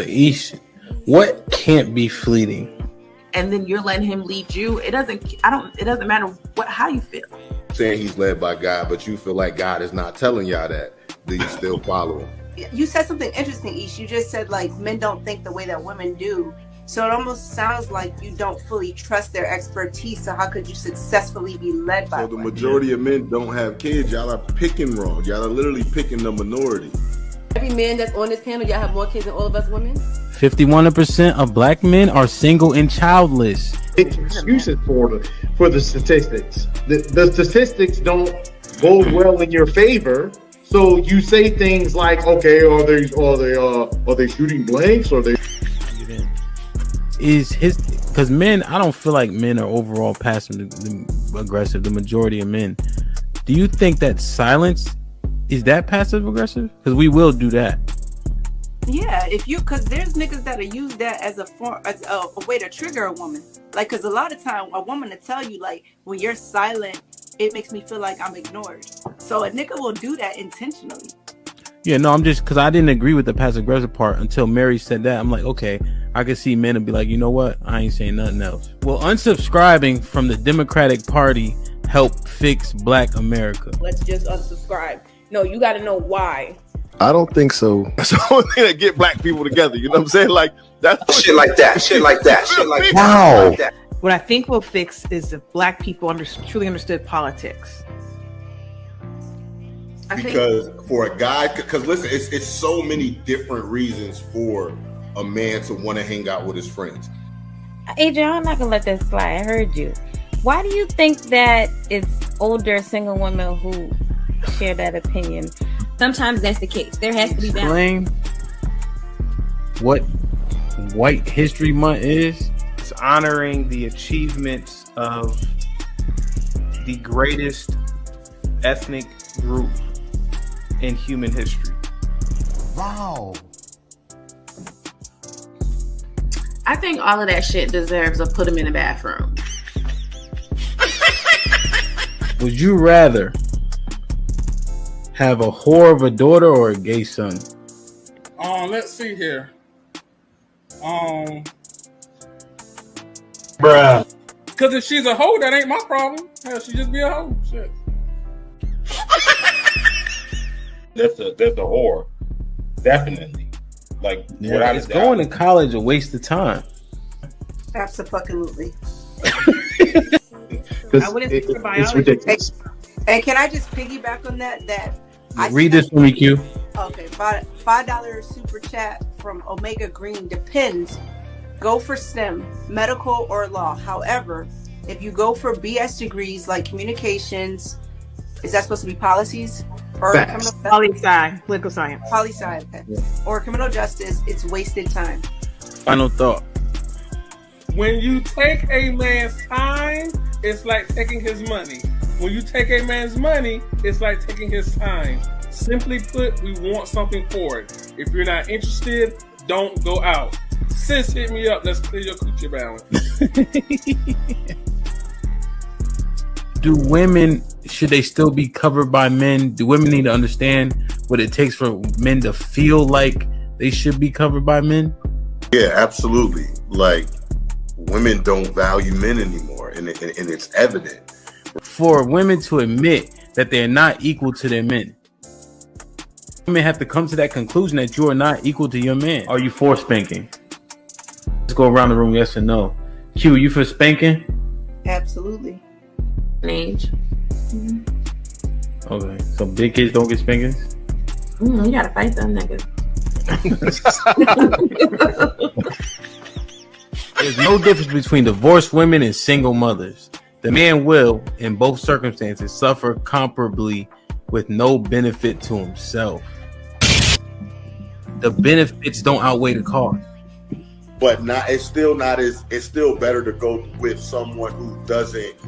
for Ish, what can't be fleeting? And then you're letting him lead you. It doesn't matter how you feel. Saying he's led by God, but you feel like God is not telling y'all that. Do you still follow him? You said something interesting, Ish. You just said like men don't think the way that women do. So it almost sounds like you don't fully trust their expertise. So how could you successfully be led by So the women? majority of men don't have kids. Y'all are picking wrong. Y'all are literally picking the minority. Every man that's on this panel, y'all have more kids than all of us women. 51% of black men are single and childless. Excuses for the statistics. The statistics don't go well in your favor. So you say things like, okay, are they shooting blanks? Or they because men, I don't feel like men are overall passive aggressive. The majority of men. Do you think that silence is that passive aggressive? Because we will do that. Yeah, because there's niggas that'll use that as a way to trigger a woman. Like, because a lot of time a woman will tell you, like, when you're silent, it makes me feel like I'm ignored. So a nigga will do that intentionally. Yeah, no, I'm just because I didn't agree with the passive aggressive part until Mary said that. I'm like, okay, I can see men and be like, you know what? I ain't saying nothing else. Will unsubscribing from the Democratic Party help fix Black America? Let's just unsubscribe. No, you got to know why. I don't think so. That's the only thing that get black people together. You know what I'm saying? Like that's Shit like that. Wow. What I think will fix is if black people truly understood politics. Because for a guy, because listen, it's so many different reasons for a man to want to hang out with his friends. Adrian, I'm not gonna let that slide. I heard you. Why do you think that it's older single women who share that opinion? Sometimes that's the case. There has to be Explain what White History Month is. It's honoring the achievements of the greatest ethnic group in human history. Wow. I think all of that shit deserves a put him in the bathroom. Would you rather have a whore of a daughter or a gay son? Let's see here. bruh. Because if she's a hoe, that ain't my problem. Hell, she just be a hoe. Shit. That's a whore. Definitely. Like, yeah, is going to college a waste of time? Absolutely. I wouldn't think for biology. And can I just piggyback on that? Read this for me, Q. Okay, $5 super chat from Omega Green. Depends. Go for STEM, medical or law. However, if you go for BS degrees like communications, is that supposed to be policies or poli-sci, political science? Poli-sci, okay. Yeah. Or criminal justice, it's wasted time. Final thought. When you take a man's time, it's like taking his money. When you take a man's money, it's like taking his time. Simply put, we want something for it. If you're not interested, don't go out. Sis, hit me up. Let's clear your coochie balance. Do women, should they still be covered by men? Do women need to understand what it takes for men to feel like they should be covered by men? Yeah, absolutely. Like, women don't value men anymore, and it's evident. For women to admit that they're not equal to their men, women have to come to that conclusion that you are not equal to your man. Are you for spanking? Let's go around the room, yes or no. Q, you for spanking? Absolutely. Age. Mm-hmm. Okay, so big kids don't get spankings? You gotta fight them niggas. There's no difference between divorced women and single mothers. The man will, in both circumstances, suffer comparably with no benefit to himself. The benefits don't outweigh the cost. But it's still better to go with someone who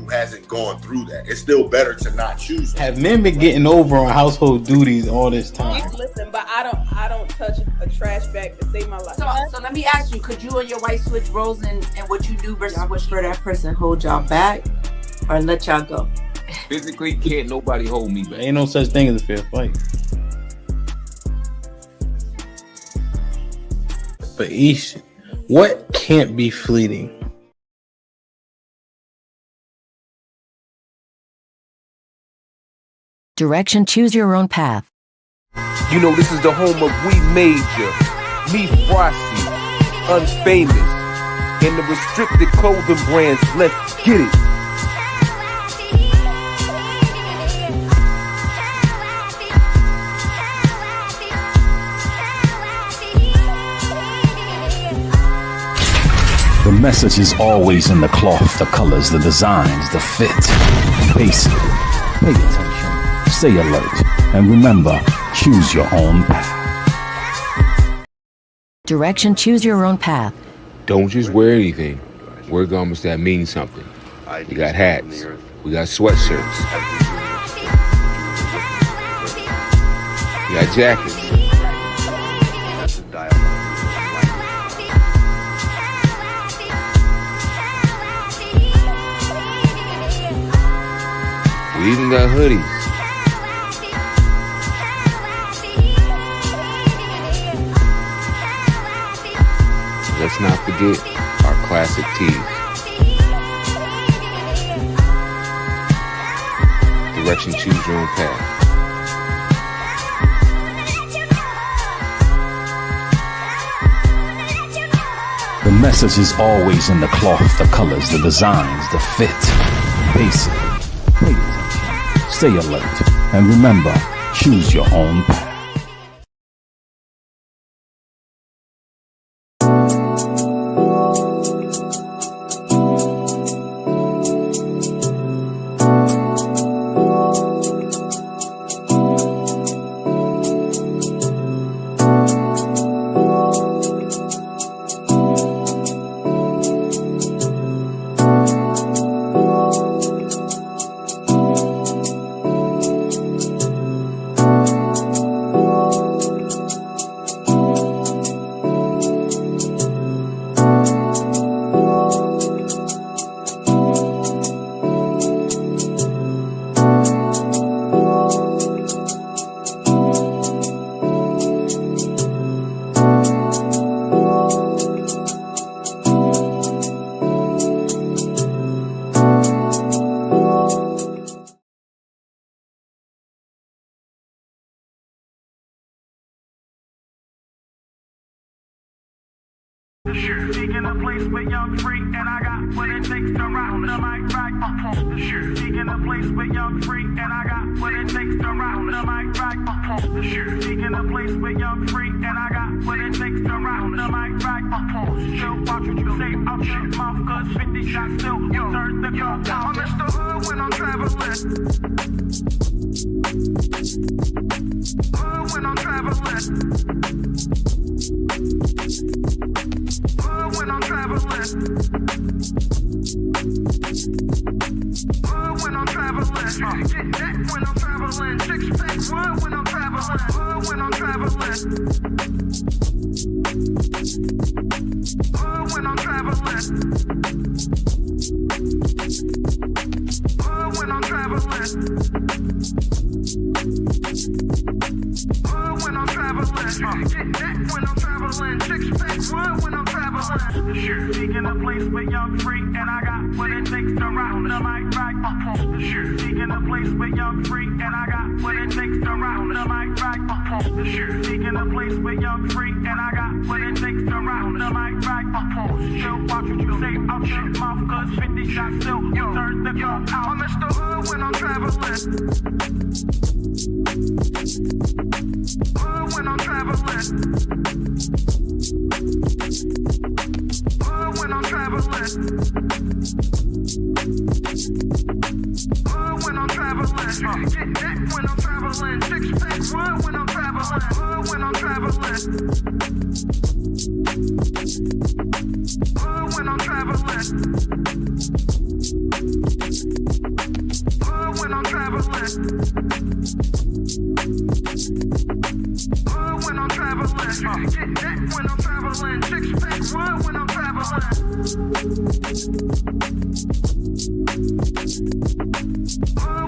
hasn't gone through that. It's still better to not choose them. Have men been getting over on household duties all this time? Listen, but I don't touch a trash bag to save my life. So let me ask you, could you and your wife switch roles in what you do versus what for that person hold y'all back or let y'all go? Physically, can't nobody hold me back. Ain't no such thing as a fair fight. for each. What can't be fleeting? Direction, choose your own path. You know, this is the home of We Major, Me Frosty, Unfamous, and the restricted clothing brands. Let's get it. The message is always in the cloth, the colors, the designs, the fit. Basic. Pay attention. Stay alert. And remember, choose your own path. Direction, choose your own path. Don't just wear anything. Wear garments that mean something. We got hats. We got sweatshirts. We got jackets. We even got hoodies. Let's not forget our classic tees. Direction, choose your own path. The message is always in the cloth, the colors, the designs, the fit. Basic. Pay attention. Stay alert. And remember, choose your own path. Seeking a place with young freak, and I got what it takes to rock the mic right up on the shirt. Seeking a place with young freak, and I got what it takes to rock the mic right up on the shirt. Seeking a place with young freak, and I got what it takes to rock the mic right up on the shirt. Watch what you say out your mouth, cause 50 shots still turn the gun down. I'm Mr. Hood when I'm traveling. Hood when I'm traveling. When I'm traveling, when I'm traveling, get that when I'm traveling, six pack when I'm traveling, when I'm traveling, when I'm traveling, when I'm traveling, when I'm traveling, get that when I'm traveling, six pack when I'm traveling. Sure, seeking a place with young freak, and I got what it takes to rock the mic right up on the shirt. Seeking a place with young freak, and I got what it takes to rock the mic right up on the shirt. Seeking a place with young freak, and I got what it takes to rock the mic right up on the shirt. Watch what you say out your mouth, cause 50 shots still turn the gun out. I'm Mr. Hood when I'm traveling. Hood when I'm traveling. When I'm traveling, when I'm traveling, get that when I'm traveling, six pack when I'm traveling, when I'm traveling, when I'm traveling, when I'm traveling, when I'm traveling, get that when I'm traveling, six pack when I'm traveling.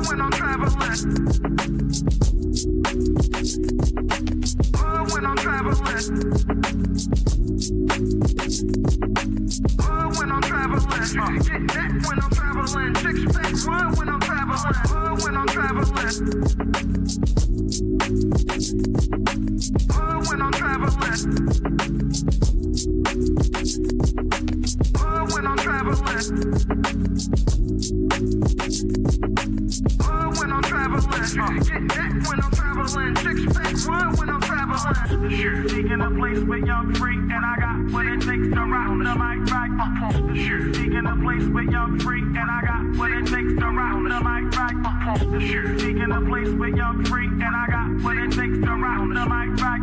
When I'm traveling, when I'm traveling, Get that when I'm traveling. Six pack run when I'm traveling. When I'm traveling. When I'm traveling. When I'm traveling. When I'm traveling. Get that when I'm traveling. Six pack run when I'm traveling. Seeking a place where young free, and I got what it takes to rock the mic right. Seeking a place where young free, and I got what it takes to rock the mic right. Seeking a place where young free, and I got what it takes to rock the mic right.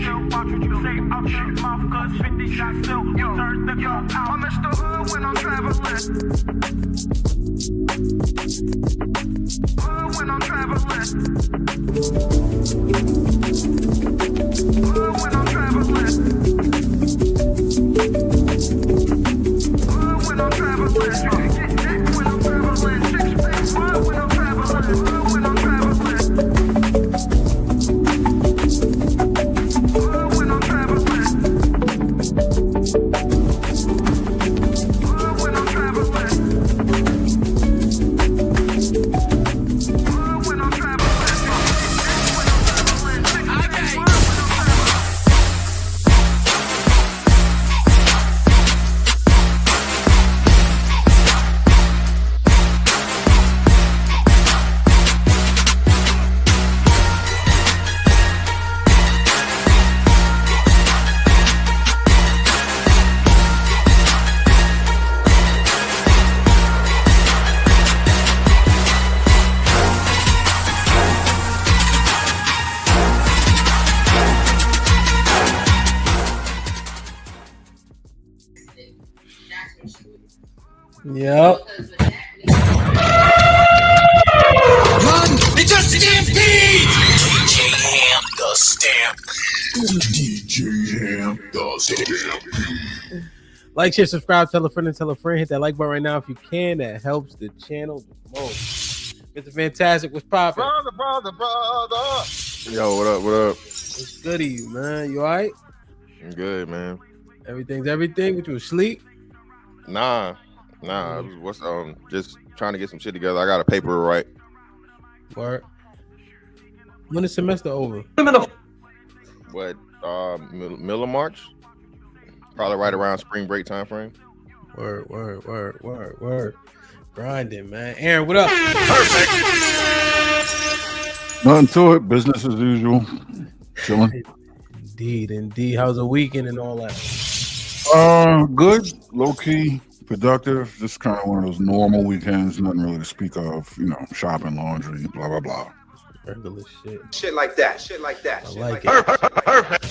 Still watch what you say out your mouth, cause 50 shots still turn the gun out. I'm Mr. Hood when I'm traveling. Hood when I'm traveling. Hood when I'm traveling. Hood when I'm traveling. Get that when I'm traveling. Six pack run when I'm traveling. Hood when I'm traveling. Hood when I'm traveling. Hood when I'm traveling. Hood when I'm traveling. Yep. Run! It's a stampede! DJ Hamp the Stampede. DJ Hamp the Stampede. Like, share, subscribe, tell a friend, and tell a friend. Hit that like button right now if you can. That helps the channel the most. Mr. Fantastic, what's poppin'? Brother. Yo, what up? What up? What's good to you, man? You all right? I'm good, man. Everything's everything. What, you asleep? Nah. I was just trying to get some shit together. I got a paper to write. What? When is semester over? What? Middle of March? Probably right around spring break time frame. Word. Grinding, man. Aaron, what up? Perfect. Nothing to it. Business as usual. Chilling. Indeed. How's the weekend and all that? Good. Low key. Productive. Just kind of one of those normal weekends. Nothing really to speak of. You know, shopping, laundry, blah, blah, blah. Regular shit. Shit like that. I like it. Perfect.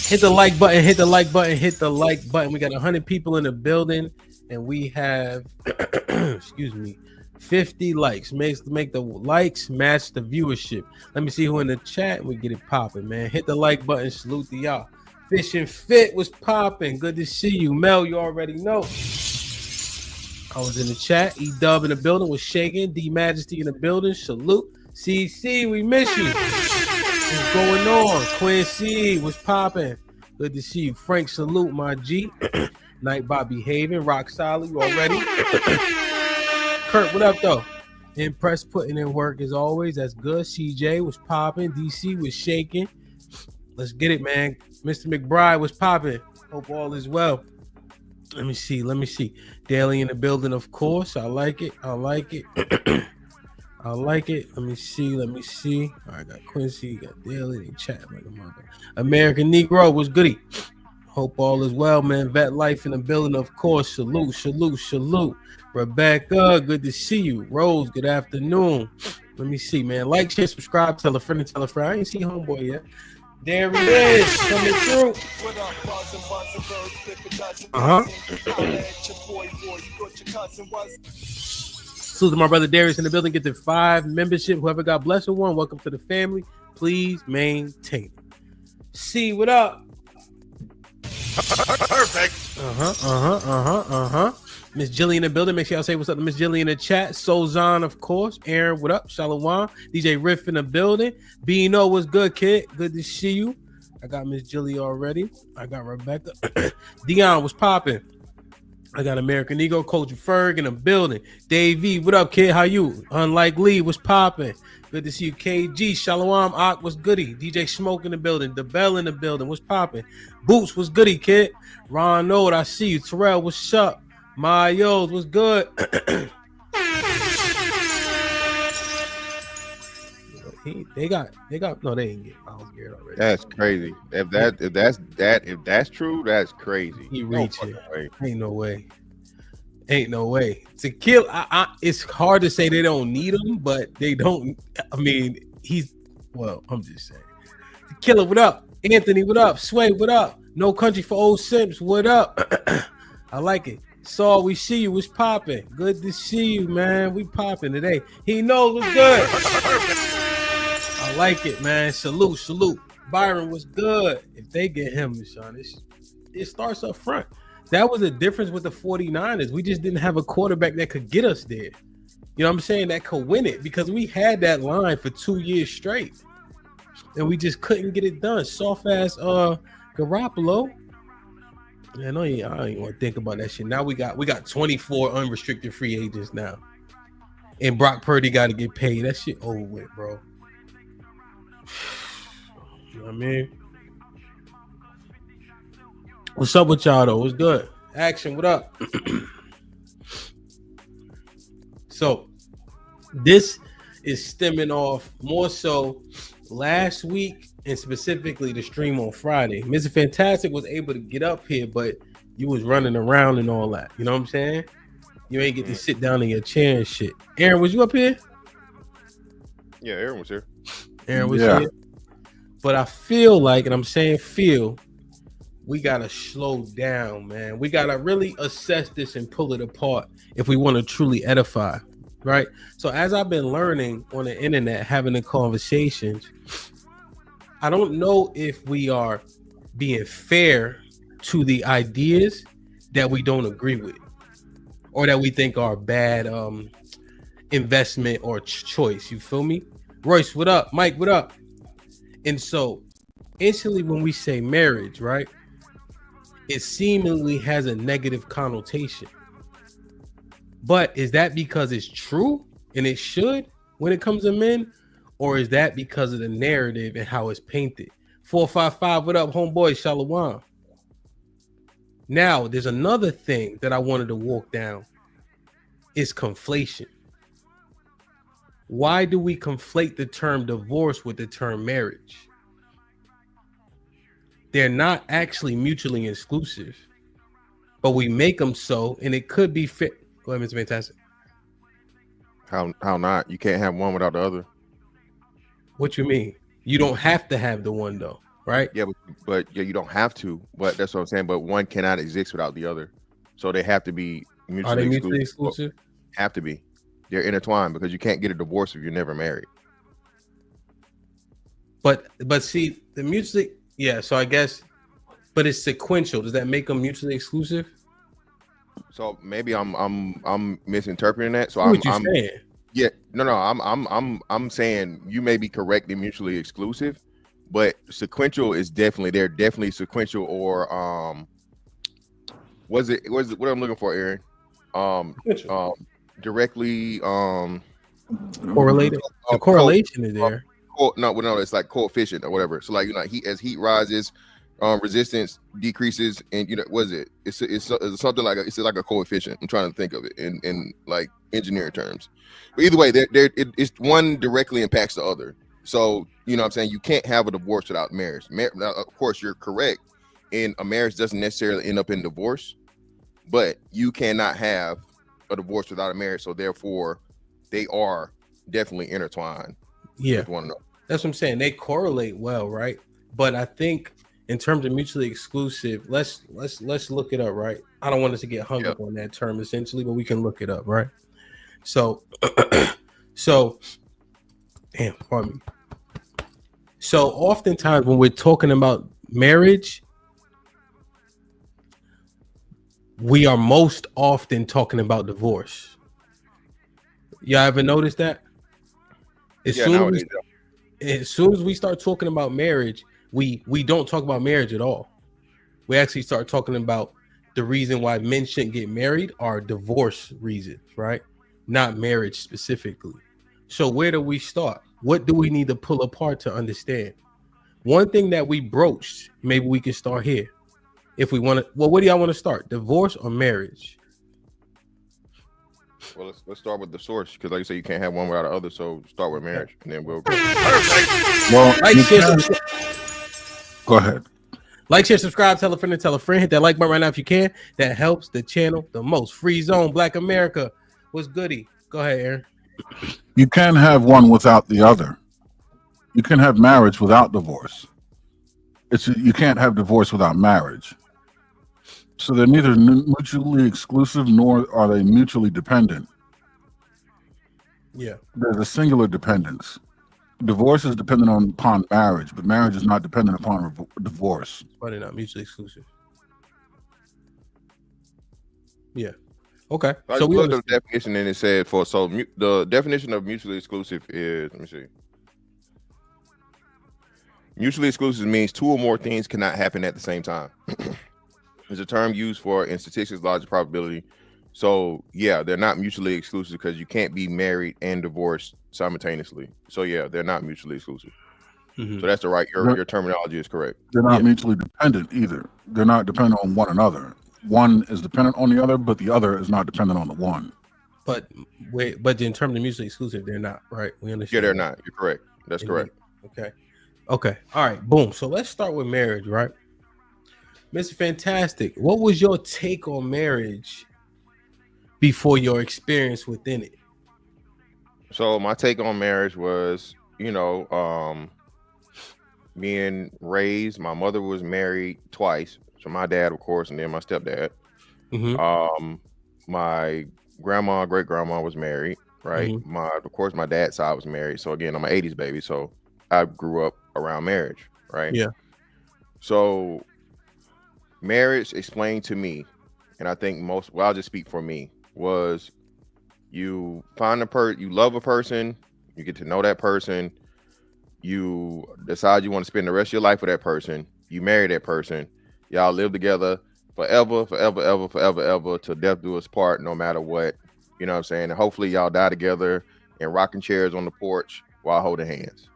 Hit the like button. We got 100 people in the building, and we have, 50 likes. Make the likes match the viewership. Let me see who in the chat. We get it popping, man. Hit the like button. Salute to y'all. Fish and Fit was popping. Good to see you, Mel. You already know. I was in the chat. E-Dub in the building was shaking. D Majesty in the building. Salute. CC, we miss you. What's going on? Quincy was popping. Good to see you. Frank, salute, my G. Nightbot behaving. Rock solid. You already? Kurt, what up, though? Impress putting in work as always. That's good. CJ was popping. DC was shaking. Let's get it, man. Mr. McBride was popping. Hope all is well. Let me see. Daily in the building, of course. I like it. Let me see. All right, got Quincy, got Daily, they chat like a mother. American Negro was goody. Hope all is well, man. Vet life in the building, of course. Salute. Rebecca, good to see you. Rose, good afternoon. Let me see, man. Like, share, subscribe, tell a friend. I ain't see homeboy yet. There he is, coming through. Salute to my brother Darius in the building. Get the 5 membership. Whoever got blessed with one, welcome to the family. Please maintain it. See, what up? Perfect. Miss Jilly in the building. Make sure y'all say what's up to Miss Jilly in the chat. Sozan, of course. Aaron, what up? Shalom. DJ Riff in the building. Bino, what's good, kid? Good to see you. I got Miss Jilly already. I got Rebecca. Dion was popping. I got American Ego, Coach Ferg in the building. Dave V, what up, kid? How you? Unlike Lee, what's popping? Good to see you, KG. Shalom, Ak, what's goody? DJ Smoke in the building. The Bell in the building, what's popping? Boots, what's goody, kid? Ron Node, I see you. Terrell, what's up? Mayos, what's good? They got. No, they ain't get Miles Garrett already. That's crazy. If that's true, that's crazy. He reaching. Ain't no way. To kill, it's hard to say they don't need him, but they don't. I mean, I'm just saying. To Killer, what up? Anthony, what up? Sway, what up? No Country for Old Sims, what up? I like it. Saul, we see you. What's popping? Good to see you, man. We popping today. He knows what's good. I like it, man. Salute. Byron was good. If they get him, Sean, it starts up front. That was the difference with the 49ers. We just didn't have a quarterback that could get us there. You know what I'm saying? That could win it because we had that line for 2 years straight. And we just couldn't get it done. Soft ass Garoppolo. Man, I ain't want to think about that shit. Now we got 24 unrestricted free agents now. And Brock Purdy got to get paid. That shit over with, bro. You know what I mean? What's up with y'all though? What's good? Action, what up? So this is stemming off more so last week and specifically the stream on Friday. Mr. Fantastic was able to get up here, but you was running around and all that. You know what I'm saying? You ain't get to sit down in your chair and shit. Aaron, was you up here? Yeah, Aaron was here. Aaron was here. But I feel like, and I'm saying we gotta slow down, man. We gotta really assess this and pull it apart if we want to truly edify, right? So as I've been learning on the internet, having the conversations, I don't know if we are being fair to the ideas that we don't agree with or that we think are bad investment or choice. You feel me? Royce, what up? Mike, what up? And so instantly when we say marriage, right, it seemingly has a negative connotation. But is that because it's true and it should when it comes to men? Or is that because of the narrative and how it's painted? 455, what up, homeboy? Shalom. Now, there's another thing that I wanted to walk down. Is conflation. Why do we conflate the term divorce with the term marriage? They're not actually mutually exclusive, but we make them so, and it could be fit. Go ahead, Mr. Fantastic. How not? You can't have one without the other. What you mean? You don't have to have the one though, right? Yeah, but you don't have to. But that's what I'm saying. But one cannot exist without the other, so they have to be mutually Are they mutually exclusive? Have to be. They're intertwined because you can't get a divorce if you're never married. But see, the mutually, yeah. So I guess, but it's sequential. Does that make them mutually exclusive? So maybe I'm misinterpreting that. So I'm saying. Yeah, no. I'm saying you may be correct in mutually exclusive, but sequential is they're definitely sequential or what I'm looking for, Aaron? Directly correlated. The correlation is there. No, it's like coefficient or whatever. So like as heat rises, resistance decreases, and what is it? It's something like it's like a coefficient. I'm trying to think of it in like engineering terms. But either way, it's one directly impacts the other. So what I'm saying, you can't have a divorce without marriage. Now, of course, you're correct, and a marriage doesn't necessarily end up in divorce, but you cannot have a divorce without a marriage. So therefore, they are definitely intertwined. Yeah, with one another. That's what I'm saying. They correlate well, right? But I think in terms of mutually exclusive, let's look it up, right? I don't want us to get hung up on that term essentially, but we can look it up, right? So, pardon me. So oftentimes when we're talking about marriage, we are most often talking about divorce. Y'all ever noticed that? As soon as we start talking about marriage, we don't talk about marriage at all. We actually start talking about the reason why men shouldn't get married are divorce reasons, right? Not marriage specifically. So where do we start? What do we need to pull apart to understand? One thing that we broached, maybe we can start here. If we want to, well, what do y'all want to start? Divorce or marriage? Well, let's start with the source, because like you say, you can't have one without the other. So start with marriage, and then we'll go. Well, Like, share, go ahead. Like, share, subscribe, tell a friend, and tell a friend. Hit that like button right now if you can. That helps the channel the most. Free Zone, Black America. What's goody? Go ahead, Aaron. You can have one without the other. You can have marriage without divorce. You can't have divorce without marriage. So they're neither mutually exclusive nor are they mutually dependent. Yeah. There's a singular dependence. Divorce is dependent upon marriage, but marriage is not dependent upon divorce. But they're not mutually exclusive. Yeah. Okay. So we looked at the definition, and it said the definition of mutually exclusive is, let me see. Mutually exclusive means two or more things cannot happen at the same time. It's a term used for in statistics, logic, probability. So yeah, they're not mutually exclusive because you can't be married and divorced simultaneously. So yeah, they're not mutually exclusive. So that's the right. Your terminology is correct. They're not mutually dependent either. They're not dependent on one another. One is dependent on the other, but the other is not dependent on the one. But in terms of mutually exclusive, they're not, right? We understand. Yeah, they're not. You're correct. That's correct. Okay. All right. Boom. So let's start with marriage, right? Mr. Fantastic, what was your take on marriage before your experience within it? So my take on marriage was, being raised, my mother was married twice. So my dad, of course, and then my stepdad. My grandma, great grandma was married, right? Of course, my dad's side was married. So again, I'm an 80s baby. So I grew up around marriage, right? Yeah. So marriage explained to me, and I think I'll just speak for me, was you find you love a person, you get to know that person, you decide you want to spend the rest of your life with that person, you marry that person, y'all live together forever, till death do us part, no matter what, you know what I'm saying? And hopefully y'all die together in rocking chairs on the porch while holding hands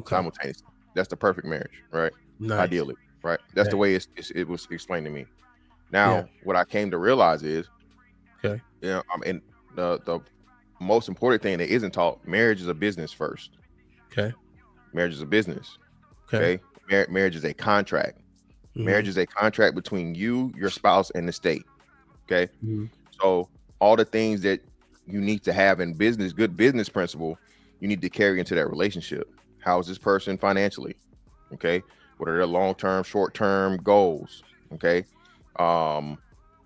simultaneously. That's the perfect marriage, right? Nice. Ideally, right? That's the way it was explained to me. Now, what I came to realize is, and the most important thing that isn't taught, marriage is a business first. Okay. Marriage is a business. Okay. Marriage is a contract. Marriage is a contract between you, your spouse, and the state. Okay. So all the things that you need to have in business, good business principle, you need to carry into that relationship. How is this person financially? Okay. What are their long-term, short-term goals? Okay.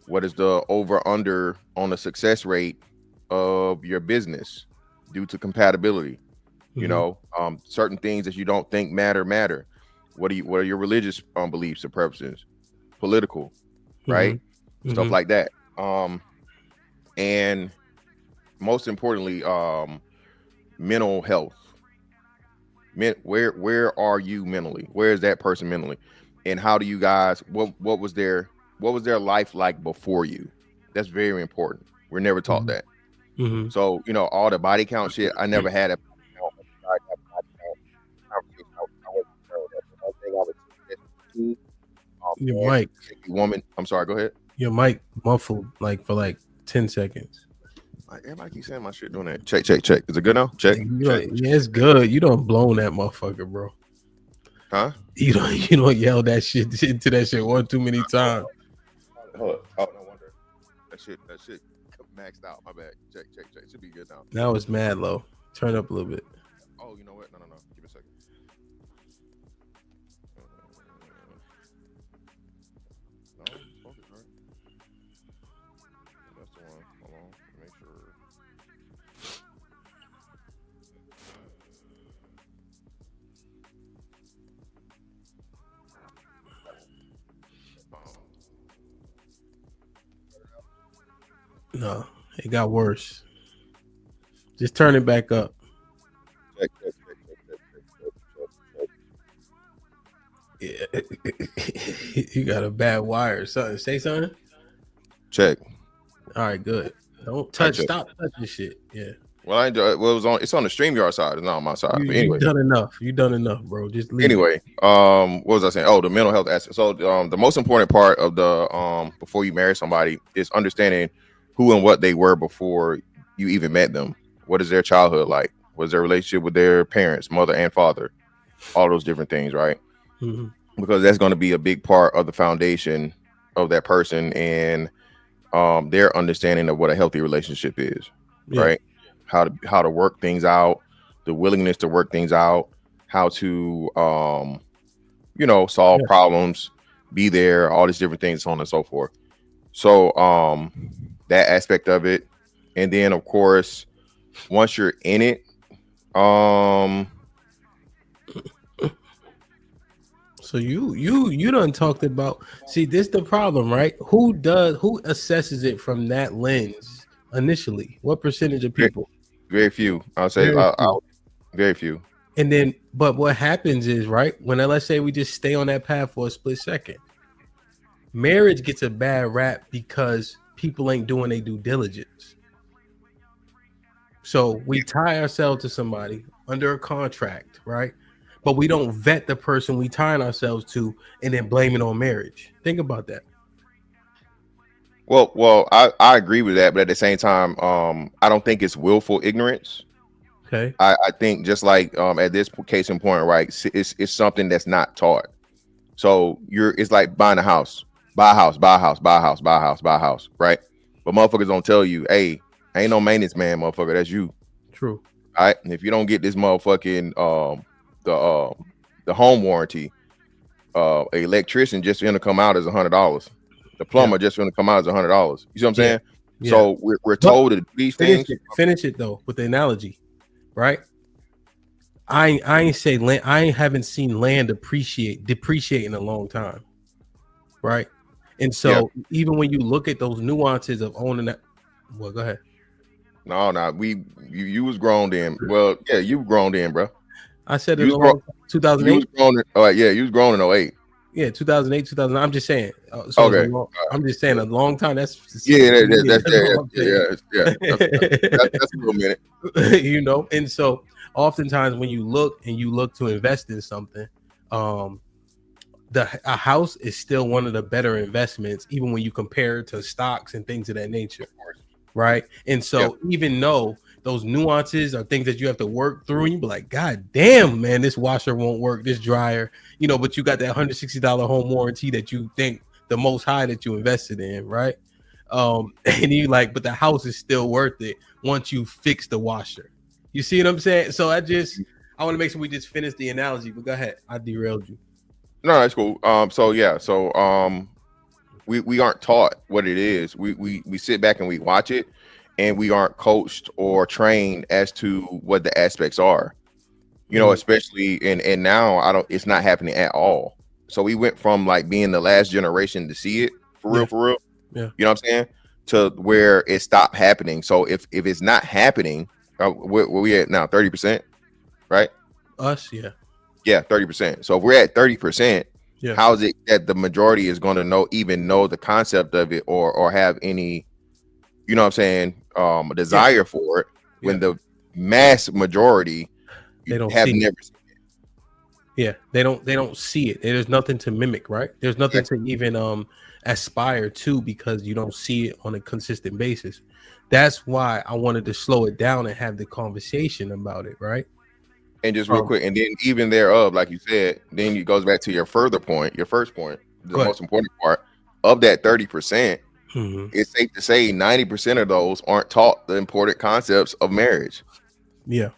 What is the over/under on the success rate of your business due to compatibility? Certain things that you don't think matter. What are your religious beliefs and purposes? Political, right? Stuff like that. And most importantly, mental health. Where are you mentally? Where is that person mentally? And how do you guys? What was their life like before you? That's very important. We're never taught that. So all the body count shit, I never had a Your mic, woman. I'm sorry. Go ahead. Your mic muffled for 10 seconds. Everybody keeps saying my shit doing that. Check. Is it good now? Check. Yeah, it's good. You don't blown that motherfucker, bro. Huh? You don't yell that shit into that shit one too many times. Hold up. Oh, no wonder. That shit maxed out. My bad. Check. Should be good now. Now it's mad low. Turn up a little bit. Oh, you know what? No. Give me a second. No, focus, right? That's the one. Hold on. Make sure. No, it got worse. Just turn it back up. Check. Yeah. You got a bad wire or something. Say something. Check. All right, good. Don't I touch. check. Stop touching shit. Yeah. Well, I enjoy. Well, it's on the StreamYard side. It's not on my side. You, But anyway, you done enough. You done enough, bro. Just leave. anyway, what was I saying? Oh, the mental health aspect. So, the most important part of the before you marry somebody is understanding who and what they were before you even met them. What is their childhood like? What is their relationship with their parents, mother and father? All those different things, right? Mhm. Because that's going to be a big part of the foundation of that person and their understanding of what a healthy relationship is, Yeah. right? How to work things out, the willingness to work things out, how to solve problems, be there, all these different things, so on and so forth. So that aspect of it, and then of course, once you're in it, So you done talked about. See, this the problem, right? Who assesses it from that lens initially? What percentage of people? very few. I'll say very few. And then, but what happens is, right, when let's say we just stay on that path for a split second, marriage gets a bad rap because people ain't doing their due diligence. So we tie ourselves to somebody under a contract, right? But we don't vet the person we tying ourselves to and then blame it on marriage. Think about that. Well, I agree with that, but at the same time, I don't think it's willful ignorance. Okay. I think just like at this case in point, right, it's something that's not taught. So it's like buying a house, buy a house, right? But motherfuckers don't tell you, hey, ain't no maintenance man, motherfucker, that's you. True. All right, and if you don't get this motherfucking the home warranty, an electrician just gonna come out as $100. The plumber just gonna come out as $100. You see what I'm saying? Yeah. So we're told to do these things. Finish it though with the analogy, right? I ain't say land. I haven't seen land depreciate in a long time, right? And so even when you look at those nuances of owning that, well, go ahead. No, you was grown then. Well, yeah, you were grown then, bro. I said you it in 2008. You was grown. You was grown in 08. Yeah, 2008, 2009. I'm just saying. Okay. I'm just saying a long time. That's that's a little minute. And so oftentimes when you look to invest in something, a house is still one of the better investments, even when you compare it to stocks and things of that nature. Right. And so even though those nuances are things that you have to work through, and you be like, God damn, man, this washer won't work, this dryer, but you got that $160 home warranty that you think the most high that you invested in, right? And you like, but the house is still worth it once you fix the washer. You see what I'm saying? So I want to make sure we just finish the analogy, but go ahead. I derailed you. No, that's cool. We aren't taught what it is. We sit back and we watch it, and we aren't coached or trained as to what the aspects are. Especially and now it's not happening at all. So we went from like being the last generation to see it for real. Yeah. You know what I'm saying? To where it stopped happening. So if it's not happening, where we at now? 30%, right? Us, yeah. Yeah, 30%. So if we're at 30%, how is it that the majority is going to know the concept of it or have any, you know what I'm saying, a desire for it when the mass majority they don't have never seen it. Yeah, they don't see it. There's nothing to mimic, right? There's nothing to even aspire to because you don't see it on a consistent basis. That's why I wanted to slow it down and have the conversation about it, right? And just real quick, and then even thereof, like you said, then it goes back to your first point, the most important part of that 30%. It's safe to say 90% of those aren't taught the important concepts of marriage. Yeah.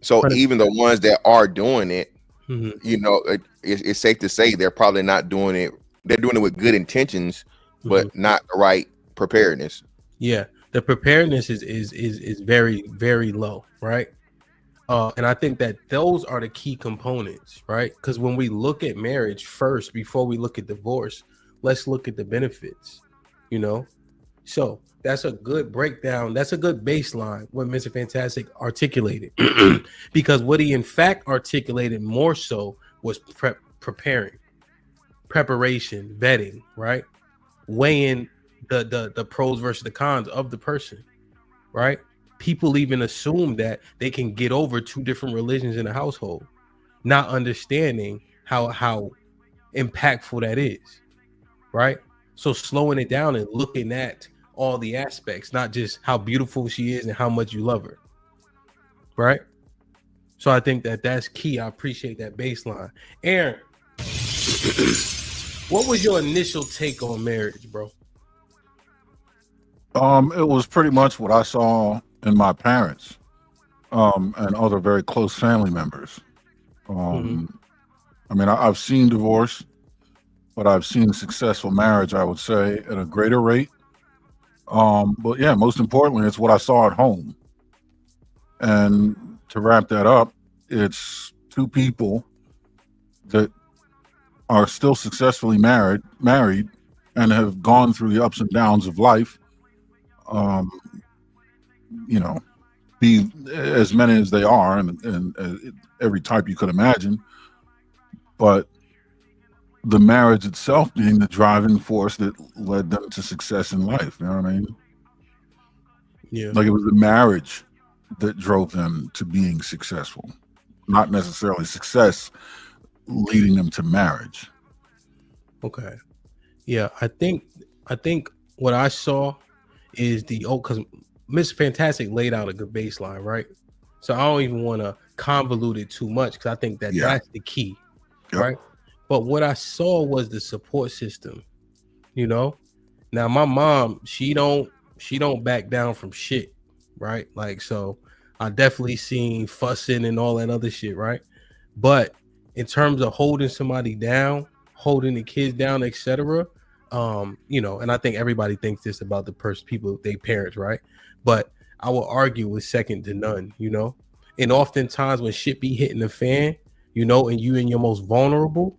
So even the ones that are doing it, it's safe to say they're probably not doing it. They're doing it with good intentions, but not the right preparedness. Yeah, the preparedness is very, very low, right? And I think that those are the key components, right? Because when we look at marriage first, before we look at divorce, let's look at the benefits, So that's a good breakdown. That's a good baseline what Mr. Fantastic articulated. Because what he in fact articulated more so was preparation, vetting, right? Weighing the pros versus the cons of the person, right? People even assume that they can get over two different religions in a household, not understanding how impactful that is, right? So slowing it down and looking at all the aspects, not just how beautiful she is and how much you love her, right? So I think that that's key. I appreciate that baseline. Aaron, what was your initial take on marriage, bro? It was pretty much what I saw in my parents, and other very close family members. I mean, I've seen divorce, but I've seen successful marriage, I would say, at a greater rate. But yeah, most importantly, it's what I saw at home. And to wrap that up, it's two people that are still successfully married and have gone through the ups and downs of life. You know, be as many as they are, and every type you could imagine. But the marriage itself being the driving force that led them to success in life. You know what I mean? Yeah. Like it was the marriage that drove them to being successful, not necessarily success leading them to marriage. Okay. Yeah, I think what I saw is because Miss Fantastic laid out a good baseline, right? So I don't even want to convolute it too much because I think that that's the key, right? But what I saw was the support system, you know. Now my mom, she don't back down from shit, right? Like, so I definitely seen fussing and all that other shit, right? But in terms of holding somebody down, holding the kids down, etc., you know, and I think everybody thinks this about the people, they parents, right? But I will argue it's second to none, you know. And oftentimes when shit be hitting the fan, you know, and you in your most vulnerable,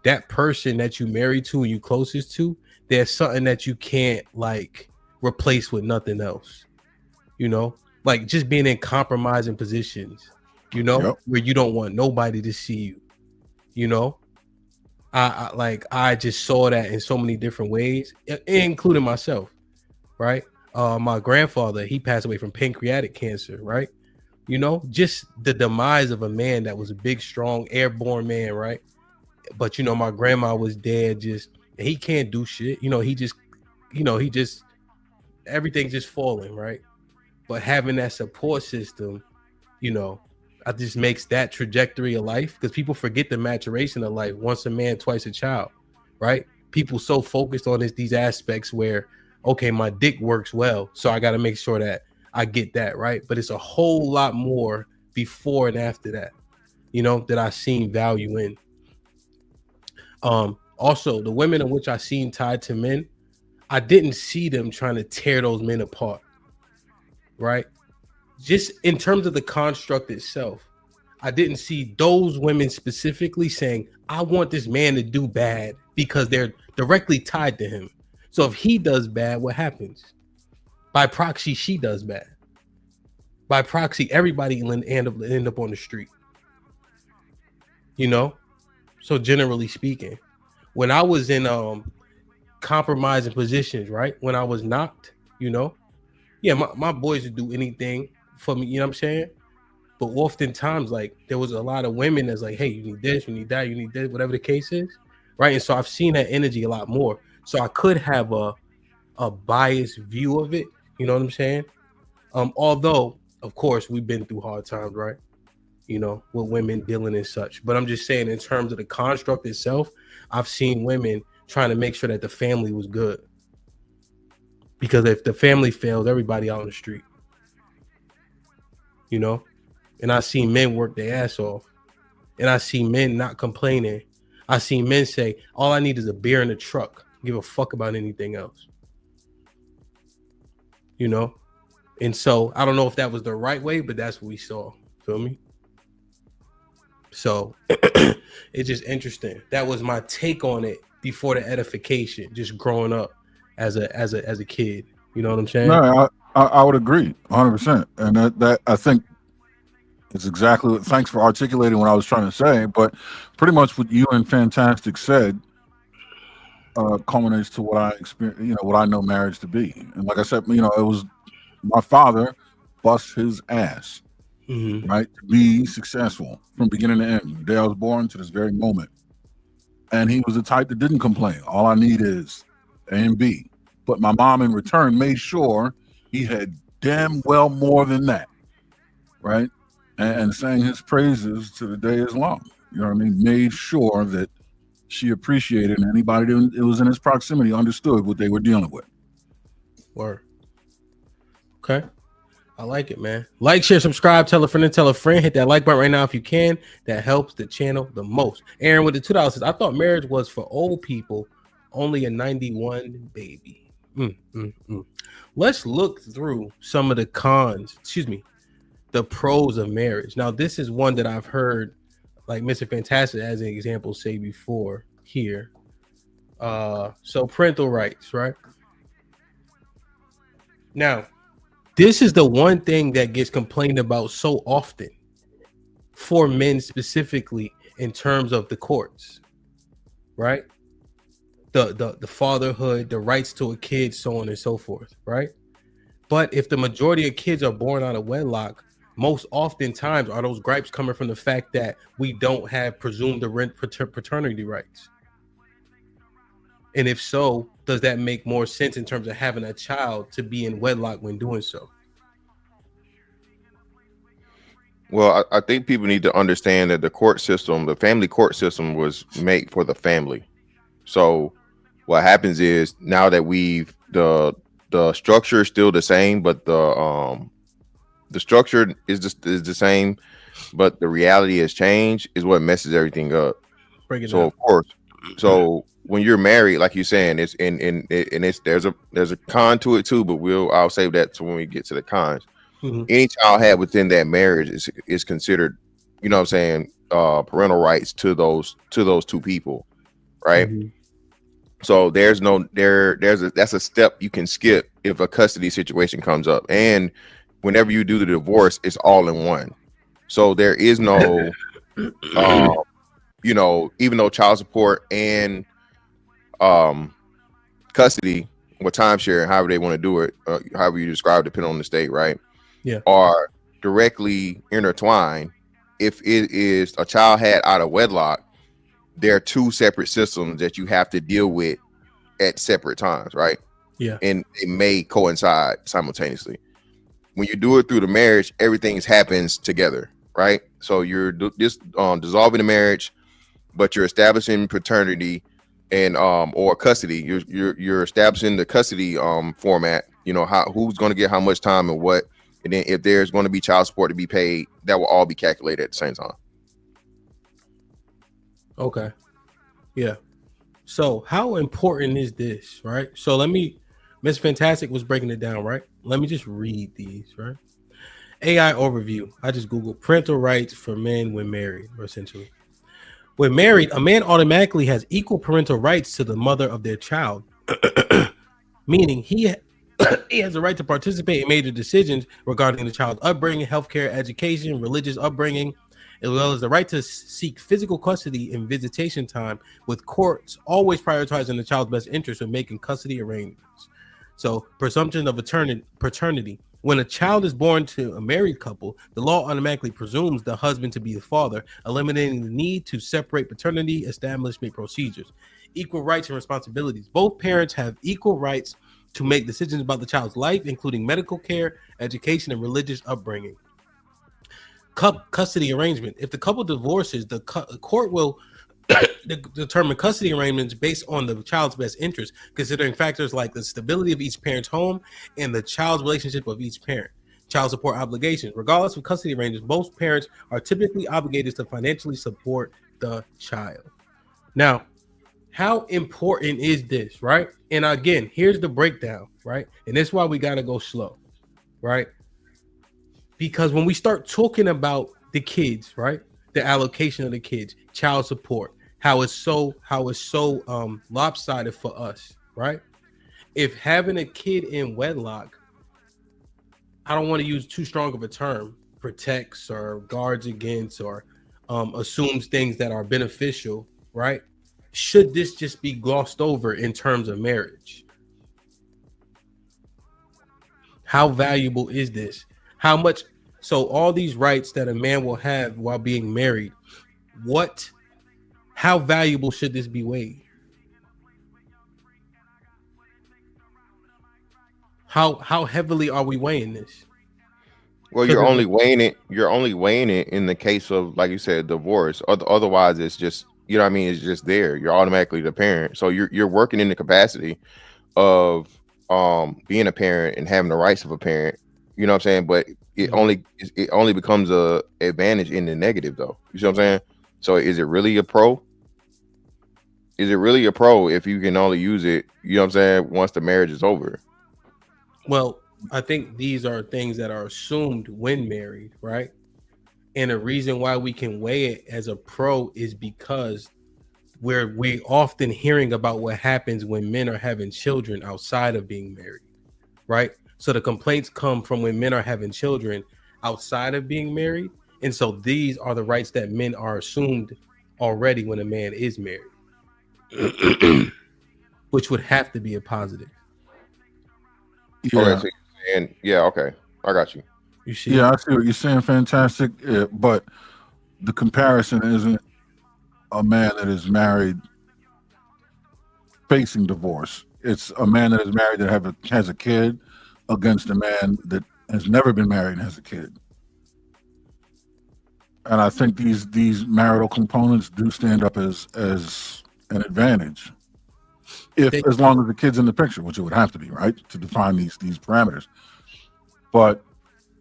that person that you married to and you closest to, there's something that you can't like replace with nothing else, you know, like just being in compromising positions, you know, where you don't want nobody to see you, you know. I just saw that in so many different ways, including myself, right? My grandfather, he passed away from pancreatic cancer, right? You know, just the demise of a man that was a big, strong, airborne man, right? But you know, my grandma was dead, and he can't do shit. You know, he just everything's just falling, right? But having that support system, you know, it just makes that trajectory of life, because people forget the maturation of life. Once a man, twice a child, right? People so focused on these aspects where, okay, my dick works well, so I got to make sure that I get that, right? But it's a whole lot more before and after that, you know, that I've seen value in. Also, the women in which I seen tied to men, I didn't see them trying to tear those men apart, right? Just in terms of the construct itself, I didn't see those women specifically saying, I want this man to do bad, because they're directly tied to him. So if he does bad, what happens? By proxy, she does bad. By proxy, everybody end up on the street. You know? So generally speaking, when I was in compromising positions, right? When I was knocked, you know, yeah, my boys would do anything for me, you know what I'm saying? But oftentimes, like, there was a lot of women that's like, hey, you need this, you need that, you need this, whatever the case is, right? And so I've seen that energy a lot more. So I could have a biased view of it, you know what I'm saying? Although, of course, we've been through hard times, right? You know, with women dealing and such. But I'm just saying, in terms of the construct itself, I've seen women trying to make sure that the family was good. Because if the family fails, everybody out on the street. You know? And I see men work their ass off. And I see men not complaining. I see men say, all I need is a beer in the truck. Give a fuck about anything else. You know? And so I don't know if that was the right way, but that's what we saw. Feel me? So it's just interesting. That was my take on it before the edification, just growing up as a kid. You know what I'm saying? No, I would agree 100%. And that I think it's exactly what, thanks for articulating what I was trying to say, but pretty much what you and Fantastic said culminates to what I experience, what I know marriage to be. And like I said, it was my father bust his ass, right, to be successful from beginning to end. The day I was born to this very moment. And he was the type that didn't complain. All I need is A and B. But my mom in return made sure he had damn well more than that, right? And sang his praises to the day is long. You know what I mean? Made sure that she appreciated, and anybody that was in his proximity understood what they were dealing with. Word. Okay. I like it, man. Like, share, subscribe, tell a friend and tell a friend. Hit that like button right now if you can. That helps the channel the most. Aaron with the $2 says, I thought marriage was for old people, only a 91 baby. Let's look through some of the the pros of marriage. Now, this is one that I've heard, like Mr. Fantastic as an example, say before here. So parental rights, right? Now, this is the one thing that gets complained about so often for men specifically in terms of the courts, right? The fatherhood, the rights to a kid, so on and so forth, right? But if the majority of kids are born out of wedlock, most oftentimes are those gripes coming from the fact that we don't have presumed paternity rights. And if so, does that make more sense in terms of having a child to be in wedlock when doing so? Well, I think people need to understand that the court system, the family court system, was made for the family. So what happens is now that the structure is still the same, but the structure is the same, but the reality has changed, is what messes everything up. So of course, so when you're married, like you're saying, it's there's a con to it too, but I'll save that to when we get to the cons. Any child had within that marriage is considered, you know what I'm saying, parental rights to those two people, right? So that's a step you can skip if a custody situation comes up. And whenever you do the divorce, it's all in one. So there is no even though child support and custody or timeshare, however they want to do it, however you describe it, depending on the state, right? Yeah. Are directly intertwined. If it is a child had out of wedlock, there are two separate systems that you have to deal with at separate times, right? Yeah. And it may coincide simultaneously. When you do it through the marriage, everything happens together, right? So you're just dissolving the marriage, but you're establishing paternity and or custody. You're establishing the custody format. You know who's going to get how much time and what, and then if there's going to be child support to be paid, that will all be calculated at the same time. Okay. Yeah. So how important is this, right? So Miss Fantastic was breaking it down, right? Let me just read these, right? AI overview. I just Googled parental rights for men when married, essentially. When married, a man automatically has equal parental rights to the mother of their child, meaning he has a right to participate in major decisions regarding the child's upbringing, healthcare, education, religious upbringing, as well as the right to seek physical custody and visitation time, with courts always prioritizing the child's best interest when making custody arrangements. So, presumption of paternity. When a child is born to a married couple, the law automatically presumes the husband to be the father, eliminating the need to separate paternity establishment procedures. Equal rights and responsibilities. Both parents have equal rights to make decisions about the child's life, including medical care, education, and religious upbringing. Custody arrangement. If the couple divorces, the court will determine custody arrangements based on the child's best interest, considering factors like the stability of each parent's home and the child's relationship with each parent. Child support obligations. Regardless of custody arrangements, both parents are typically obligated to financially support the child. Now, how important is this, right? And again, here's the breakdown, right? And that's why we got to go slow, right? Because when we start talking about the kids, right? The allocation of the kids, child support, how it's so lopsided for us, right? If having a kid in wedlock, I don't want to use too strong of a term, protects or guards against or assumes things that are beneficial, right? should this just be glossed over in terms of marriage? How valuable is this? How much? So all these rights that a man will have while being married, how valuable should this be weighed? How heavily are we weighing this? Well, you're only weighing it. You're only weighing it in the case of, like you said, divorce. Otherwise, it's just, you know what I mean. It's just there. You're automatically the parent. So you're working in the capacity of being a parent and having the rights of a parent. You know what I'm saying? But it only becomes a advantage in the negative, though. You see what I'm saying? So is it really a pro? Is it really a pro if you can only use it? You know what I'm saying? Once the marriage is over. Well, I think these are things that are assumed when married, right? And the reason why we can weigh it as a pro is because we often hearing about what happens when men are having children outside of being married, right? So the complaints come from when men are having children outside of being married. And so these are the rights that men are assumed already when a man is married, which would have to be a positive. Yeah. Okay, so you're saying, yeah, okay, I got you. You see? Yeah, I see what you're saying. Fantastic, but the comparison isn't a man that is married facing divorce. It's a man that is married that has a kid against a man that has never been married and has a kid. And I think these marital components do stand up as an advantage, as long as the kid's in the picture, which it would have to be, right, to define these parameters. But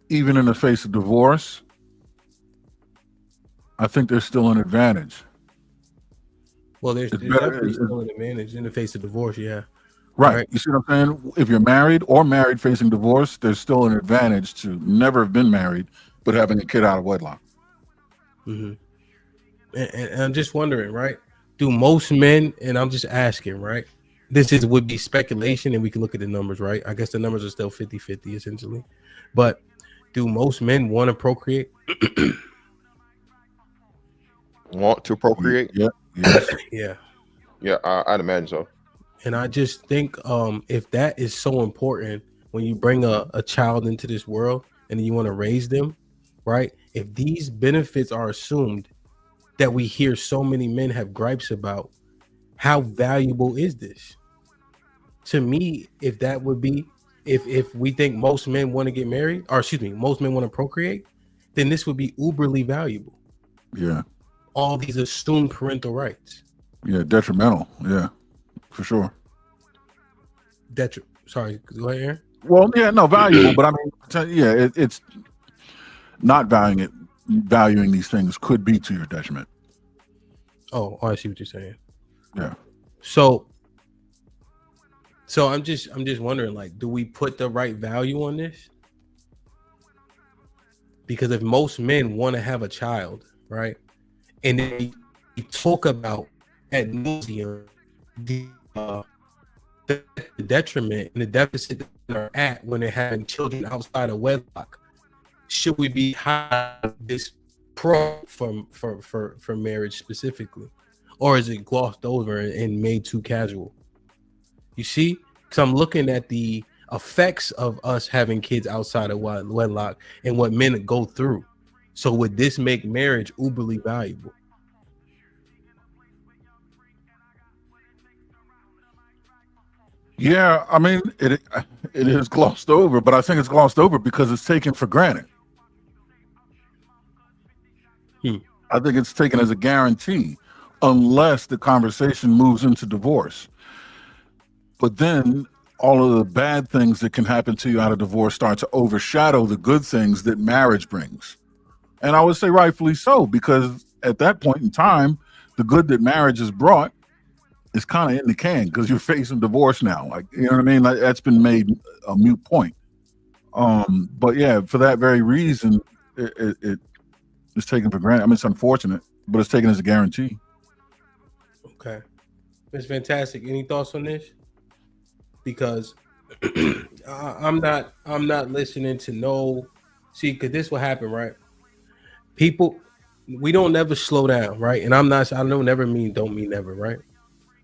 even in the face of divorce, I think there's still an advantage. Well, there's definitely still an advantage in the face of divorce, yeah. Right. You see what I'm saying? If you're married or married facing divorce, there's still an advantage to never have been married, but having a kid out of wedlock. Mm-hmm. And I'm just wondering, right? Do most men, and I'm just asking, right? This would be speculation, and we can look at the numbers, right? I guess the numbers are still 50-50 essentially. But do most men want to procreate? Want to procreate? Yeah. Yes. Yeah. Yeah, I'd imagine so. And I just think if that is so important when you bring a child into this world and you want to raise them, right? If these benefits are assumed that we hear so many men have gripes about, how valuable is this? To me, if that would be, if we think most men want to get married, or excuse me, most men want to procreate, then this would be uberly valuable. Yeah. All these assumed parental rights. Yeah, detrimental. Yeah, for sure. Sorry, go ahead, Aaron. Well, yeah, no, valuable, but I mean, yeah, it's not valuing these things could be to your detriment. Oh, I see what you're saying. Yeah. So I'm just wondering, like, do we put the right value on this? Because if most men want to have a child, right, and then we talk about ad nauseum the detriment and the deficit that they're at when they're having children outside of wedlock, should we be high this pro for marriage specifically, or is it glossed over and made too casual? You see, because I'm looking at the effects of us having kids outside of wedlock and what men go through. So would this make marriage uberly valuable? Yeah, I mean, it is glossed over, but I think it's glossed over because it's taken for granted. I think it's taken as a guarantee, unless the conversation moves into divorce. But then all of the bad things that can happen to you out of divorce start to overshadow the good things that marriage brings. And I would say rightfully so, because at that point in time, the good that marriage has brought is kind of in the can because you're facing divorce now. Like, you know what I mean? Like, that's been made a moot point. But yeah, for that very reason, it is taken for granted. I mean, it's unfortunate, but it's taken as a guarantee. Okay. It's fantastic. Any thoughts on this? Because I'm not listening to no. See, because this will happen, right? People, we don't never slow down, right? And I don't never mean don't mean never, right?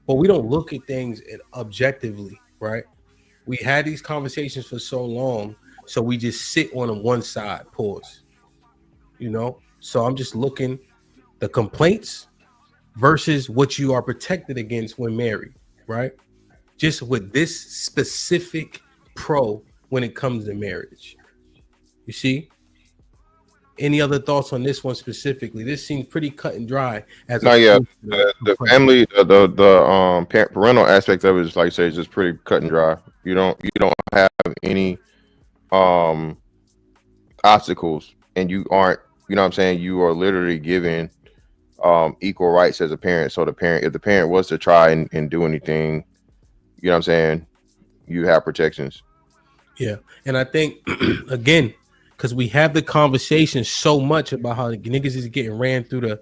but we don't look at things objectively, right? We had these conversations for so long, so we just sit on one side. Pause. You know, so I'm just looking the complaints versus what you are protected against when married, right? Just with this specific pro when it comes to marriage. You see? Any other thoughts on this one specifically? This seems pretty cut and dry. As the family, the parental aspect of it is, like I say, is just pretty cut and dry. You don't have any obstacles, and you aren't. You know what I'm saying? You are literally given equal rights as a parent. So if the parent was to try and do anything, you know what I'm saying, you have protections. Yeah, and I think again, because we have the conversation so much about how the niggas is getting ran through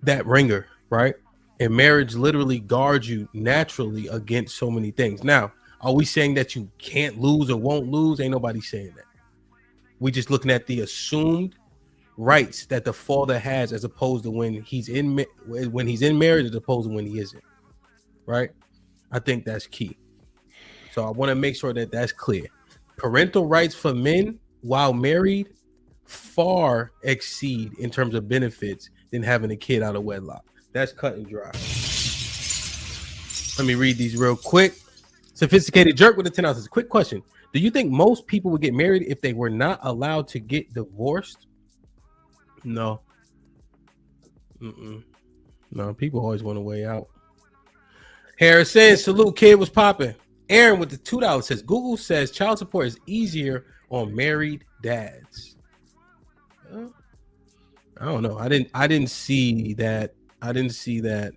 that ringer, right? And marriage literally guards you naturally against so many things. Now, are we saying that you can't lose or won't lose? Ain't nobody saying that. We just looking at the assumed rights that the father has, as opposed to when he's in marriage, as opposed to when he isn't. Right? I think that's key. So I want to make sure that that's clear. Parental rights for men while married far exceed in terms of benefits than having a kid out of wedlock. That's cut and dry. Let me read these real quick. Sophisticated jerk with the 10 ounces. Quick question. Do you think most people would get married if they were not allowed to get divorced? No. No, people always want a way out. Harrison, salute, kid, was popping. Aaron with the $2 says, Google says child support is easier on married dads. I don't know. I didn't see that. I didn't see that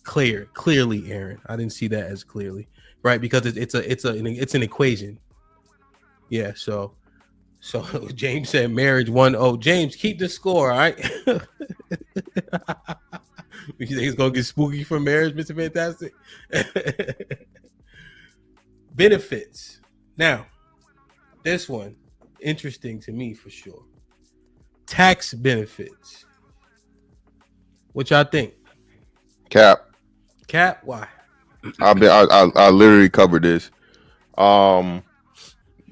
clearly, Aaron. I didn't see that as clearly, right? Because it's an equation. Yeah. So James said marriage 1-0. James, keep the score, all right? You think it's gonna get spooky for marriage, Mr. Fantastic? Benefits. Now, this one interesting to me for sure. Tax benefits. What y'all think? Cap. Why? I literally covered this. The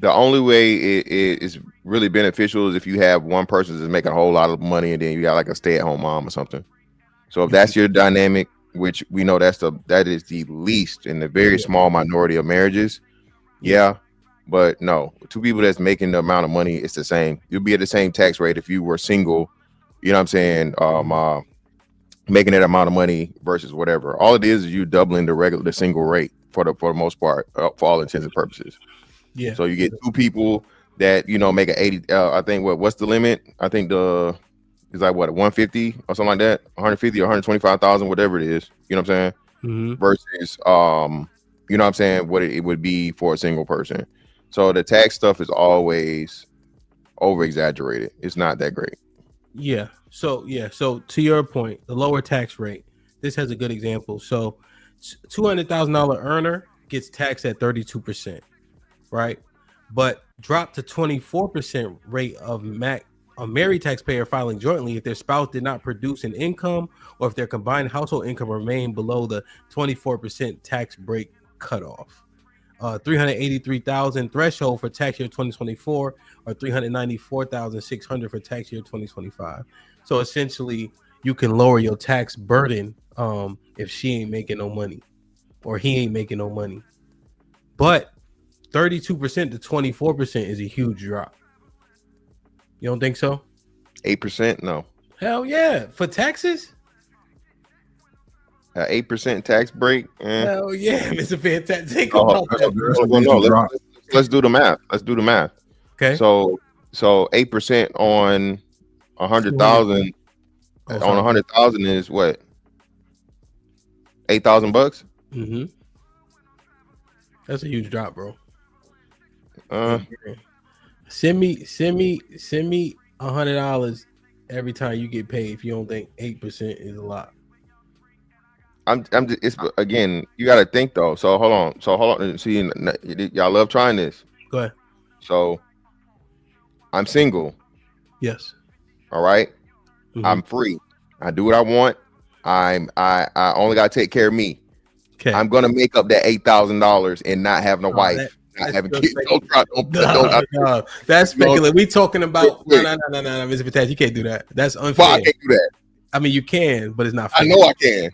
only way it is really beneficial is if you have one person that's making a whole lot of money and then you got like a stay-at-home mom or something. So if that's your dynamic, which we know that is the least in the very small minority of marriages, yeah. But no, two people that's making the amount of money, it's the same. You'll be at the same tax rate if you were single. You know what I'm saying? Making that amount of money versus whatever. All it is you doubling the single rate for the most part, for all intents and purposes. Yeah. So you get two people that make an 80. I think what's the limit? I think it's like 150 or something like that, 150 or 125,000, whatever it is. You know what I'm saying? Mm-hmm. Versus you know what I'm saying, what it would be for a single person. So the tax stuff is always over exaggerated. It's not that great. Yeah. So to your point, the lower tax rate. This has a good example. So $200,000 earner gets taxed at 32%, right? But drop to 24% rate of a married taxpayer filing jointly if their spouse did not produce an income or if their combined household income remained below the 24% tax break cutoff. $383,000 threshold for tax year 2024 or $394,600 for tax year 2025. So essentially, you can lower your tax burden if she ain't making no money or he ain't making no money. But 32% to 24% is a huge drop. You don't think so? 8%? No. Hell yeah. For taxes? 8% tax break. Hell yeah, Mr. Fantastic. Let's do the math. Okay. So 8% on 100,000 on 100,000 is what? $8,000? Mm-hmm. That's a huge drop, bro. Send me $100 every time you get paid if you don't think 8% is a lot. It's again, you got to think though. So hold on. See, y'all love trying this. Go ahead. So I'm single. Yes. All right. Mm-hmm. I'm free. I do what I want. I only got to take care of me. Okay. I'm gonna make up that $8,000 and not having a wife, not having kids. No, that's speculative. We talking about no, Mr. Fantastic, you can't do that. That's unfair. Well, I can't do that. I mean, you can, but it's not fair. I know I can.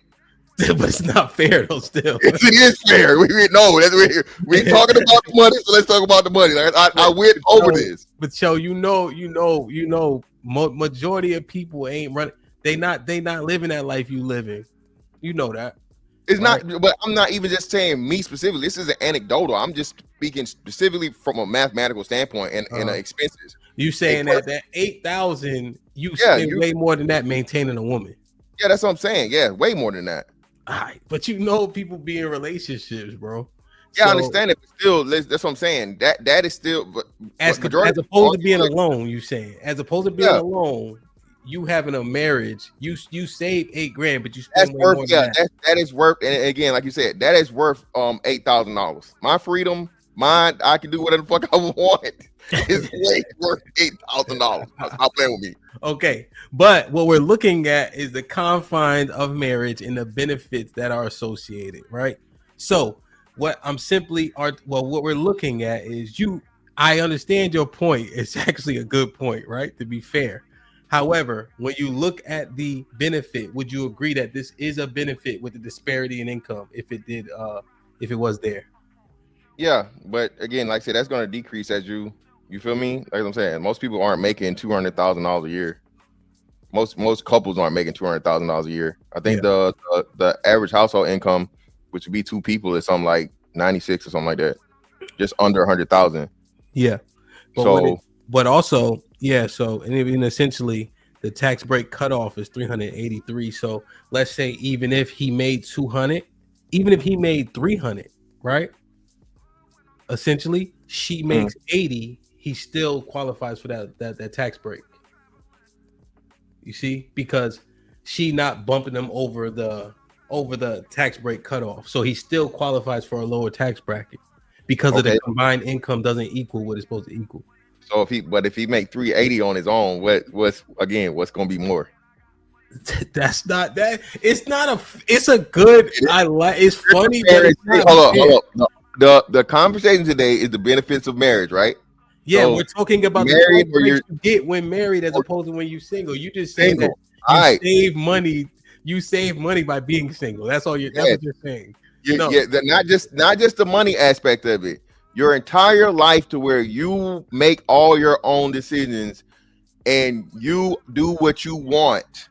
But it's not fair though. Still, it is fair. We talking about the money, so let's talk about the money. Like, I went over this. But Cho, you know, majority of people ain't running. They not living that life you living. You know that. It's not, but I'm not even just saying me specifically. This is an anecdotal. I'm just speaking specifically from a mathematical standpoint and expenses. You saying that 8,000, you spend way more than that maintaining a woman. Yeah, that's what I'm saying. Yeah, way more than that. All right, but you know people be in relationships, bro. Yeah, I understand it, but still, that's what I'm saying. That is still, but as opposed to being alone, you saying as opposed to being alone, you having a marriage, you save $8,000, but you spend way more than that. That is worth, and again, like you said, that is worth $8,000. My freedom, mine, I can do whatever the fuck I want. Is way worth $8,000. Stop playing with me. Okay, but what we're looking at is the confines of marriage and the benefits that are associated, right? So what we're looking at is I understand your point. It's actually a good point, right? To be fair. However, when you look at the benefit, would you agree that this is a benefit with the disparity in income if it was there? Yeah, but again, like I said, that's going to decrease as you feel me? Like I'm saying, most people aren't making $200,000 a year. Most couples aren't making $200,000 a year. I think the average household income, which would be two people, is something like 96 or something like that, just under 100,000. Yeah, but also. Yeah, so and even essentially the tax break cutoff is 383. So let's say even if he made 200, even if he made 300, right? Essentially, she makes 80, he still qualifies for that tax break. You see, because she not bumping him over the tax break cutoff, so he still qualifies for a lower tax bracket because of the combined income doesn't equal what it's supposed to equal. So if he make 380 on his own, what's going to be more? That's not that. It's not it's a good. I like. It's funny. Hold up. No, the conversation today is the benefits of marriage, right? Yeah, so we're talking about married the you get when married as opposed to when you're single. You just saying that you save money. You save money by being single. That's all you're. That's what you're saying. Not just the money aspect of it. Your entire life to where you make all your own decisions and you do what you want.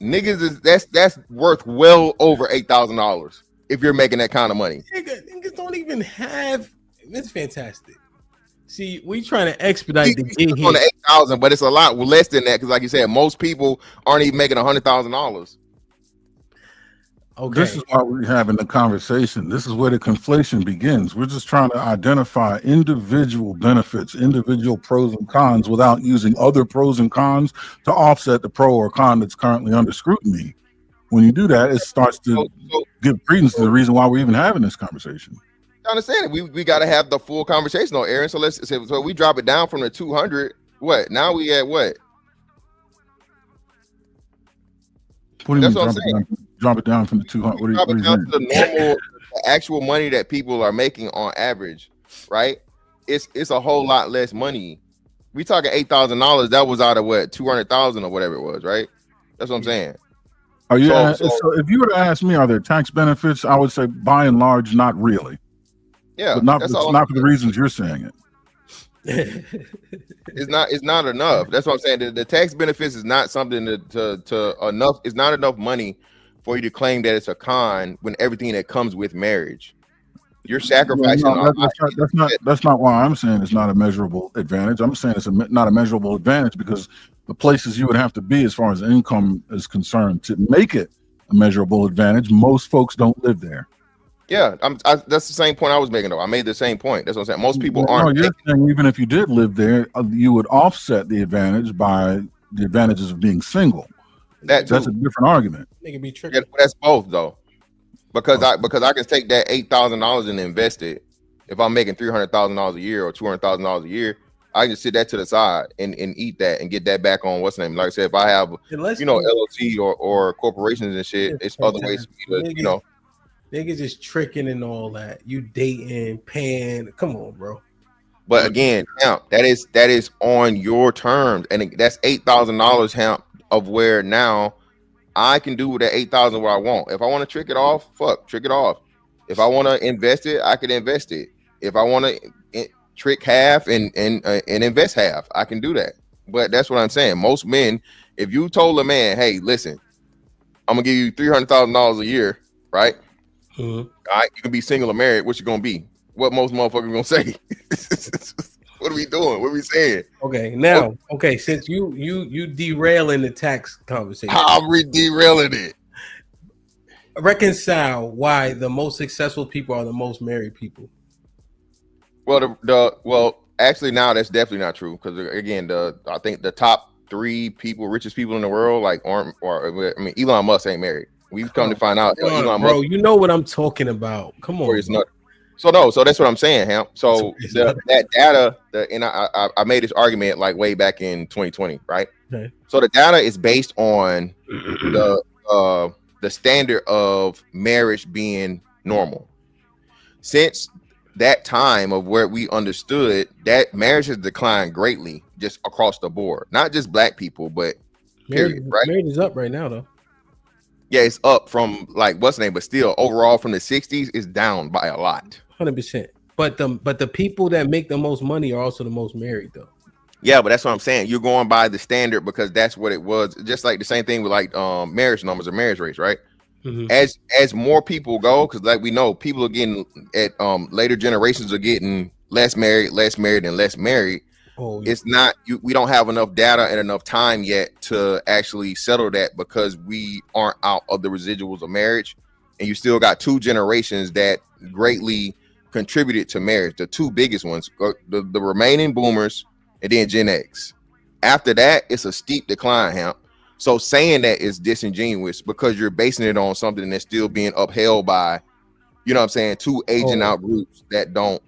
Niggas that's worth well over $8,000 if you're making that kind of money. Niggas don't even have. It's fantastic. See, we trying to expedite the get here. On the 8,000, but it's a lot less than that because, like you said, most people aren't even making $100,000. Okay. This is why we're having the conversation. This is where the conflation begins. We're just trying to identify individual benefits, individual pros and cons without using other pros and cons to offset the pro or con that's currently under scrutiny. When you do that, it starts to give credence to the reason why we're even having this conversation. I understand it. We got to have the full conversation on Aaron. So so we drop it down from the 200. What? Now we at what? What do you mean drop it down from the 200? Drop it down to the normal, the actual money that people are making on average, right? It's a whole lot less money. We talking $8,000. That was out of what 200,000 or whatever it was, right? That's what I'm saying. Are you? So if you were to ask me, are there tax benefits? I would say by and large, not really. Yeah, but not for the reasons you're saying it. It's not enough. That's what I'm saying. The tax benefits is not something to enough. It's not enough money for you to claim that it's a con when everything that comes with marriage. You're sacrificing. That's not why I'm saying it's not a measurable advantage. I'm saying it's not a measurable advantage because the places you would have to be as far as income is concerned to make it a measurable advantage, most folks don't live there. Yeah, that's the same point I was making though. I made the same point. That's what I'm saying. Most people aren't. You're saying even if you did live there, you would offset the advantage by the advantages of being single. That's a different argument. They can be tricky. Yeah, that's both though, because I can take that $8,000 and invest it. If I'm making $300,000 a year or $200,000 a year, I can just sit that to the side and eat that and get that back on what's the name. Like I said, if I have LLC or corporations and shit, it's other ways for me to Niggas is tricking and all that. You dating, paying. Come on, bro. But again, Hamp, that is on your terms, and that's $8,000, Hamp, of where now I can do with that 8,000 what I want. If I want to trick it off, trick it off. If I want to invest it, I can invest it. If I want to trick half and invest half, I can do that. But that's what I'm saying. Most men, if you told a man, hey, listen, I'm gonna give you $300,000 a year, right? Mm-hmm. All right, you can be single or married. What you gonna be? What most motherfuckers gonna say? What are we doing? What are we saying? Okay, now, since you derailing the tax conversation, I'm derailing it. Reconcile why the most successful people are the most married people. Well, actually, now that's definitely not true because again, I think the top 3 richest people in the world, like Elon Musk ain't married. We've come to find out, Elon bro, Musk, you know what I'm talking about. Come on, so that's what I'm saying, Hamp. So that data, and I made this argument like way back in 2020, right? Okay. So the data is based on the standard of marriage being normal. Since that time of where we understood that marriage has declined greatly just across the board, not just black people, but period, right? Marriage is up right now, though. Yeah, it's up from like what's the name, but still overall from the 60s is down by a lot. 100%. But the people that make the most money are also the most married, though. Yeah, but that's what I'm saying. You're going by the standard because that's what it was. Just like the same thing with like marriage numbers or marriage rates, right? Mm-hmm. As more people go, because like we know, people are getting at later generations are getting less married, and less married. Oh, yeah. It's not we don't have enough data and enough time yet to actually settle that because we aren't out of the residuals of marriage, and you still got 2 generations that greatly contributed to marriage. The 2 biggest ones, the remaining boomers, and then Gen X. After that, it's a steep decline, Hamp. So saying that is disingenuous because you're basing it on something that's still being upheld by, you know what I'm saying, 2 aging out groups that don't.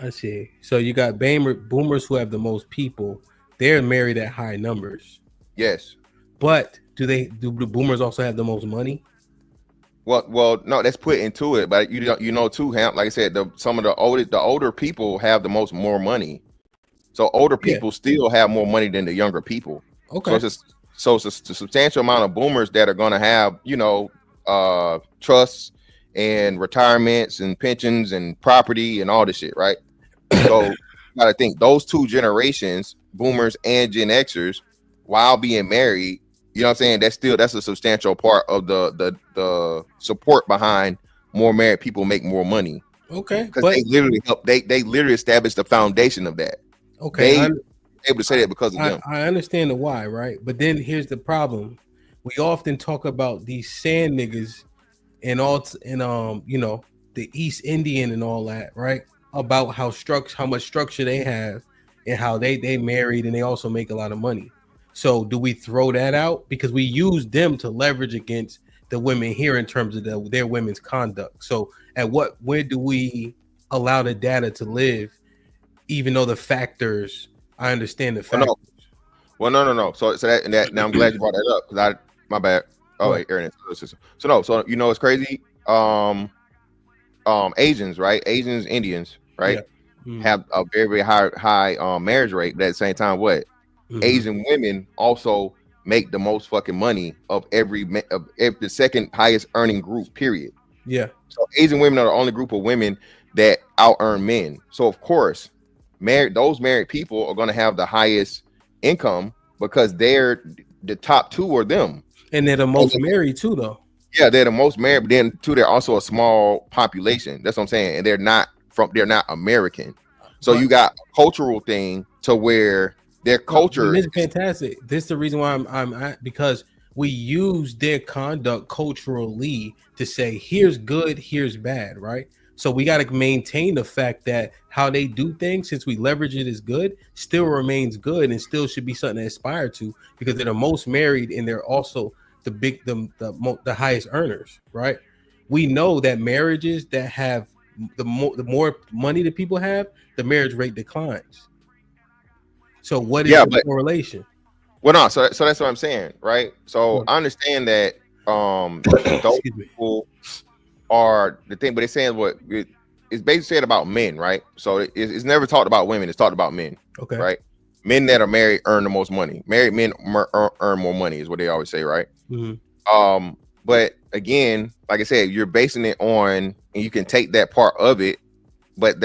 I see. So you got boomers who have the most people. They're married at high numbers. Yes. But do the boomers also have the most money? Well, no, that's put into it. But you know too, Hamp, like I said, some of the older people have the more money. So older people still have more money than the younger people. Okay. So it's a substantial amount of boomers that are going to have, trusts and retirements and pensions and property and all this shit, right? So you got to think those 2 generations, boomers and Gen Xers, while being married, you know what I'm saying? That's a substantial part of the support behind more married people make more money. Okay. Because they literally help. They literally established the foundation of that. Okay. They able to say that because of them. I understand the why, right? But then here's the problem. We often talk about these sand niggas and the East Indian and all that, right? About how much structure they have and how they married and they also make a lot of money. So do we throw that out? Because we use them to leverage against the women here in terms of their women's conduct. So where do we allow the data to live, even though the factors, I understand the factors. No. So that now I'm glad you brought that up because my bad. Oh wait, Aaron. So you know it's crazy. Asians, right? Asians, Indians, right? Yeah. Have a very, very high marriage rate, but at the same time, what? Mm-hmm. Asian women also make the most fucking money of the second highest earning group, period. Yeah. So Asian women are the only group of women that out earn men. So of course, those married people are going to have the highest income because they're the top 2 are them. And they're the most married too, though. Yeah, they're the most married, but then too, they're also a small population. That's what I'm saying. And they're not American. So you got a cultural thing to where their culture is fantastic. This is the reason why I'm because we use their conduct culturally to say here's good, here's bad, right? So we got to maintain the fact that how they do things, since we leverage it as good, still remains good and still should be something to aspire to because they're the most married and they're also the highest earners, right? We know that marriages that have the more money that people have, the marriage rate declines. So what is the correlation? Well, no, so that's what I'm saying, right? So I understand that those people are the thing, but it's saying it's basically said about men, right? So it's never talked about women. It's talked about men. Okay. Right. Men that are married earn the most money. Married men earn more money is what they always say, right? Mm-hmm. But again, like I said, you're basing it on, and you can take that part of it, but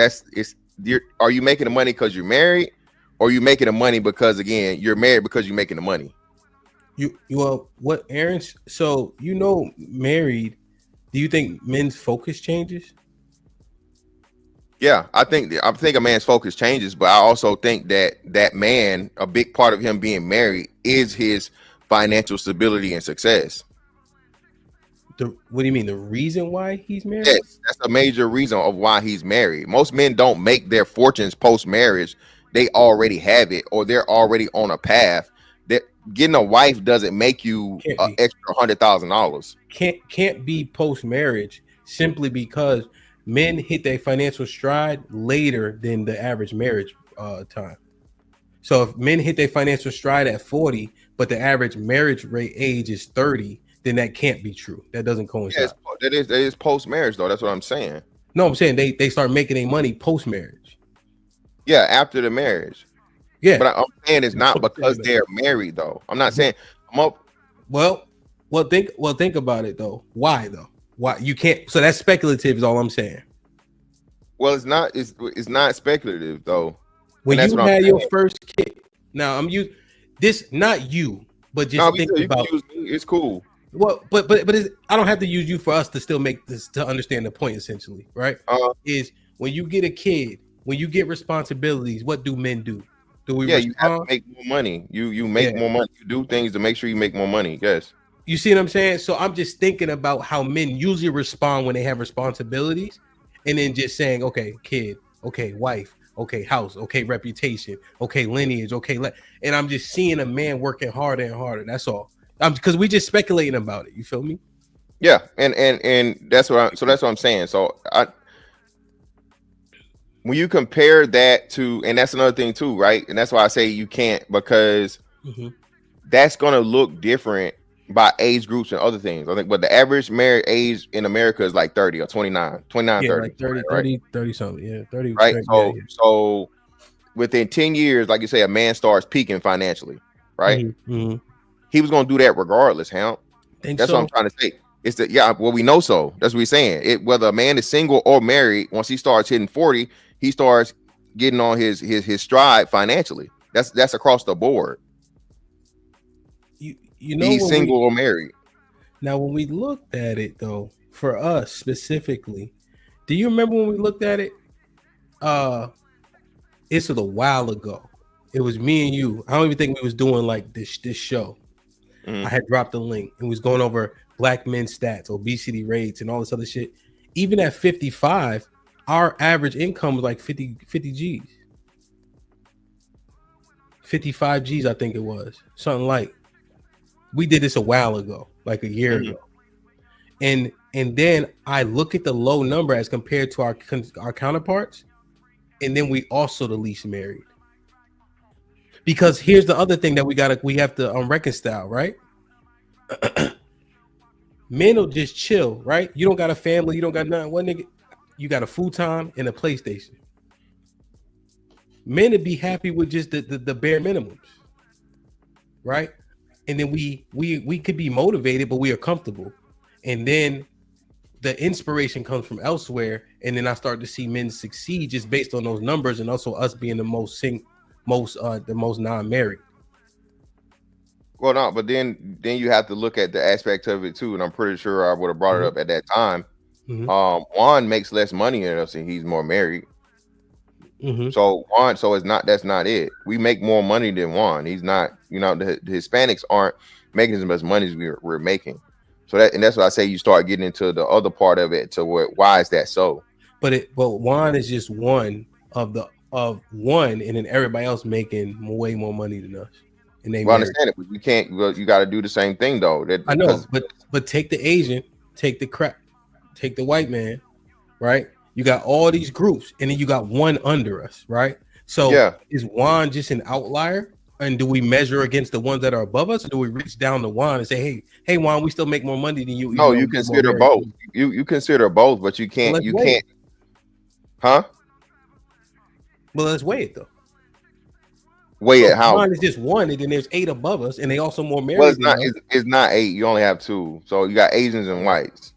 are you making the money because you're married, or are you making the money because, again, you're married because you're making the money? What Aaron's, so married, do you think men's focus changes? Yeah, I think a man's focus changes, but I also think that man, a big part of him being married is his financial stability and success. What do you mean? The reason why he's married? Yes, that's a major reason of why he's married. Most men don't make their fortunes post-marriage. They already have it, or they're already on a path. That getting a wife doesn't make you an extra $100,000. Can't be post-marriage, simply because men hit their financial stride later than the average marriage time. So if men hit their financial stride at 40, but the average marriage rate age is 30, then that can't be true. That doesn't coincide. That is post-marriage, though. That's what I'm saying. No, I'm saying they start making their money post-marriage. Yeah, after the marriage. Yeah, but I'm saying it's not because they're married, though. I'm not saying I'm up. Well, think about it though. Why though? Why you can't? So that's speculative, is all I'm saying. Well, it's not. It's not speculative though. When you had your first kid, now not you, but just think about. It's cool. Well, but I don't have to use you for us to still make this, to understand the point, essentially, right? Is when you get a kid, when you get responsibilities, what do men do? Do we? Yeah, you have to make more money. You make more money. You do things to make sure you make more money. Yes. You see what I'm saying? So I'm just thinking about how men usually respond when they have responsibilities, and then just saying, okay, kid, okay, wife, okay, house, okay, reputation, okay, lineage, okay, and I'm just seeing a man working harder and harder. That's all. Because we just speculating about it. You feel me? Yeah, and that's what that's what I'm saying. So when you compare that to, and that's another thing too, right? And that's why I say you can't, because that's gonna look different by age groups and other things. I think, but the average marriage age in America is like 30 or 29, 30. Like 30 something. Yeah, 30. Right. 30, so within 10 years, like you say, a man starts peaking financially, right? He was going to do that regardless, Hamp. That's what I'm trying to say. It's well, we know so. That's what we're saying. Whether a man is single or married, once he starts hitting 40, he starts getting on his stride financially. That's across the board. You know, he's single or married. Now, when we looked at it, though, for us specifically, do you remember when we looked at it? It's a while ago. It was me and you. I don't even think we was doing like this show. I had dropped a link and was going over black men stats, obesity rates, and all this other shit. Even at 55, our average income was like 50 G's. 55 G's, I think it was. Something like. We did this a while ago, like a year ago. And then I look at the low number as compared to our counterparts, and then we also the least married. Because here's the other thing that we have to reconcile, right? Men will just chill, right? You don't got a family, you don't got nothing. One nigga, you got a futon and a PlayStation. Men would be happy with just the bare minimums, right? And then we could be motivated, but we are comfortable. And then the inspiration comes from elsewhere. And then I start to see men succeed just based on those numbers, and also us being the most non-married. Well, no, but then you have to look at the aspect of it too. And I'm pretty sure I would have brought it up at that time. Juan makes less money than us, and he's more married. So that's not it. We make more money than Juan. He's not, the Hispanics aren't making as much money as we're making. So that's why I say you start getting into the other part of it, to why is that so? But Juan is just one of one, and then everybody else making way more money than us. And they understand it, but you can't. Well, you got to do the same thing though. I know, but take the Asian, take the crap, take the white man, right? You got all these groups, and then you got one under us, right? So is Juan just an outlier, And do we measure against the ones that are above us, or do we reach down to Juan and say, hey, Juan, we still make more money than you? No, you consider both. You consider both, but you can't. You can't. Huh? Well, let's weigh it though. Weigh it how? Juan is just one, and then there's 8 above us, and they also more married. Well, it's not. It's not 8. You only have 2. So you got Asians and whites.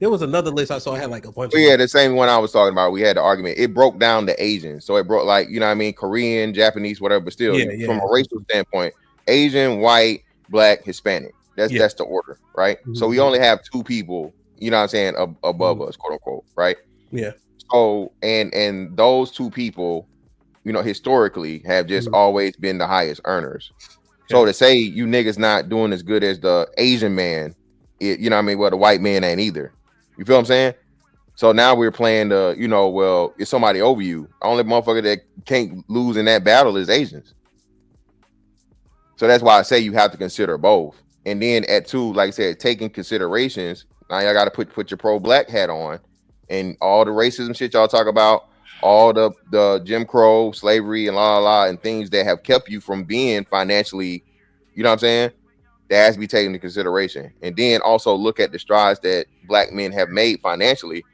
There was another list I saw had like a bunch. Yeah, the same one I was talking about. We had the argument. It broke down the Asians, so it broke like you know what I mean, Korean, Japanese, whatever. But still, from a racial standpoint, Asian, white, black, Hispanic. That's the order, right? Mm-hmm. So we only have 2 people. You know what I'm saying above us, quote unquote, right? Yeah. So and those 2 people, you know, historically have just always been the highest earners. So to say you niggas not doing as good as the Asian man, you know what I mean? Well, the white man ain't either. You feel what I'm saying? So now we're playing the, you know, well, it's somebody over you. The only motherfucker that can't lose in that battle is Asians. So that's why I say you have to consider both. And then at 2, like I said, taking considerations, now y'all got to put your pro-black hat on, and all the racism shit y'all talk about, all the Jim Crow, slavery, and and things that have kept you from being financially, you know what I'm saying? That has to be taken into consideration. And then also look at the strides that black men have made financially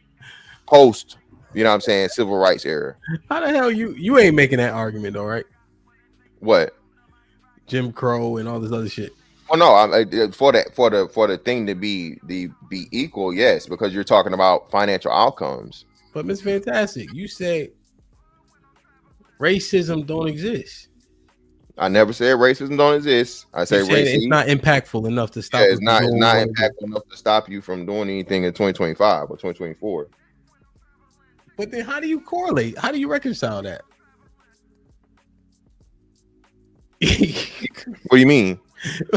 post, you know what I'm saying, civil rights era. How the hell you ain't making that argument though, right? What? Jim Crow and all this other shit. Well, no, for the thing to be equal, yes, because you're talking about financial outcomes. But Miss Fantastic, you say racism don't exist. I never said racism don't exist. I say racism. It's not impactful enough to stop. Yeah, it's not impactful enough to stop you from doing anything in 2025 or 2024. But then, how do you correlate? How do you reconcile that? What do you mean?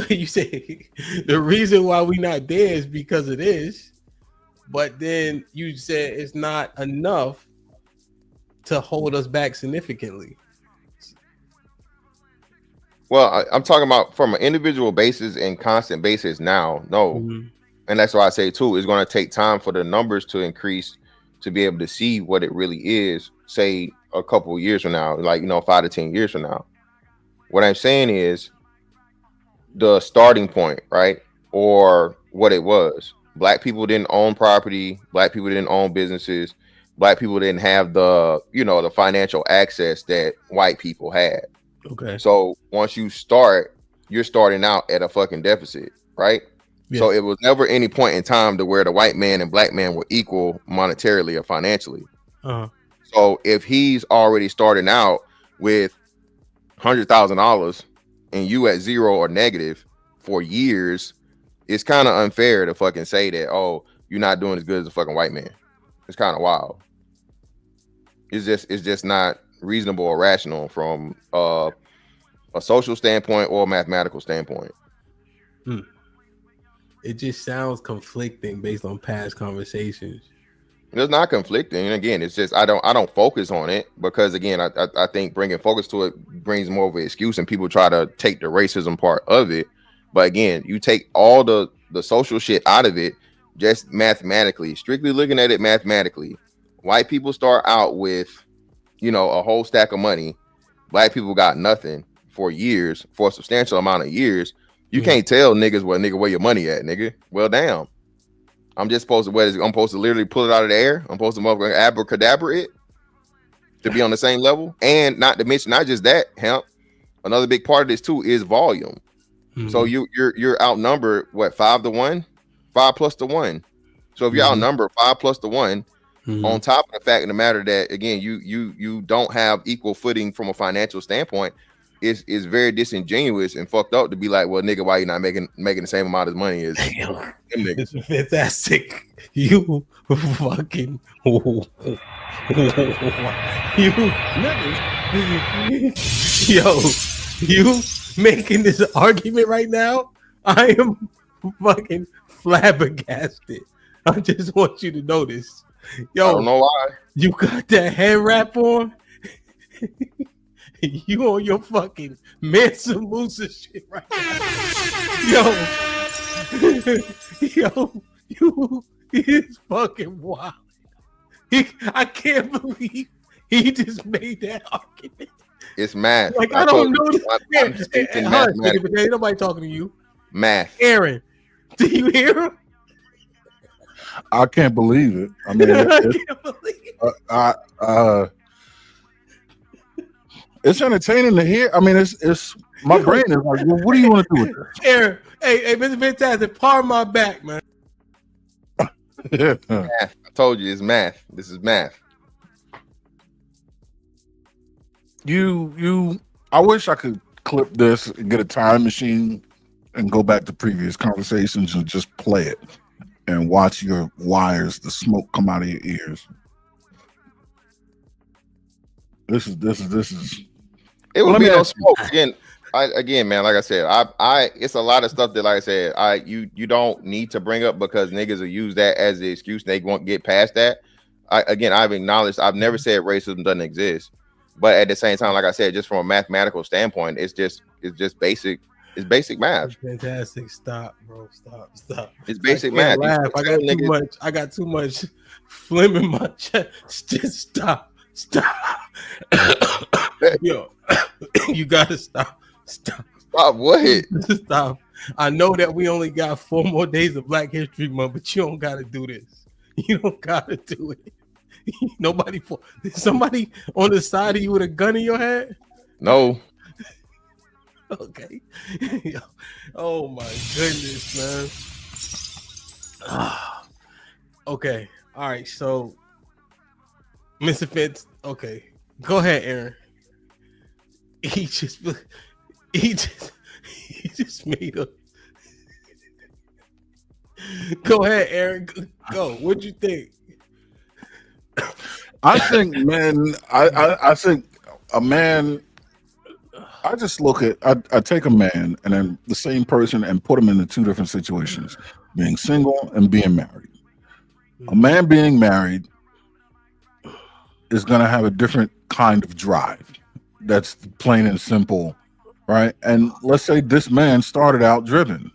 You say the reason why we not there is because of this, but then you said it's not enough to hold us back significantly. Well, I'm talking about from an individual basis and constant basis now. No. And that's why I say too, it's going to take time for the numbers to increase to be able to see what it really is, say a couple of years from now, like, you know, 5 to 10 years from now. What I'm saying is the starting point, right? Or what it was. Black people didn't own property. Black people didn't own businesses. Black people didn't have the, you know, the financial access that white people had. Okay. So once you start, you're starting out at a fucking deficit, right? Yeah. So it was never any point in time to where the white man and black man were equal monetarily or financially. So if he's already starting out with $100,000 and you at 0 or negative for years, it's kind of unfair to fucking say that, oh, you're not doing as good as a fucking white man. It's kind of wild. It's just not reasonable or rational from a social standpoint or a mathematical standpoint. It just sounds conflicting based on past conversations. It's not conflicting. And again, it's just I don't focus on it because again, I think bringing focus to it brings more of an excuse, and people try to take the racism part of it. But again, you take all the social shit out of it, just mathematically, strictly looking at it mathematically. White people start out with, you know, a whole stack of money. Black people got nothing for years, for a substantial amount of years. You can't tell niggas where your money at, nigga. Well, damn. I'm just supposed to I'm supposed to literally pull it out of the air. I'm supposed to motherfucking abracadabra it to be on the same level. And not to mention, not just that, Hemp. Another big part of this too is volume. So you're outnumbered, what, 5 to 1? 5 plus to 1. So if you're outnumbered 5 plus to 1, on top of the fact of the matter that again you don't have equal footing from a financial standpoint, is very disingenuous and fucked up to be like, well, nigga, why you not making the same amount of money as them niggas? It's fantastic. You fucking you yo, you making this argument right now? I am fucking flabbergasted. I just want you to know this. Yo, I don't know why. You got that head wrap on? You on your fucking Mansa Musa shit right now. Yo, you is fucking wild. I can't believe he just made that argument. It's math. Like I don't know. I'm speaking mathematics. Ain't nobody talking to you. Math. Aaron, do you hear him? I can't believe it. I mean, it's entertaining to hear. I mean, it's my brain is like, well, what do you want to do with this? Aaron, hey, Mr. Fantastic, pardon my back, man. Math. I told you it's math. This is math. I wish I could clip this and get a time machine and go back to previous conversations and just play it and watch your wires, the smoke come out of your ears. This is. It would be no smoke again, man. Like I said, I it's a lot of stuff that, like I said, you don't need to bring up because niggas will use that as the excuse. They won't get past that. I've acknowledged. I've never said racism doesn't exist, but at the same time, like I said, just from a mathematical standpoint, it's just basic. It's basic math. Fantastic. Stop, bro. Stop. It's basic math. I got too much phlegm in my chest. Just stop. Yo, you gotta stop. Stop what? Stop. I know that we only got 4 more days of Black History Month, but you don't gotta do this. You don't gotta do it. There's somebody on the side of you with a gun in your head? No. Okay. Oh my goodness, man. Okay. All right. So, Mr. Fitz. Okay. Go ahead, Aaron. He just made a. Go ahead, Aaron. Go. What'd you think? I think, man. I think a man. I just look at, I take a man and then the same person and put him into 2 different situations, being single and being married. A man being married is going to have a different kind of drive. That's plain and simple, right? And let's say this man started out driven,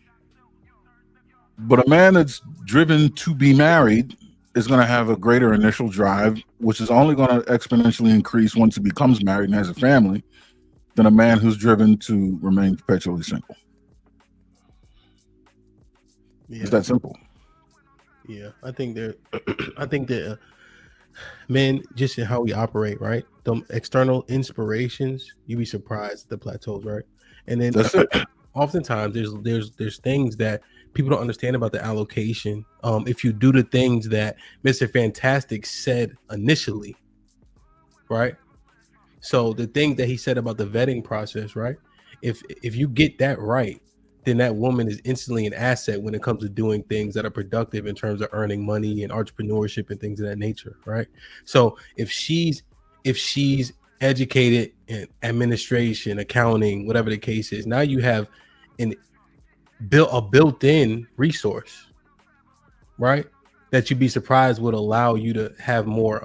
but a man that's driven to be married is going to have a greater initial drive, which is only going to exponentially increase once he becomes married and has a family, than a man who's driven to remain perpetually single. Yeah. It's that simple. Yeah, I think that men, just in how we operate, right? The external inspirations, you'd be surprised at the plateaus, right? And then oftentimes there's things that people don't understand about the allocation. If you do the things that Mr. Fantastic said initially, right? So the thing that he said about the vetting process, right? If you get that right, then that woman is instantly an asset when it comes to doing things that are productive in terms of earning money and entrepreneurship and things of that nature, right? So if she's educated in administration, accounting, whatever the case is, now you have a built-in resource, right? That you'd be surprised would allow you to have more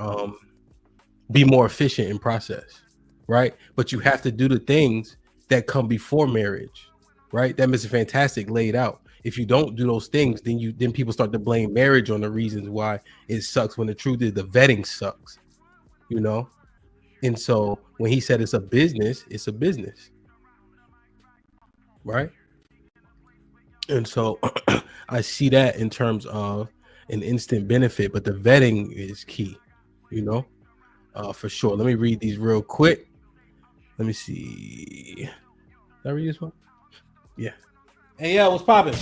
be more efficient in process, right? But you have to do the things that come before marriage, right? That Mr. Fantastic laid out. If you don't do those things, then people start to blame marriage on the reasons why it sucks, when the truth is the vetting sucks, you know? And so when he said it's a business, right? And so I see that in terms of an instant benefit, but the vetting is key, you know? For sure. Let me read these real quick. Let me see. Did I read this one? Yeah. Hey, yo, what's poppin'?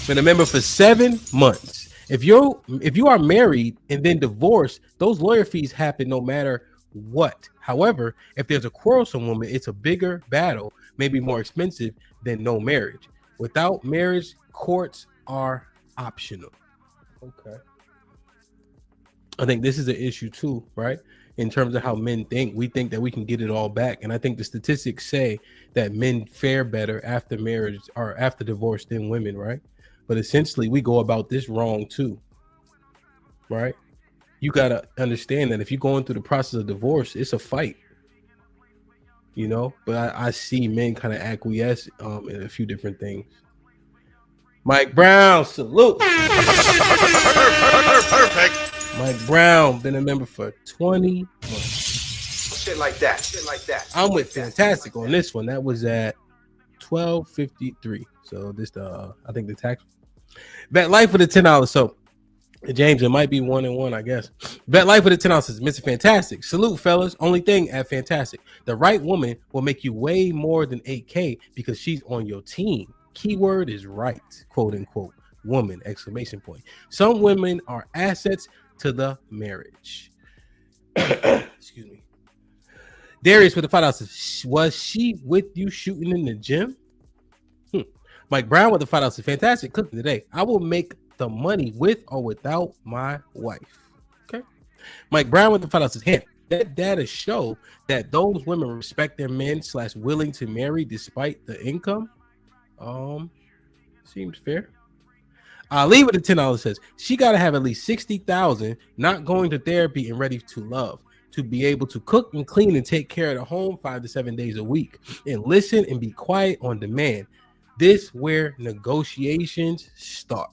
Been a member for 7 months. If you are married and then divorced, those lawyer fees happen no matter what. However, if there's a quarrelsome woman, it's a bigger battle, maybe more expensive than no marriage. Without marriage, courts are optional. Okay. I think this is an issue too, right? In terms of how men think, we think that we can get it all back. And I think the statistics say that men fare better after marriage or after divorce than women, right? But essentially we go about this wrong too, right? You got to understand that if you're going through the process of divorce, it's a fight, you know? But I see men kind of acquiesce in a few different things. Mike Brown, salute. Perfect. Mike Brown, been a member for 20 months. Shit like that. Shit like that. I'm with Fantastic on this one. That was at 12.53. So this I think the tax. Bet life with a $10. So James, it might be 1-1, I guess. Bet life with a $10 says Mr. Fantastic. Salute, fellas. Only thing at Fantastic, the right woman will make you way more than $8K because she's on your team. Keyword is right, quote unquote. Woman! Exclamation point. Some women are assets to the marriage. Excuse me. Darius with the $5 says, was she with you shooting in the gym? Mike Brown with the $5 says, Fantastic cooking today. I will make the money with or without my wife. Okay. Mike Brown with the $5 says, HAMP. That data show that those women respect their men / willing to marry despite the income. Seems fair. Ali with the $10 says she got to have at least 60,000, not going to therapy and ready to love, to be able to cook and clean and take care of the home 5 to 7 days a week and listen and be quiet on demand. This where negotiations start.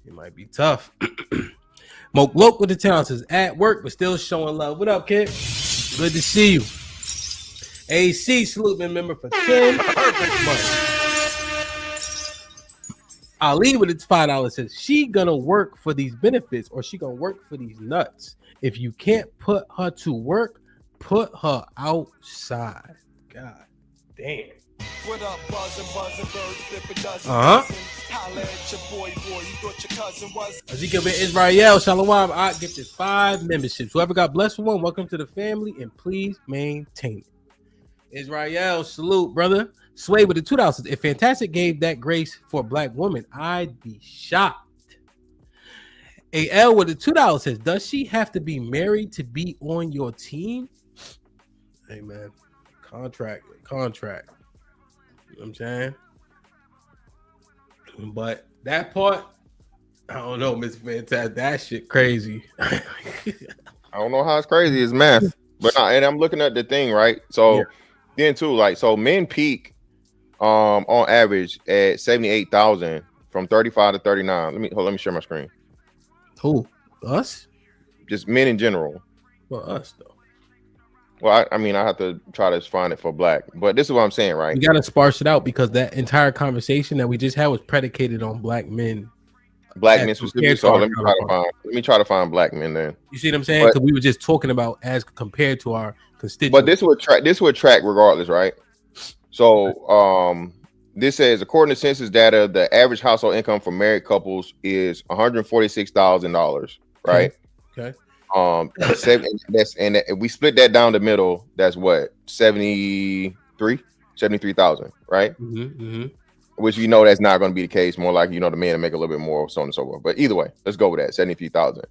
It might be tough. Moke Loke with the $10 says at work but still showing love. What up, kid? Good to see you. AC salute member for 10 months. Ali with its $5 says she gonna work for these benefits or she gonna work for these nuts. If you can't put her to work, put her outside. God damn. Ezekiel Ben Israel, Shalom. I get this 5 memberships. Whoever got blessed with one, welcome to the family and please maintain it. Israel, salute, brother. Sway with the $2. If Fantastic gave that grace for a black woman, I'd be shocked. AL with the $2 says, does she have to be married to be on your team? Hey, man. Contract. You know what I'm saying? But that part, I don't know, Mr. Fantastic. That shit crazy. I don't know how it's crazy. It's math. But and I'm looking at the thing, right? So then too, like, so men peak on average at 78,000 from 35 to 39. Let me share my screen. Who? Us? Just men in general. Well, us though. Well, I mean, I have to try to find it for black, but this is what I'm saying, right? You gotta sparse it out because that entire conversation that we just had was predicated on black men. Black men specifically. So let me try to find black men then. You see what I'm saying? Because we were just talking about as compared to our constituents. But this would track regardless, right? So this says according to census data, the average household income for married couples is $146,000, right? Okay. And we split that down the middle. That's what 73,000, right? Which you know that's not going to be the case. More like the man make a little bit more, so on and so forth. But either way, let's go with that 73,000.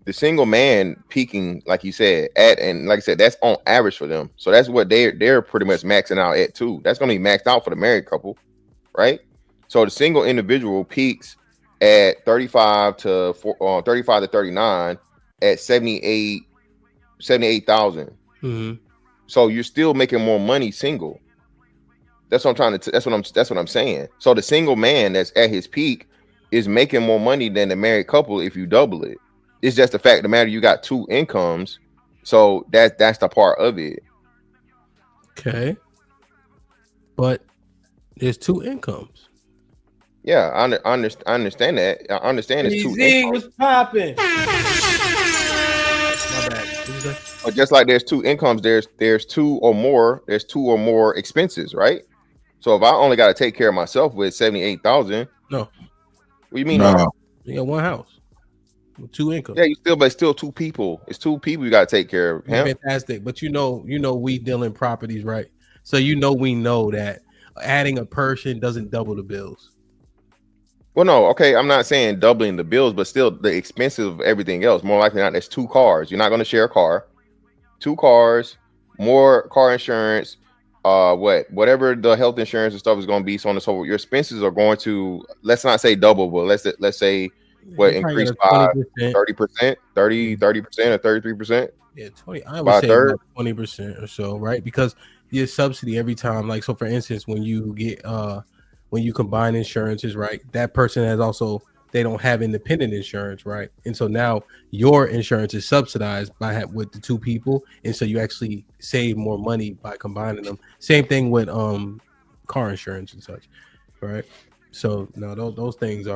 The single man peaking, like you said, and like I said, that's on average for them. So that's what they're pretty much maxing out at too. That's going to be maxed out for the married couple, right? So the single individual peaks at 35 to 39 at 78,000. So you're still making more money single. That's what I'm that's what I'm saying. So the single man that's at his peak is making more money than the married couple if you double it. It's just the fact of the matter you got 2 incomes, so that's the part of it. Okay, but there's 2 incomes. Yeah, I understand that. I understand it's 2 incomes. What's popping? But just like there's 2 incomes, there's 2 or more. There's 2 or more expenses, right? So if I only got to take care of myself with 78,000, no. What do you mean? No. You got 1 house. 2 incomes. Yeah, but still 2 people. It's 2 people you got to take care of. Fantastic. But we deal in properties, right? So we know that adding a person doesn't double the bills. Well, no, okay. I'm not saying doubling the bills, but still the expenses of everything else. More likely not, there's 2 cars. You're not going to share a car. 2 cars, more car insurance, whatever the health insurance and stuff is going to be, so on and so forth. Your expenses are going to, let's not say double, but let's say increase by 30%, 30% or 33%. Yeah, 20. I would say 20% or so, right? Because you subsidy every time. Like, so for instance, when you get when you combine insurances, right? That person has also they don't have independent insurance, right? And so now your insurance is subsidized with the two people, and so you actually save more money by combining them. Same thing with car insurance and such, right? So now those things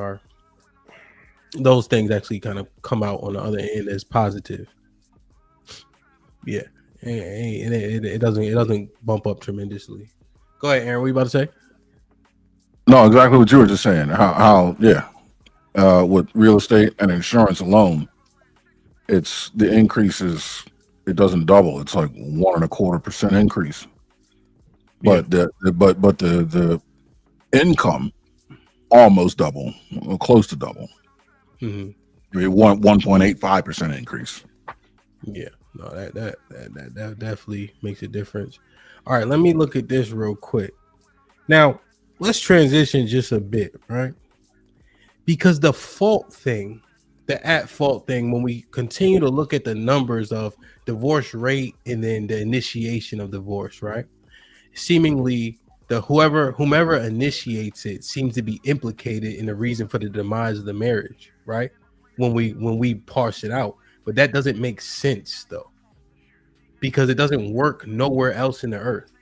actually kind of come out on the other end as positive. Yeah, and it doesn't bump up tremendously. Go ahead, Aaron. What you about to say? No, exactly what you were just saying. How with real estate and insurance alone, it's the increases. It doesn't double. It's like 1.25% increase. But the income almost double, or close to double. Mm-hmm. 1.85% increase. Yeah, no, that definitely makes a difference. All right, let me look at this real quick. Now, let's transition just a bit, right? Because the fault thing, the at fault thing, when we continue to look at the numbers of divorce rate and then the initiation of divorce, right? Seemingly, whomever initiates it seems to be implicated in the reason for the demise of the marriage, right? When we parse it out, but that doesn't make sense though, because it doesn't work nowhere else in the earth.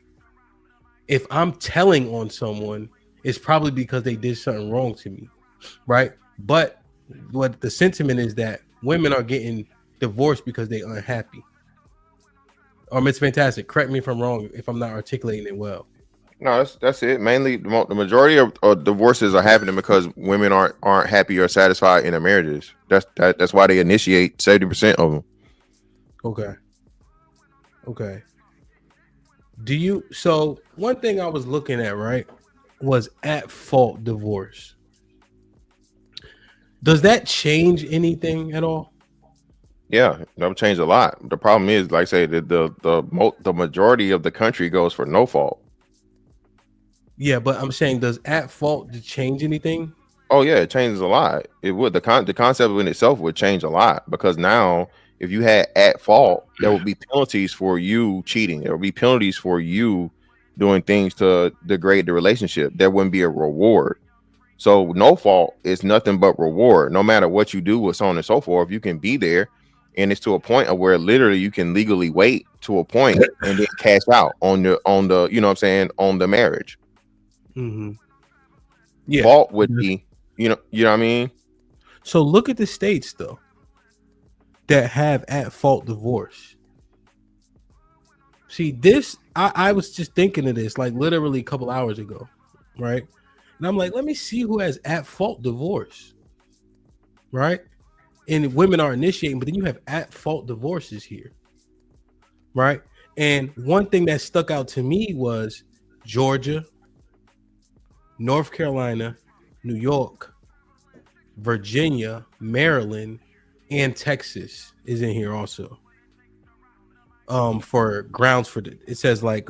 If I'm telling on someone, it's probably because they did something wrong to me, right? But what the sentiment is that women are getting divorced because they're unhappy. It's fantastic. Correct me if I'm wrong, if I'm not articulating it well. No, that's it. Mainly, the majority of divorces are happening because women aren't happy or satisfied in their marriages. That's why they initiate 70% of them. Okay. So one thing I was looking at, right, was at fault divorce. Does that change anything at all? Yeah, that would change a lot. The problem is, like I say, the majority of the country goes for no fault. Yeah, but I'm saying, does at fault change anything? Oh yeah, it changes a lot. It would. The concept in itself would change a lot, because now if you had at fault, there would be penalties for you cheating. There would be penalties for you doing things to degrade the relationship. There wouldn't be a reward. So no fault is nothing but reward. No matter what you do with so on and so forth, you can be there, and it's to a point of where literally you can legally wait to a point and then cash out on the you know what I'm saying, on the marriage. Mm-hmm. Yeah. Fault would be, you know what I mean? So look at the states though that have at fault divorce. See, this I was just thinking of this like literally a couple hours ago, right? And I'm like, let me see who has at fault divorce, right? And women are initiating, but then you have at fault divorces here, right? And one thing that stuck out to me was Georgia, North Carolina, New York, Virginia, Maryland, and Texas is in here also. For grounds for it says like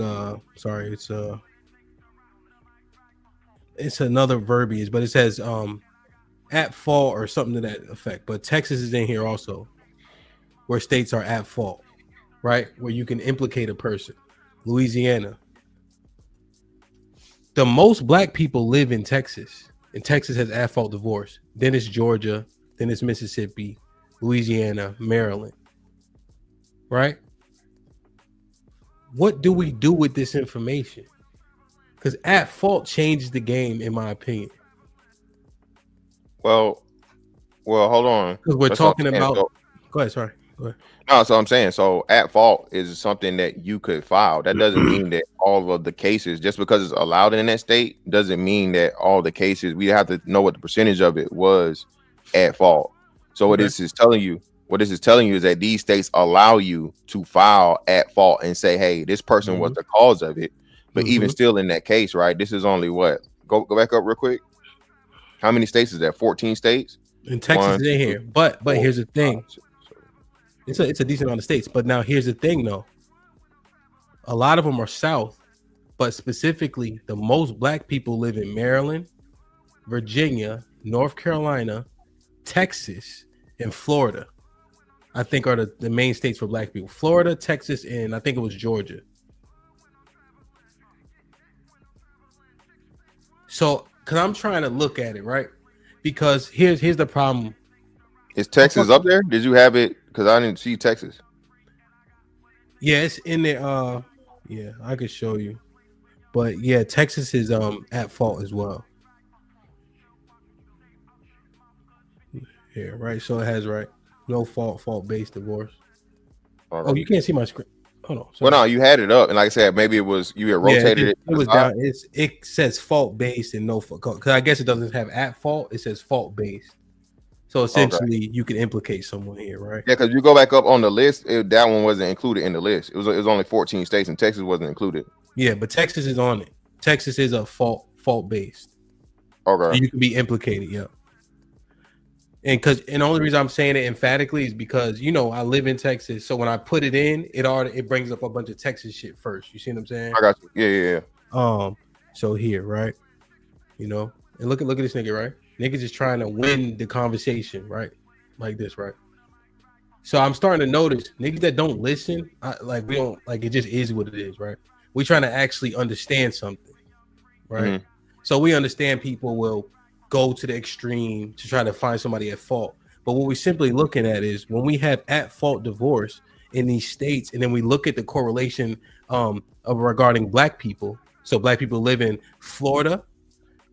it's another verbiage, but it says at fault or something to that effect. But Texas is in here also, where states are at fault, right? Where you can implicate a person. Louisiana. The most black people live in Texas, and Texas has at fault divorce. Then it's Georgia, then it's Mississippi, Louisiana, Maryland, right? What do we do with this information? Because at fault changes the game, in my opinion. Well, hold on. Because we're talking about. Go ahead. Sorry. Go ahead. No, so I'm saying, so at fault is something that you could file. That doesn't mean that all of the cases, just because it's allowed in that state, doesn't mean that all the cases. We have to know what the percentage of it was at fault. So what this is telling you is that these states allow you to file at fault and say, hey, this person was the cause of it. But even still in that case, right? This is only what? Go back up real quick. How many states is that? 14 states? And Texas is in here. But here's the thing. It's a decent amount of states. But now here's the thing though. A lot of them are South, but specifically the most black people live in Maryland, Virginia, North Carolina, Texas, and Florida. I think are the main states for black people. Florida, Texas, and I think it was Georgia. So, because I'm trying to look at it, right? because here's the problem. Is Texas up there? Did you have it? Because I didn't see Texas. Yeah, it's in there. Yeah, I could show you. But yeah, Texas is at fault as well. Here, right? So it has no fault-based divorce. Oh, you can't see my screen. Hold on. Well, no, you had it up, and like I said, maybe it was you had rotated it. It was down. It says fault-based and no fault, because I guess it doesn't have at fault. It says fault-based. So essentially, you can implicate someone here, right? Yeah, because you go back up on the list, that one wasn't included in the list. It was only 14 states, and Texas wasn't included. Yeah, but Texas is on it. Texas is a fault-based. Okay, so you can be implicated. Yeah. And the only reason I'm saying it emphatically is because I live in Texas, so when I put it in, it brings up a bunch of Texas shit first. You see what I'm saying? I got you. Yeah. So here, right? And look at this nigga, right? Niggas just trying to win the conversation, right? Like this, right? So I'm starting to notice niggas that don't listen, we don't it just is what it is, right? We trying to actually understand something, right? Mm-hmm. So we understand people will go to the extreme to try to find somebody at fault. But what we're simply looking at is when we have at fault divorce in these states, and then we look at the correlation of regarding black people. So black people live in Florida.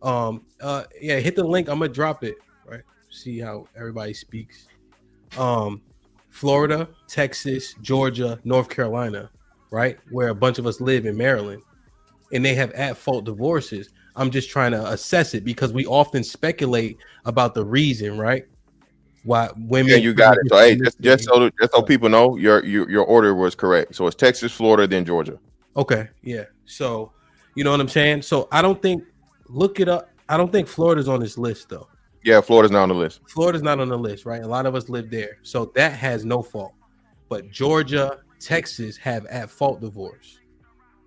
Hit the link. I'm gonna drop it, right? See how everybody speaks. Florida, Texas, Georgia, North Carolina, right? Where a bunch of us live in Maryland, and they have at fault divorces. I'm just trying to assess it because we often speculate about the reason, right? Why women. Yeah, you got it. So hey, just so people know, your order was correct. So it's Texas, Florida, then Georgia. Okay, yeah. So you know what I'm saying. So I don't think. Look it up. I don't think Florida's on this list though. Yeah, Florida's not on the list. Florida's not on the list, right? A lot of us live there, so that has no fault. But Georgia, Texas have at fault divorce,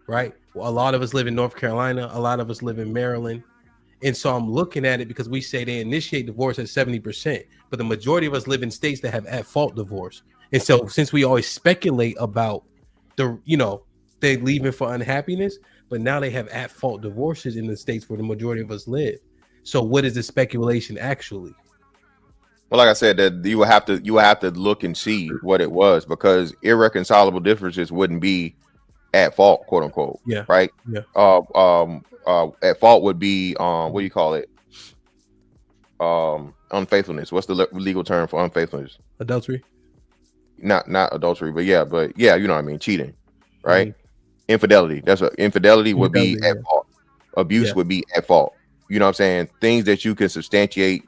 right? Well, a lot of us live in North Carolina. A lot of us live in Maryland. And so I'm looking at it because we say they initiate divorce at 70%, but the majority of us live in states that have at fault divorce. And so since we always speculate about they leaving for unhappiness, but now they have at fault divorces in the states where the majority of us live. So what is the speculation actually? Well, like I said, that you will have to look and see what it was, because irreconcilable differences wouldn't be at fault, quote unquote. Yeah. Right. Yeah. At fault would be what do you call it? Unfaithfulness. What's the legal term for unfaithfulness? Adultery. Not adultery, but yeah, you know what I mean. Cheating, right? Mm-hmm. Infidelity. That's what infidelity would be at fault. Abuse would be at fault. You know what I'm saying? Things that you can substantiate.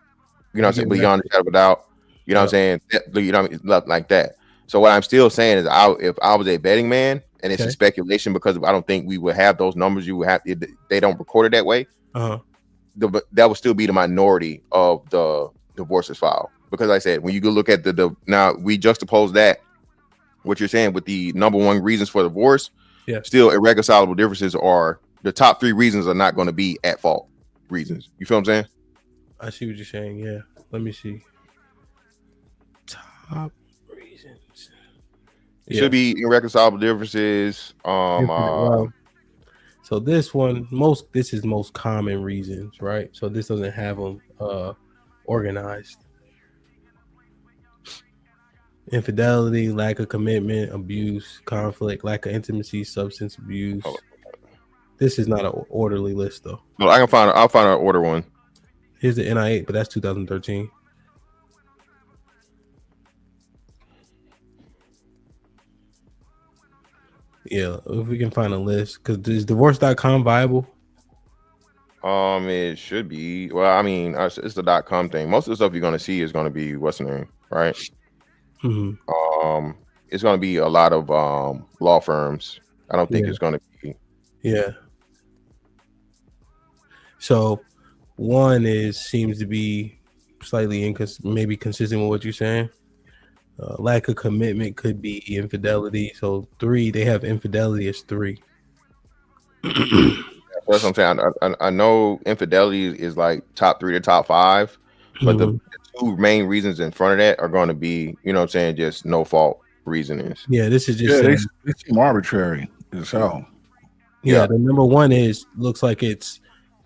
You know what I'm saying? Beyond the shadow of a doubt. You know what I'm saying? You know what I mean? Like that. So what I'm still saying is, if I was a betting man, and it's a speculation because I don't think we would have those numbers. You would have, they don't record it that way. That would still be the minority of the divorces filed, because like I said, when you go look at now we juxtapose that what you're saying with the number one reasons for divorce. Yeah. Still, irreconcilable differences are the top 3 reasons are not going to be at fault reasons. You feel what I'm saying? I see what you're saying. Yeah. Let me see. Top reasons. It should be irreconcilable differences. So this one, this is most common reasons, right? So this doesn't have them organized. Infidelity, lack of commitment, abuse, conflict, lack of intimacy, substance abuse. This is not an orderly list though. No, I'll find an order one. Here's the NI8, but that's 2013. Yeah, if we can find a list, because is divorce.com viable? It should be. Well, I mean, it's the .com thing. Most of the stuff you're gonna see is gonna be what's the name, right? Mm-hmm. It's gonna be a lot of law firms. I don't think it's gonna be. Yeah. So one seems to be slightly maybe consistent with what you're saying. Lack of commitment could be infidelity. So 3, they have infidelity as 3. That's what I'm saying. I know infidelity is like top 3 to top 5, but the 2 main reasons in front of that are going to be, you know what I'm saying, just no fault reasonings. Yeah, this is just they seem arbitrary as hell. Yeah, the number 1 looks like it's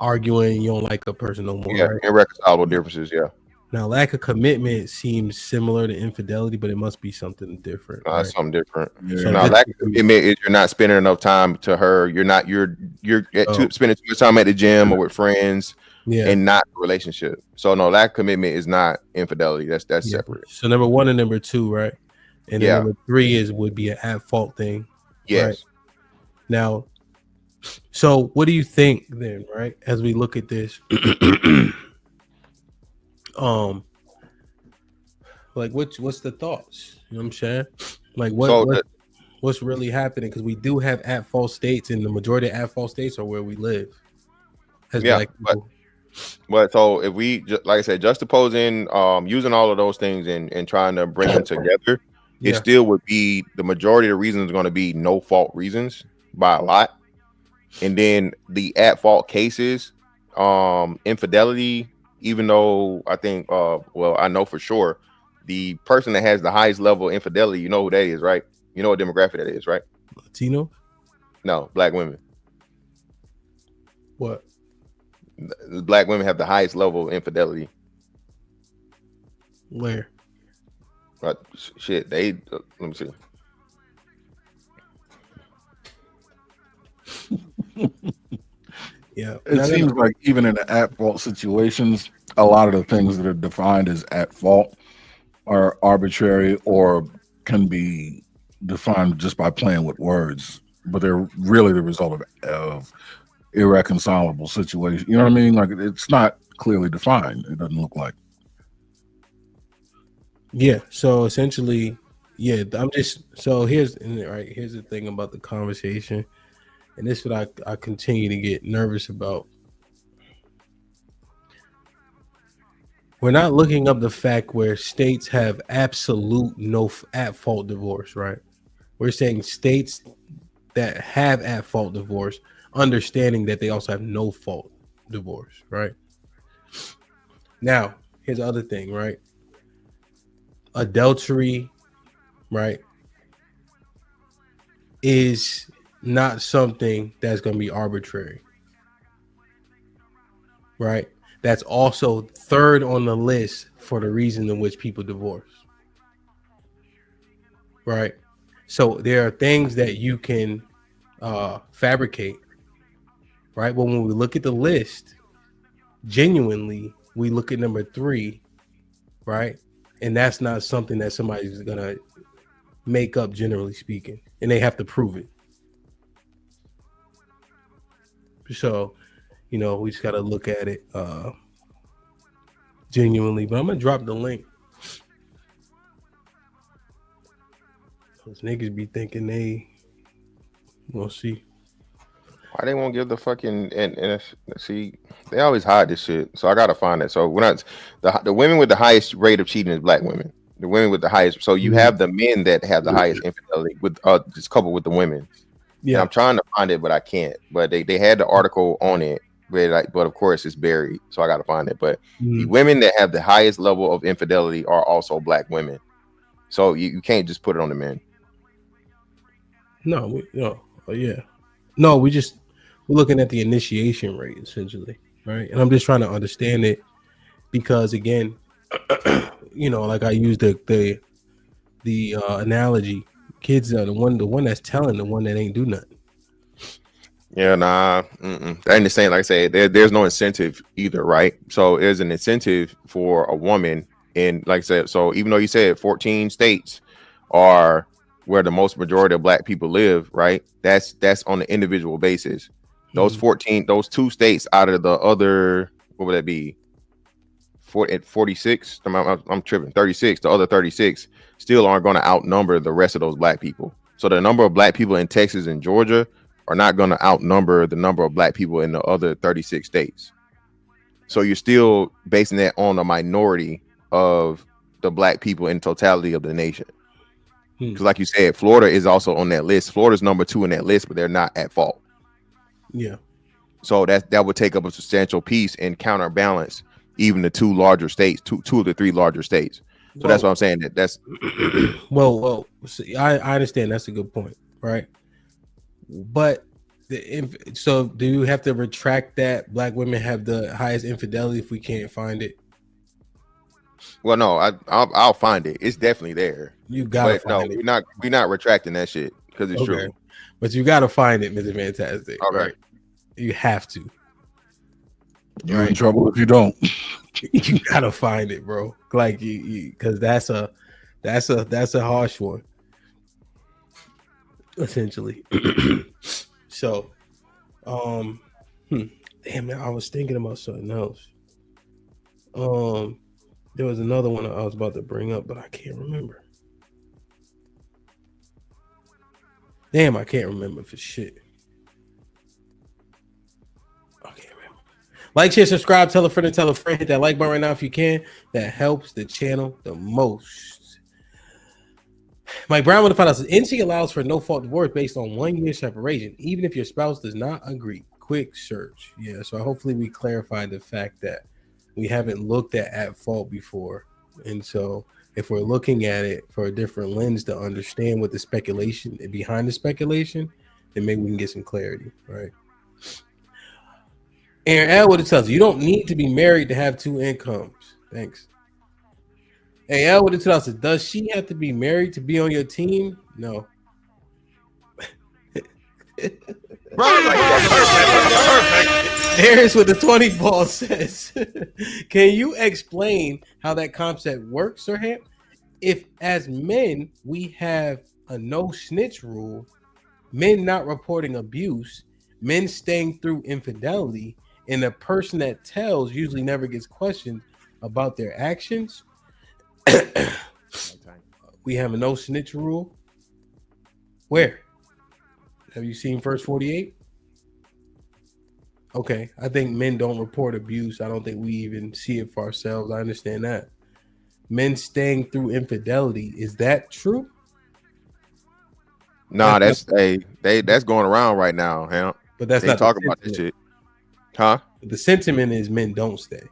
arguing, you don't like a person no more. Yeah, Right? irreconcilable differences. Yeah. Now, lack of commitment seems similar to infidelity, but it must be something different. Right? Something different. So Now, this lack would of be- commitment is you're not spending enough time to her. You're spending too much time at the gym or with friends, and not the relationship. So no, lack of commitment is not infidelity. That's separate. So number 1 and number 2, right? And then number 3 would be an at fault thing. Yes. Right? Now, so what do you think then, right? As we look at this, like what's the thoughts? You know what I'm saying? Like what's really happening? Because we do have at fault states, and the majority of at fault states are where we live. As black people. But so if we like I said, juxtaposing, using all of those things and trying to bring them together, it still would be the majority of the reasons going to be no fault reasons by a lot. And then the at fault cases, infidelity, even though I think I know for sure the person that has the highest level of infidelity, you know who that is, right? You know what demographic that is, right? Latino? No, black women. What? Black women have the highest level of infidelity. Where? Shit, they let me see. Yeah, it seems like even in the at fault situations, a lot of the things that are defined as at fault are arbitrary or can be defined just by playing with words, but they're really the result of irreconcilable situation. You know what I mean? Like it's not clearly defined. It doesn't look like. Yeah. So essentially, here's the thing about the conversation, and this is what I continue to get nervous about. We're not looking up the fact where states have absolute no at fault divorce, right? We're saying states that have at fault divorce, understanding that they also have no fault divorce, right? Now, here's the other thing, right? Adultery, right, is not something that's going to be arbitrary, right? That's also third on the list for the reason in which people divorce, right? So there are things that you can fabricate, right? But when we look at the list, genuinely, we look at number 3, right? And that's not something that somebody's going to make up, generally speaking, and they have to prove it. So, you know, we just got to look at it genuinely. But I'm going to drop the link. Those niggas be thinking we'll see. Why they won't give the fucking and see, they always hide this shit. So I gotta find it. So we're not the women with the highest rate of cheating is black women. The women with the highest. So you have the men that have the highest infidelity with just coupled with the women. Yeah, and I'm trying to find it, but I can't. But they had the article on it, but of course it's buried. So I gotta find it. But the women that have the highest level of infidelity are also black women. So you can't just put it on the men. No, we're looking at the initiation rate essentially, right? And I'm just trying to understand it because again, you know, like I used the analogy, kids are the one that's telling the one that ain't do nothing. Yeah, nah, that ain't the same. Like I said, there's no incentive either, right? So there's an incentive for a woman, and like I said, so even though you said 14 states are where the most majority of black people live, right? That's on an individual basis. Those 14, those 2 states out of the other, what would that be? 46? I'm tripping. 36. The other 36 still aren't going to outnumber the rest of those black people. So the number of black people in Texas and Georgia are not going to outnumber the number of black people in the other 36 states. So you're still basing that on a minority of the black people in totality of the nation. Because like you said, Florida is also on that list. Florida's number 2 in that list, but they're not at fault. Yeah. So that would take up a substantial piece and counterbalance even the 2 larger states, two of the 3 larger states. So that's what I'm saying. That's well. See, I understand that's a good point, right? But So do you have to retract that black women have the highest infidelity if we can't find it? Well, no, I'll find it. It's definitely there. You gotta But no, find it. we're not retracting that shit because it's Okay. true. But you gotta find it, Mr. Fantastic. Okay. Right? You have to. You're in trouble if you don't. You gotta find it, bro. Like because that's a harsh one. Essentially. So damn man, I was thinking about something else. There was another one I was about to bring up, but I can't remember. Damn, I can't remember for shit. I can't remember. Like, share, subscribe, tell a friend, and tell a friend. Hit that like button right now if you can. That helps the channel the most. Mike Brown with the finals. NC allows for no fault divorce based on 1 year separation, even if your spouse does not agree. Quick search. Yeah, so hopefully we clarified the fact that we haven't looked at fault before. And so if we're looking at it for a different lens to understand what the speculation behind the speculation, then maybe we can get some clarity, right? Aaron L. what it tells you don't need to be married to have 2 incomes. Thanks. Hey, L. what it tells us, does she have to be married to be on your team? No. Harris with the 20 ball says, can you explain how that concept works, Sir Hamp? If as men we have a no snitch rule, men not reporting abuse, men staying through infidelity, and the person that tells usually never gets questioned about their actions, we have a no snitch rule. Where? Have you seen First 48? Okay, I think men don't report abuse. I don't think we even see it for ourselves. I understand that. Men staying through infidelity, is that true? Nah, that's going around right now, huh? But that's they not talk the about this sentiment. shit, huh? The sentiment is men don't stay.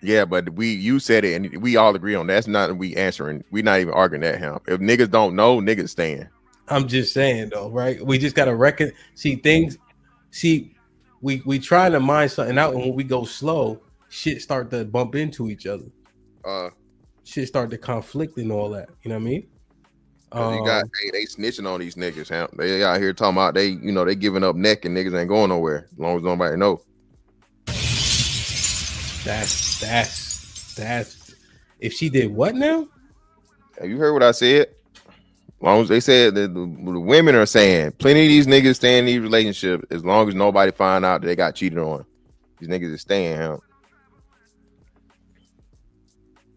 Yeah, but you said it, and we all agree on that. That's not we answering. We're not even arguing that, huh? If niggas don't know, niggas staying. I'm just saying though, right? We just gotta see things. See, we trying to mind something out, and when we go slow, shit start to bump into each other. Shit start to conflict and all that. You know what I mean? You got they snitching on these niggas, huh? They out here talking about they giving up neck and niggas ain't going nowhere as long as nobody know. That's if she did what now? Have you heard what I said? As long as they said that the women are saying plenty of these niggas stay in these relationships as long as nobody find out that they got cheated on. These niggas is staying, huh?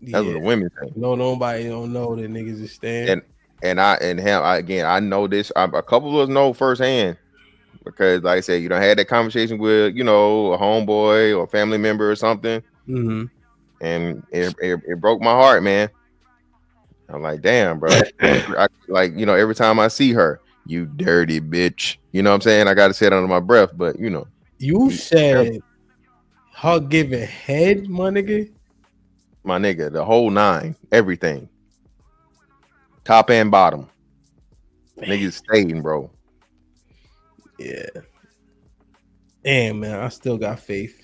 That's what the women say. No, nobody don't know that niggas is staying. I know this. A couple of us know firsthand because, like I said, you don't had that conversation with a homeboy or a family member or something, and it broke my heart, man. I'm like, damn, bro. Every time I see her, you dirty bitch. You know what I'm saying? I got to say it under my breath, but you said her giving head, my nigga. My nigga, the whole 9, everything, top and bottom. Niggas staying, bro. Yeah. Damn, man, I still got faith.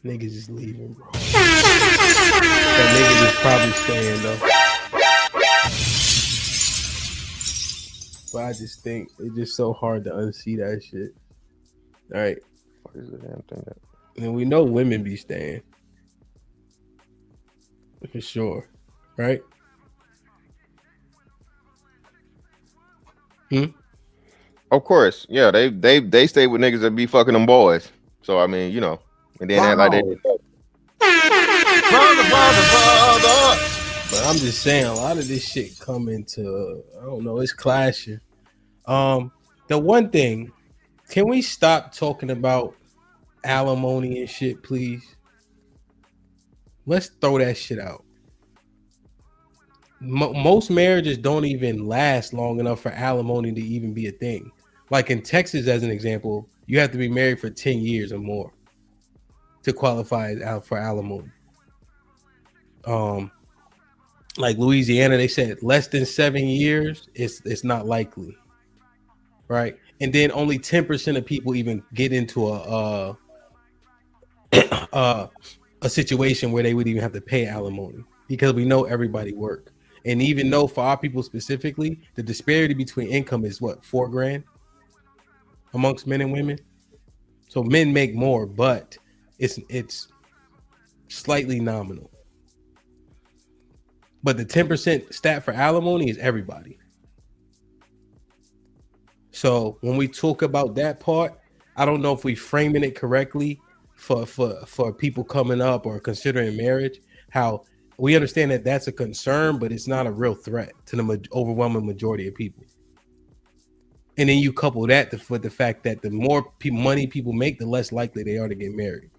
Niggas is leaving, bro. That niggas is probably staying though. But I just think it's just so hard to unsee that shit. All right. What is the damn thing that? And we know women be staying. For sure. Right? Of course. Yeah, they stay with niggas that be fucking them boys. So I mean, and then act like they. But I'm just saying, a lot of this shit come into, I don't know, it's clashing. The one thing, can we stop talking about alimony and shit, please? Let's throw that shit out. Most marriages don't even last long enough for alimony to even be a thing. Like in Texas, as an example, you have to be married for 10 years or more to qualify for alimony. Like Louisiana, they said less than 7 years, it's not likely, right? and then only 10% of people even get into a situation where they would even have to pay alimony, because we know everybody work. And even though for our people specifically, the disparity between income is what, $4,000 amongst men and women. So men make more, but it's slightly nominal. But the 10% stat for alimony is everybody. So when we talk about that part, I don't know if we framing it correctly for people coming up or considering marriage, how we understand that that's a concern, but it's not a real threat to the overwhelming majority of people. And then you couple that with the fact that the more money people make, the less likely they are to get married.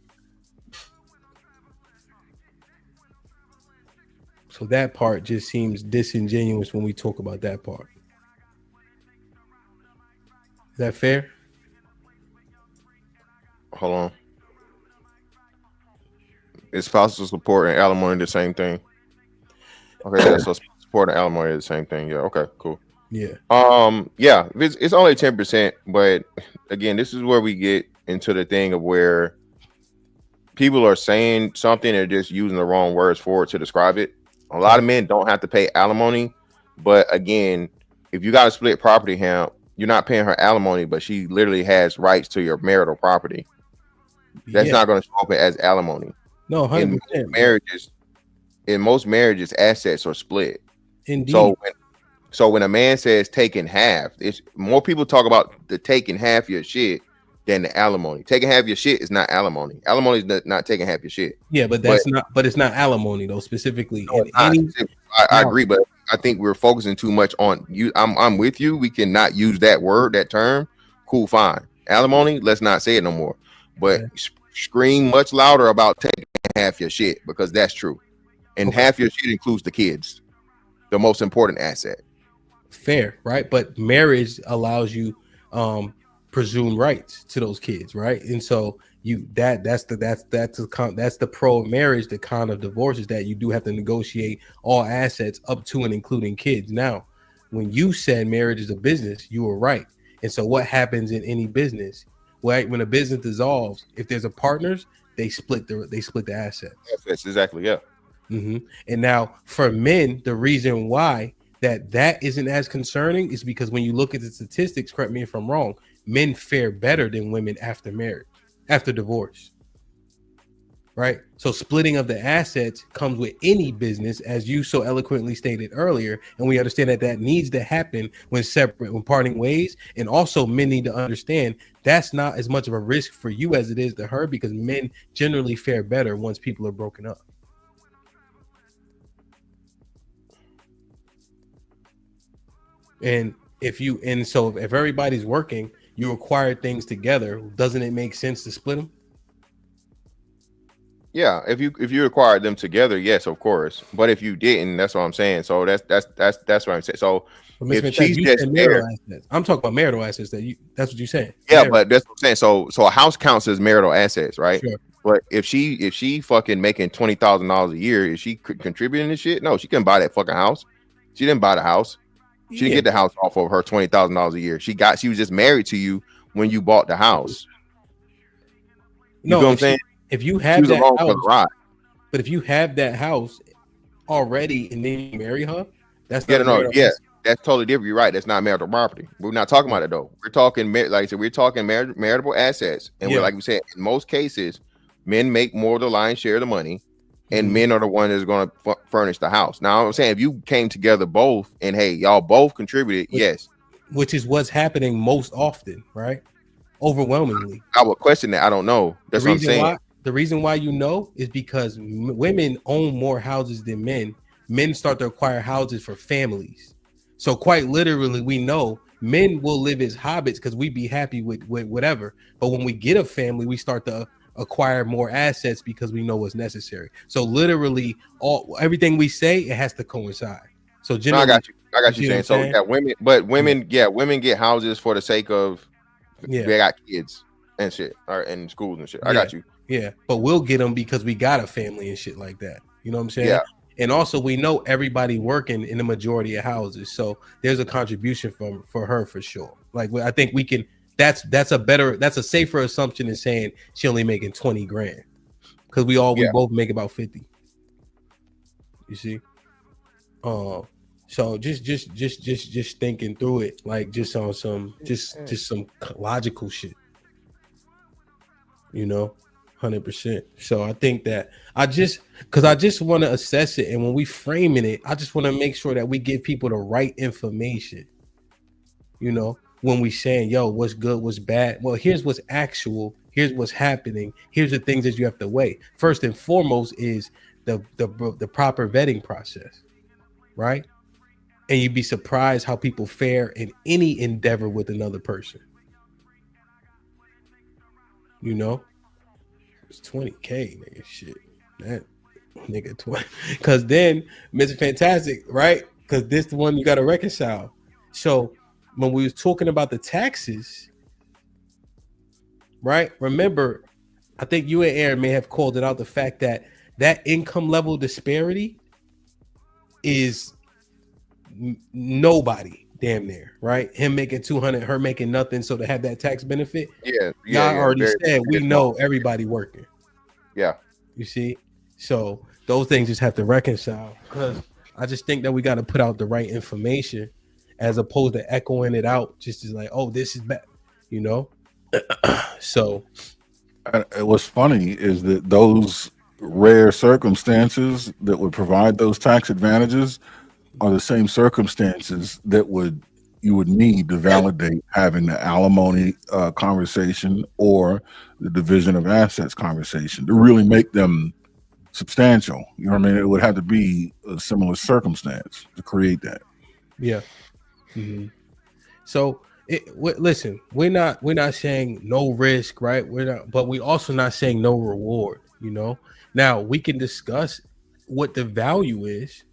So that part just seems disingenuous when we talk about that part. Is that fair? Hold on. Is spousal support and alimony the same thing? Okay, yeah, so support and alimony are the same thing. Yeah, okay, cool. Yeah. Yeah, it's only 10%, but again, this is where we get into the thing of where people are saying something and just using the wrong words for it to describe it. A lot of men don't have to pay alimony, but again, if you got a split property, HAMP, you're not paying her alimony, but she literally has rights to your marital property. That's not going to show up as alimony. No, 100%. In most marriages, assets are split. Indeed. So when a man says taking half, it's more people talk about the taking half your shit than the alimony. Taking half your shit is not alimony. Alimony is not taking half your shit. Yeah, but it's not alimony though, specifically. No, I agree, but I think we're focusing too much on you. I'm with you. We cannot use that word, that term. Cool, fine. Alimony, let's not say it no more. But scream much louder about taking half your shit, because that's true. And half your shit includes the kids, the most important asset. Fair, right? But marriage allows you presumed rights to those kids, right? And so that's the pro of marriage. The con of divorce is that you do have to negotiate all assets up to and including kids. Now, when you said marriage is a business, you were right. And so what happens in any business? Right, when a business dissolves, if there's a partners, they split the assets. That's exactly, yeah. Mm-hmm. And now for men, the reason why that isn't as concerning is because when you look at the statistics, correct me if I'm wrong, men fare better than women after marriage, after divorce. Right? So splitting of the assets comes with any business, as you so eloquently stated earlier, and we understand that needs to happen when parting ways. And also men need to understand that's not as much of a risk for you as it is to her, because men generally fare better once people are broken up. And if everybody's working, you acquire things together, doesn't it make sense to split them? Yeah, if you acquired them together, yes, of course. But if you didn't, that's what I'm saying. So that's what I'm saying. So if she's just there, I'm talking about marital assets. That's what you're saying. Yeah, but that's what I'm saying. So a house counts as marital assets, right? Sure. But if she fucking making $20,000 a year, is she contributing to shit? No, she couldn't buy that fucking house. She didn't buy the house. She didn't get the house off of her $20,000 a year. She was just married to you when you bought the house. You know what I'm saying? If you have that house, but if you have that house already and then you marry her, that's that's totally different. You're right. That's not marital property. We're not talking about it though. We're talking, like I said, we're talking marital assets. And we're, like we said, in most cases, men make more of the lion's share of the money, and men are the one that's going to furnish the house. Now, I'm saying if you came together both and hey, y'all both contributed, yes, which is what's happening most often, right? Overwhelmingly, I would question that. I don't know. That's what I'm saying. The reason why is because women own more houses than men. Men start to acquire houses for families. So quite literally, we know men will live as hobbits because we be happy with whatever. But when we get a family, we start to acquire more assets because we know what's necessary. So literally, everything we say, it has to coincide. So generally, I got you saying. So women get houses for the sake of they got kids and shit, or in schools and shit. I got you. Yeah, but we'll get them because we got a family and shit like that. You know what I'm saying? Yeah. And also we know everybody working in the majority of houses, so there's a contribution for her for sure. Like I think we can That's a safer assumption than saying she only making 20 grand. Because we both make about 50. You see? So just thinking through it, like just on some some logical shit. 100%. So I think that I just want to assess it, and when we framing it, I just want to make sure that we give people the right information. When we saying, yo, what's good, what's bad? Well, here's what's actual. Here's what's happening. Here's the things that you have to weigh. First and foremost is the proper vetting process, right? And you'd be surprised how people fare in any endeavor with another person. It's 20K, nigga. Shit, that nigga 20. Because then, Mr. Fantastic, right? Because this the one you got to reconcile. So when we was talking about the taxes, right? Remember, I think you and Aaron may have called it out, the fact that income level disparity is nobody damn near, right? Him making 200, her making nothing, so to have that tax benefit, y'all already said we know everybody working. Yeah, you see, so those things just have to reconcile, because I just think that we got to put out the right information as opposed to echoing it out just as like, oh, this is bad, So what's funny is that those rare circumstances that would provide those tax advantages are the same circumstances that you would need to validate having the alimony conversation or the division of assets conversation to really make them substantial. You know what I mean? It would have to be a similar circumstance to create that. Yeah. Mm-hmm. So listen, we're not saying no risk, right? But we also not saying no reward. Now we can discuss what the value is,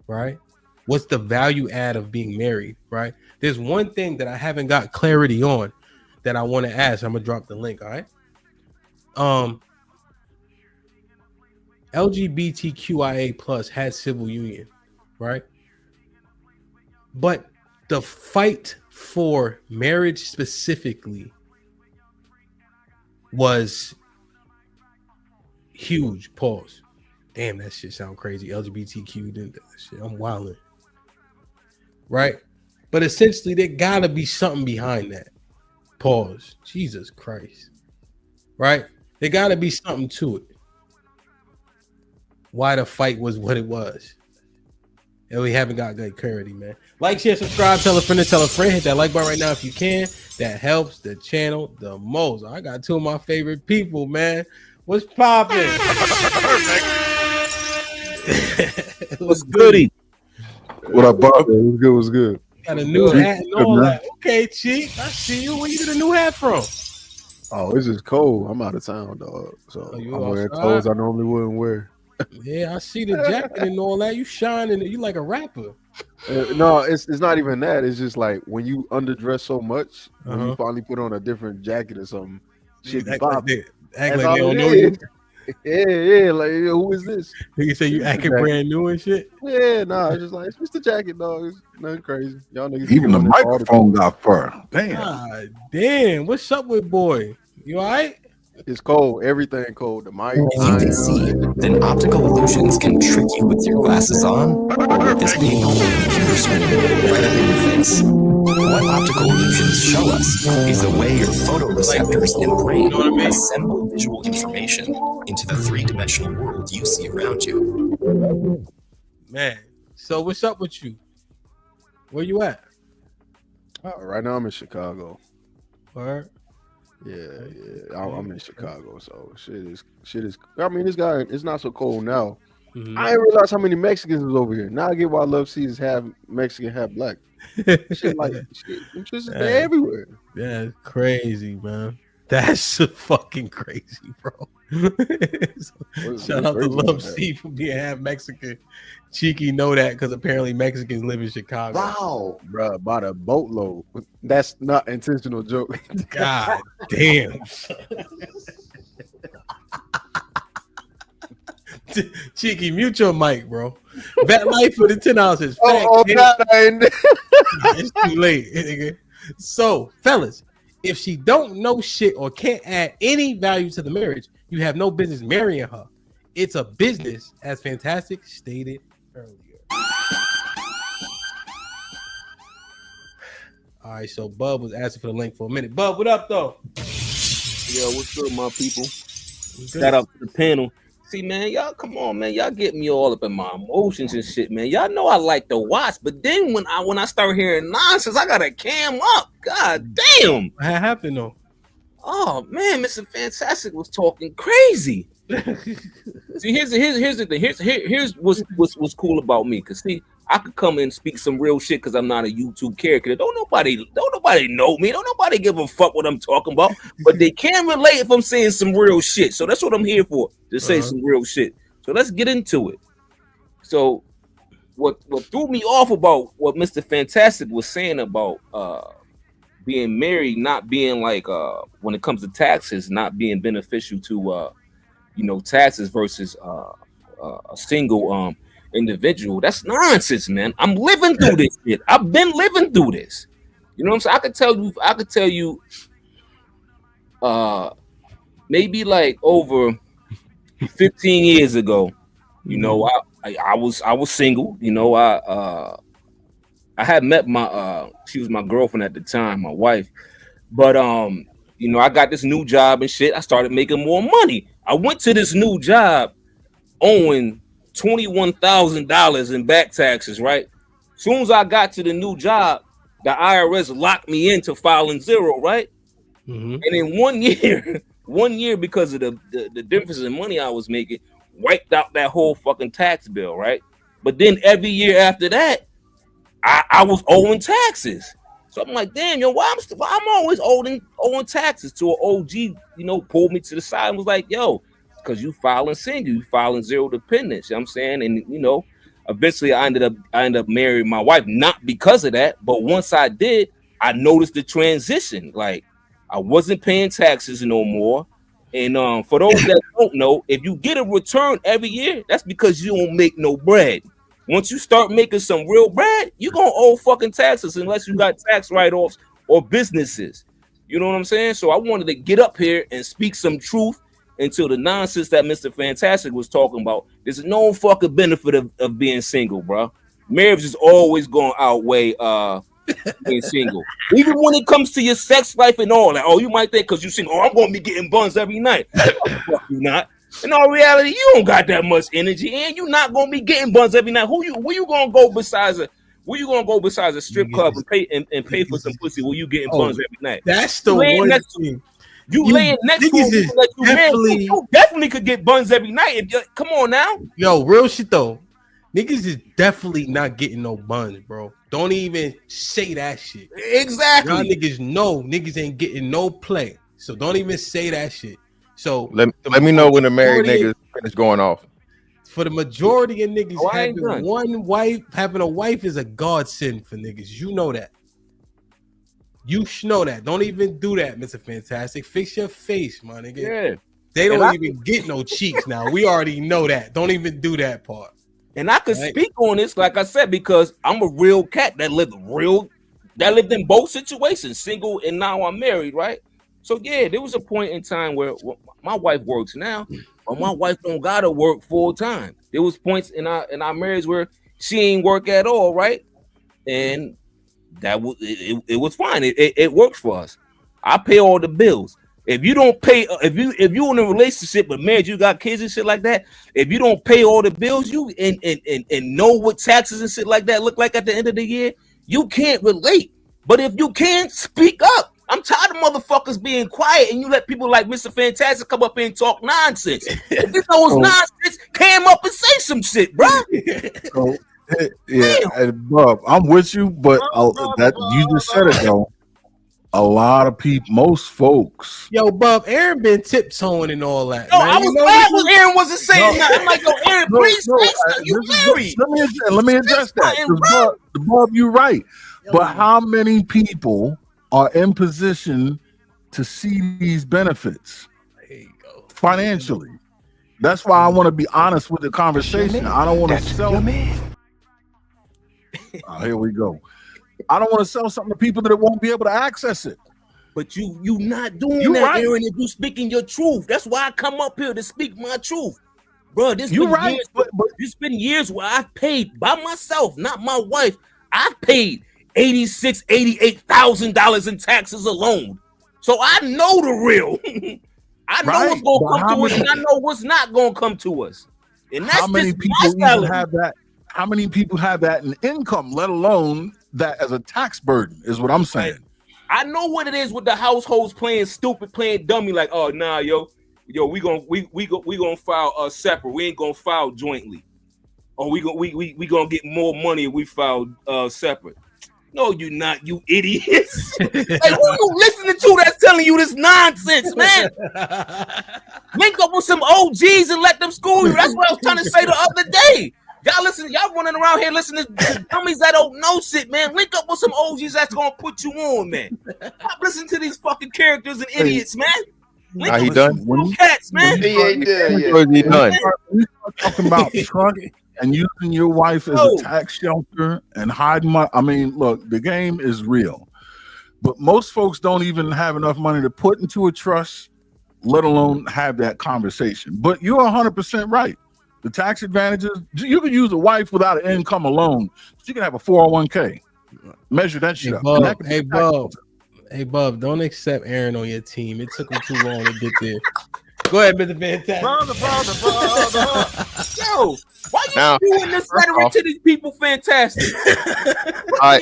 right? What's the value add of being married, right? There's one thing that I haven't got clarity on that I want to ask. I'm gonna drop the link. All right. LGBTQIA plus had civil union, right? But the fight for marriage specifically was huge. Pause. Damn, that shit sound crazy. LGBTQ did that shit. I'm wilding. Right? But essentially, there gotta be something behind that. Pause. Jesus Christ. Right? There gotta be something to it. Why the fight was what it was. And we haven't got good clarity, man. Like, share, subscribe, tell a friend to tell a friend. Hit that like button right now if you can. That helps the channel the most. I got two of my favorite people, man. What's poppin'? What's goody? What up, Bob? What's good? Got a new hat and all that. Okay, Cheek. I see you. Where you get a new hat from? Oh, it's just cold. I'm out of town, dog. So I'm wearing clothes I normally wouldn't wear. Yeah, I see the jacket and all that. You shining. You like a rapper. No, it's not even that. It's just like when you underdress so much, when you finally put on a different jacket or something, shit be popping. Act like they don't know you. Yeah, like who is this? You say you acting brand new and shit. Yeah, nah, it's just like it's just a jacket, dog. It's nothing crazy. Y'all niggas. Even the microphone got fur. Damn. God damn. What's up with boy? You all right? It's cold. Everything cold. The mic. If you can see, then optical illusions can trick you with your glasses on, or with this being on the computer screen right up in your face. What optical illusions show us is the way your photoreceptors and brain assemble visual information into the three-dimensional world you see around you. Man, so what's up with you? Where you at? Right now I'm in Chicago. Where? Yeah. I'm in Chicago, so shit is. I mean, it's not so cold now. Mm-hmm. I didn't realize how many Mexicans was over here. Now I get why Love Seas half Mexican, half black. Shit like shit, they're everywhere. Yeah, crazy, man. That's fucking crazy, bro. Shout out to Love C for being half Mexican. Cheeky know that because apparently Mexicans live in Chicago. Wow, bro, by the boatload. That's not intentional joke. God damn. Cheeky, mute your mic, bro. Bet life for the 10 ounces. It's It's too late. So, fellas, If she don't know shit or can't add any value to the marriage, you have no business marrying her. It's a business, as Fantastic stated earlier. All right, so Bub was asking for the link for a minute. Bub, what up, though? Yo, what's good, my people? Shout out to the panel. See, man, y'all, come on, man. Y'all get me all up in my emotions and shit, man. Y'all know I like to watch, but then when I start hearing nonsense, I gotta cam up. God damn. What happened, though? Oh man, Mr. Fantastic was talking crazy. See, here's the thing. Here's what's cool about me, cause see, I could come and speak some real shit because I'm not a YouTube character. Don't nobody know me. Don't nobody give a fuck what I'm talking about. But they can relate if I'm saying some real shit. So that's what I'm here for, to say some real shit. So let's get into it. So what threw me off about what Mr. Fantastic was saying about being married, not being like when it comes to taxes, not being beneficial to taxes versus a single individual. That's nonsense, man. I'm living through this shit. I've been living through this. You know what I'm saying? I could tell you maybe like over 15 years ago, you know, I was single, you know, I had met she was my girlfriend at the time, my wife, but you know, I got this new job and shit. I started making more money. I went to this new job owing $21,000 in back taxes, right? Soon as I got to the new job, the IRS locked me into filing zero, right? And in 1 year, because of the difference in money I was making, wiped out that whole fucking tax bill, right? But then every year after that, I was owing taxes. So I'm like, damn, yo, why I'm always owing taxes? To an OG, you know, pulled me to the side and was like, yo, because you filing single, you filing zero dependence. You know what I'm saying? And you know, eventually I ended up marrying my wife, not because of that, but once I did, I noticed the transition. Like I wasn't paying taxes no more. And for those that don't know, if you get a return every year, that's because you don't make no bread. Once you start making some real bread, you're gonna owe fucking taxes unless you got tax write-offs or businesses. You know what I'm saying? So I wanted to get up here and speak some truth into the nonsense that Mr. Fantastic was talking about. There's no fucking benefit of being single, bro. Marriage is always gonna outweigh being single. Even when it comes to your sex life and all that. Oh, you might think because you single, oh, I'm gonna be getting buns every night. Fuck you not. In all reality, you don't got that much energy, and you're not gonna be getting buns every night. Where you gonna go besides a strip club and pay for some pussy? Where you getting buns every night? That's the one thing. You laying next to him, like you definitely could get buns every night. Come on now, yo, real shit though. Niggas is definitely not getting no buns, bro. Don't even say that shit. Exactly. Y'all niggas know niggas ain't getting no play, so don't even say that shit. So let me know when the married niggas finish going off. For the majority of niggas, having a wife is a godsend for niggas. You know that. You know that. Don't even do that, Mr. Fantastic. Fix your face, my nigga. Yeah. They don't even get no cheeks now. We already know that. Don't even do that part. And I could speak on this, like I said, because I'm a real cat that lived in both situations, single and now I'm married, right? So yeah, there was a point in time where my wife works now, but my wife don't gotta work full time. There was points in our marriage where she ain't work at all, right? And that was it was fine. It works for us. I pay all the bills. If you don't pay, if you in a relationship but marriage, you got kids and shit like that. If you don't pay all the bills, you and know what taxes and shit like that look like at the end of the year, you can't relate. But if you can, speak up. I'm tired of motherfuckers being quiet and you let people like Mr. Fantastic come up here and talk nonsense. If you know it's nonsense, came up and say some shit, bro. Yeah, and Bob, I'm with you, but that you just said it though. A lot of people, most folks. Yo, Bob, Aaron been tiptoeing and all that. No, man. I was glad when Aaron wasn't saying that. I'm like, yo, Aaron, please say something. You married. Let me address that. Bob, you're right. But how many people are in position to see these benefits financially? That's why I want to be honest with the conversation. I don't want to sell. Here we go. I don't want to sell something to people that won't be able to access it. But you not doing You that, right. Aaron, if you speaking your truth. That's why I come up here to speak my truth. Bro, this You been right, years, but this been years where I've paid by myself, not my wife. I've paid $88,000 in taxes alone. So I know the real. I know what's gonna come to us, and I know what's not gonna come to us. And that's how many just people my even salary. have that? How many people have that in income, let alone that as a tax burden? Is what I'm saying. I know what it is with the households playing stupid, playing dummy. Like, oh nah, yo, we gonna file separate. We ain't gonna file jointly. Or we gonna get more money if we file separate. No, you not, you idiots. Like, who you listening to that's telling you this nonsense, man? Link up with some OGs and let them school you. That's what I was trying to say the other day. Y'all running around here listening to dummies that don't know shit, man. Link up with some OGs that's gonna put you on, man. Stop listening to these fucking characters and idiots, man. Link up he with done? some real cats, man. He ain't done yet. He done. We start talking about trust and using your wife as a tax shelter and hiding money. I mean, look, the game is real, but most folks don't even have enough money to put into a trust, let alone have that conversation. But you're 100% right. The tax advantages, you can use a wife without an income alone. You can have a 401k. Measure that shit up. And that can be Hey, Bub, don't accept Aaron on your team. It took him too long to get there. Go ahead, Mr. Fantastic. Brother. Yo, why you doing this rhetoric to these people? Fantastic. All right,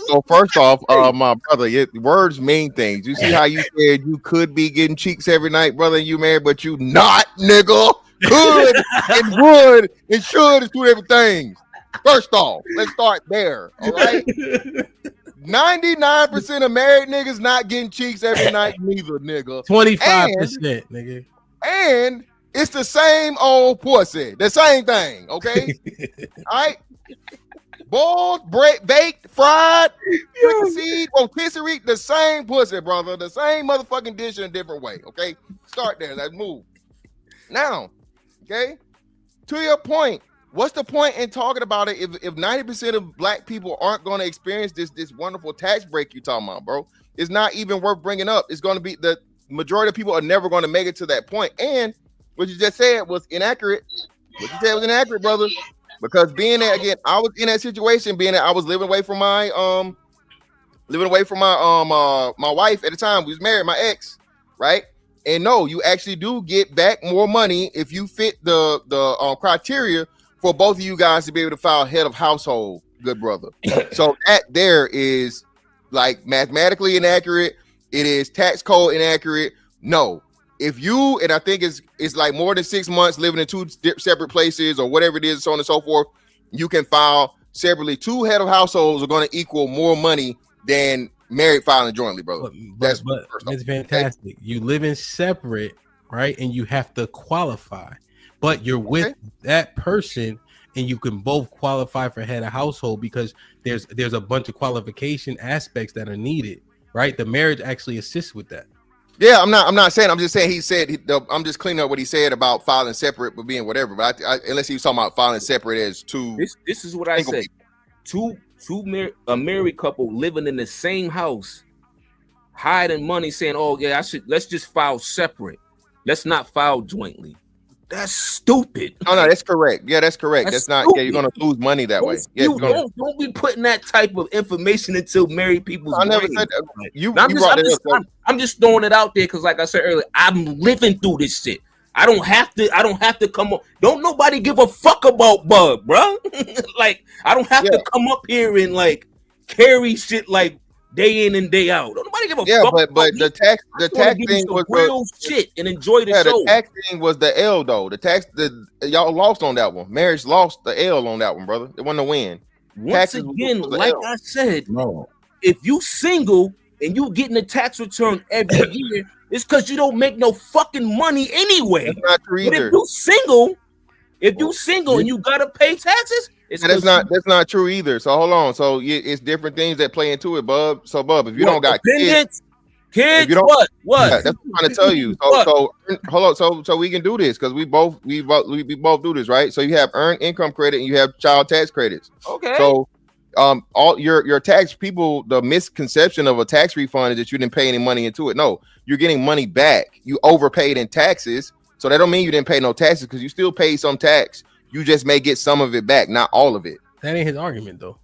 so first off, my brother, words mean things. You see how you said you could be getting cheeks every night, brother, and you married, but you not, nigga. Could and would and should is two different things. First off, let's start there. All right. 99% of married niggas not getting cheeks every night, neither, nigga. 25%, nigga. And it's the same old pussy, the same thing. Okay. All right. Boiled, baked, fried, seed, rotisserie, the same pussy, brother. The same motherfucking dish in a different way. Okay. Start there. Let's move. Now, okay, to your point, what's the point in talking about it if 90% of black people aren't going to experience this wonderful tax break you're talking about, bro? It's not even worth bringing up. It's going to be the majority of people are never going to make it to that point. And what you just said was inaccurate. What you said was inaccurate, brother, because being that, again, I was in that situation, being that I was living away from my my wife at the time. We was married, my ex, right? And no, you actually do get back more money if you fit the criteria for both of you guys to be able to file head of household, good brother. So that there is like mathematically inaccurate. It is tax code inaccurate. No, if you, and I think it's like more than 6 months living in two separate places or whatever it is, so on and so forth, you can file separately. Two head of households are going to equal more money than married filing jointly, brother. But it's fantastic. Okay? You live in separate, right? And you have to qualify, but you're with that person, and you can both qualify for head of household because there's a bunch of qualification aspects that are needed, right? The marriage actually assists with that. Yeah, I'm not saying. I'm just saying he said. I'm just cleaning up what he said about filing separate, but being whatever. But unless he was talking about filing separate as two. This is what I say. A married couple living in the same house, hiding money, saying, "Oh yeah, let's just file separate. Let's not file jointly." That's stupid. No, that's correct. Yeah, that's correct. That's not. Stupid. Yeah, you're gonna lose money that way. Yeah, don't be putting that type of information into married people's brains. I never said that. I'm just throwing it out there because, like I said earlier, I'm living through this shit. I don't have to come up. Don't nobody give a fuck about Bub, bro. Like, I don't have to come up here and like carry shit like day in and day out. Don't nobody give a fuck. Yeah, but the tax thing was real shit and enjoy the show. The tax thing was the L though. Y'all lost on that one. Marriage lost the L on that one, brother. It wasn't a win. Once again, like I said, if you single and you getting a tax return every year, it's because you don't make no fucking money anyway. That's not true either. If you single and you gotta pay taxes, that's not true either. So hold on. So it's different things that play into it, Bub. So Bub, if you don't got kids, what? Yeah, that's what I'm trying to tell you. So hold on. So we can do this because we both do this, right? So you have earned income credit and you have child tax credits. Okay. So all your tax people, the misconception of a tax refund is that you didn't pay any money into it. No, you're getting money back. You overpaid in taxes, so that don't mean you didn't pay no taxes, because you still paid some tax. You just may get some of it back, not all of it. That ain't his argument though.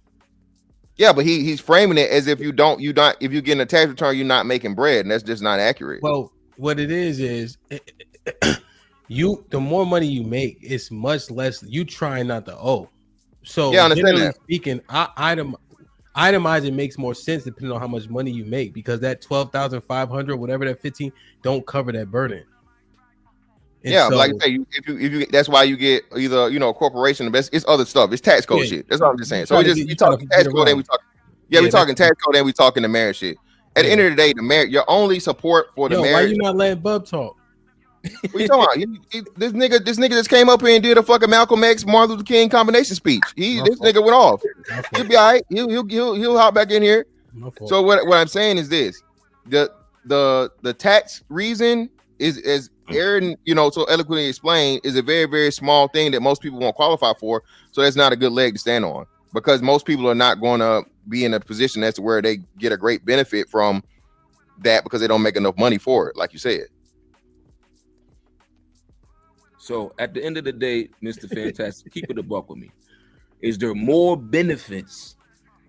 Yeah, but he's framing it as if if you're getting a tax return, you're not making bread, and that's just not accurate. Well, what it is the more money you make, it's much less you trying not to owe. So yeah, I understand that. Speaking, itemizing makes more sense depending on how much money you make, because that 12,500, whatever that 15, don't cover that burden. And yeah, so, like I say, if you that's why you get either a corporation. It's other stuff. It's tax code shit. That's all I'm just saying. So we talking tax code, and we talking we talking tax code, and we talking the marriage shit. At the end of the day, the marriage, your only support for the marriage. Why you not letting Bub talk? What you talking about? This nigga just came up here and did a fucking Malcolm X, Martin Luther King combination speech. This nigga went off. He'll be all right. He'll hop back in here. So what I'm saying is this: the tax reason is, as Aaron so eloquently explained, is a very, very small thing that most people won't qualify for. So that's not a good leg to stand on, because most people are not going to be in a position as to where they get a great benefit from that, because they don't make enough money for it, like you said. So at the end of the day, Mr. Fantastic, keep it a buck with me. Is there more benefits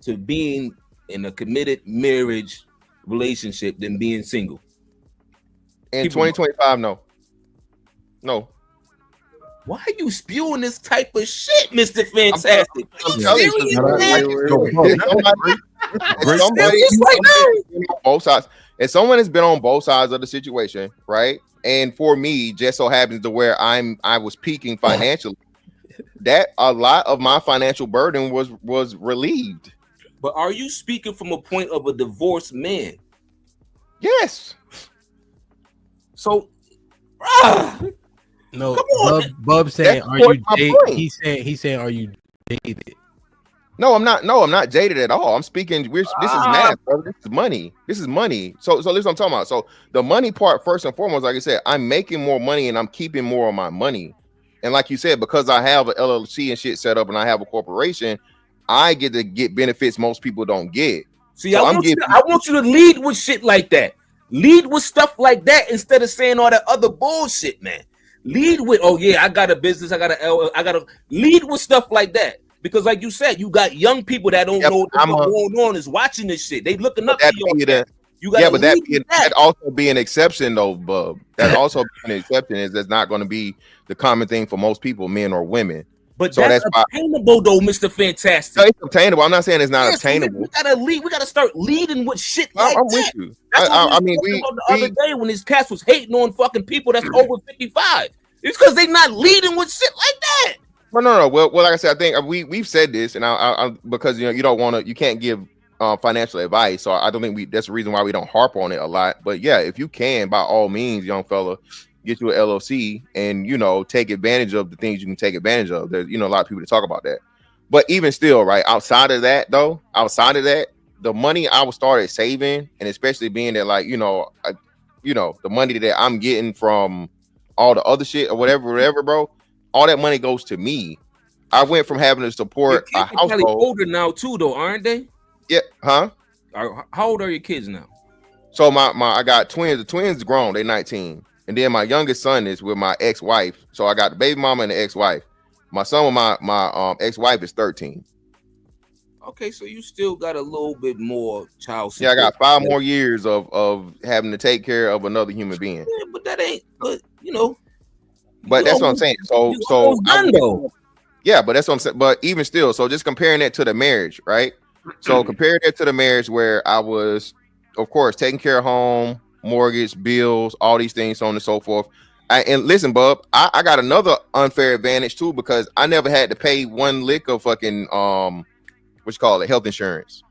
to being in a committed marriage relationship than being single? In 2025, no. Why are you spewing this type of shit, Mr. Fantastic? Both sides. If someone has been on both sides of the situation, right? And for me, just so happens to where I was peaking financially, that a lot of my financial burden was relieved. But are you speaking from a point of a divorced man? Yes. So, no, Bub saying, "Are you dated?" He's saying, "Are you dated?" No, I'm not jaded at all. I'm speaking. This is math, bro. This is money. So listen, what I'm talking about. So the money part, first and foremost, like I said, I'm making more money and I'm keeping more of my money. And like you said, because I have an LLC and shit set up and I have a corporation, I get to get benefits most people don't get. See, so I want you to lead with shit like that. Lead with stuff like that instead of saying all that other bullshit, man. Lead with, oh yeah, I got a business, I got to lead with stuff like that. Because like you said, you got young people that don't know what's going on, is watching this shit. They looking up to you. But that also be an exception though, Bub. That also be an exception, is that's not going to be the common thing for most people, men or women. But so that's obtainable though, Mr. Fantastic. No, it's obtainable. I'm not saying it's not obtainable. We gotta lead. We gotta start leading with shit like I'm that. with you. That's I mean, the other day when these cats was hating on fucking people that's over 55. It's because they not leading with shit like that. No. Well, like I said, I think we've said this, and I because you don't want to, you can't give financial advice, so I don't think that's the reason why we don't harp on it a lot. But yeah, if you can, by all means, young fella, get you an LLC and take advantage of the things you can take advantage of. There's a lot of people to talk about that. But even still, right, outside of that, the money I started saving, and especially being that the money that I'm getting from all the other shit or whatever, bro. All that money goes to me. I went from having to support a household. Probably older now too, though, aren't they? Yeah, huh? How old are your kids now? So I got twins. The twins grown. They're 19, and then my youngest son is with my ex-wife. So I got the baby mama and the ex-wife. My son with my ex-wife is 13. Okay, so you still got a little bit more child support. Yeah, I got 5 more years of having to take care of another human being. Yeah, but that ain't. But But that's what I'm saying. So yeah, but that's what I'm saying. But even still, so just comparing that to the marriage, right? So comparing that to the marriage where I was, of course, taking care of home, mortgage, bills, all these things, so on and so forth. And listen, Bub, I got another unfair advantage too, because I never had to pay one lick of fucking health insurance.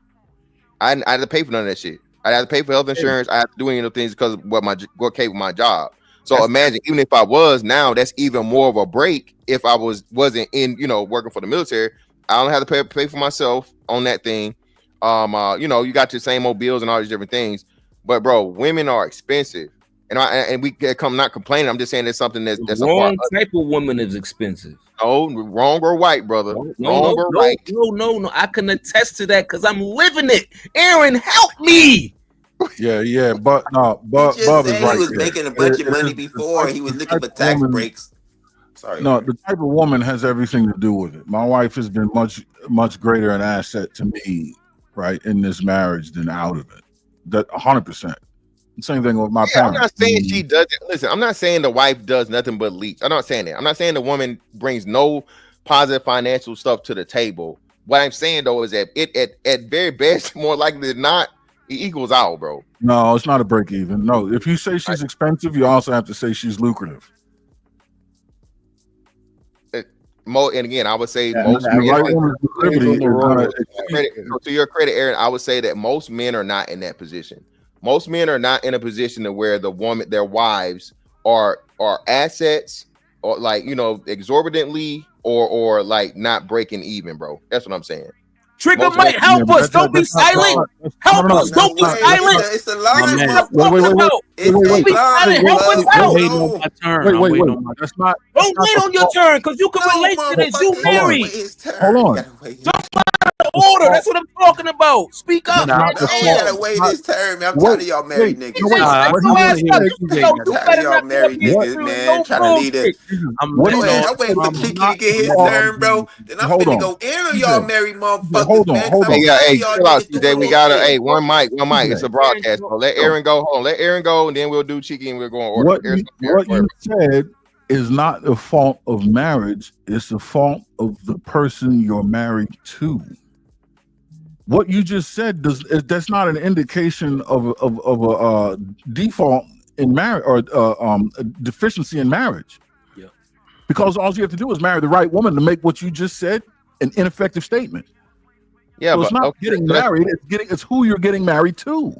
I had to pay for none of that shit. I had to pay for health insurance. I had to do any of the things because of what came with my job. So imagine, even if I was now, that's even more of a break. If I wasn't in, working for the military, I don't have to pay for myself on that thing. You got your same old bills and all these different things. But bro, women are expensive. And we come not complaining. I'm just saying it's something that's the wrong type of woman is expensive. Oh, wrong or right, brother. No, I can attest to that because I'm living it. Aaron, help me. Yeah, but no, He just Bub said is right. he was there. making a bunch of money It- before. He was looking for tax breaks. Sorry. No, the type of woman has everything to do with it. My wife has been much greater an asset to me, right, in this marriage than out of it. That 100%. Same thing with my parents. I'm not saying she doesn't. Listen, I'm not saying the wife does nothing but leech. I'm not saying that. I'm not saying the woman brings no positive financial stuff to the table. What I'm saying though is that it at very best, more likely than not, it equals out, bro. No, it's not a break even. No, if you say she's expensive, you also have to say she's lucrative. And again, I would say Yeah, most and the men, right woman's proclivity is gonna- to your credit, Aaron, I would say that most men are not in that position. Most men are not in a position to where the woman, their wives, are assets or like exorbitantly or like not breaking even, bro. That's what I'm saying. Trigger might help us. Don't be silent. Help us. Don't be silent. It's a line. Wait. Help us out. Wait. That's not. Don't wait on your turn because you can relate to this. You married. Hold on. Don't follow the order. That's what I'm talking about. Speak up. I gotta wait his turn, man. I'm tired of y'all married niggas. I'm tired of y'all married niggas, man. Trying to lead it. I'm waiting for Kiki to get his turn, bro. Then I'm finna go in on y'all married motherfuckers, man. Hey, chill out, CJ. We gotta one mic. It's a broadcast, bro. Let Aaron go. Hold on, let Aaron go, and then we'll do Cheeky and we'll go in order. What you said is not the fault of marriage, it's the fault of the person you're married to. What you just said that's not an indication of a default in marriage or a deficiency in marriage. Yeah. Because all you have to do is marry the right woman to make what you just said an ineffective statement. Yeah, so it's not getting married, it's who you're getting married to.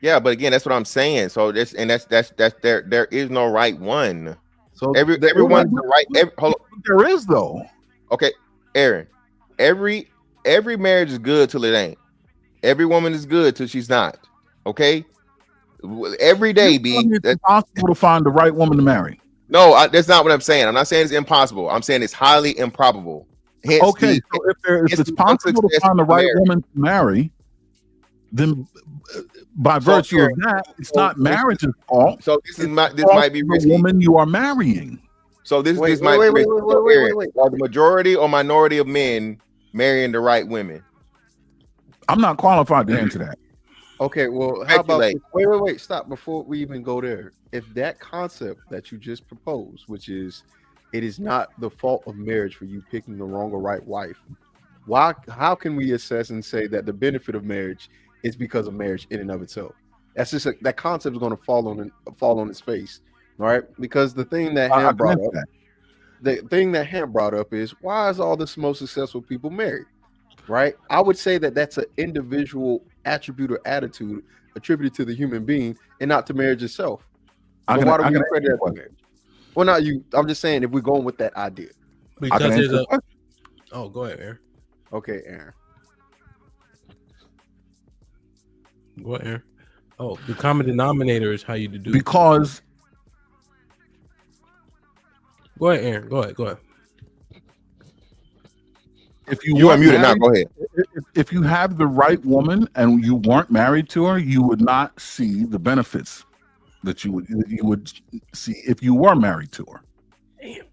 Yeah, but again, that's what I'm saying. So that's there is no right one. So everyone's the right. Hold on. There is though. Okay, Aaron. Every marriage is good till it ain't. Every woman is good till she's not. Okay. Every day, it's impossible to find the right woman to marry. No, that's not what I'm saying. I'm not saying it's impossible. I'm saying it's highly improbable. Hence so if it's possible to find the right woman to marry, then by virtue of that, it's not marriage's fault. So this might be risky. The woman you are marrying. So this might be risky. Are the majority or minority of men marrying the right women? I'm not qualified to answer that. Okay, well, how about wait, stop before we even go there. If that concept that you just proposed, which is it is not the fault of marriage for you picking the wrong or right wife, how can we assess and say that the benefit of marriage is because of marriage in and of itself? That's just that concept is going to fall on its face, right? Because the thing that Hamp brought up is why is all the most successful people married, right? I would say that that's an individual attribute or attitude attributed to the human being and not to marriage itself. Why do we credit that to marriage? Well, not you. I'm just saying if we're going with that idea. Because there's oh, go ahead, Aaron. Okay, Aaron. Go ahead, Aaron. Oh, the common denominator is how you do. Because. Go ahead, Aaron. Go ahead. If you are muted now, go ahead. If you have the right woman and you weren't married to her, you would not see the benefits that you would see if you were married to her. Damn.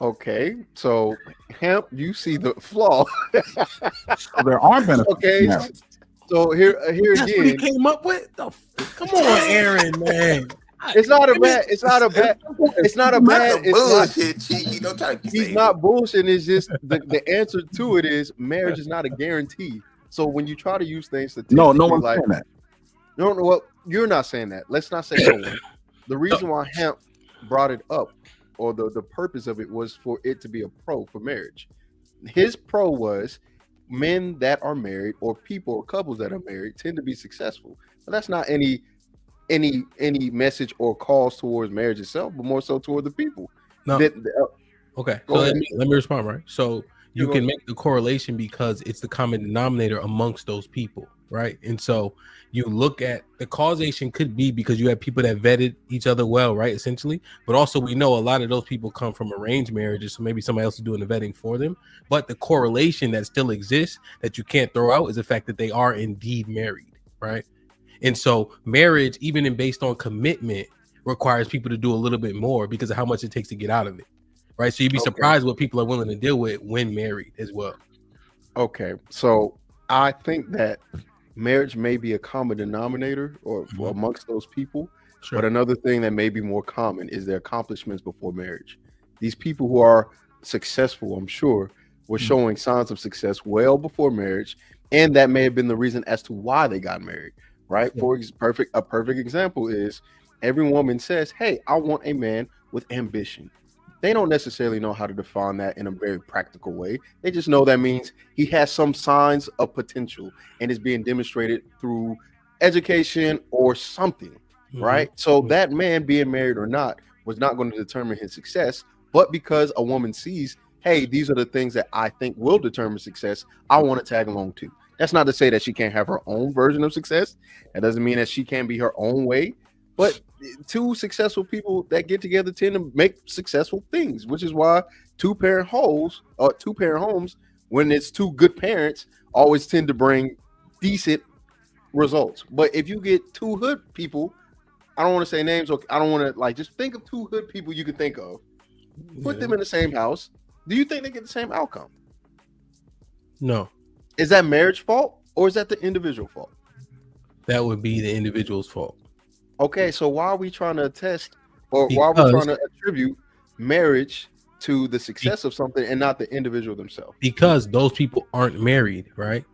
Okay, so Hamp, you see the flaw. So there are benefits. Okay, so here That's again, what he came up with. Come on, Aaron, man. It's not a bad. He's not bullshit. It's just the answer to it is marriage is not a guarantee. So when you try to use things to no one's saying that. No, well, you're not saying that. Let's not say no one. The reason why Hamp brought it up, or the purpose of it, was for it to be a pro for marriage. His pro was men that are married or people or couples that are married tend to be successful. But that's not any message or cause towards marriage itself, but more so toward the people. No. Okay. So let me respond, right? So you can make the correlation because it's the common denominator amongst those people, right? And so you look at the causation could be because you have people that vetted each other well, right? Essentially, but also we know a lot of those people come from arranged marriages, so maybe somebody else is doing the vetting for them. But the correlation that still exists that you can't throw out is the fact that they are indeed married, right? And so marriage, even in based on commitment, requires people to do a little bit more because of how much it takes to get out of it. Right. So you'd be surprised what people are willing to deal with when married as well. Okay. So I think that marriage may be a common denominator or amongst those people. Sure. But another thing that may be more common is their accomplishments before marriage. These people who are successful, I'm sure, were showing signs of success well before marriage. And that may have been the reason as to why they got married. Right. Yeah. A perfect example is every woman says, hey, I want a man with ambition. They don't necessarily know how to define that in a very practical way. They just know that means he has some signs of potential and is being demonstrated through education or something, right? So that man, being married or not, was not going to determine his success. But because a woman sees, hey, these are the things that I think will determine success, I want to tag along too. That's not to say that she can't have her own version of success. That doesn't mean that she can't be her own way. But two successful people that get together tend to make successful things, which is why two-parent homes, when it's two good parents, always tend to bring decent results. But if you get two hood people, I don't want to say names, or I don't want to just think of two hood people you can think of, put them in the same house. Do you think they get the same outcome? No. Is that marriage fault or is that the individual fault? That would be the individual's fault. Okay, so why are we trying to attest why are we trying to attribute marriage to the success of something and not the individual themselves? Because those people aren't married, right?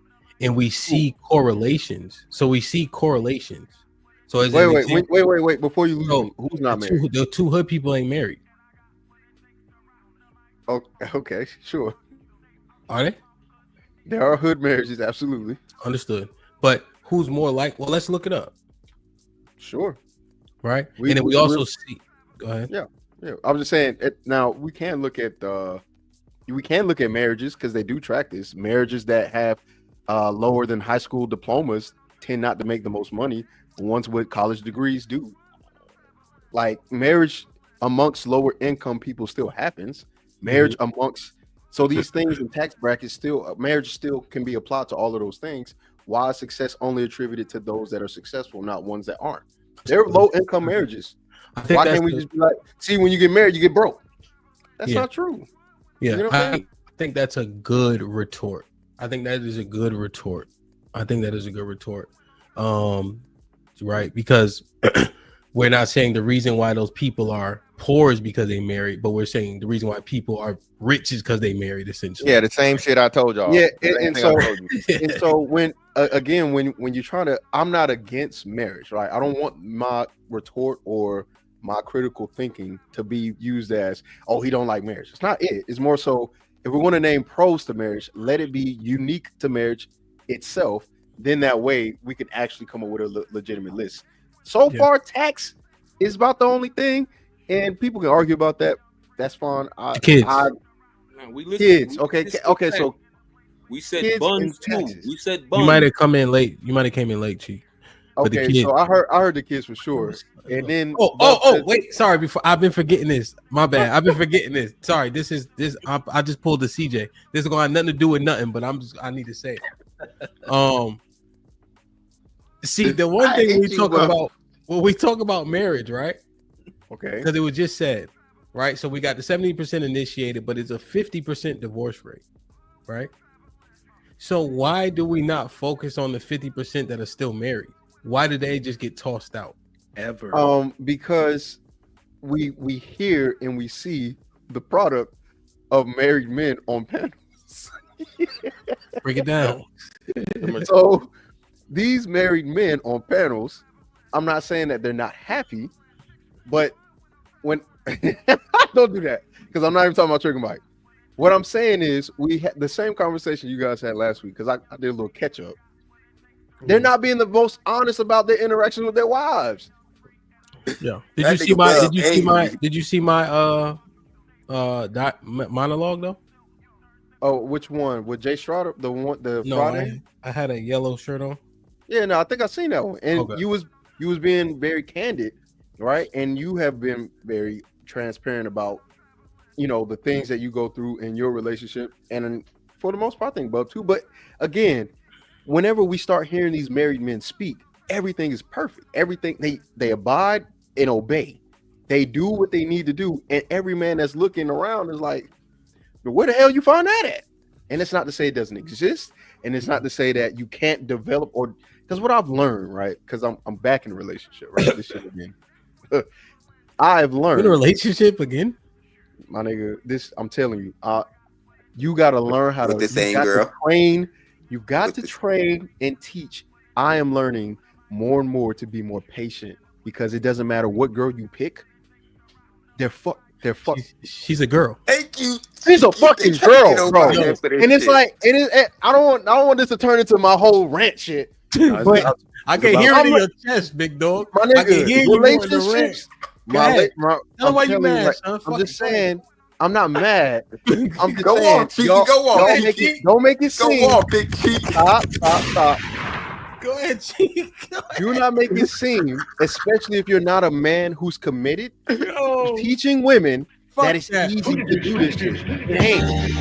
And we see correlations. So we see correlations. So as wait, before you lose me, who's not married? The two hood people ain't married. Oh, okay, sure. Are they? There are hood marriages, absolutely. Understood. But who's more like? Well, let's look it up. Sure. Right. And then we also see. Go ahead. Yeah. I was just saying. Now we can look at marriages because they do track this. Marriages that have lower than high school diplomas tend not to make the most money. The ones with college degrees do. Like marriage amongst lower income people still happens. Marriage amongst these things in tax brackets still marriage still can be applied to all of those things. Why is success only attributed to those that are successful, not ones that aren't? They're low income marriages. Why can't we just be like, see, when you get married, you get broke? That's not true. Yeah, you know I think that's a good retort. I think that is a good retort. Right, because we're not saying the reason why those people are poor is because they married, but we're saying the reason why people are rich is because they married, essentially. Yeah, the same shit I told y'all. Yeah, and so when again, when you're trying to, I'm not against marriage, right? I don't want my retort or my critical thinking to be used as, oh, he don't like marriage. It's not it. It's more so, if we want to name pros to marriage, let it be unique to marriage itself. Then that way we can actually come up with a legitimate list. So far, tax is about the only thing, and people can argue about that. That's fine. Kids. Kids. Okay. So we said buns too. We said buns. You might have come in late. You might have came in late, Chief. Okay, so I heard the kids for sure. And then wait, sorry, before I've been forgetting this. My bad. I've been forgetting this. Sorry, this I just pulled the CJ. This is gonna have nothing to do with nothing, but I need to say it. See, the one thing we talk about marriage, right? Okay. Because it was just said, right? So we got the 70% initiated, but it's a 50% divorce rate, right? So why do we not focus on the 50% that are still married? Why do they just get tossed out? Ever? Because we hear and we see the product of married men on panels. Break it down. So these married men on panels, I'm not saying that they're not happy, but when don't do that, because I'm not even talking about trigger Mike. What I'm saying is we had the same conversation you guys had last week, because I did a little catch up. They're not being the most honest about their interactions with their wives. Yeah. Did you see my monologue though? Oh, which one? With Jay Schroeder, the one, the No, Friday? I had a yellow shirt on. Yeah, no, I think I seen that one. And Okay. you was being very candid, right? And you have been very transparent about, the things that you go through in your relationship, and for the most part, I think Bub too. But again, whenever we start hearing these married men speak, everything is perfect. Everything they abide and obey. They do what they need to do, and every man that's looking around is like, where the hell you find that at? And it's not to say it doesn't exist, and it's not to say that you can't develop, or because what I've learned, right? Because I'm back in a relationship, right? This shit again. I've learned in a relationship again, my nigga. This I'm telling you, you got to learn how with to the same girl. Train. You got to train and teach. I am learning more and more to be more patient, because it doesn't matter what girl you pick. They're fuck. She's a girl. Thank you. She's a fucking girl, bro. And it's like, I don't want this to turn into my whole rant shit. But I can hear it in your chest, big dog. My nigga, I can hear you in the rant. I'm why you mad, like, son? I'm just saying, I'm not mad. I'm just Go saying, on, Cheeky, go on. Don't make it seem. Go on, big Cheeky. Stop. Go ahead, Cheeky. Do not make it seem, especially if you're not a man who's committed, teaching women that it's easy to do this shit. It ain't.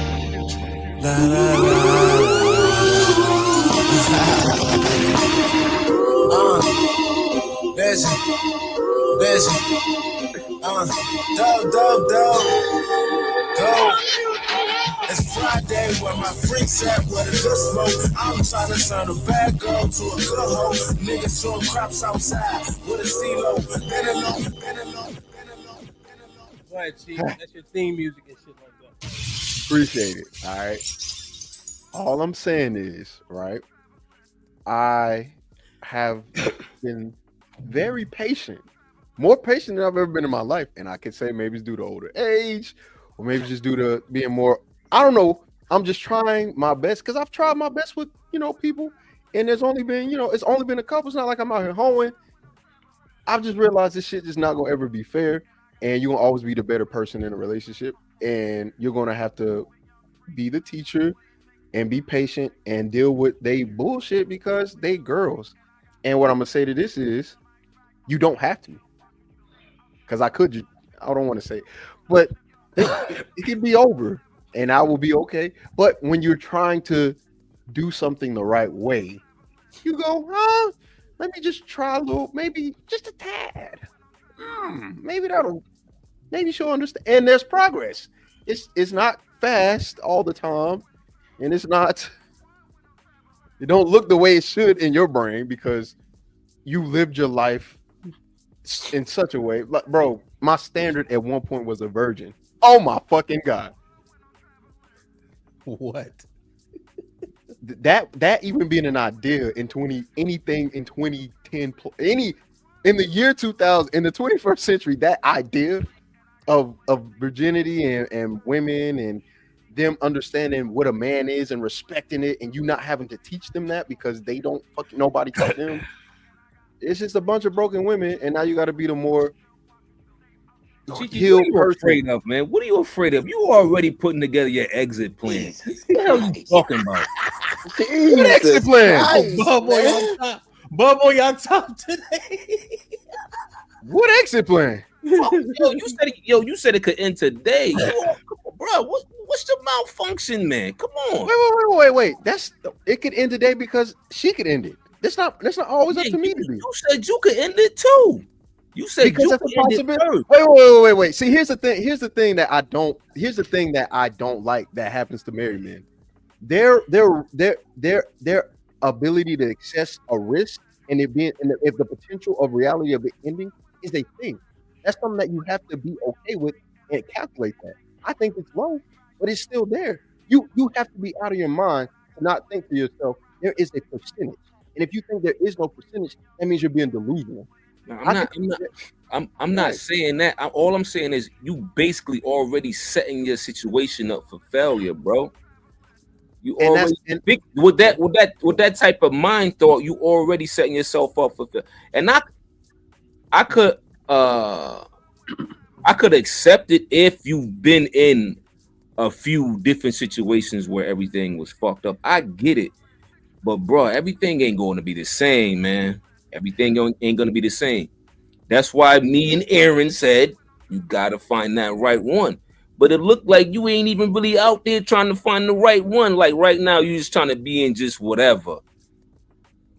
Go. It's Friday where my freaks at, where the good smoke. I'm trying to turn a bad girl to a good hoe. Niggas showing crops outside with a CeeLo. Been alone. Go ahead, Chief. That's your theme music and shit like that. Appreciate it. All right. All I'm saying is, right, I have been very patient, more patient than I've ever been in my life. And I could say maybe it's due to older age, or maybe just due to being more, I don't know. I'm just trying my best, because I've tried my best with, people, and there's only been, it's only been a couple. It's not like I'm out here hoeing. I've just realized this shit is not going to ever be fair, and you're going to always be the better person in a relationship, and you're going to have to be the teacher and be patient and deal with they bullshit, because they girls. And what I'm going to say to this is, you don't have to, because I don't want to say, but it could be over and I will be okay. But when you're trying to do something the right way, you go, let me just try a little, maybe just a tad. Maybe she'll understand. And there's progress. It's not fast all the time, and it don't look the way it should in your brain, because you lived your life in such a way. Like, bro, my standard at one point was a virgin. Oh my fucking God. What? That even being an idea in 2010, in the year 2000, in the 21st century, that idea of virginity and women and them understanding what a man is and respecting it, and you not having to teach them that because they don't fucking nobody taught them. It's just a bunch of broken women, and now you got to be the more healed person. Afraid of, man? What are you afraid of? You already putting together your exit plan. What the hell are you talking about? What exit plan? Bubble on top today. What exit plan? You said it could end today. Bro, what's the malfunction, man? Come on. Wait. It could end today because she could end it. That's not always up to me to do. You said you could end it too. You said because you that's could a end it possibility. Wait. See, here's the thing that I don't like that happens to married men. Their ability to access a risk and if the potential of reality of it ending is a thing. That's something that you have to be okay with and calculate that. I think it's low, but it's still there. You have to be out of your mind to not think to yourself, there is a percentage. And if you think there is no percentage, that means you're being delusional. I'm not saying that. All I'm saying is you basically already setting your situation up for failure, bro. You already with that type of mind thought, you already setting yourself up for failure. And I could accept it if you've been in a few different situations where everything was fucked up. I get it, but bro, everything ain't going to be the same, man. Everything ain't going to be the same. That's why me and Aaron said you gotta find that right one. But it looked like you ain't even really out there trying to find the right one. Like right now, you just trying to be in just whatever.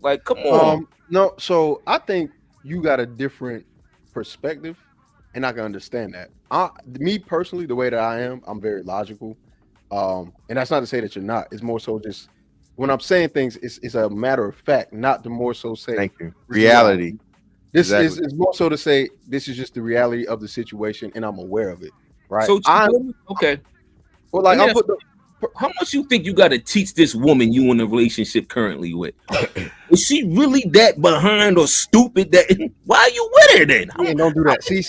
Like, come on. No, so I think you got a different perspective, and I can understand that. Me personally, the way that I am, I'm very logical. And that's not to say that you're not. It's more so just when I'm saying things, it's a matter of fact, not to more so say thank you. Reality. This is more so to say this is just the reality of the situation, and I'm aware of it. Right. So okay. Well, like I'll how much you think you got to teach this woman you in a relationship currently with? Is she really that behind or stupid? That why are you with her then? Yeah, don't do that. See,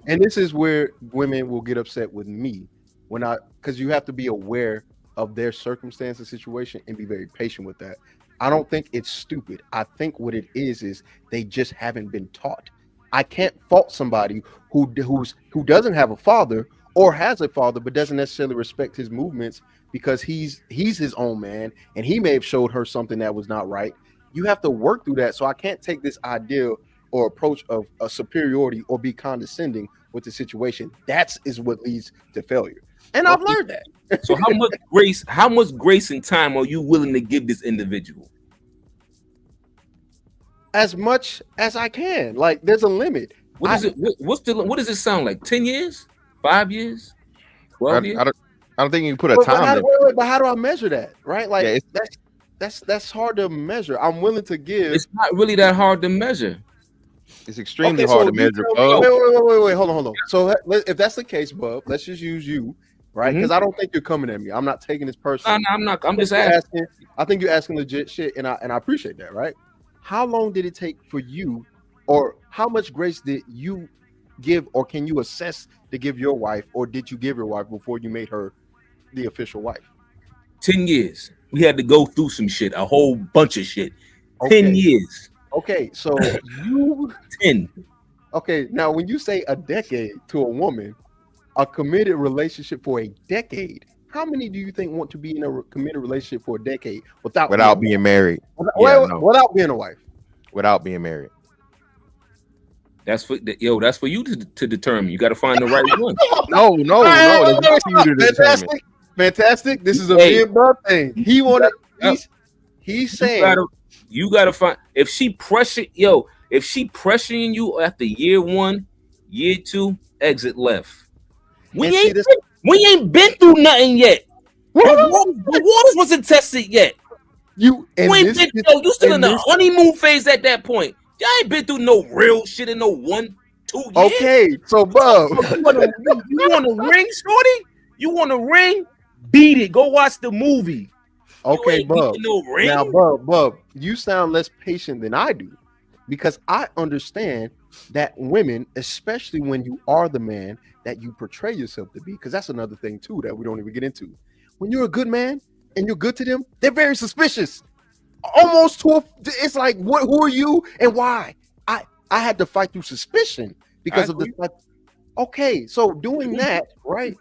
and this is where women will get upset with me because you have to be aware of their circumstance and situation and be very patient with that. I don't think it's stupid. I think what it is they just haven't been taught. I can't fault somebody who doesn't have a father or has a father but doesn't necessarily respect his movements because he's his own man and he may have showed her something that was not right. You have to work through that. So I can't take this idea or approach of a superiority or be condescending with the situation. That is what leads to failure. And I've learned that. So how much grace and time are you willing to give this individual? As much as I can. Like there's a limit. What does it sound like? 10 years? 5 years? 12 years? I don't think you can put a time limit. But how do I measure that? Right? Like that's hard to measure. I'm willing to give. It's not really that hard to measure. It's extremely hard to measure. Wait, hold on. So if that's the case, Bub, let's just use you, right? Because I don't think you're coming at me. I'm not taking this personally. No, I'm not. I'm just asking. I think you're asking legit shit, and I appreciate that, right? How long did it take for you, or how much grace did you give, or can you assess to give your wife, or did you give your wife before you made her the official wife? 10 years. We had to go through some shit, a whole bunch of shit. 10 years. Okay, so you 10. Okay, now when you say a decade to a woman, a committed relationship for a decade, how many do you think want to be in a committed relationship for a decade without being married? Without being a wife. Without being married. That's for you to determine. You got to find the right one. No. That's not for you to determine. Fantastic. This is a big Bub thing. He wanted. He's saying you got to find if she pressuring you after year 1, year 2, exit left. We ain't been through nothing yet. The waters wasn't tested yet. You still in the honeymoon phase at that point. Y'all ain't been through no real shit in no 1, 2 years. Okay, so Bub, you want a ring, shorty? You want a ring? Beat it. Go watch the movie. Okay, Bub. Now, Bub, you sound less patient than I do, because I understand that women, especially when you are the man that you portray yourself to be, because that's another thing too that we don't even get into. When you're a good man and you're good to them, they're very suspicious. Almost it's like, who are you and why? I had to fight through suspicion because of the fact. Okay, so doing that, right?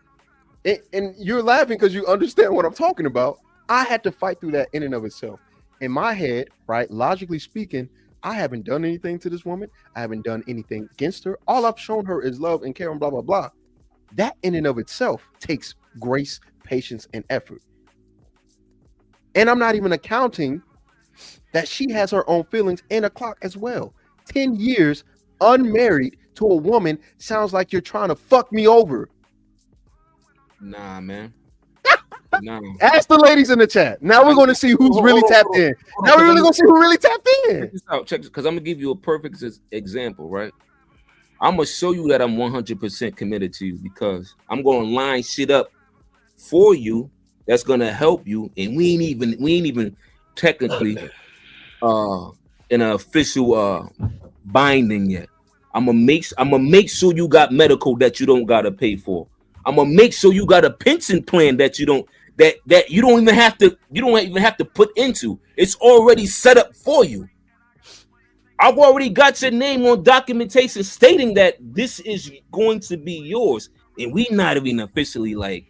And you're laughing because you understand what I'm talking about. I had to fight through that in and of itself. In my head, right, logically speaking, I haven't done anything to this woman. I haven't done anything against her. All I've shown her is love and care and blah, blah, blah. That in and of itself takes grace, patience, and effort. And I'm not even accounting that she has her own feelings and a clock as well. 10 years unmarried to a woman sounds like you're trying to fuck me over. Nah, man. Nah. Ask the ladies in the chat. Now we're going to see who's really tapped in. Now we're really going to see who really tapped in. Check this, because I'm going to give you a perfect example, right? I'm going to show you that I'm 100% committed to you, because I'm going to line shit up for you that's going to help you, and we ain't even technically in an official binding yet. I'm gonna make sure you got medical that you don't gotta pay for. I'm gonna make sure you got a pension plan that you don't even have to put into. It's already set up for you. I've already got your name on documentation stating that this is going to be yours, and we not even officially like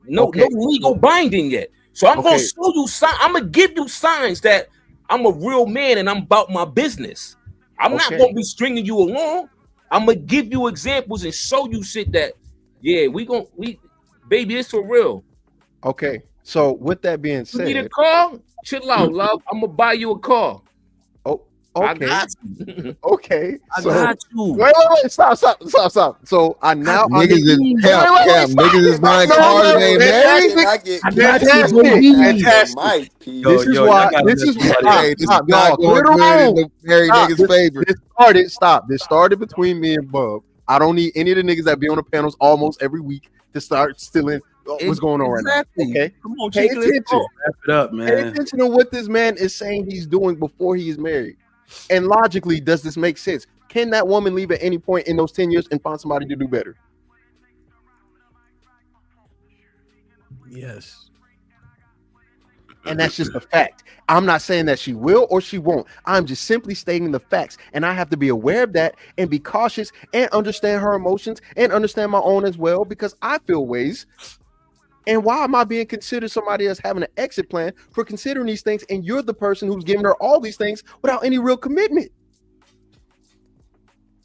no legal binding yet. So I'm gonna show you I'm gonna give you signs that I'm a real man and I'm about my business. I'm not gonna be stringing you along. I'm gonna give you examples and show you shit that, yeah, baby, it's for real. Okay. So with that being said, you need a car? Chill out, love. I'm gonna buy you a car. Oh, okay. I got you. Okay. I got you. Wait. Stop. So niggas is buying cars and they married. Fantastic. This is why. Not going good in the married niggas' favor. This started between me and Bub. I don't need any of the niggas that be on the panels almost every week to start stealing what's going on right now. Okay, come on, pay attention. Wrap it up, man. Pay attention to what this man is saying he's doing before he is married. And logically, does this make sense? Can that woman leave at any point in those 10 years and find somebody to do better? Yes. And that's just a fact. I'm not saying that she will or she won't. I'm just simply stating the facts. And I have to be aware of that and be cautious and understand her emotions and understand my own as well, because I feel ways. And why am I being considered somebody else having an exit plan for considering these things? And you're the person who's giving her all these things without any real commitment.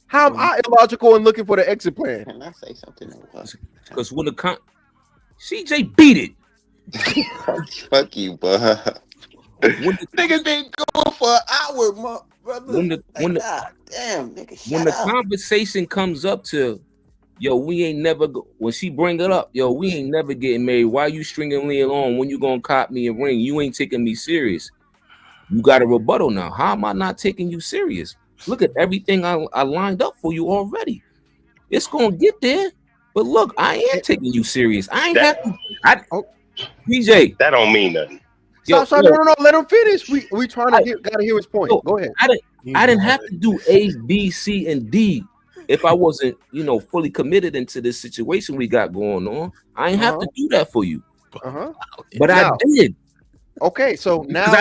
How am I illogical and looking for the exit plan? Can I say something? Because when CJ beat it. Fuck you, bro. Niggas been going for an hour, brother. God damn, nigga, when the conversation comes up to, yo, we ain't never when she bring it up, yo, we ain't never getting married. Why you stringing me along? When you gonna cop me a ring? You ain't taking me serious. You got a rebuttal now. How am I not taking you serious? Look at everything I lined up for you already. It's gonna get there. But look, I am taking you serious. I ain't DJ. That don't mean nothing. No, let him finish. We trying to gotta hear his point. Go ahead. I didn't have to do A, B, C, and D if I wasn't, fully committed into this situation we got going on. I ain't have to do that for you. But now, I did. Okay, so now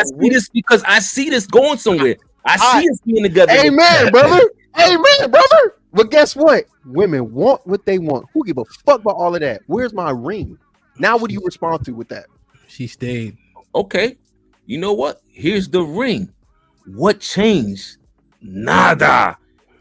because I see this going somewhere. I see us being together. Amen, brother. Amen, brother. But guess what? Women want what they want. Who give a fuck about all of that? Where's my ring? Now, what do you respond to with that? She stayed. Okay. You know what? Here's the ring. What changed? Nada.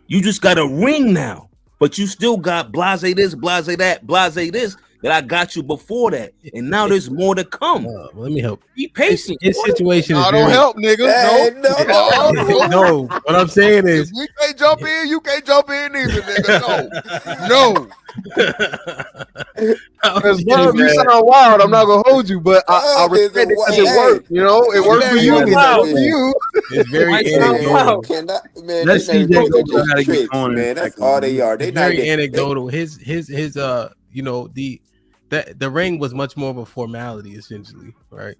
You just got a ring now, but you still got blase this, blase that, blase this that I got you before that. And now there's more to come. Let me help. Be patient. His situation is don't help, nigga. No. What I'm saying is, we can't jump in. You can't jump in either, nigga. No. Because you sound wild. I'm not gonna hold you, but I respect it because it worked. It worked for you. It worked for you. It's very anecdotal. Let's see, man. That's all they are. They very anecdotal. His the ring was much more of a formality, essentially, right?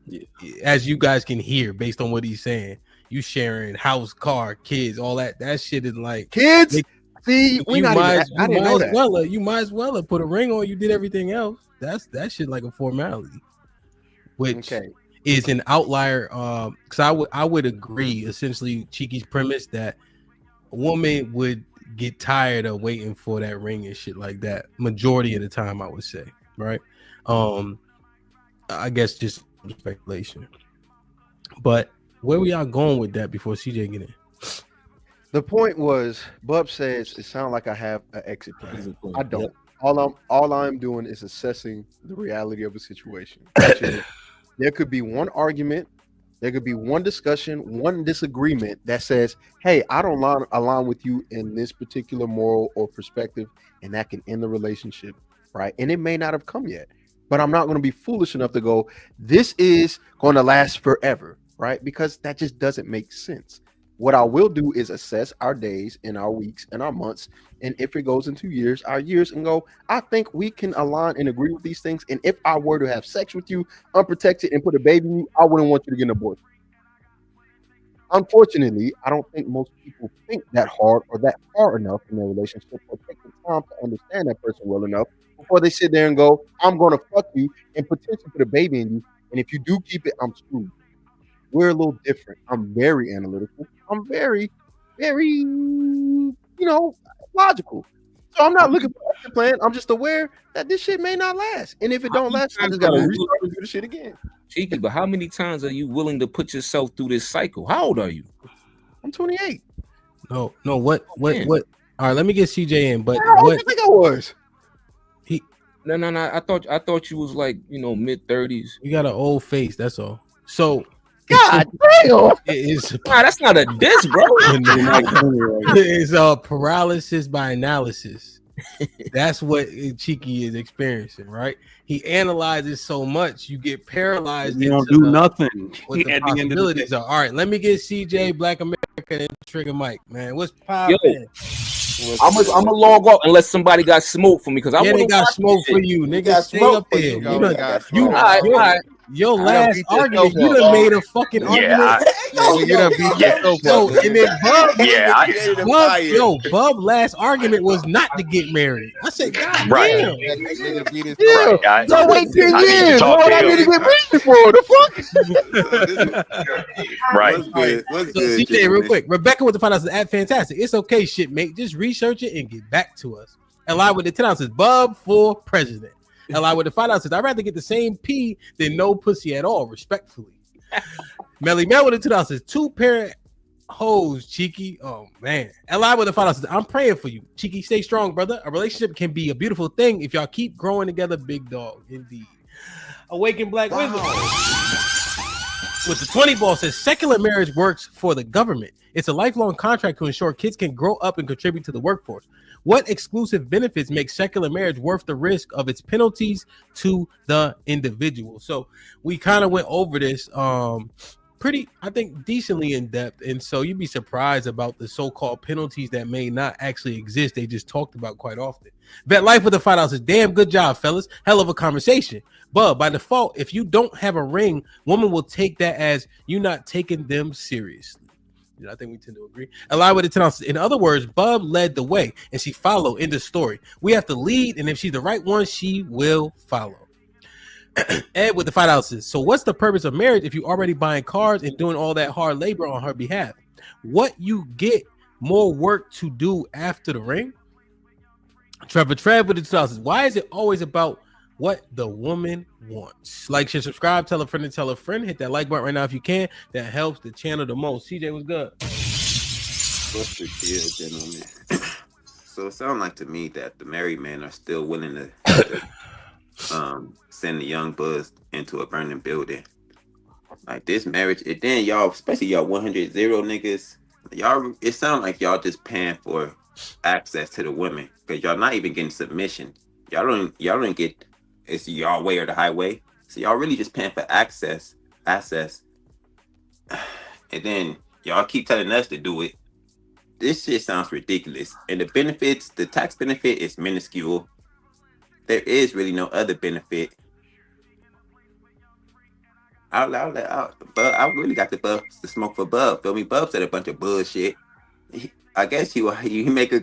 As you guys can hear, based on what he's saying, you sharing house, car, kids, all that. That shit is like kids. See, you might as well have put a ring on. You did everything else. That shit like a formality, which is an outlier. Because I would agree, essentially, Cheeky's premise that a woman would get tired of waiting for that ring and shit like that. Majority of the time, I would say, right? I guess just speculation. But where were y'all going with that before CJ get in? The point was, Bub says it sounds like I have an exit plan. I don't. All I'm doing is assessing the reality of a situation. There could be one argument, there could be one discussion, one disagreement that says, hey, I don't align with you in this particular moral or perspective, and that can end the relationship, right? And it may not have come yet, but I'm not going to be foolish enough to go, this is going to last forever, right? Because that just doesn't make sense. What I will do is assess our days and our weeks and our months. And if it goes into years, our years, and go, I think we can align and agree with these things. And if I were to have sex with you unprotected and put a baby in you, I wouldn't want you to get an abortion. Unfortunately, I don't think most people think that hard or that far enough in their relationship or take the time to understand that person well enough before they sit there and go, I'm going to fuck you and potentially put a baby in you. And if you do keep it, I'm screwed. We're a little different. I'm very analytical. I'm very, very, logical. So I'm not looking for an exit plan. I'm just aware that this shit may not last. And if it don't last, I just gotta restart and do the shit again. Cheeky, but how many times are you willing to put yourself through this cycle? How old are you? I'm 28. No, what? All right, let me get CJ in. But what? I think I was. No. I thought you was like, mid-30s. You got an old face. That's all. So. God damn! That's not a diss, bro. It's paralysis by analysis. That's what Cheeky is experiencing, right? He analyzes so much, you get paralyzed. You don't do nothing. What the possibilities are. All right, let me get CJ, Black America, and Trigger Mike, man. What's poppin'? I'm gonna log off unless somebody got smoke for me because I they got smoke for you. Nigga, stay up there. Your last argument, you done made a fucking argument. You done beat yourself up. And then Bub last argument was not to get married. I said, God damn. So wait 10 years. What I need to get married for? The fuck? Right. What's good? CJ, real quick. Rebecca with the $5 at fantastic. It's okay, shit, mate. Just research it and get back to us. And live with the $10 says Bub for president. And live with the $5 says I'd rather get the same P than no pussy at all, respectfully. Melly Mel with the $2 says 2 pair hoes, Cheeky. Oh man. And live with the $5 says I'm praying for you. Cheeky, stay strong, brother. A relationship can be a beautiful thing if y'all keep growing together, big dog. Indeed. Awaken Black Wisdom with the 20 ball says secular marriage works for the government. It's a lifelong contract to ensure kids can grow up and contribute to the workforce. What exclusive benefits make secular marriage worth the risk of its penalties to the individual? So we kind of went over this pretty, I think, decently in depth. And so you'd be surprised about the so-called penalties that may not actually exist. They just talked about quite often. Vet Life with the $5 says, damn good job, fellas. Hell of a conversation. But by default, if you don't have a ring, women will take that as you not taking them seriously. I think we tend to agree. Allow with the 10 ounces. In other words, Bub led the way and she followed in the story. We have to lead, and if she's the right one, she will follow. Ed with the $5. So what's the purpose of marriage if you already buying cars and doing all that hard labor on her behalf? What you get more work to do after the ring? Trevor Trev with the $2. Why is it always about what the woman wants? Like, share, subscribe, tell a friend and tell a friend. Hit that like button right now if you can. That helps the channel the most. CJ, what's good? What's the deal, gentlemen? So it sounds like to me that the married men are still willing to send the young buzz into a burning building. Like this marriage, and then y'all, especially y'all 100 niggas, y'all, it sounds like y'all just paying for access to the women because y'all not even getting submission. Y'all don't get. It's y'all way or the highway. So y'all really just paying for access. And then y'all keep telling us to do it. This shit sounds ridiculous. And the benefits, the tax benefit is minuscule. There is really no other benefit. I really got the smoke for Bub. Feel me? Bub said a bunch of bullshit. I guess he make a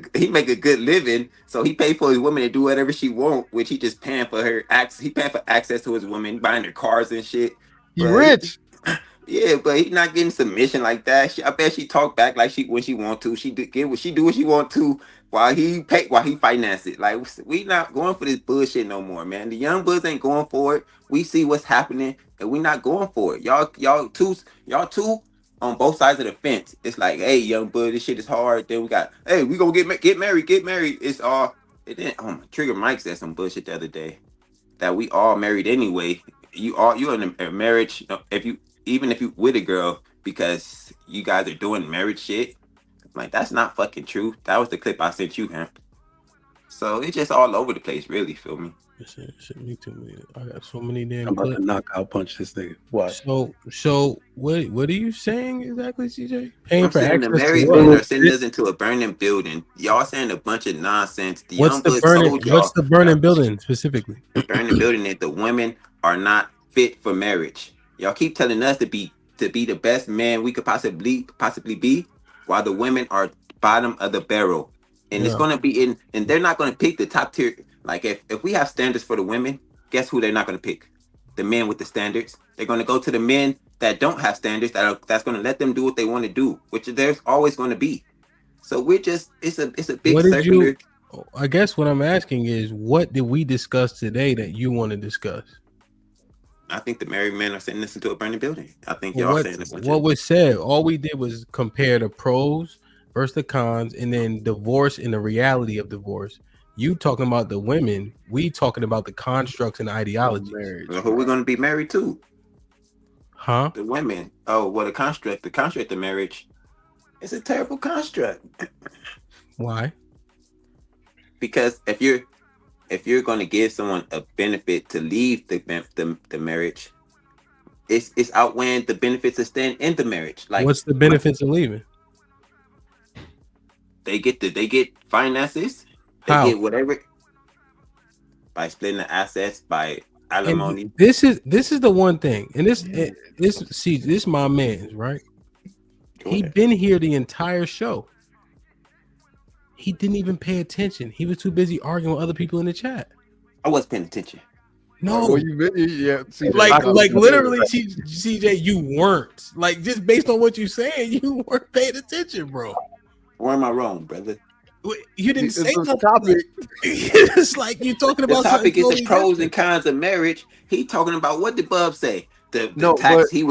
good living, so he paid for his woman to do whatever she want, which he just paying for her access. He paying for access to his women, buying their cars and shit. He rich. Yeah, but he not getting submission like that. I bet she talk back like when she want to. She do what she want to while he finance it. Like we not going for this bullshit no more, man. The young buds ain't going for it. We see what's happening, and we not going for it. Y'all two on both sides of the fence. It's like, hey, young bud, this shit is hard. Then we got, hey, we gonna get married. It's all. And then Trigger Mike said some bullshit the other day that we all married anyway. You're in a marriage even if you with a girl because you guys are doing marriage shit. Like that's not fucking true. That was the clip I sent you, HAMP. So it's just all over the place, really. Feel me? Shit, me too, man. I got so many damn. I'm about to knockout punch this nigga. What? So what are you saying exactly, CJ? I'm saying the married men are sending us into a burning building. Y'all saying a bunch of nonsense. What's the burning building specifically? Burning building is the women are not fit for marriage. Y'all keep telling us to be the best man we could possibly be, while the women are bottom of the barrel. And it's gonna be and they're not gonna pick the top tier. Like if we have standards for the women, guess who they're not gonna pick? The men with the standards. They're gonna go to the men that don't have standards that's gonna let them do what they want to do, which there's always gonna be. So we're just it's a big circular. I guess what I'm asking is, what did we discuss today that you want to discuss? I think the married men are sending this into a burning building. I think Well, y'all saying this. what was said, all we did was compare the pros versus the cons, and then divorce and the reality of divorce. You talking about the women, we talking about the constructs and ideologies. Well, who we're going to be married to? Huh? The women. Oh, well, the construct of marriage is a terrible construct. Why? Because if you're going to give someone a benefit to leave the marriage, it's outweighing the benefits of staying in the marriage. Like, what's the benefits of leaving? They get finances. They How? get whatever by splitting the assets, by alimony. And this is the one thing, and this is my man's right. He been here the entire show. He didn't even pay attention. He was too busy arguing with other people in the chat. I wasn't paying attention. No, Well, yeah, CJ, like literally, CJ, you weren't. Like, just based on what you saying, you weren't paying attention, bro. Where am I wrong, brother? You didn't say the topic. It's like you're talking about the topic is something the totally pros different. and cons of marriage. He talking about what did Bub say? The No, tax. but- He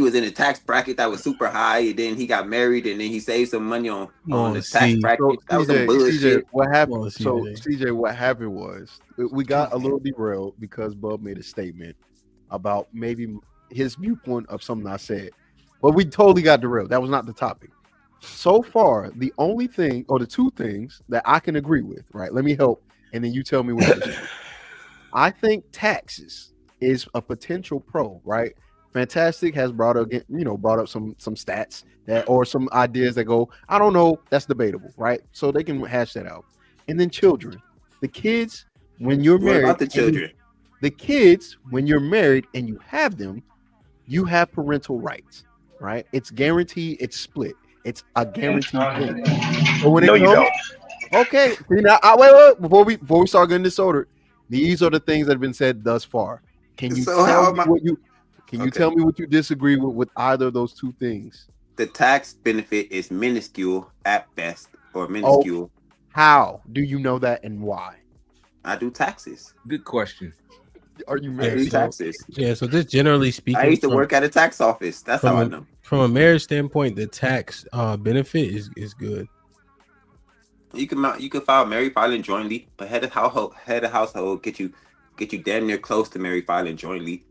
was in a tax bracket that was super high, and then he got married, and then he saved some money on the tax bracket. So, That was some CJ, bullshit. what happened? CJ. So CJ, what happened was we got a little derailed because Bub made a statement about maybe his viewpoint of something I said, but we totally got derailed. That was not the topic. So far, the only thing or the two things that I can agree with, right? Let me help, and then you tell me what you think. I think taxes is a potential pro, right? Fantastic has brought up some stats that or some ideas that go, I don't know, that's debatable, right? So they can hash that out. And then children, the kids, when you're What married, about the children? the kids, when you're married and you have them, you have parental rights, right? It's guaranteed, it's split. It's a guaranteed thing. So when No, it you comes, don't. okay, see now, wait, before we start getting this order, these are the things that have been said thus far. Can you So tell how me am I- what you can you tell me what you disagree with either of those two things? The tax benefit is minuscule at best, or minuscule. How do you know that and why? I do taxes. Good question. Are you I married? do taxes. Yeah, so just generally speaking, I used to work at a tax office. That's how I know. From a marriage standpoint, the tax benefit is good. You can file married filing jointly, but head of household get you damn near close to married filing jointly.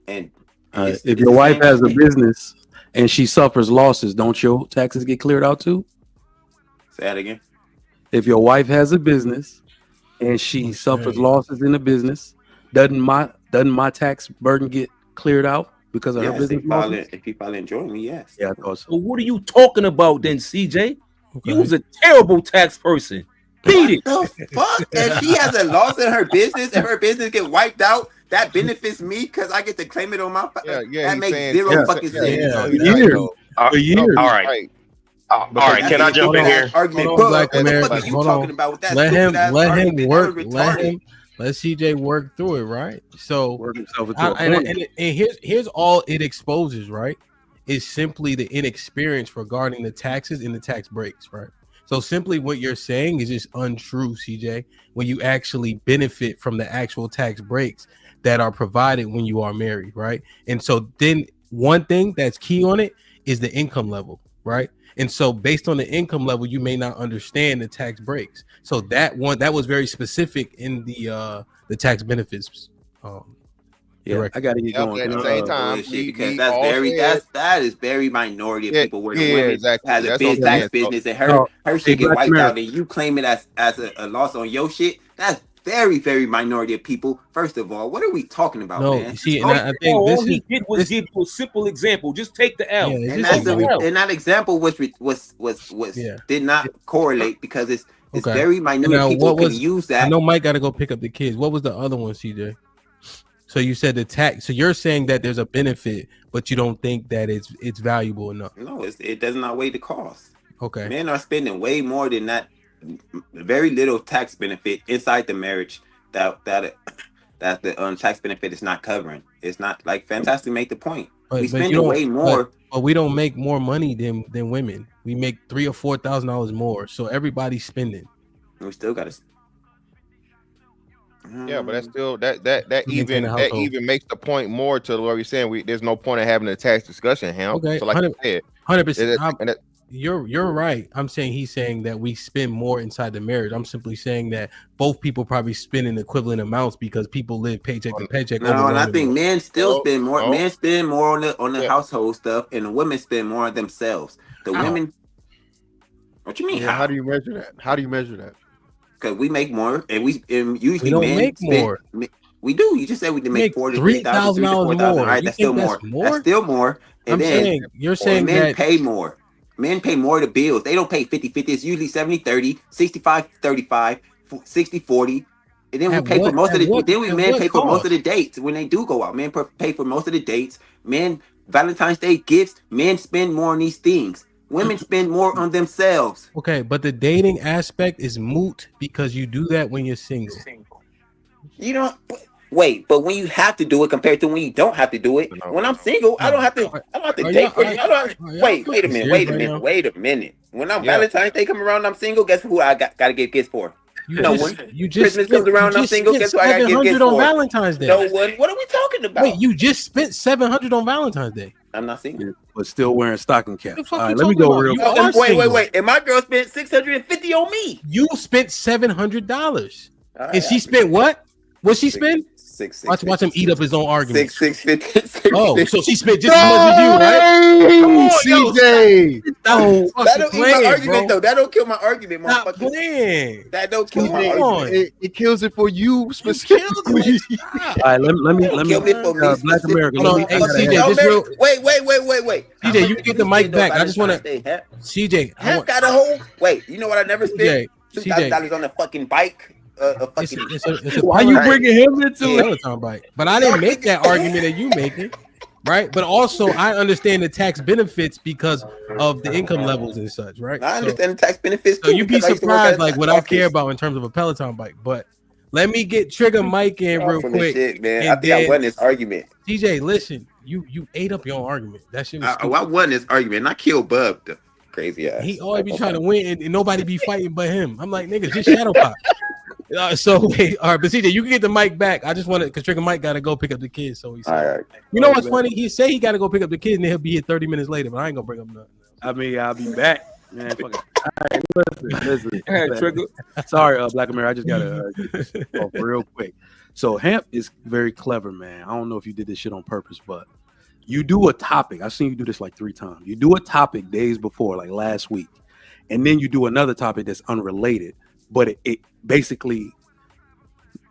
And If your wife has a business and she suffers losses, don't your taxes get cleared out too? Say that again. If your wife has a business and she suffers losses in the business, doesn't my tax burden get cleared out because of her business losses? If you file jointly, yes. Yeah, I thought so. So what are you talking about then, CJ? You was a terrible tax person. Beat it. The fuck? If she has a loss in her business and her business get wiped out, that benefits me because I get to claim it on my. That makes zero fucking sense. All right. All right. Can I jump in here? Black America. Hold on. Let CJ work through it, right? So, work himself into and here's all it exposes, right? Is simply the inexperience regarding the taxes and the tax breaks, right? So simply what you're saying is just untrue, CJ, when you actually benefit from the actual tax breaks that are provided when you are married, right? And so then one thing that's key on it is the income level, right? And so based on the income level, you may not understand the tax breaks. So that was very specific in the tax benefits. Yeah, I gotta get going. At the same time, because that is very minority of people where the woman exactly. has a That's big what I'm tax saying. business and No, her shit get Black wiped America. out and you claim it as a loss on your shit. That's very, very minority of people. First of all, what are we talking about, No, man? see, and I think all this he is did was give you a simple example. Just take the L. Yeah, and that example was did not correlate because it's okay. very minute Now, people can use that. I know Mike got to go pick up the kids. What was the other one, CJ? So you said the tax. So you're saying that there's a benefit, but you don't think that it's valuable enough. No, it does not weigh the cost. Okay. Men are spending way more than that. Very little tax benefit inside the marriage that the tax benefit is not covering. It's not like Fantastic make the point. We spend way more. But we don't make more money than women. We make $3,000 or $4,000 more. So everybody's spending. We still got to. Yeah, but that's still that even makes the point more to what we're saying. There's no point in having a tax discussion, Ham. Okay, so like you said, 100%. You're right. I'm saying he's saying that we spend more inside the marriage. I'm simply saying that both people probably spend in equivalent amounts because people live paycheck to paycheck. No, and I think men still spend more. Men spend more on the household stuff, and the women spend more on themselves. The women. What you mean? Yeah, how do you measure that? How do you measure that? Because we make more, and usually we don't men make spend, more. We do. You just said we did make $3,000 more. All right, that's still more. That's still more. And you're saying men that pay more. Men pay more to bills. They don't pay 50-50. It's usually 70-30, 65-35, 60-40. And then we pay for most of the. Men pay for most of the dates when they do go out. Men pay for most of the dates. Men, Valentine's Day gifts. Men spend more on these things. Women spend more on themselves. Okay, but the dating aspect is moot because you do that when you're single. You don't wait, but when you have to do it compared to when you don't have to do it. When I'm single, I don't have to. I don't have to date for you. Wait a minute. When I'm Valentine's Day come around, I'm single. Guess who I got to get gifts for? Christmas comes around, I'm single. Guess who I got to get gifts for? On Valentine's Day. No one. What are we talking about? Wait, you just spent $700 on Valentine's Day. I'm not single, but still wearing stocking caps. All right, let me go real quick. Wait. And my girl spent $650 on me. You spent $700, and she spent what? What she spent? Watch him eat up his own argument. $650. Oh, so she spent just as much as you, right? Come on, CJ. That don't kill my argument, though. That don't kill my argument, motherfucker. That don't kill my argument. It kills it for you specifically. All right, let me Black America. Hey, CJ, wait. CJ, you can get the mic back. I just want to. CJ, I got a whole. Wait, you know what I never spent? $2,000 on a fucking bike. Why you bringing him into Peloton bike? But I didn't make that argument that you making, right? But also, I understand the tax benefits because of the income levels and such, right? I understand the tax benefits. So you'd be surprised, like what I care about in terms of a Peloton bike. But let me get Trigger Mike in real quick, shit, man. I think I won this argument. DJ, listen, you ate up your own argument. That shit was I won this argument, and I killed Bub. The crazy ass. He always be trying to win, and nobody be fighting but him. I'm like, nigga, just shadow pop. So wait, all right, but CJ, you can get the mic back. I just wanted because Trigger Mike got to go pick up the kids. So he said, all right. You know what's funny? He say he got to go pick up the kids, and then he'll be here 30 minutes later. But I ain't gonna bring up nothing. I mean, I'll be back, man. Fuck it. All right, listen. Trigger. Sorry, Black America. I just gotta get this off real quick. So HAMP is very clever, man. I don't know if you did this shit on purpose, but you do a topic. I've seen you do this like 3 times. You do a topic days before, like last week, and then you do another topic that's unrelated, but it basically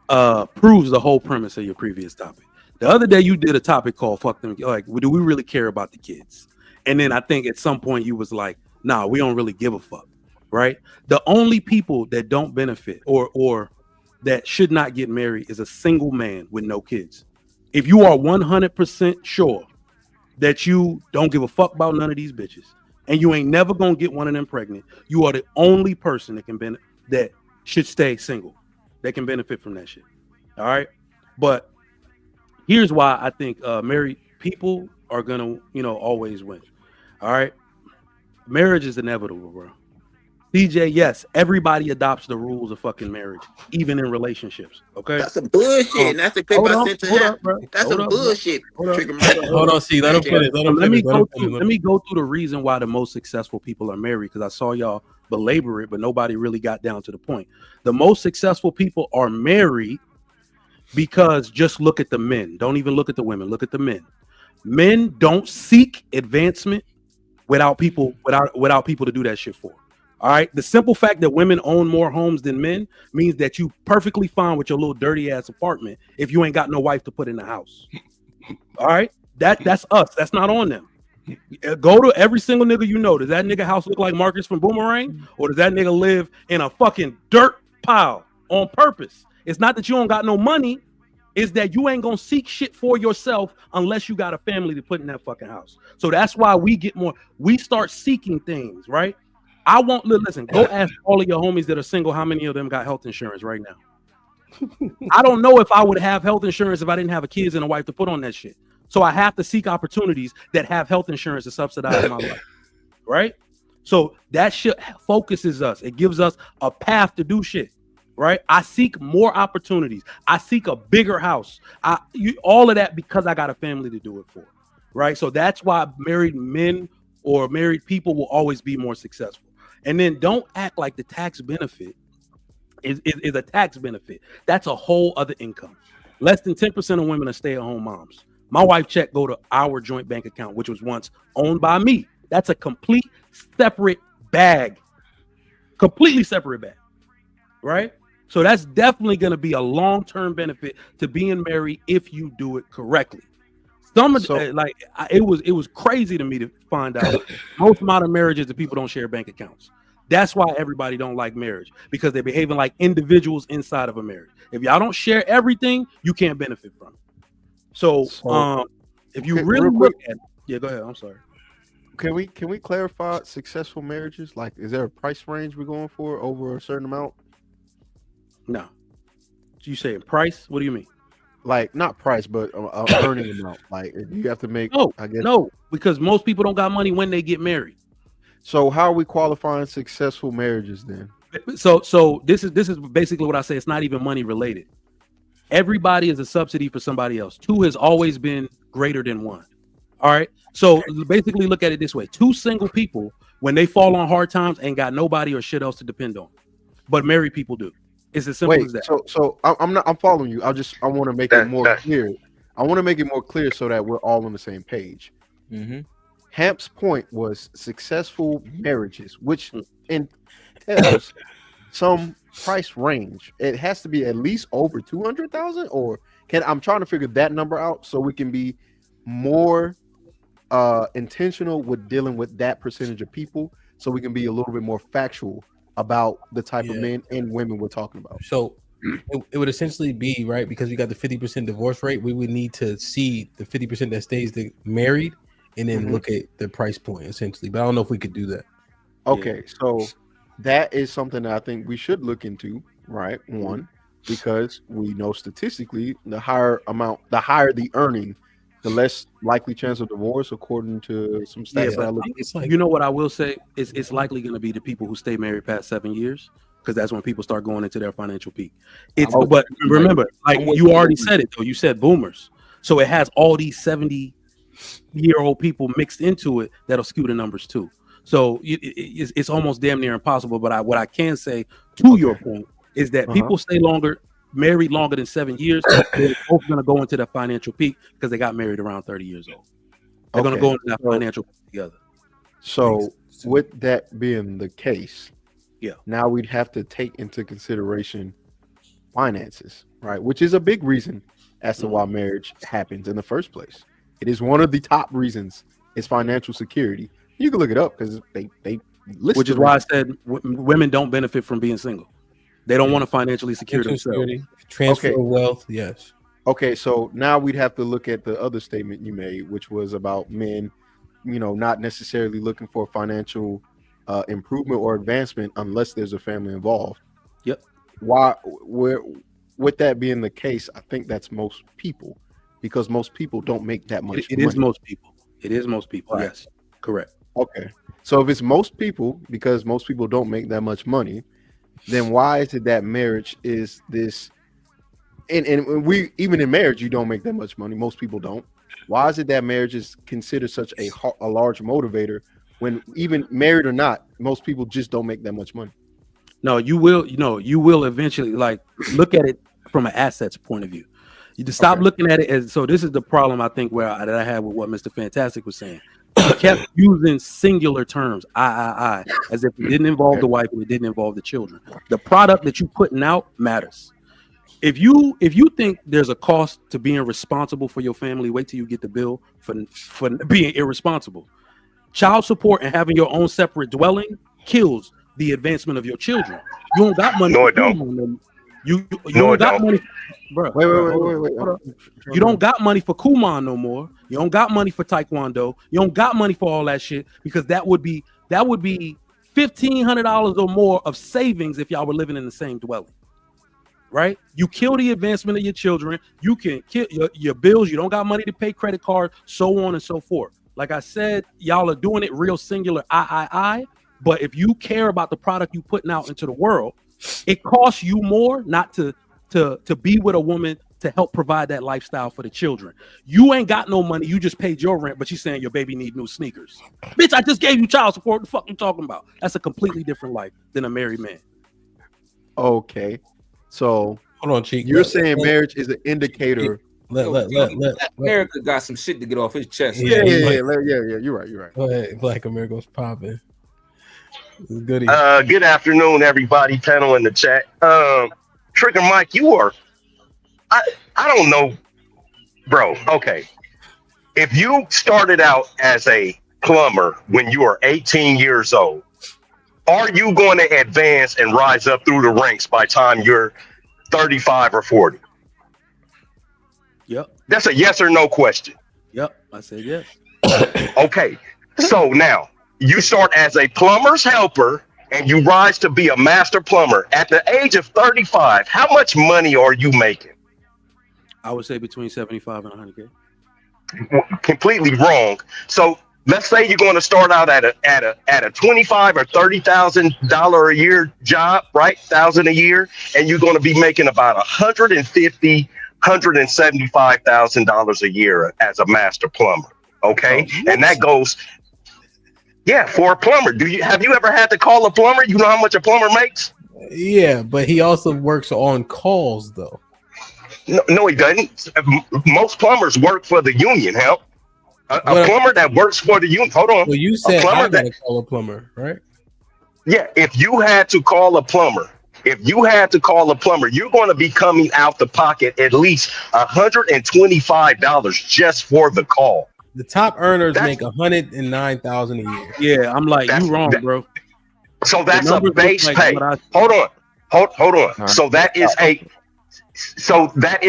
proves the whole premise of your previous topic. The other day you did a topic called "Fuck Them." Like, do we really care about the kids? And then I think at some point you was like, "Nah, we don't really give a fuck." Right? The only people that don't benefit or that should not get married is a single man with no kids. If you are 100% sure that you don't give a fuck about none of these bitches and you ain't never gonna get one of them pregnant, you are the only person that should stay single, that can benefit from that shit. All right, but here's why I think married people are gonna always win. All right, marriage is inevitable, bro. DJ, yes, everybody adopts the rules of fucking marriage, even in relationships. Okay, that's some bullshit. And that's the clip I sent to him. That's some bullshit. Hold on, see, let him finish. Let me go through the reason why the most successful people are married, because I saw y'all belabor it, but nobody really got down to the point. The most successful people are married because just look at the men. Don't even look at the women. Look at the men. Men don't seek advancement without people to do that shit for. All right. The simple fact that women own more homes than men means that you perfectly fine with your little dirty ass apartment if you ain't got no wife to put in the house. All right. That's us. That's not on them. Go to every single nigga you know. Does that nigga house look like Marcus from Boomerang? Or does that nigga live in a fucking dirt pile on purpose? It's not that you don't got no money. It's that you ain't gonna seek shit for yourself unless you got a family to put in that fucking house. So that's why we start seeking things, right? I won't listen. Go ask all of your homies that are single how many of them got health insurance right now. I don't know if I would have health insurance if I didn't have a kids and a wife to put on that shit. So I have to seek opportunities that have health insurance to subsidize my life, right? So that shit focuses us. It gives us a path to do shit, right? I seek more opportunities. I seek a bigger house. All of that because I got a family to do it for, right? So that's why married men or married people will always be more successful. And then don't act like the tax benefit is a tax benefit. That's a whole other income. Less than 10% of women are stay-at-home moms. My wife check go to our joint bank account, which was once owned by me. That's a complete separate bag. Completely separate bag. Right? So that's definitely going to be a long-term benefit to being married if you do it correctly. It was crazy to me to find out most modern marriages the people don't share bank accounts. That's why everybody don't like marriage, because they're behaving like individuals inside of a marriage. If y'all don't share everything, you can't benefit from it. So if you really look at it, go ahead. I'm sorry. Can we clarify successful marriages? Like, is there a price range we're going for over a certain amount? No. You say price? What do you mean? Like, not price, but earning amount. Like, you have to make. No, because most people don't got money when they get married. So how are we qualifying successful marriages then? So this is basically what I say. It's not even money related. Everybody is a subsidy for somebody else. Two has always been greater than one. All right. So basically look at it this way. Two single people, when they fall on hard times, ain't got nobody or shit else to depend on. But married people do. It's as simple as that. So I'm following you. I want to make it more clear. I want to make it more clear so that we're all on the same page. Mm-hmm. Hamp's point was successful marriages, which entails some price range. It has to be at least over 200,000, or I'm trying to figure that number out so we can be more intentional with dealing with that percentage of people, so we can be a little bit more factual about the type of men and women we're talking about. So it would essentially be, right, because we got the 50% divorce rate, we would need to see the 50% that stays married and then look at the price point essentially. But I don't know if we could do that. Okay, so that is something that I think we should look into, right? One, because we know statistically the higher the earning, the less likely chance of divorce, according to some stats. You know what I will say? It's likely going to be the people who stay married past 7 years, because that's when people start going into their financial peak. But remember, like you already said it though. You said boomers, so it has all these 70-year-old people mixed into it that'll skew the numbers too. So it's almost damn near impossible. But what I can say to your point is that people stay married longer than 7 years. They're both going to go into the financial peak because they got married around 30 years old. They're going to go into that financial peak together. So with that being the case, now we'd have to take into consideration finances, right? Which is a big reason as to why marriage happens in the first place. It is one of the top reasons is financial security. You can look it up because they list. Which is why I said women don't benefit from being single. They don't want to financially secure themselves. Transfer of wealth, yes. Okay, so now we'd have to look at the other statement you made, which was about men, not necessarily looking for financial improvement or advancement unless there's a family involved. Yep. With that being the case, I think that's most people, because most people don't make that much money. It is most people. It is most people. Right. Yes, correct. Okay, so if it's most people, because most people don't make that much money, then why is it that marriage is this? And we, even in marriage, you don't make that much money. Most people don't. Why is it that marriage is considered such a large motivator when, even married or not, most people just don't make that much money? No, you will eventually, like, look at it from an assets point of view. You just stop looking at it as, so this is the problem I think that I had with what Mr. Fantastic was saying. He kept using singular terms, I, as if it didn't involve the wife and it didn't involve the children. The product that you're putting out matters. If you think there's a cost to being responsible for your family, wait till you get the bill for being irresponsible. Child support and having your own separate dwelling kills the advancement of your children. You don't got money. No, it don't. You don't got money, bro. Wait. You don't got money for Kumon no more. You don't got money for Taekwondo. You don't got money for all that shit, because that would be $1,500 or more of savings if y'all were living in the same dwelling. Right? You kill the advancement of your children. You can kill your bills. You don't got money to pay credit cards, so on and so forth. Like I said, y'all are doing it real singular. But if you care about the product you putting out into the world, it costs you more not to be with a woman to help provide that lifestyle for the children. You ain't got no money. You just paid your rent, but you saying your baby need new sneakers. Bitch, I just gave you child support. What the fuck you talking about? That's a completely different life than a married man. Okay. So hold on, Cheek. You're saying marriage is an indicator. Let America got some shit to get off his chest. Yeah. You're right. Go ahead. Black America's popping. Goody. Good afternoon, everybody. Panel in the chat. Trigger Mike, you are. I don't know, bro. Okay, if you started out as a plumber when you were 18 years old, are you going to advance and rise up through the ranks by the time you're 35 or 40? Yep. That's a yes or no question. Yep, I said yes. Okay, so now you start as a plumber's helper and you rise to be a master plumber. At the age of 35, how much money are you making? I would say between 75 and 100K. Completely wrong. So let's say you're going to start out at a $25,000 or $30,000 a year job, right? $1,000 a year, and you're going to be making about $150,000, $175,000 a year as a master plumber. Okay, and that goes. Yeah, for a plumber. Have you ever had to call a plumber? You know how much a plumber makes? Yeah, but he also works on calls though. No, he doesn't. Most plumbers work for the union. Help. A plumber that works for the union. Hold on. Well, you said I gotta call a plumber, right? Yeah. If you had to call a plumber, you're going to be coming out the pocket at least $125 just for the call. The top earners make $109,000 a year. Yeah, I'm like, you wrong, bro. So that's a base pay. Hold on. So that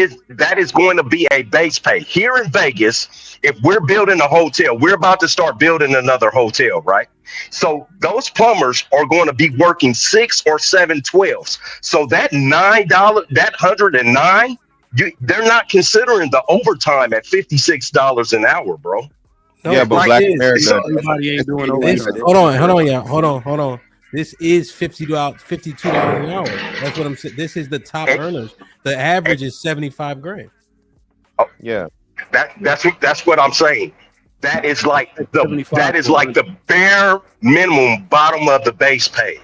is going to be a base pay. Here in Vegas, if we're building a hotel, we're about to start building another hotel, right? So those plumbers are going to be working 6 or 7 12s. So that $9, that $109, they're not considering the overtime at $56 an hour, bro. No, yeah, but Black America, everybody ain't doing overtime. Hold on. This is $52 an hour. That's what I'm saying. This is the top earners. The average is $75,000. Oh, yeah. That's what I'm saying. That is like the bare minimum bottom of the base pay.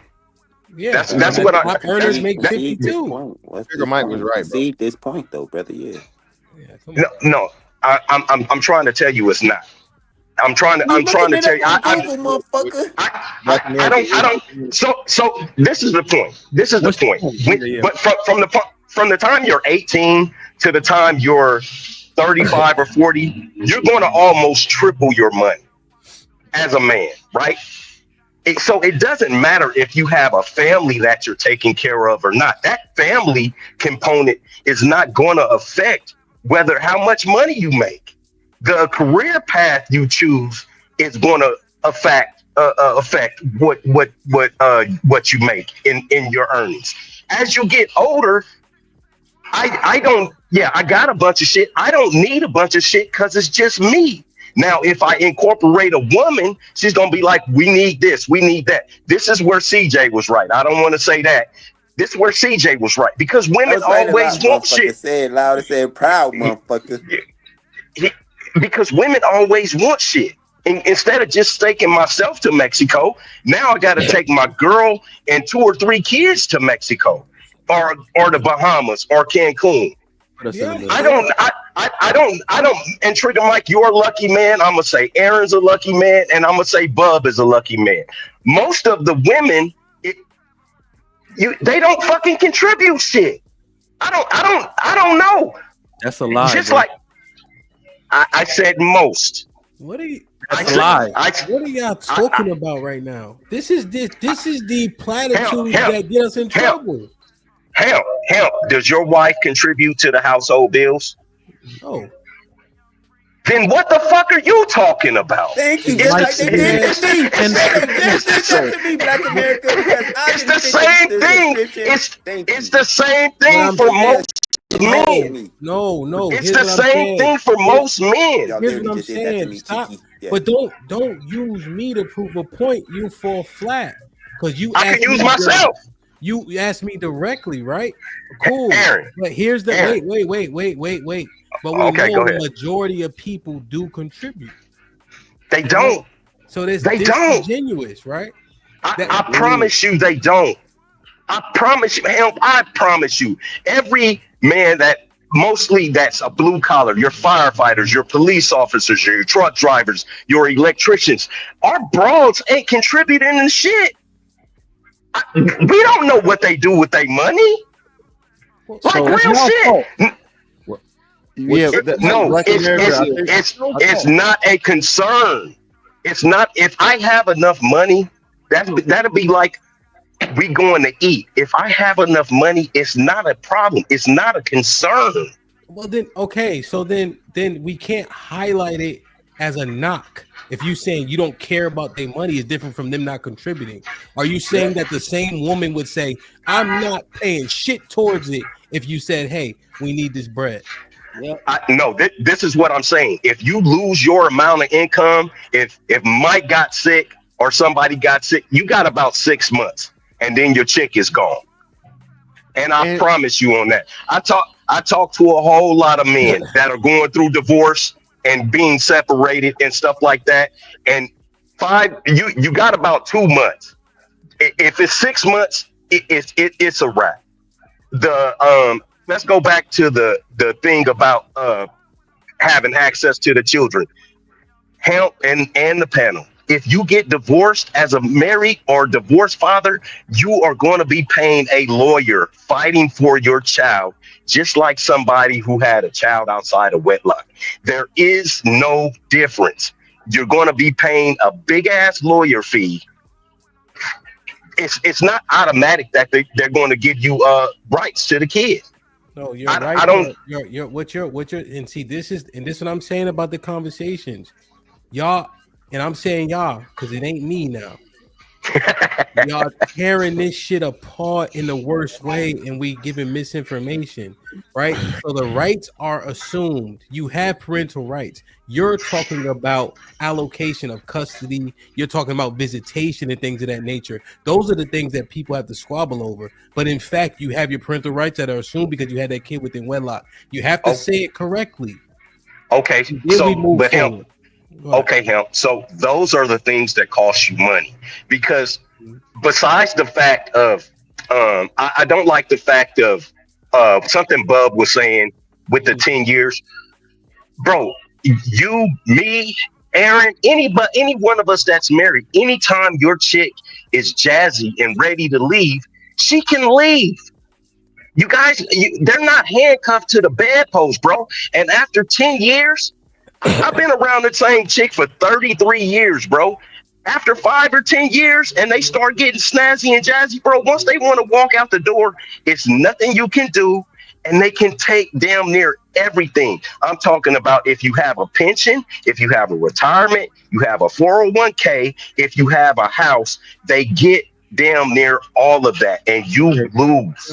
Yeah, that's what top earners make 52. Trigger Mike was right, bro. See this point though, brother. Yeah. No. I'm trying to tell you it's not. I'm trying to tell you. I don't. So this is the point. But from the time you're 18 to the time you're 35 or 40, you're going to almost triple your money as a man, right? So it doesn't matter if you have a family that you're taking care of or not. That family component is not going to affect how much money you make. The career path you choose is going to affect what you make in your earnings. As you get older, I got a bunch of shit. I don't need a bunch of shit because it's just me. Now, if I incorporate a woman, she's going to be like, we need this, we need that. This is where CJ was right. I don't want to say that. This is where CJ was right. Because women always want shit. Say it loud and say it proud, motherfucker. Because women always want shit. And instead of just taking myself to Mexico, now I got to take my girl and 2 or 3 kids to Mexico or the Bahamas or Cancun. Yeah. I don't, and Trigger Mike, you're a lucky man. I'm going to say Aaron's a lucky man, and I'm going to say Bub is a lucky man. Most of the women, they don't fucking contribute shit. I don't know. That's a lie. Just bro. like I said most. What are you? That's a lie. What are y'all talking about right now? This is the platitude that get us in trouble. Hell, does your wife contribute to the household bills? No. Then what the fuck are you talking about? Thank you. Just like they did to me. Black America. It's the same thing. It's the same thing for most men. No. It's Here's the what I'm same saying. thing for most men. Here's what I'm saying. Stop. But don't use me to prove a point. You fall flat because you. I can use myself. You asked me directly, right? Cool. Aaron, but here's the Aaron. wait. But we Okay, know go the ahead. majority of people do contribute. They don't. So this They don't. disingenuous, right? I promise you they don't. I promise you, hell, I promise you. Every man that mostly that's a blue collar, your firefighters, your police officers, your truck drivers, your electricians, our broads ain't contributing to shit. We don't know what they do with their money. Like So real shit. Yeah, It's not a concern. It's not. If I have enough money, that'll be like we going to eat. If I have enough money, it's not a problem. It's not a concern. Well then, okay. So then we can't highlight it as a knock. If you saying you don't care about their money is different from them not contributing. Are you saying that the same woman would say, I'm not paying shit towards it if you said, hey, we need this bread? Yeah. No, this is what I'm saying. If you lose your amount of income, if Mike got sick or somebody got sick, you got about 6 months and then your chick is gone. And I promise you on that. I talk to a whole lot of men that are going through divorce and being separated and stuff like that. And you got about 2 months. If it's 6 months, it's a wrap. Let's go back to the thing about having access to the children. HAMP and the panel. If you get divorced as a married or divorced father, you are going to be paying a lawyer fighting for your child, just like somebody who had a child outside of wedlock. There is no difference. You're going to be paying a big ass lawyer fee. It's not automatic that they're going to give you rights to the kid. No, you're right. I don't. You're what you're and see this is what I'm saying about the conversations, y'all. And I'm saying y'all because it ain't me now. Y'all tearing this shit apart in the worst way, and we giving misinformation, right? So the rights are assumed. You have parental rights. You're talking about allocation of custody. You're talking about visitation and things of that nature. Those are the things that people have to squabble over. But in fact, you have your parental rights that are assumed because you had that kid within wedlock. You have to say it correctly. Okay, so those are the things that cost you money, because besides the fact of I don't like the fact of something Bub was saying with the 10 years, bro. You, me, Aaron, any one of us that's married, anytime your chick is jazzy and ready to leave, she can leave. You guys, they're not handcuffed to the bedpost, bro. And after 10 years, I've been around the same chick for 33 years, bro. After 5 or 10 years and they start getting snazzy and jazzy, bro, once they want to walk out the door, it's nothing you can do. And they can take damn near everything. I'm talking about if you have a pension, if you have a retirement, you have a 401k, if you have a house, they get damn near all of that, and you lose.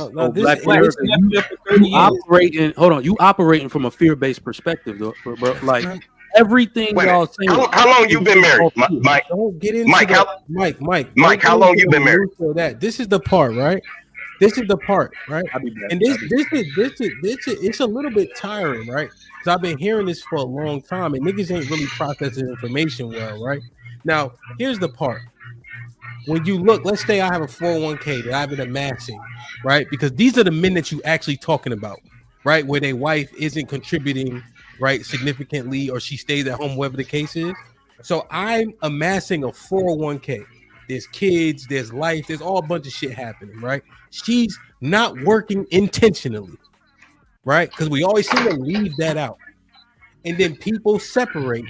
You operating from a fear-based perspective, though, bro. Like everything y'all saying. How long you been married, Mike? Don't get into Mike, how long you been married? This is the part, right? This is the part, right? And this is it's a little bit tiring, right? Because I've been hearing this for a long time, and niggas ain't really processing information well, right? Now, here's the part. When you look, let's say I have a 401k that I've been amassing, right? Because these are the men that you actually talking about, right? Where their wife isn't contributing, right, significantly, or she stays at home, whatever the case is. So I'm amassing a 401k. There's kids, there's life, there's all a bunch of shit happening, right? She's not working intentionally, right? Because we always seem to leave that out. And then people separate,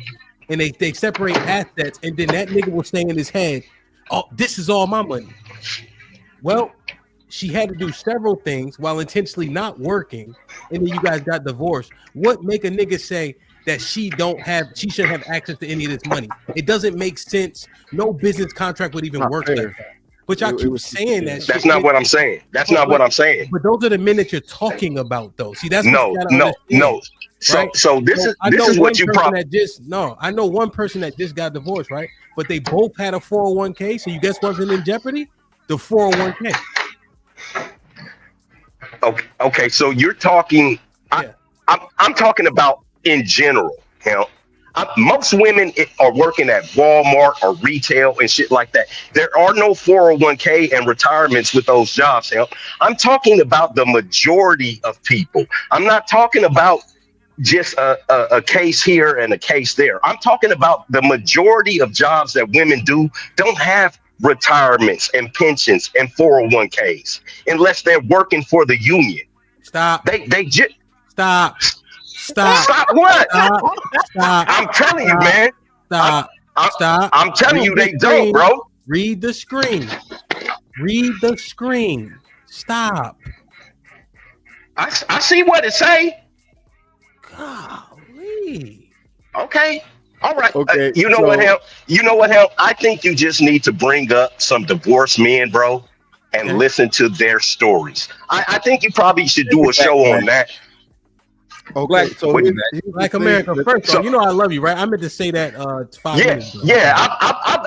and they separate assets, and then that nigga will stay in his head, oh, this is all my money. Well, she had to do several things while intentionally not working, and then you guys got divorced. What make a nigga say that she shouldn't have access to any of this money? It doesn't make sense. No business contract would even work like that. But y'all keep saying that. That's not what I'm saying. That's not what I'm saying. But those are the men that you're talking about, though. See, that's no. Right? So this is what you probably. I know one person that just got divorced, right? But they both had a 401k. So you guess wasn't in jeopardy? The 401k. Okay. So you're talking. I'm talking about in general. You know, most women are working at Walmart or retail and shit like that. There are no 401k and retirements with those jobs. You know? I'm talking about the majority of people. I'm not talking about just a case here and a case there. I'm talking about the majority of jobs that women do don't have retirements and pensions and 401ks unless they're working for the union. Stop. They just stop what? Stop. I'm telling you, man. Stop. I'm telling you, they don't, bro. Read the screen. Stop. I see what it say. Golly. Okay. All right. Okay. You know what, Hemp? I think you just need to bring up some divorced men, bro, and listen to their stories. I think you probably should do a show on that. Okay, so Black America first. You know I love you, right? I meant to say that 5 minutes ago. Yeah.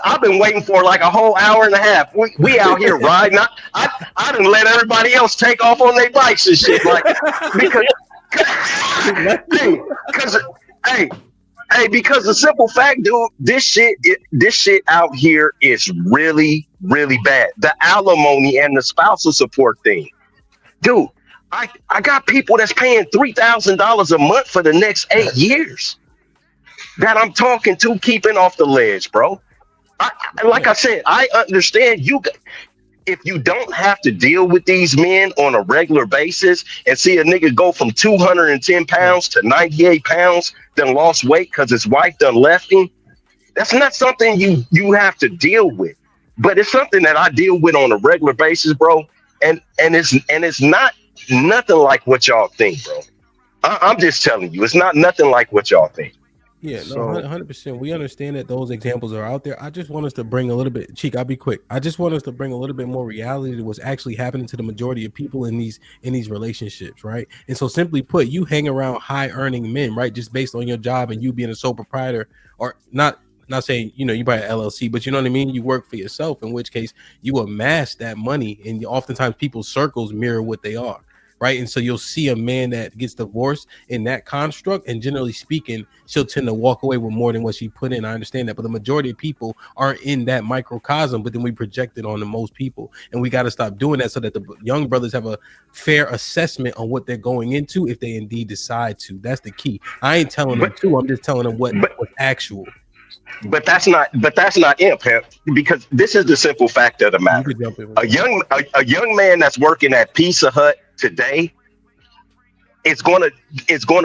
I've been waiting for like a whole hour and a half. We out here riding. I didn't let everybody else take off on their bikes and shit, like because the simple fact, dude, this shit out here is really, really bad. The alimony and the spousal support thing, dude. I got people that's paying $3,000 a month for the next 8 years that I'm talking to, keeping off the ledge, bro. I said, I understand you. If you don't have to deal with these men on a regular basis and see a nigga go from 210 pounds to 98 pounds, then lost weight because his wife done left him, that's not something you have to deal with. But it's something that I deal with on a regular basis, bro. And it's not nothing like what y'all think, bro. I'm just telling you, it's not nothing like what y'all think. Yeah, no, 100%. We understand that those examples are out there. I just want us to bring a little bit, Cheek, I'll be quick. I just want us to bring a little bit more reality to what's actually happening to the majority of people in these relationships, right? And so simply put, you hang around high earning men, right? Just based on your job and you being a sole proprietor, or not saying, you buy an LLC, but you know what I mean? You work for yourself, in which case you amass that money, and oftentimes people's circles mirror what they are. Right. And so you'll see a man that gets divorced in that construct. And generally speaking, she'll tend to walk away with more than what she put in. I understand that. But the majority of people are in that microcosm. But then we project it on the most people. And we got to stop doing that so that the young brothers have a fair assessment on what they're going into if they indeed decide to. That's the key. I ain't telling them to. I'm just telling them what's actual. But that's not imp, because this is the simple fact of the matter. A young man that's working at Pizza Hut today is gonna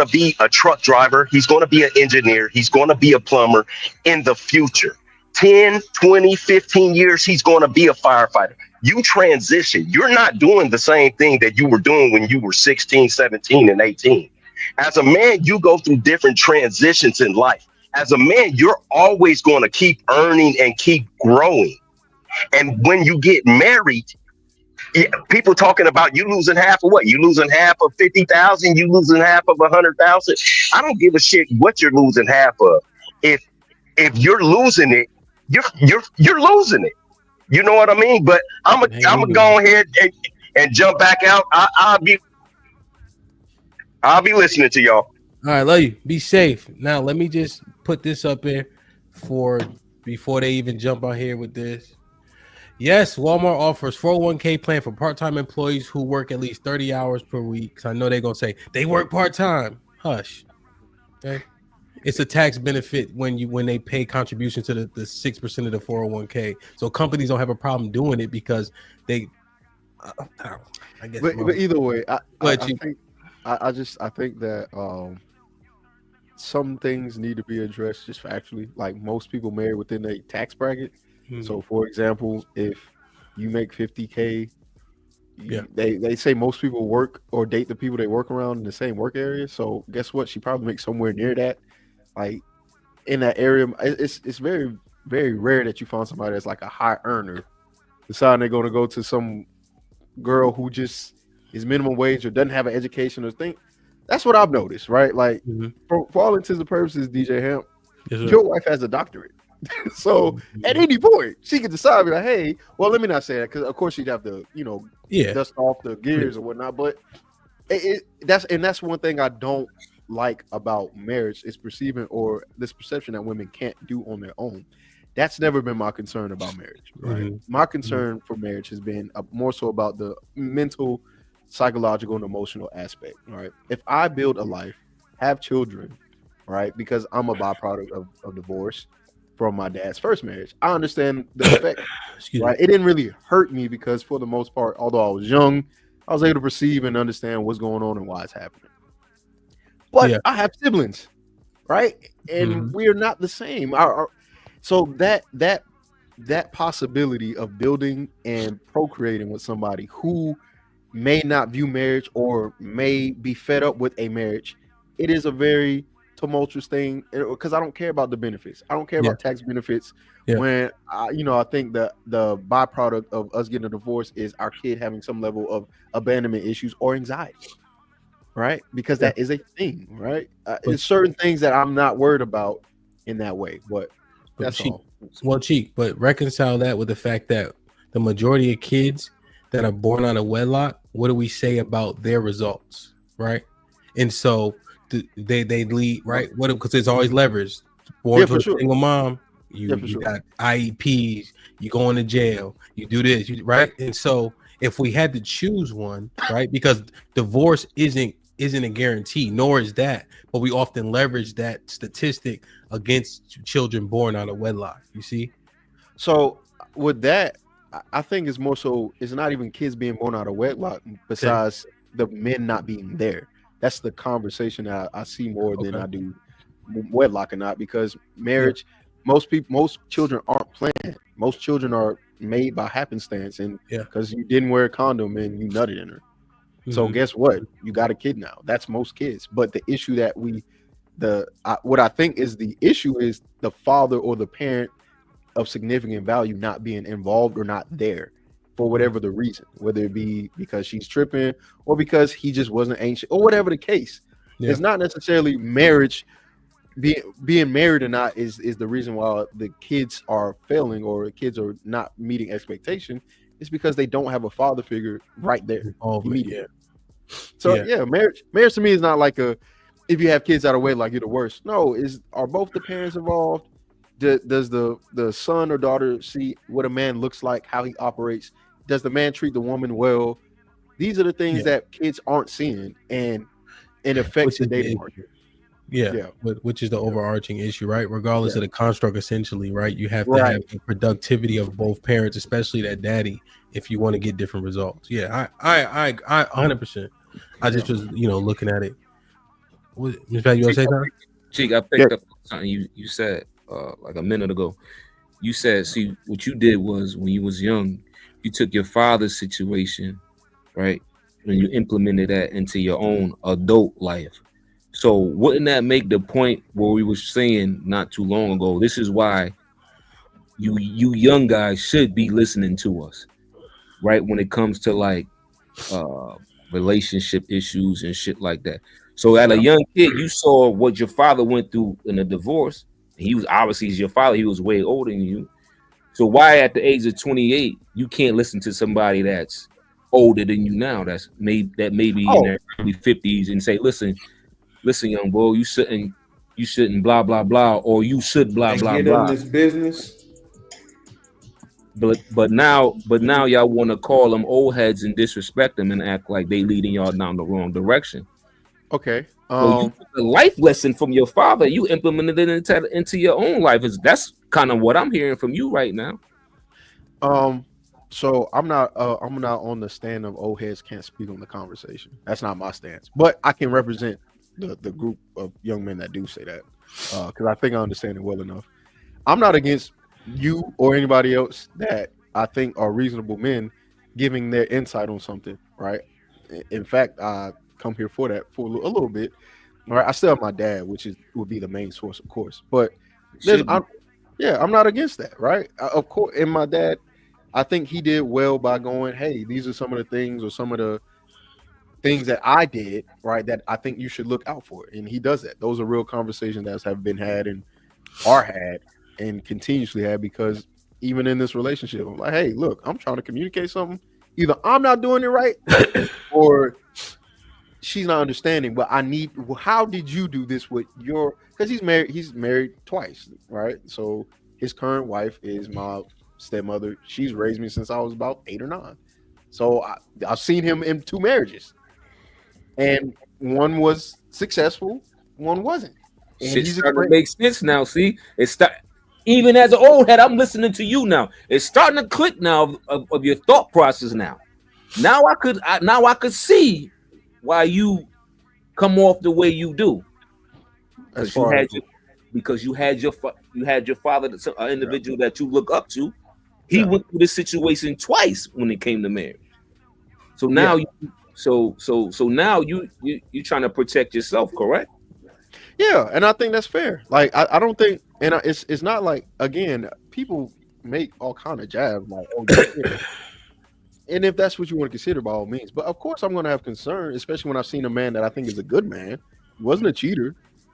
be a truck driver. He's gonna be an engineer. He's gonna be a plumber in the future. 10, 20, 15 years, he's gonna be a firefighter. You transition. You're not doing the same thing that you were doing when you were 16, 17, and 18. As a man, you go through different transitions in life. As a man, you're always going to keep earning and keep growing. And when you get married, people talking about you losing half of what? You losing half of 50,000? You losing half of 100,000? I don't give a shit what you're losing half of. If you're losing it, you're losing it. You know what I mean? But I'm gonna go ahead and jump back out. I'll be listening to y'all. All right, love you. Be safe. Now, let me just put this up here before they even jump on here with this. Yes, Walmart offers 401k plan for part-time employees who work at least 30 hours per week. So I know they're going to say they work part-time. Hush. Okay. It's a tax benefit when they pay contribution to the 6% of the 401k. So companies don't have a problem doing it because they I guess. But either way, I think that some things need to be addressed just factually. Like, most people marry within a tax bracket. So, for example, if you make 50K, they say most people work or date the people they work around in the same work area. So, guess what? She probably makes somewhere near that. Like, in that area, it's very, very rare that you find somebody that's like a high earner deciding they're going to go to some girl who just is minimum wage or doesn't have an education or thing. That's what I've noticed, right? Like for all intents and purposes, DJ Hamp, your wife has a doctorate. So at any point, she could decide, be like, hey, well, let me not say that, because of course she'd have to, dust off the gears or whatnot. But that's one thing I don't like about marriage is perceiving or this perception that women can't do on their own. That's never been my concern about marriage, right? My concern for marriage has been more so about the mental, psychological, and emotional aspect. All right, if I build a life, have children, right, because I'm a byproduct of divorce from my dad's first marriage, I understand the effect. Right, it didn't really hurt me because for the most part, although I was young, I was able to perceive and understand what's going on and why it's happening. But I have siblings, right, and we are not the same. So that possibility of building and procreating with somebody who may not view marriage or may be fed up with a marriage, it is a very tumultuous thing because I don't care about the benefits. I don't care about tax benefits. When I think that the byproduct of us getting a divorce is our kid having some level of abandonment issues or anxiety, right? Because that is a thing, right? There's certain things that I'm not worried about in that way, but that's all. Well, Cheek, but reconcile that with the fact that the majority of kids that are born out of wedlock, what do we say about their results, right? And so they lead, right? What, because it's always leveraged. Born to a single mom, you got IEPs, you go into jail, you do this, right? And so if we had to choose one, right, because divorce isn't a guarantee, nor is that, but we often leverage that statistic against children born out of wedlock. You see? So with that, I think it's more so it's not even kids being born out of wedlock, besides the men not being there. That's the conversation that I see more than I do wedlock or not, because marriage, most children aren't planned. Most children are made by happenstance, and because you didn't wear a condom and you nutted in her. So guess what? You got a kid now. That's most kids. But the issue that what I think is the issue is the father or the parent of significant value not being involved or not there for whatever the reason, whether it be because she's tripping or because he just wasn't anxious or whatever the case. It's not necessarily marriage. Being married or not is the reason why the kids are failing or the kids are not meeting expectation. It's because they don't have a father figure right there immediately. So marriage to me is not like if you have kids out of wedlock, you're the worst. No, are both the parents involved? Does the son or daughter see what a man looks like, how he operates? Does the man treat the woman well? These are the things that kids aren't seeing, and it affects the dating market. Which is the overarching issue, right? Regardless of the construct, essentially, right? You have to have the productivity of both parents, especially that daddy, if you want to get different results. I 100%. I just was, looking at it. Miss Pat, you want to say something? Cheek, I picked up something you said like a minute ago. You said, see, what you did was when you was young, you took your father's situation, right, and you implemented that into your own adult life. So wouldn't that make the point where we were saying not too long ago, this is why you young guys should be listening to us, right? When it comes to like relationship issues and shit like that. So at a young kid, you saw what your father went through in a divorce. He was obviously your father. He was way older than you. So why at the age of 28, you can't listen to somebody that's older than you now, that may be in their early 50s and say, listen, young boy, you shouldn't blah blah blah, or you should blah blah blah. This business. But now y'all want to call them old heads and disrespect them and act like they leading y'all down the wrong direction. Okay. So you took a life lesson from your father, you implemented it into your own life. That's kind of what I'm hearing from you right now. So I'm not on the stand of old heads can't speak on the conversation. That's not my stance. But I can represent the group of young men that do say that, because I think I understand it well enough. I'm not against you or anybody else that I think are reasonable men giving their insight on something, right? In fact, I come here for that for a little bit. All right, I still have my dad, which would be the main source, of course. But I'm not against that, right? Of course, and my dad, I think he did well by going, hey, these are some of the things or some of the things that I did, right, that I think you should look out for. And he does that. Those are real conversations that have been had and are had and continuously had, because even in this relationship, I'm like, hey, look, I'm trying to communicate something. Either I'm not doing it right or she's not understanding, but I need, how did you do this with your, because he's married twice, right? So his current wife is my stepmother. She's raised me since I was about 8 or 9. So I've seen him in 2 marriages, and one was successful, one wasn't. And Shit's starting to make sense now. See, even as an old head, I'm listening to you now. It's starting to click now of your thought process now. Now I could see why you come off the way you do. Because you had your father, an individual that you look up to. He went through this situation twice when it came to marriage. So now now you trying to protect yourself, correct? Yeah, and I think that's fair. Like I don't think, and it's not like, again, people make all kind of jabs like, oh, yeah. And if that's what you want to consider, by all means. But of course, I'm going to have concern, especially when I've seen a man that I think is a good man. He wasn't a cheater.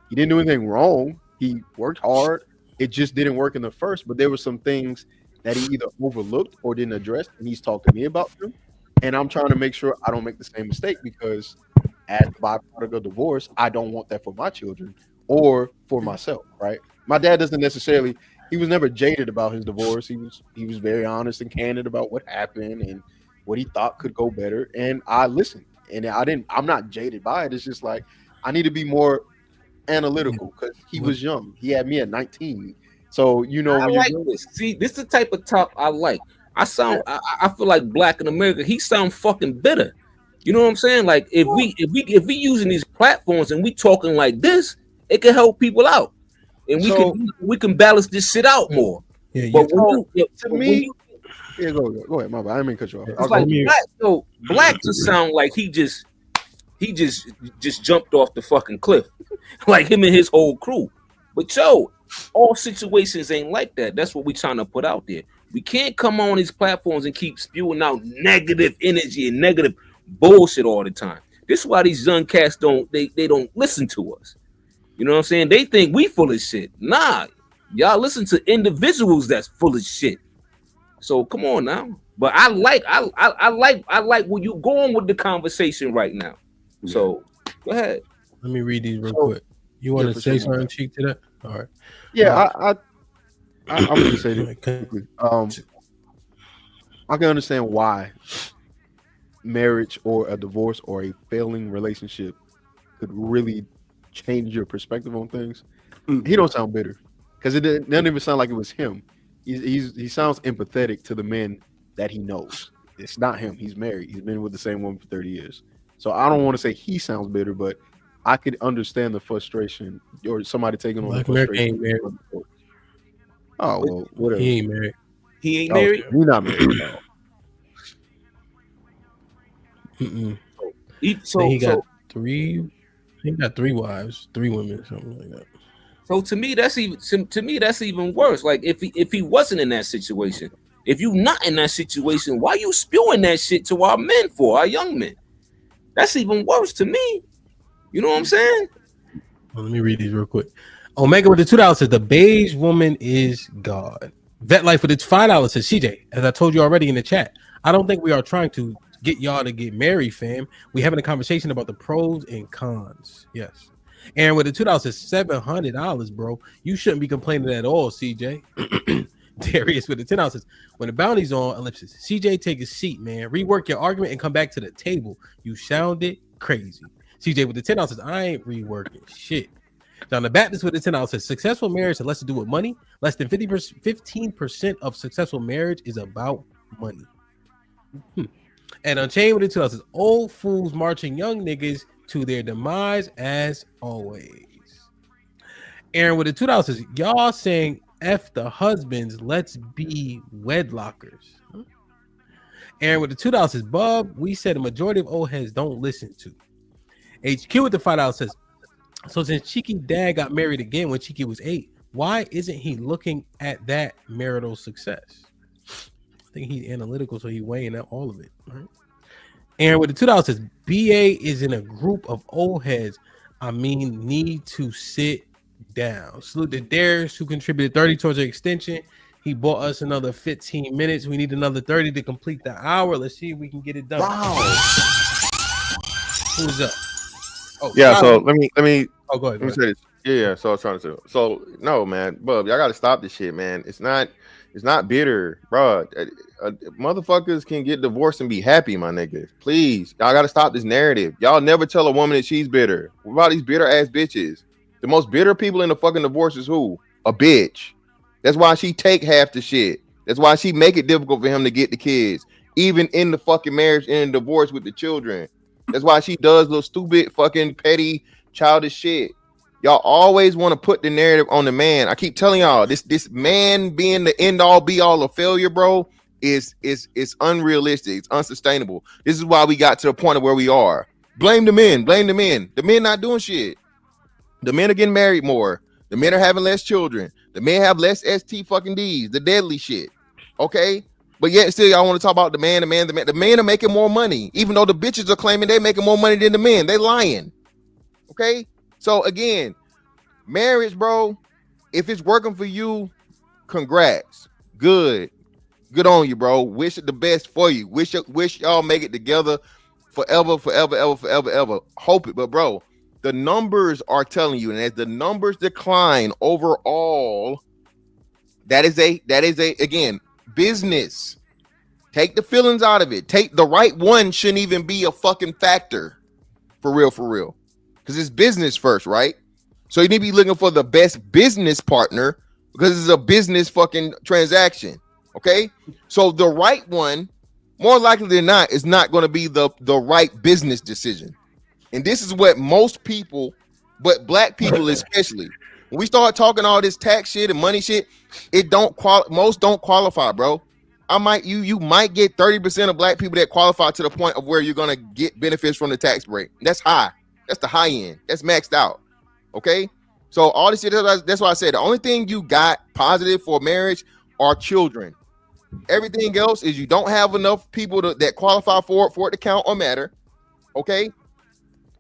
He didn't do anything wrong. He worked hard. It just didn't work in the first. But there were some things that he either overlooked or didn't address, and he's talked to me about them. And I'm trying to make sure I don't make the same mistake, because as a byproduct of divorce, I don't want that for my children or for myself, right? My dad doesn't necessarily, he was never jaded about his divorce. He was very honest and candid about what happened and what he thought could go better. And I listened, and I'm not jaded by it. It's just like, I need to be more analytical, because he was young. He had me at 19. So, you know, this. See, this is the type of talk I like. I feel like Black in America, he sound fucking bitter. You know what I'm saying? Like if we using these platforms and we talking like this, it can help people out, and we can balance this shit out more. Yeah, but go ahead, my bad. I didn't mean to cut you off. It's like Black just sound like he just jumped off the fucking cliff, like him and his whole crew. But all situations ain't like that. That's what we trying to put out there. We can't come on these platforms and keep spewing out negative energy and negative bullshit all the time. This is why these young cats don't listen to us. You know what I'm saying? They think we full of shit. Nah, y'all listen to individuals that's full of shit. So come on now. But I like where you going with the conversation right now. So go ahead. Let me read these real quick. You want to say something, Cheek, to that? All right. Yeah, I'm going to say this quickly. I can understand why marriage or a divorce or a failing relationship could really change your perspective on things. He don't sound bitter, because it doesn't even sound like it was him. He sounds empathetic to the men that he knows. It's not him. He's married. He's been with the same woman for 30 years. So I don't want to say he sounds bitter, but I could understand the frustration, or somebody taking on the frustration. Oh, well, whatever. He ain't married. He ain't married? He's not married. No. He got 3 wives, 3 women, something like that. So to me, that's even worse. Like if he wasn't in that situation, if you not in that situation, why you spewing that shit to our men for, our young men? That's even worse to me. You know what I'm saying? Well, let me read these real quick. Omega with the $2 says the beige woman is God. Vet Life with its $5 says CJ, as I told you already in the chat, I don't think we are trying to get y'all to get married, fam. We having a conversation about the pros and cons. Yes. Aaron with the $2 says $700, bro. You shouldn't be complaining at all, CJ. Darius with the $10 says, when the bounty's on, ellipsis. CJ, take a seat, man. Rework your argument and come back to the table. You sounded crazy. CJ with the $10 says, I ain't reworking shit. John the Baptist with the $10 says, successful marriage has less to do with money. Less than 15% of successful marriage is about money. And Unchained with the $2 says, old fools marching young niggas to their demise as always. Aaron with the $2 says, y'all saying F the husbands, let's be wedlockers. Aaron with the $2 says, Bub, we said a majority of old heads don't listen to. HQ with the $5 says, so since Cheeky dad got married again when Cheeky was 8, why isn't he looking at that marital success? think he's analytical, so he's weighing out all of it. Right? Aaron with the $2 says BA is in a group of old heads. I mean, need to sit down. Salute to Darius who contributed 30 towards the extension. He bought us another 15 minutes. We need another 30 to complete the hour. Let's see if we can get it done. Wow. Who's up? Oh, Yeah, so Solomon. let me Oh, go ahead. let me say this. Yeah, so I was trying to say. So no, man, Bub, y'all gotta stop this shit, man. It's not bitter, bro. Motherfuckers can get divorced and be happy, my nigga. Please, y'all gotta stop this narrative. Y'all never tell a woman that she's bitter. What about these bitter ass bitches? The most bitter people in the fucking divorce is who? A bitch. That's why she take half the shit. That's why she make it difficult for him to get the kids, even in the fucking marriage and divorce with the children. That's why she does little stupid, fucking petty, childish shit. Y'all always want to put the narrative on the man. I keep telling y'all, this man being the end all be all of failure, bro, is unrealistic. It's unsustainable. This is why we got to the point of where we are. Blame the men. Blame the men. The men not doing shit. The men are getting married more. The men are having less children. The men have less ST fucking Ds, the deadly shit. Okay? But yet still y'all want to talk about the man. The men are making more money, even though the bitches are claiming they're making more money than the men. They lying. Okay? So again, marriage, bro, if it's working for you, congrats. Good on you, bro. Wish it the best for you. Wish y'all make it together forever. Hope it. But bro, the numbers are telling you, and as the numbers decline overall, that is a again business. Take the feelings out of it. Take the right one shouldn't even be a fucking factor. For real. Because it's business first, right? So you need to be looking for the best business partner because it's a business fucking transaction. Okay? So the right one, more likely than not, is not going to be the right business decision. And this is what most people, but black people especially, when we start talking all this tax shit and money shit, most don't qualify, bro. You might get 30% of black people that qualify to the point of where you're gonna get benefits from the tax break. That's high. That's the high end. That's maxed out. Okay. So all this shit, that's why I said the only thing you got positive for marriage are children. Everything else is you don't have enough people that qualify for it to count or matter. Okay.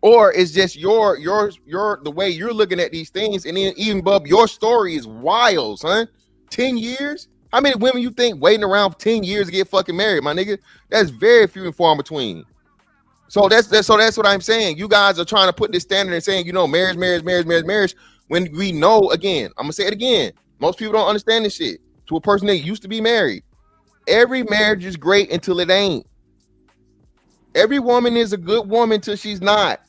Or it's just your the way you're looking at these things, and then even Bub, your story is wild, son. 10 years? How many women you think waiting around for 10 years to get fucking married, my nigga? That's very few and far in between. So that's what I'm saying. You guys are trying to put this standard and saying, marriage. When we know, again, I'm gonna say it again. Most people don't understand this shit. To a person that used to be married, every marriage is great until it ain't. Every woman is a good woman till she's not.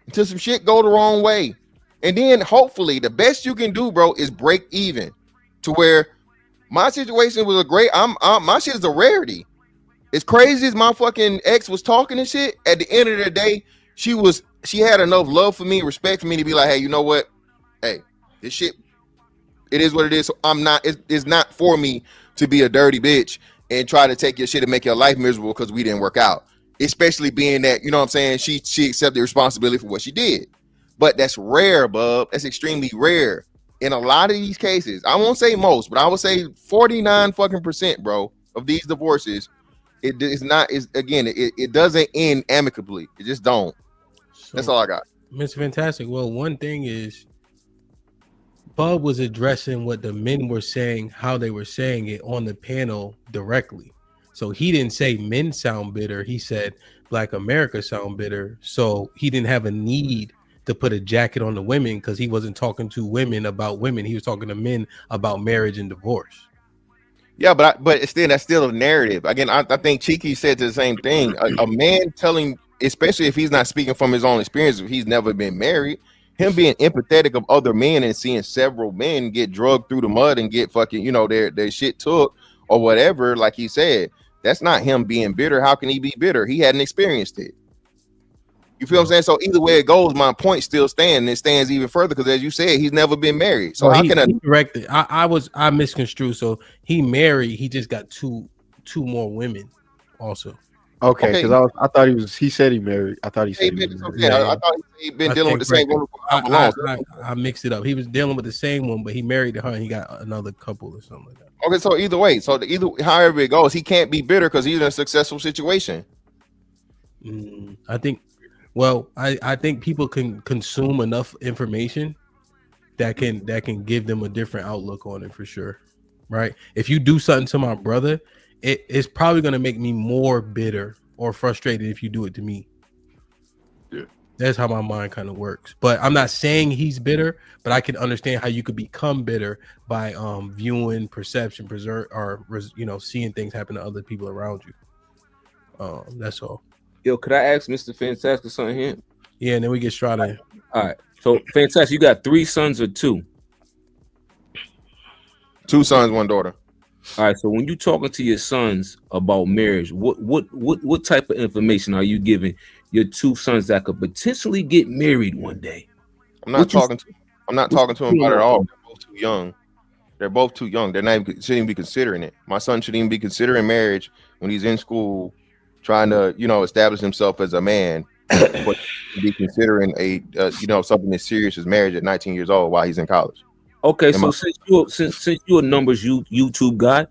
Until some shit go the wrong way. And then hopefully the best you can do, bro, is break even to where my situation was my shit is a rarity. As crazy as my fucking ex was talking and shit, at the end of the day, she had enough love for me, respect for me to be like, hey, you know what? Hey, this shit, it is what it is. So it's not for me to be a dirty bitch and try to take your shit and make your life miserable because we didn't work out. Especially being that, you know what I'm saying, she accepted responsibility for what she did. But that's rare, bub. That's extremely rare. In a lot of these cases, I won't say most, but I would say 49 fucking percent, bro, of these divorces, it doesn't end amicably. It just don't. So, that's all I got. Mr. Fantastic. Well, one thing is Bub was addressing what the men were saying, how they were saying it on the panel directly. So he didn't say men sound bitter. He said Black America sound bitter. So he didn't have a need to put a jacket on the women because he wasn't talking to women about women. He was talking to men about marriage and divorce. Yeah, but that's still a narrative. Again, I think Cheeky said the same thing. A man telling, especially if he's not speaking from his own experience, if he's never been married, him being empathetic of other men and seeing several men get drugged through the mud and get fucking, their shit took or whatever, like he said. That's not him being bitter. How can he be bitter? He hadn't experienced it. You feel what I'm saying? So either way it goes, my point still stands, and it stands even further because, as you said, he's never been married. So how can I correct it? I misconstrued. So he married. He just got two more women, also. Okay, because I thought he was. He said he married. I thought he said he was married. I thought he'd been dealing with the same woman for how long. I mixed it up. He was dealing with the same one, but he married her and he got another couple or something like that. Okay, so either way, however it goes, he can't be bitter because he's in a successful situation. I think. Well, I think people can consume enough information that can give them a different outlook on it for sure, right? If you do something to my brother, it's probably going to make me more bitter or frustrated if you do it to me. Yeah, that's how my mind kind of works. But I'm not saying he's bitter, but I can understand how you could become bitter by viewing, perception, seeing things happen to other people around you. That's all. Yo, could I ask Mr. Fantastic something here? Yeah, and then we get Strada. All right. So Fantastic, you got 3 sons or 2? 2 sons, 1 daughter. All right. So when you talking to your sons about marriage, what type of information are you giving your 2 sons that could potentially get married one day? I'm not talking to them about it at all. They're both too young. They're both too young. They're not even, shouldn't even be considering it. My son shouldn't even be considering marriage when he's in school, trying to, establish himself as a man, but be considering something as serious as marriage at 19 years old while he's in college. Okay, so since you're a numbers YouTube guy,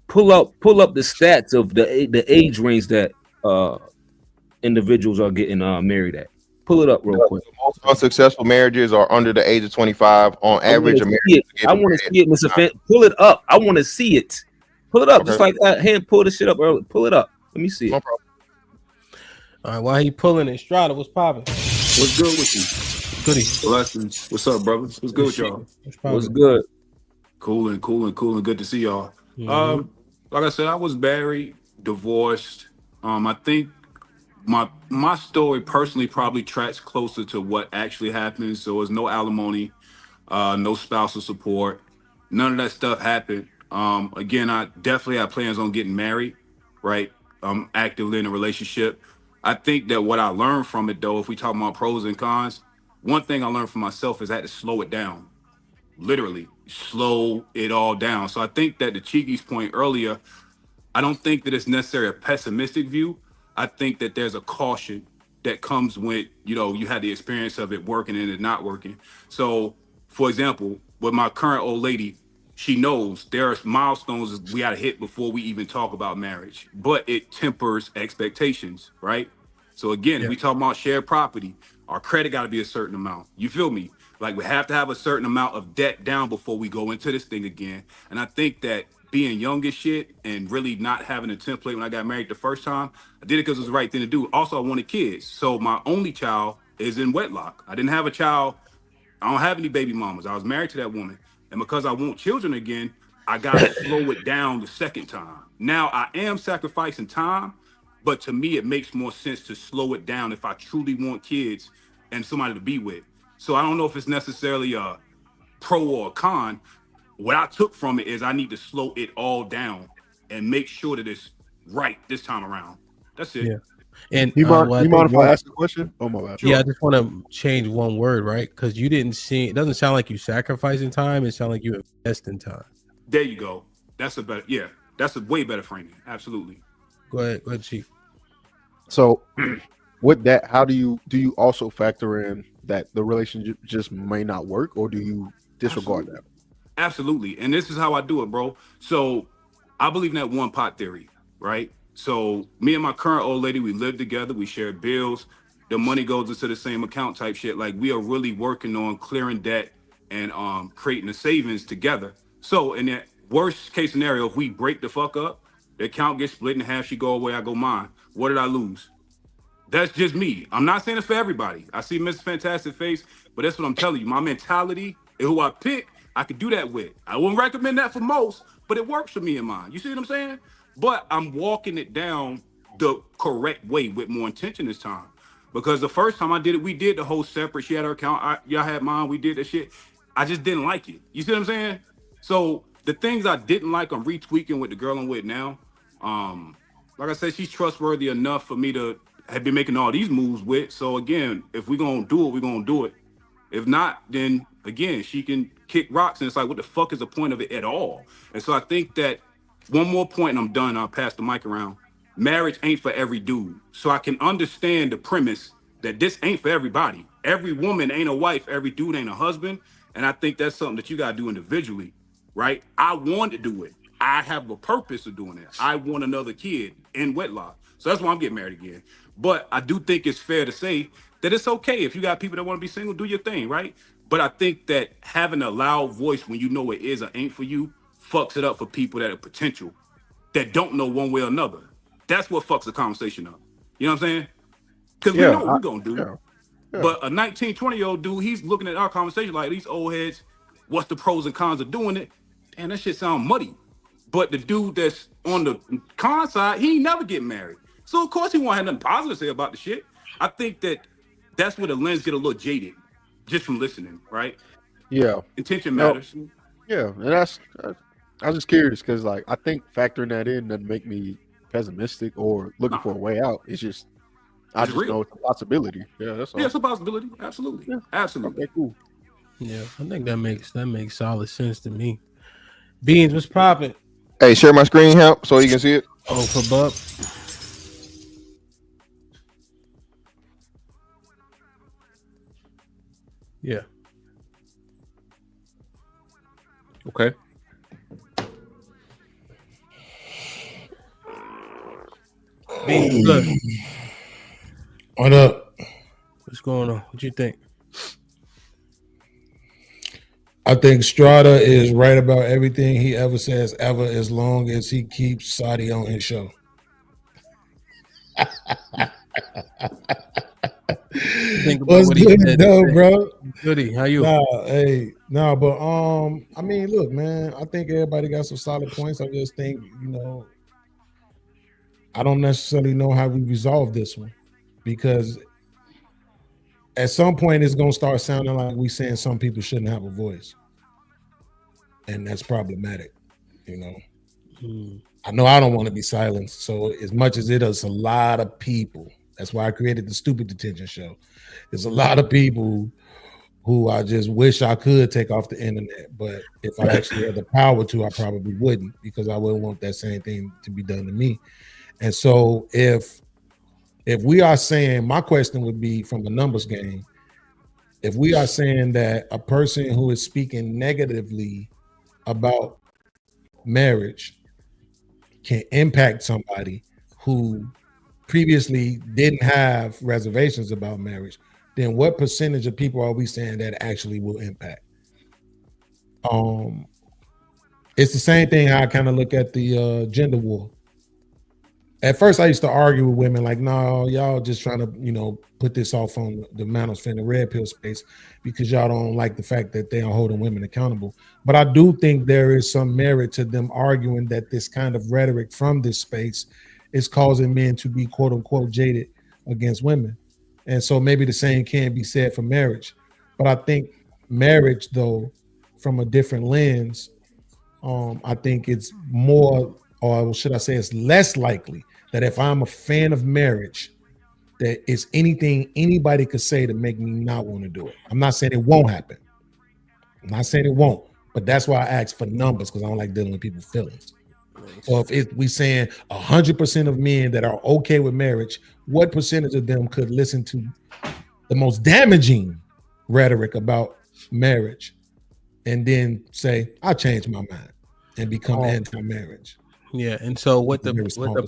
pull up the stats of the age range that individuals are getting married at. Pull it up real quick. Most unsuccessful marriages are under the age of 25 on average. I want to see it, Mr. Fan. Pull it up. I want to see it. Pull it up, okay. Just like hand pull this shit up early. Pull it up. Let me see it. No problem. All right, while he pulling it, Strada, what's popping? What's good with you? Goody. Blessings. What's up, brothers? What's good with y'all? What's good? Cool and good to see y'all. Mm-hmm. Like I said, I was married, divorced. I think my story personally probably tracks closer to what actually happened. So there's no alimony, no spousal support, none of that stuff happened. Again, I definitely have plans on getting married, right? I'm actively in a relationship. I think that what I learned from it, though, if we talk about pros and cons, one thing I learned for myself is I had to slow it down. Literally, slow it all down. So I think that the Cheeky's point earlier, I don't think that it's necessarily a pessimistic view. I think that there's a caution that comes when, you had the experience of it working and it not working. So, for example, with my current old lady, she knows there are milestones we got to hit before we even talk about marriage, but it tempers expectations, right? So again, if we talk about shared property, our credit got to be a certain amount. You feel me? Like we have to have a certain amount of debt down before we go into this thing again. And I think that being young as shit and really not having a template when I got married the first time, I did it because it was the right thing to do. Also, I wanted kids. So my only child is in wedlock. I didn't have a child. I don't have any baby mamas. I was married to that woman. And because I want children again, I got to slow it down the second time. Now I am sacrificing time, but to me, it makes more sense to slow it down if I truly want kids and somebody to be with. So I don't know if it's necessarily a pro or a con. What I took from it is I need to slow it all down and make sure that it's right this time around. That's it. Yeah. And you mind if I ask a question? Oh my bad. Yeah, I just want to change one word, right? Because you didn't see it doesn't sound like you sacrificing time, it sounds like you invest in time. There you go. That's a way better framing. Absolutely. Go ahead, Chief. So with that, how do you also factor in that the relationship just may not work, or do you disregard that? Absolutely. And this is how I do it, bro. So I believe in that one pot theory, right? So me and my current old lady, we live together, we share bills, the money goes into the same account type shit. Like we are really working on clearing debt and creating a savings together. So in that worst case scenario, if we break the fuck up, the account gets split in half, she go away, I go mine. What did I lose? That's just me. I'm not saying it's for everybody. I see Mr. Fantastic face, but that's what I'm telling you. My mentality and who I pick, I could do that with. I wouldn't recommend that for most, but it works for me and mine. You see what I'm saying? But I'm walking it down the correct way with more intention this time. Because the first time I did it, we did the whole separate. She had her account, y'all had mine, we did that shit. I just didn't like it. You see what I'm saying? So the things I didn't like, I'm retweaking with the girl I'm with now. Like I said, she's trustworthy enough for me to have been making all these moves with. So again, if we're gonna do it, we're gonna do it. If not, then again, she can kick rocks, and it's like, what the fuck is the point of it at all? And so I think that one more point, and I'm done. I'll pass the mic around. marriage ain't for every dude. So I can understand the premise that this ain't for everybody. Every woman ain't a wife, every dude ain't a husband. And I think that's something that you gotta do individually, right? I want to do it. I have a purpose of doing it. I want another kid in wedlock. So that's why I'm getting married again. But I do think it's fair to say that it's okay if you got people that want to be single, do your thing, right? But I think that having a loud voice when you know it is or ain't for you fucks it up for people that are potential that don't know one way or another. That's what fucks the conversation up. You know what I'm saying? Because we know what we're going to do. Yeah. But a 19, 20-year-old dude, he's looking at our conversation like these old heads, what's the pros and cons of doing it? And that shit sound muddy. But the dude that's on the con side, he ain't never get married. So of course he won't have nothing positive to say about the shit. I think that's where the lens get a little jaded just from listening, right? Yeah. Intention matters. Yeah, and that's I was just curious because like I think factoring that in doesn't make me pessimistic or looking for a way out. It's just I just know it's a possibility. Yeah, that's all. Yeah, it's a possibility. Absolutely. Yeah. Absolutely. Okay, cool. Yeah, I think that makes solid sense to me. Beans, what's popping? Hey, share my screen, help, so you can see it. Oh, for Bub. Yeah. Okay. Beans, look. What up? What's going on? What you think? I think Strata is right about everything he ever says ever, as long as he keeps Saudi on his show. What's good, though, bro? Goody, how you? But I mean, look, man, I think everybody got some solid points. I just think, I don't necessarily know how we resolve this one, because at some point it's gonna start sounding like we saying some people shouldn't have a voice, and that's problematic. I know I don't want to be silenced. So as much as it is a lot of people, that's why I created the Stupid Detention Show. There's a lot of people who I just wish I could take off the internet, but if I actually had the power to, I probably wouldn't, because I wouldn't want that same thing to be done to me. And so if we are saying, my question would be from the numbers game, if we are saying that a person who is speaking negatively about marriage can impact somebody who previously didn't have reservations about marriage, then what percentage of people are we saying that actually will impact? It's the same thing I kind of look at the gender war. At first, I used to argue with women like, no, y'all just trying to, put this off on the manosphere and the red pill space because y'all don't like the fact that they are holding women accountable. But I do think there is some merit to them arguing that this kind of rhetoric from this space is causing men to be quote unquote jaded against women. And so maybe the same can be said for marriage. But I think marriage, though, from a different lens, I think it's more, or should I say it's less likely that if I'm a fan of marriage, that it's anything anybody could say to make me not want to do it. I'm not saying it won't happen. I'm not saying it won't, but that's why I ask for numbers, because I don't like dealing with people's feelings. So if we saying 100% of men that are okay with marriage, what percentage of them could listen to the most damaging rhetoric about marriage and then say, I changed my mind and become anti-marriage? Yeah, and so what the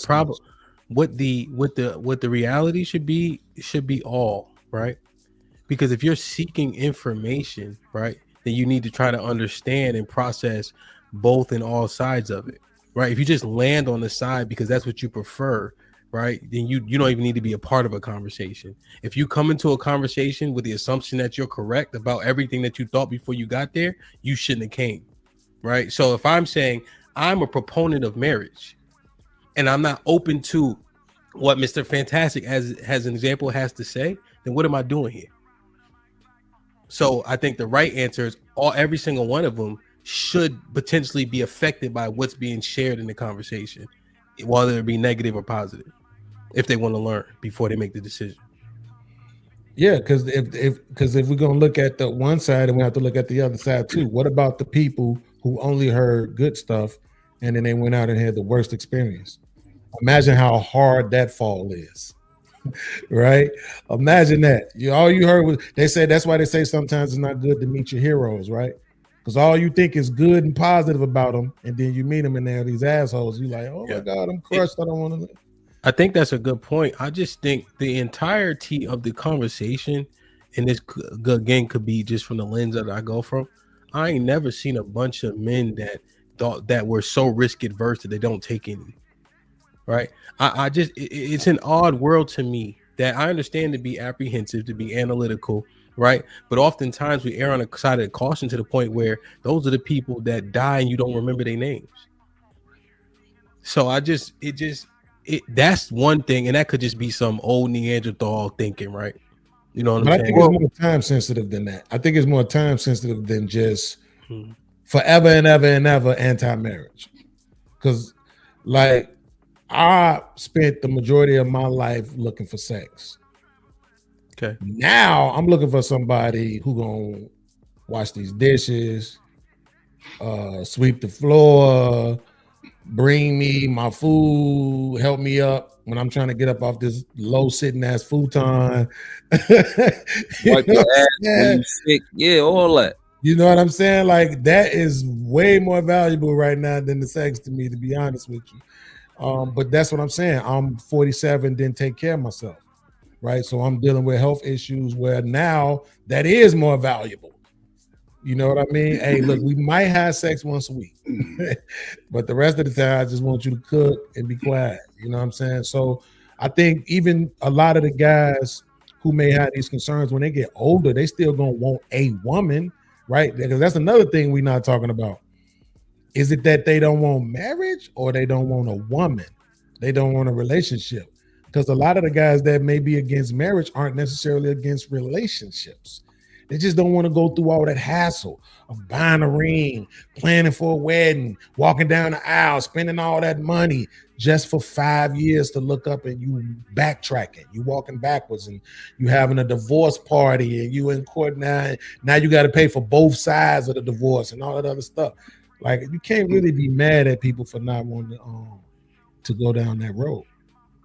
problem, what the reality should be all, right? Because if you're seeking information, right, then you need to try to understand and process both and all sides of it, right? If you just land on the side because that's what you prefer, right, then you don't even need to be a part of a conversation. If you come into a conversation with the assumption that you're correct about everything that you thought before you got there, you shouldn't have came, right? So if I'm saying I'm a proponent of marriage and I'm not open to what Mr. Fantastic as an example has to say, then what am I doing here? So I think the right answer is every single one of them should potentially be affected by what's being shared in the conversation, whether it be negative or positive, if they want to learn before they make the decision. Yeah, because if we're gonna look at the one side, and we have to look at the other side too. What about the people who only heard good stuff and then they went out and had the worst experience? Imagine how hard that fall is. Right? Imagine that. All you heard was they said that's why they say sometimes it's not good to meet your heroes, right? Because all you think is good and positive about them, and then you meet them and they're these assholes. You're like, oh my God, I'm crushed. I don't want to. I think that's a good point. I just think the entirety of the conversation, and this again could be just from the lens that I go from. I ain't never seen a bunch of men that thought that were so risk adverse that they don't take any. Right? I just it's an odd world to me that I understand to be apprehensive, to be analytical, right? But oftentimes we err on the side of caution to the point where those are the people that die and you don't remember their names. So that's one thing, and that could just be some old Neanderthal thinking, right? You know what I'm saying? I think it's more time sensitive than that. I think it's more time sensitive than just forever and ever and ever anti-marriage. Because like I spent the majority of my life looking for sex. Okay. Now I'm looking for somebody who gonna wash these dishes, sweep the floor, bring me my food, help me up when I'm trying to get up off this low sitting ass futon. Wipe your ass when you sick. Yeah, all that. You know what I'm saying? Like that is way more valuable right now than the sex to me, to be honest with you. But that's what I'm saying. I'm 47, didn't take care of myself, right? So I'm dealing with health issues where now that is more valuable. You know what I mean? Hey, look, we might have sex once a week, but the rest of the time, I just want you to cook and be quiet. You know what I'm saying? So I think even a lot of the guys who may have these concerns when they get older, they still gonna want a woman, right? Because that's another thing we're not talking about. Is it that they don't want marriage or they don't want a woman? They don't want a relationship. Because a lot of the guys that may be against marriage aren't necessarily against relationships. They just don't want to go through all that hassle of buying a ring, planning for a wedding, walking down the aisle, spending all that money just for 5 years to look up and you backtracking, you walking backwards and you having a divorce party and you in court now you got to pay for both sides of the divorce and all that other stuff. Like you can't really be mad at people for not wanting to go down that road.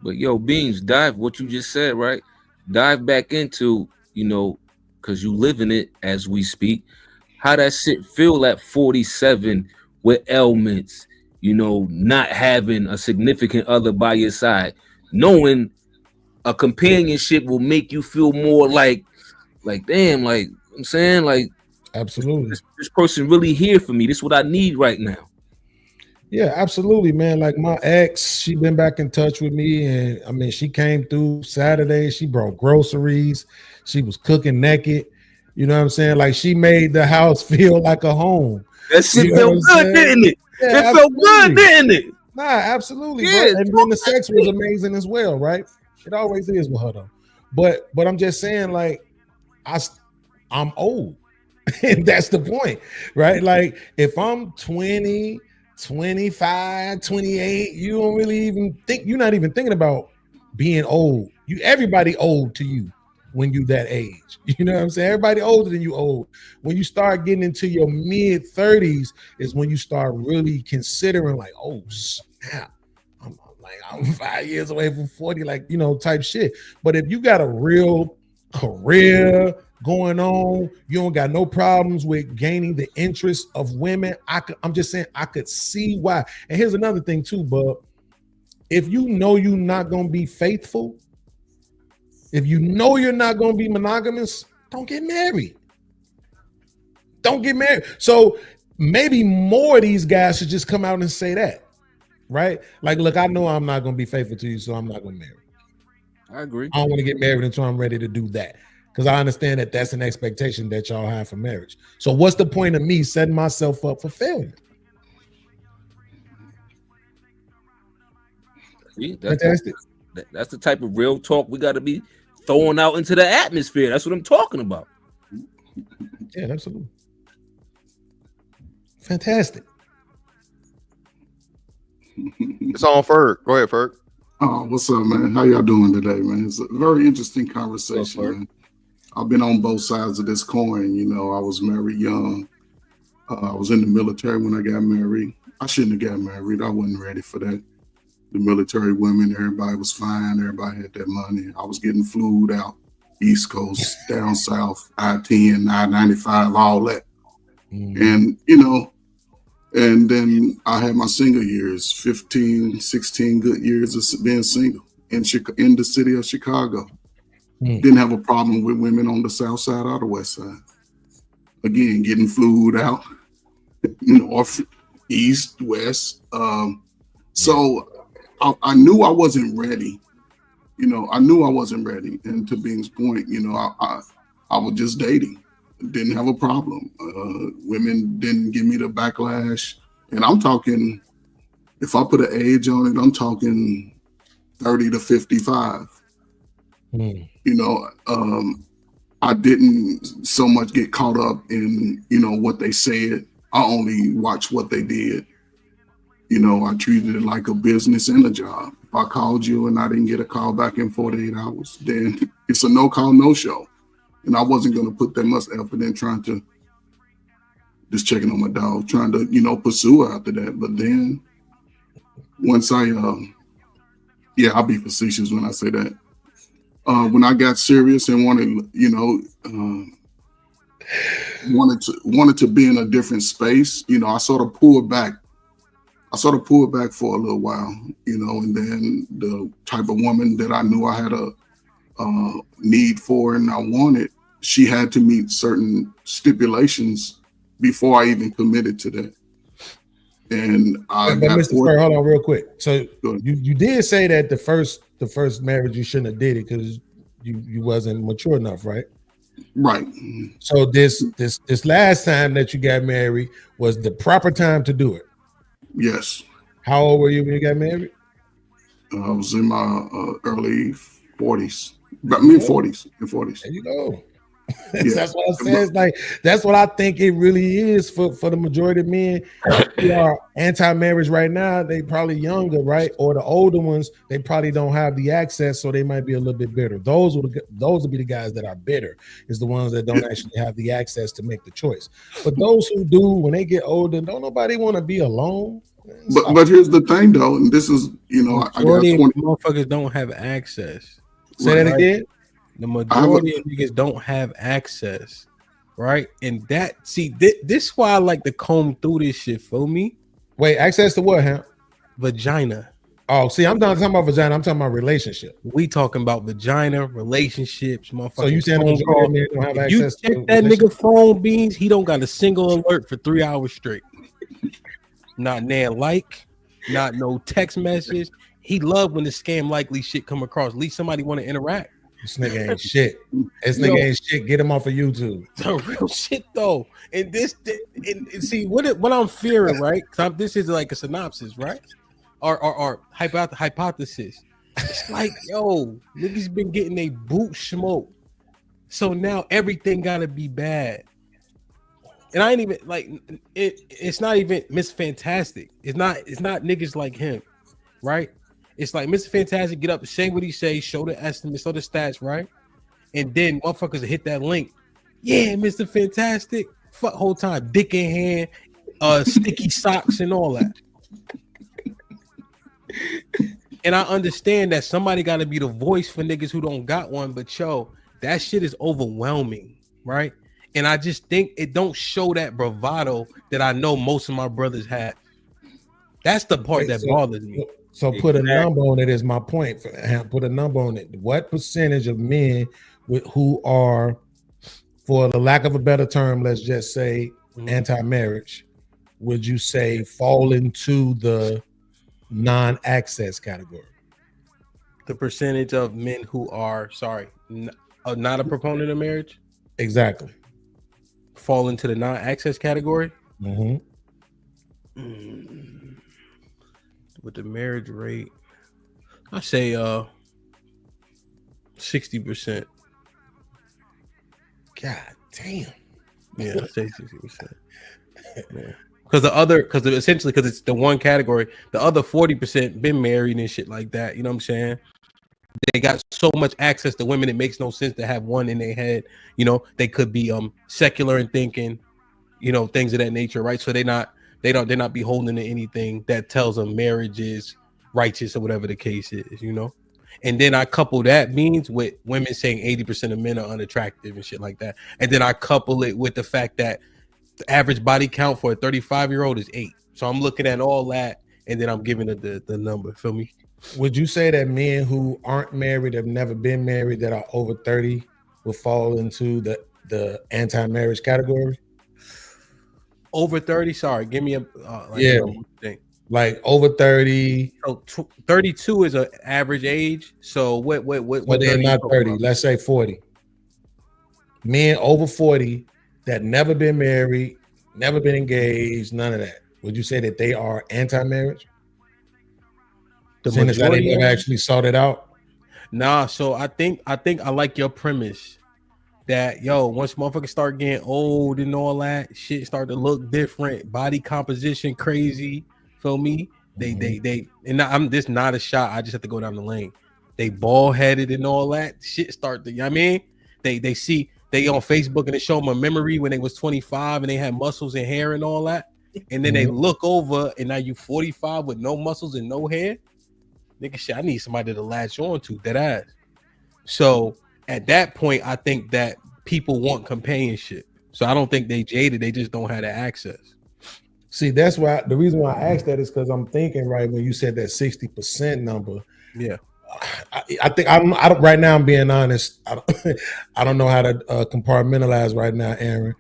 But yo, Beans, dive what you just said, right? Dive back into, because you live in it as we speak, how that shit feel at 47 with ailments, not having a significant other by your side, knowing a companionship will make you feel more like damn, like I'm saying, like absolutely, this person really here for me. This is what I need right now. Yeah, absolutely, man. Like my ex, she been back in touch with me, and I mean, she came through Saturday. She brought groceries. She was cooking naked. You know what I'm saying? Like she made the house feel like a home. That shit felt good, didn't it? Yeah, it felt good, didn't it? Nah, absolutely. Yeah, bro. And then the sex was amazing as well, right? It always is with her though. But I'm just saying, like, I'm old. And that's the point, right? Like if I'm 20, 25, 28, you don't really even think, you're not even thinking about being old. Everybody old to you when you that age. You know what I'm saying? Everybody older than you old. When you start getting into your mid 30s is when you start really considering like, oh snap, I'm 5 years away from 40, like, type shit. But if you got a real career going on, you don't got no problems with gaining the interest of women, I'm just saying I could see why. And here's another thing too, bub. If you know you're not going to be faithful, if you know you're not going to be monogamous, don't get married. Don't get married. So maybe more of these guys should just come out and say that, right? Like, look, I know I'm not going to be faithful to you, so I'm not going to marry. I agree. I don't want to get married until I'm ready to do that. Because I understand that that's an expectation that y'all have for marriage. So what's the point of me setting myself up for failure? See, that's the type of real talk we got to be throwing out into the atmosphere. That's what I'm talking about. Yeah, absolutely. Fantastic. It's on Ferg. Go ahead, Ferg. Oh, what's up, man? How y'all doing today, man? It's a very interesting conversation, man. I've been on both sides of this coin. I was married young. I was in the military when I got married. I shouldn't have got married. I wasn't ready for that. the military women, everybody was fine. Everybody had that money. I was getting flued out, East Coast, down South, I-10, I-95, all that. And, you know, and then I had my single years, 15, 16 good years of being single in the city of Chicago. Didn't have a problem with women on the South Side or the West Side. Again, getting flued out, North, East, West. So I knew I wasn't ready. You know, I knew I wasn't ready. And to Bing's point, you know, I was just dating. Didn't have a problem. Women didn't give me the backlash. And I'm talking, if I put an age on it, I'm talking 30 to 55. You know, I didn't so much get caught up in, you know, what they said. I only watched what they did. You know, I treated it like a business and a job. If I called you and I didn't get a call back in 48 hours, then it's a no call, no show. And I wasn't going to put that much effort in trying to just checking on my dog, trying to, you know, pursue her after that. But then once I'll be facetious when I say that. When I got serious and wanted, you know, wanted to be in a different space, you know, I sort of pulled back for a little while, you know, and then the type of woman that I knew I had a need for and I wanted, she had to meet certain stipulations before I even committed to that. And I but got Mr. Spur, hold on real quick. So you did say that the first marriage you shouldn't have did it because you wasn't mature enough, right? Right. So this last time that you got married was the proper time to do it. Yes. How old were you when you got married? I was in my early 40s, about mid 40s. There you go. Yeah. That's what I said. Like that's what I think it really is for the majority of men who are anti-marriage right now. They probably younger, right? Or the older ones, they probably don't have the access, so they might be a little bit bitter. Those will be the guys that are bitter, is the ones that don't actually have the access to make the choice. But those who do, when they get older, don't nobody want to be alone. But here's the thing though, and this is, you know, I got 20 motherfuckers don't have access. Say that again. The majority of niggas don't have access, right? And that, this why I like to comb through this shit for me. Wait, access to what, huh? Vagina. Oh, see, I'm not talking about vagina. I'm talking about relationship. We talking about vagina, relationships, motherfucker. So you saying the majority of men don't have access to that nigga phone beans, he don't got a single alert for 3 hours straight. Not nan like, not no text message. He love when the scam likely shit come across. At least somebody want to interact. This nigga ain't shit. This nigga ain't shit. Get him off of YouTube. The real shit though. And see what I'm fearing, right? This is like a synopsis, right? Or hypothesis. It's like, yo, niggas been getting a boot smoke. So now everything gotta be bad. And I ain't even like it's not even Miss Fantastic. It's not niggas like him, right? It's like Mr. Fantastic get up, say what he say, show the estimates, show the stats, right? And then motherfuckers hit that link. Yeah, Mr. Fantastic. Fuck whole time, dick in hand, sticky socks and all that. And I understand that somebody got to be the voice for niggas who don't got one, but yo, that shit is overwhelming, right? And I just think it don't show that bravado that I know most of my brothers have. That's the part that bothers me. So put a number on it is my point. Put a number on it. What percentage of men who are, for the lack of a better term, let's just say anti-marriage, would you say fall into the non-access category? The percentage of men who are, not a proponent of marriage? Exactly. Fall into the non-access category? With the marriage rate, I say 60%. God damn. Yeah, I say 60%. Yeah. Because essentially it's the one category, the other 40% been married and shit like that. You know what I'm saying? They got so much access to women, it makes no sense to have one in their head. You know, they could be secular in thinking, you know, things of that nature, right? So they're not beholden to anything that tells them marriage is righteous or whatever the case is, you know. And then I couple that means with women saying 80% of men are unattractive and shit like that. And then I couple it with the fact that the average body count for a 35-year-old is 8. So I'm looking at all that, and then I'm giving it the number. Feel me? Would you say that men who aren't married, have never been married, that are over 30 will fall into the anti-marriage category? Over 30? Sorry, give me a thing. Like over 30. So 32 is an average age. So what they're not 30. Let's say 40. Men over 40 that never been married, never been engaged, none of that. Would you say that they are anti-marriage? Seeing as that they never actually sought it out? Nah, so I think I like your premise that once motherfuckers start getting old and all that, shit start to look different, body composition crazy. Feel me? They and this not a shot. I just have to go down the lane. They bald headed and all that shit start to. You know what I mean, they see they on Facebook and they show them a memory when they was 25 and they had muscles and hair and all that, and then they look over and now you 45 with no muscles and no hair. Nigga, shit, I need somebody to latch on to that ass. So at that point, I think that people want companionship. So I don't think they jaded. They just don't have the access. See, that's why the reason why I asked that is because I'm thinking, right, when you said that 60% number. Yeah. I think I don't right now, I'm being honest. I don't know how to compartmentalize right now, Aaron.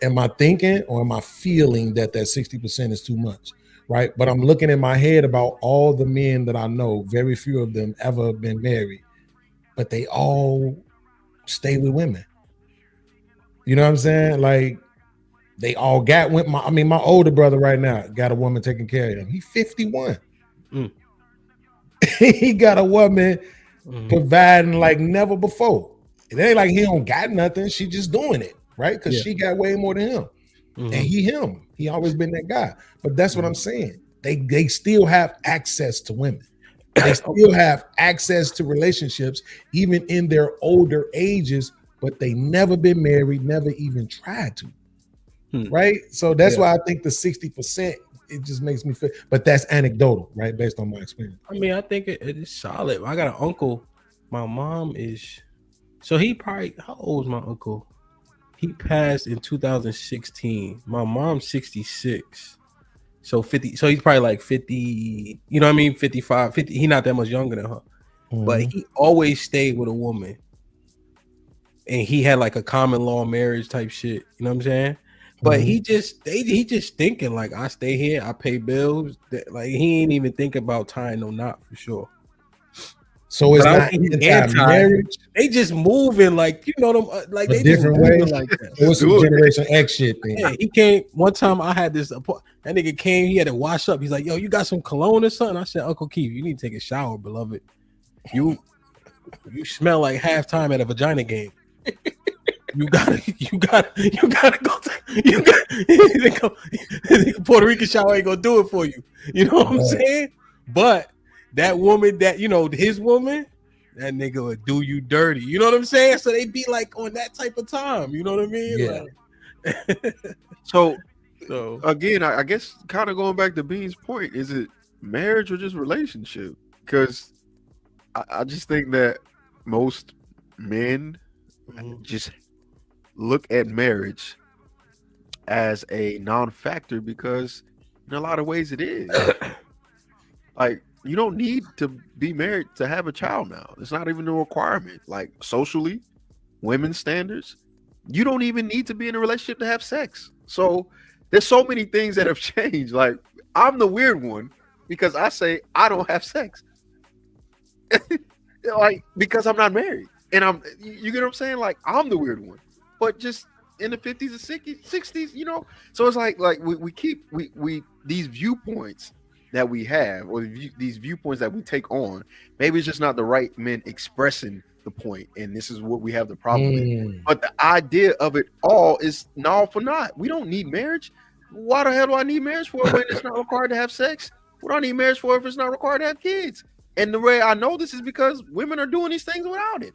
Am I thinking or am I feeling that 60% is too much? Right. But I'm looking in my head about all the men that I know, very few of them ever been married, but they all stay with women. You know what I'm saying? Like they all got my older brother right now got a woman taking care of him. He's 51. He got a woman providing like never before. It ain't like he don't got nothing. She just doing it, right? Because she got way more than him. And him. He always been that guy. But that's what I'm saying. They still have access to women. They still have access to relationships, even in their older ages, but they never been married, never even tried to. Right? So that's why I think the 60%, it just makes me feel, but that's anecdotal, right? Based on my experience. I mean, I think it is solid. I got an uncle. My mom is, so he probably, how old is my uncle? He passed in 2016. My mom's 66. So 50, so he's probably like 50, you know what I mean? 55, 50. He's not that much younger than her. But he always stayed with a woman. And he had like a common law marriage type shit. You know what I'm saying? But he just thinking like, I stay here, I pay bills. Like he ain't even think about tying no knot for sure. So it's not anti-marriage. They just moving like, you know them like a they different just way. like that. It was some Generation X shit thing. Yeah, he came one time. I had this. That nigga came. He had to wash up. He's like, "Yo, you got some cologne or something?" I said, "Uncle Keith, you need to take a shower, beloved. You smell like halftime at a vagina game. You gotta go. Puerto Rican shower ain't gonna do it for you. You know what I'm saying? But that woman, that his woman, that nigga would do you dirty. You know what I'm saying? So they be like on that type of time. You know what I mean? Yeah. Like, So again, I guess kind of going back to Bean's point, is it marriage or just relationship? Because I just think that most men just look at marriage as a non-factor because in a lot of ways it is. Like, you don't need to be married to have a child now. It's not even a requirement. Like, socially, women's standards, you don't even need to be in a relationship to have sex. So there's so many things that have changed. Like, I'm the weird one because I say I don't have sex. Like, because I'm not married. And you get what I'm saying? Like, I'm the weird one. But just in the 50s and 60s, So it's like we keep these viewpoints that we have, or these viewpoints that we take on, maybe it's just not the right men expressing the point, and this is what we have the problem with. But the idea of it all is null for naught. We don't need marriage. Why the hell do I need marriage for when it's not required to have sex? What do I need marriage for if it's not required to have kids? And the way I know this is because women are doing these things without it.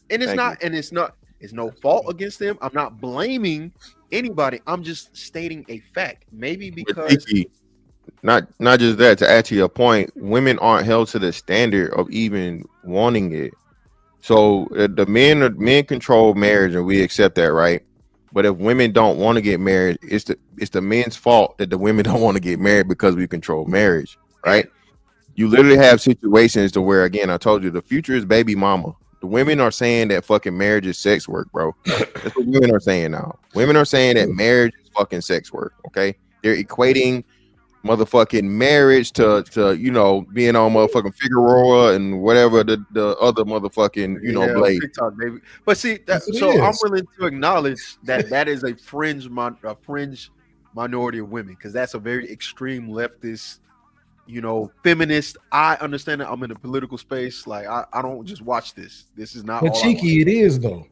And it's no fault against them. I'm not blaming anybody. I'm just stating a fact. Maybe because not just that. To add to your point, women aren't held to the standard of even wanting it. So the men control marriage, and we accept that, right? But if women don't want to get married, it's the men's fault that the women don't want to get married because we control marriage, right? You literally have situations to where, again, I told you, the future is baby mama. The women are saying that fucking marriage is sex work, bro. That's what women are saying now. Women are saying that marriage is fucking sex work. Okay, they're equating motherfucking marriage to being on motherfucking Figueroa and whatever the other motherfucking blade. TikTok, baby. But see, I'm willing to acknowledge that is a fringe minority of women, because that's a very extreme leftist, feminist. I understand that. I'm in a political space. Like I don't just watch this. This is not. But cheeky, it is though.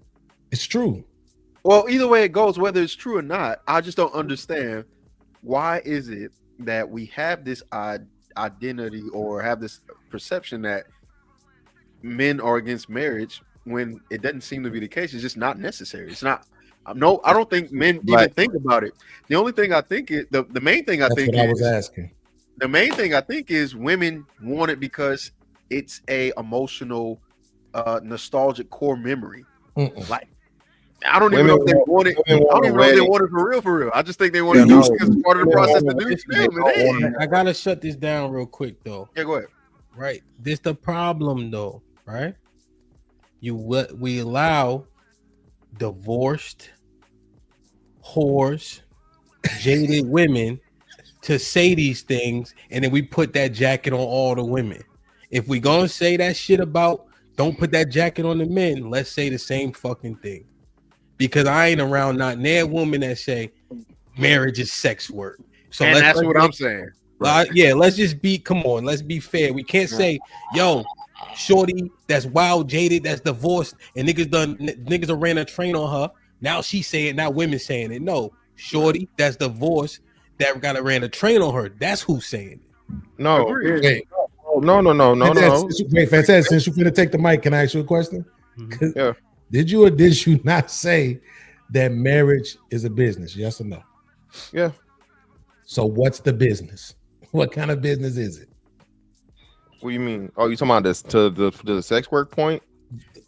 It's true. Well, either way it goes, whether it's true or not, I just don't understand why is it that we have this identity or have this perception that men are against marriage when it doesn't seem to be the case. It's just not necessary. It's not. No, I don't think men even think about it. The only thing I think is the main thing I think I was asking. The main thing I think is women want it because it's a emotional, nostalgic core memory. Like, I don't even know if they want it. I don't even know if they want it for real. I just think they want to use it as part of the process to do it. I gotta shut this down real quick though. Yeah, go ahead. Right, this the problem though, right? We allow divorced, whores, jaded women to say these things, and then we put that jacket on all the women. If we gonna say that shit about don't put that jacket on the men, let's say the same fucking thing. Because I ain't around not near woman that say marriage is sex work. So and that's what I'm saying. Yeah, let's just let's be fair. We can't say, yo, shorty that's wild jaded, that's divorced, and niggas done ran a train on her. Now she's saying it, now women saying it. No, shorty that's divorced, that got ran a train on her. That's who's saying it. No, no. Wait, Fantastic. Since you're gonna take the mic, can I ask you a question? Yeah. Did you or did you not say that marriage is a business? Yes or no? Yeah. So what's the business? What kind of business is it? What do you mean? Oh, you talking about this to the sex work point?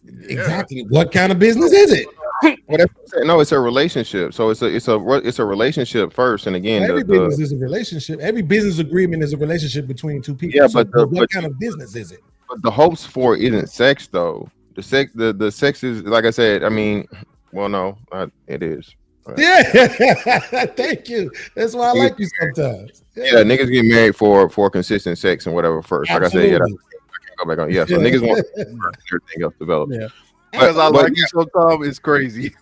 Exactly. What kind of business is it? No, it's a relationship. So it's a relationship first. And again, every business is a relationship. Every business agreement is a relationship between two people. Yeah, so but what kind of business is it? But the hopes for it isn't sex though. The sex is, like I said. I mean, well, no, it is. Right. Yeah, thank you. That's why I like you sometimes. Yeah, niggas get married for consistent sex and whatever first. Absolutely. Like I said, I can't go back on. Yeah, so niggas want everything else developed. Yeah, because I like you sometimes. It's crazy.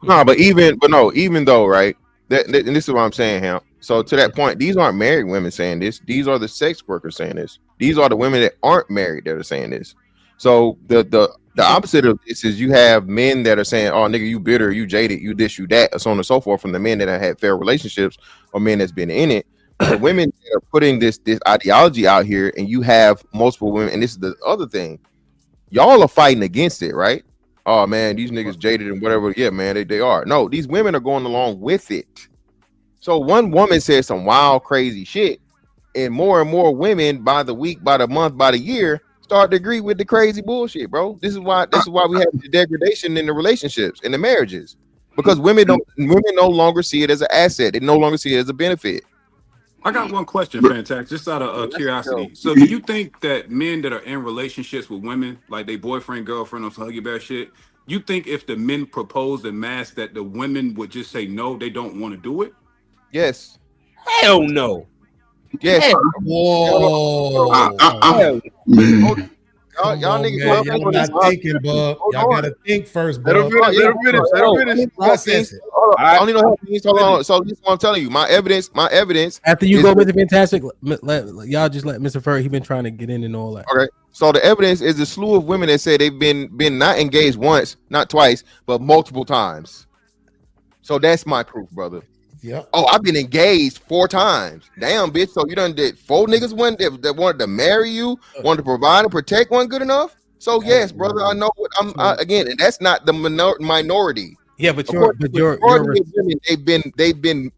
But even though, right? And this is what I'm saying, Hamp. So to that point, these aren't married women saying this. These are the sex workers saying this. These are the women that aren't married that are saying this. So the opposite of this is you have men that are saying, "Oh, nigga, you bitter, you jaded, you this, you that," so on and so forth. From the men that have had fair relationships or men that's been in it, the women that are putting this ideology out here, and you have multiple women. And this is the other thing, y'all are fighting against it, right? Oh man, these niggas jaded and whatever. Yeah, man, they are. No, these women are going along with it. So one woman says some wild, crazy shit, and more women by the week, by the month, by the year start to agree with the crazy bullshit, bro. This is why we have the degradation in the relationships, in the marriages, because women no longer see it as an asset. They no longer see it as a benefit. I got one question, Fantax, just out of curiosity. So do you think that men that are in relationships with women, like they boyfriend, girlfriend, or some huggy bear shit, you think if the men proposed en masse that the women would just say no, they don't want to do it? Yes. Hell no. Yes. Whoa. Y'all niggas, y'all not thinking, bub. Y'all gotta think first, bub. Let him finish. Process it. I don't even know how to. So this is what I'm telling you. My evidence. After you go, Mr. Fantastic, y'all just let Mr. Furry. He been trying to get in and all that. Okay. So the evidence is a slew of women that say they've been not engaged once, not twice, but multiple times. So that's my proof, brother. Yeah. Oh, I've been engaged 4 times. Damn, bitch. So you done did 4 niggas one that wanted to marry you, wanted to provide and protect one good enough? So yes, brother, I know what again, and that's not the minority. Yeah, but you're women, they've been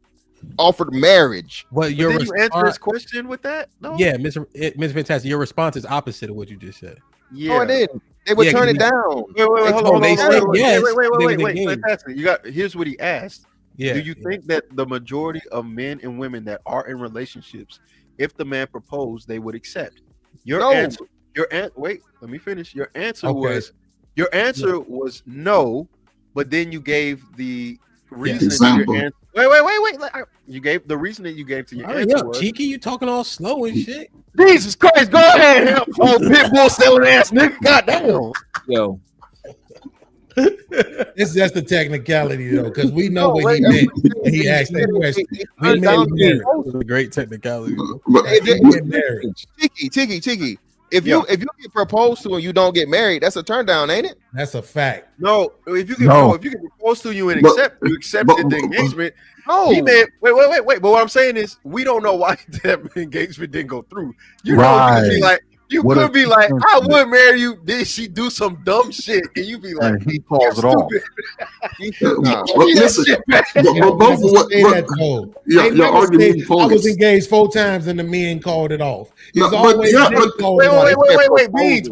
offered marriage. Well, But your then you answer his response, question with that? No. yeah, Mr. Fantastic, your response is opposite of what you just said. Yeah. No, I didn't. They would Yeah, turn 'cause it down. Wait, They hold told on, they me said no. yes. wait. Game. Fantastic. Here's what he asked. Yeah. Do you think that the majority of men and women that are in relationships, if the man proposed, they would accept? No. Wait, let me finish. Your answer Okay. was no, but then you gave the reason to Example. your answer. Wait. You gave the reason that you gave to your Hurry answer up, was Cheeky. You talking all slow and shit. Jesus Christ, go ahead, him. Oh, pit bull selling ass nigga. Goddamn. Yo, It's just a technicality though, because we know No, what he wait, meant when he asked that question. We meant marriage. That was a great technicality. But He meant marriage. Tiki. If you get proposed to and you don't get married, that's a turn down, ain't it? That's a fact. No, if you get proposed to you and But- accepted the engagement. No. He meant wait. But what I'm saying is, we don't know why that engagement didn't go through. You know, Right. you What could a- be like, I would marry you. Did she do some dumb shit? And you be like, And he calls it off. But listen, but both of what, Say that though. yeah, They your never argument said, I was points. engaged 4 times and the men called it off. No, It's but always yeah, they but- called it off. Wait, Beans.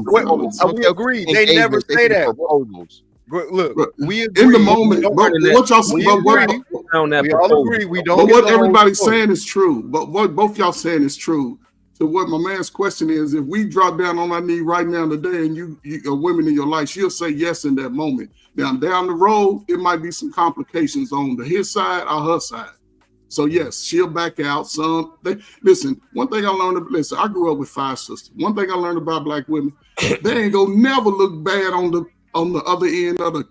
Proposals. We agree. They never Engagements, say say that. proposals. Look, But we agree. in the moment, but what y'all We but what, agree. down that We all proposal. agree. We don't. but get what the whole everybody's story. saying is true. But what both y'all saying is true. So what my man's question is, if we drop down on our knee right now today, and you a women in your life, she'll say yes in that moment. Now down the road, it might be some complications on his side or her side. So yes, she'll back out. Listen. One thing I learned. Listen, I grew up with 5 sisters. One thing I learned about black women, they ain't gonna never look bad on the other end of the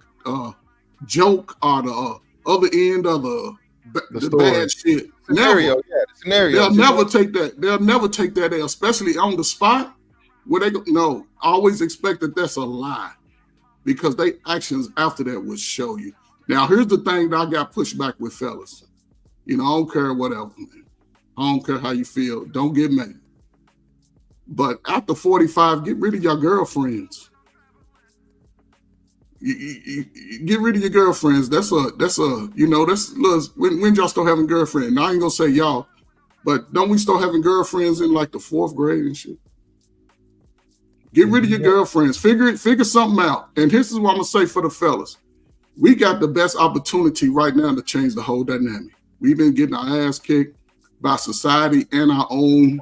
joke or the other end of the bad shit. Scenario, Never. yeah, the scenario. They'll never take that. They'll never take that, especially on the spot. Where they go, no, always expect that that's a lie, because they actions after that will show you. Now, here's the thing that I got pushed back with, fellas. You know, I don't care whatever, man. I don't care how you feel. Don't get mad. But after 45, get rid of your girlfriends. You get rid of your girlfriends. That's when y'all start having girlfriends. Now I ain't gonna say y'all, but don't we start having girlfriends in like the 4th grade and shit? Get rid of your girlfriends. Figure something out. And this is what I'm gonna say for the fellas. We got the best opportunity right now to change the whole dynamic. We've been getting our ass kicked by society and our own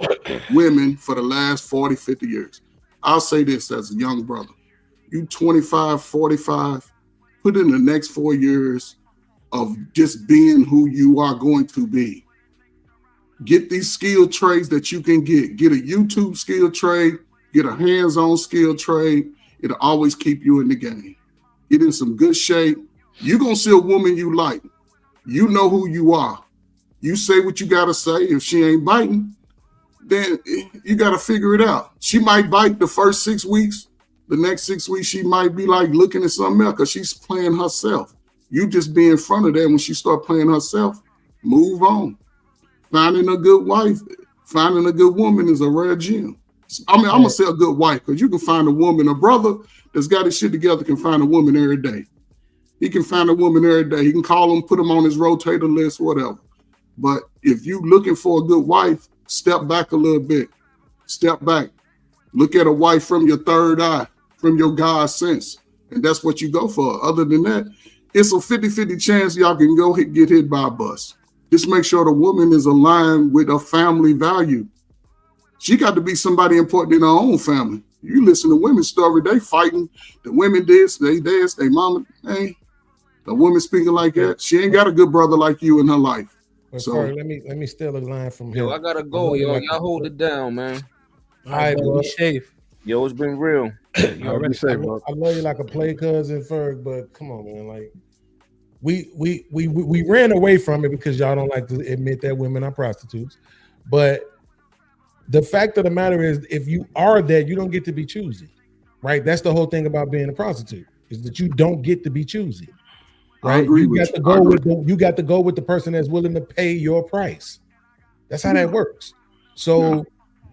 women for the last 40, 50 years. I'll say this as a young brother. You 25, 45, put in the next 4 years of just being who you are going to be. Get these skill trades that you can get. Get a YouTube skill trade, get a hands-on skill trade. It'll always keep you in the game. Get in some good shape. You're going to see a woman you like. You know who you are. You say what you got to say. If she ain't biting, then you got to figure it out. She might bite the first 6 weeks. The next 6 weeks, she might be like looking at something else because she's playing herself. You just be in front of that. When she start playing herself, move on. Finding a good wife, finding a good woman is a rare gem. I mean, I'm going to say a good wife, because you can find a woman, a brother that's got his shit together can find a woman every day. He can find a woman every day. He can call them, put them on his rotator list, whatever. But if you looking for a good wife, step back a little bit. Step back. Look at a wife from your third eye, from your God sense. And that's what you go for. Other than that, it's a 50-50 chance y'all can get hit by a bus. Just make sure the woman is aligned with a family value. She got to be somebody important in her own family. You listen to women's story, they fighting. The women this, they mama, hey, the woman speaking like that. She ain't got a good brother like you in her life. But So Ferg, let me steal a line from him. Yo, I gotta go, yo. Y'all hold it down, man. All right, Be safe. Yo, it's been real. I love you like a play cousin, Ferg, but come on, man. Like we ran away from it because y'all don't like to admit that women are prostitutes. But the fact of the matter is, if you are that, you don't get to be choosy, right? That's the whole thing about being a prostitute, is that you don't get to be choosy, right? I agree You with got you. to go with you got to go with the person that's willing to pay your price. That's how that works. So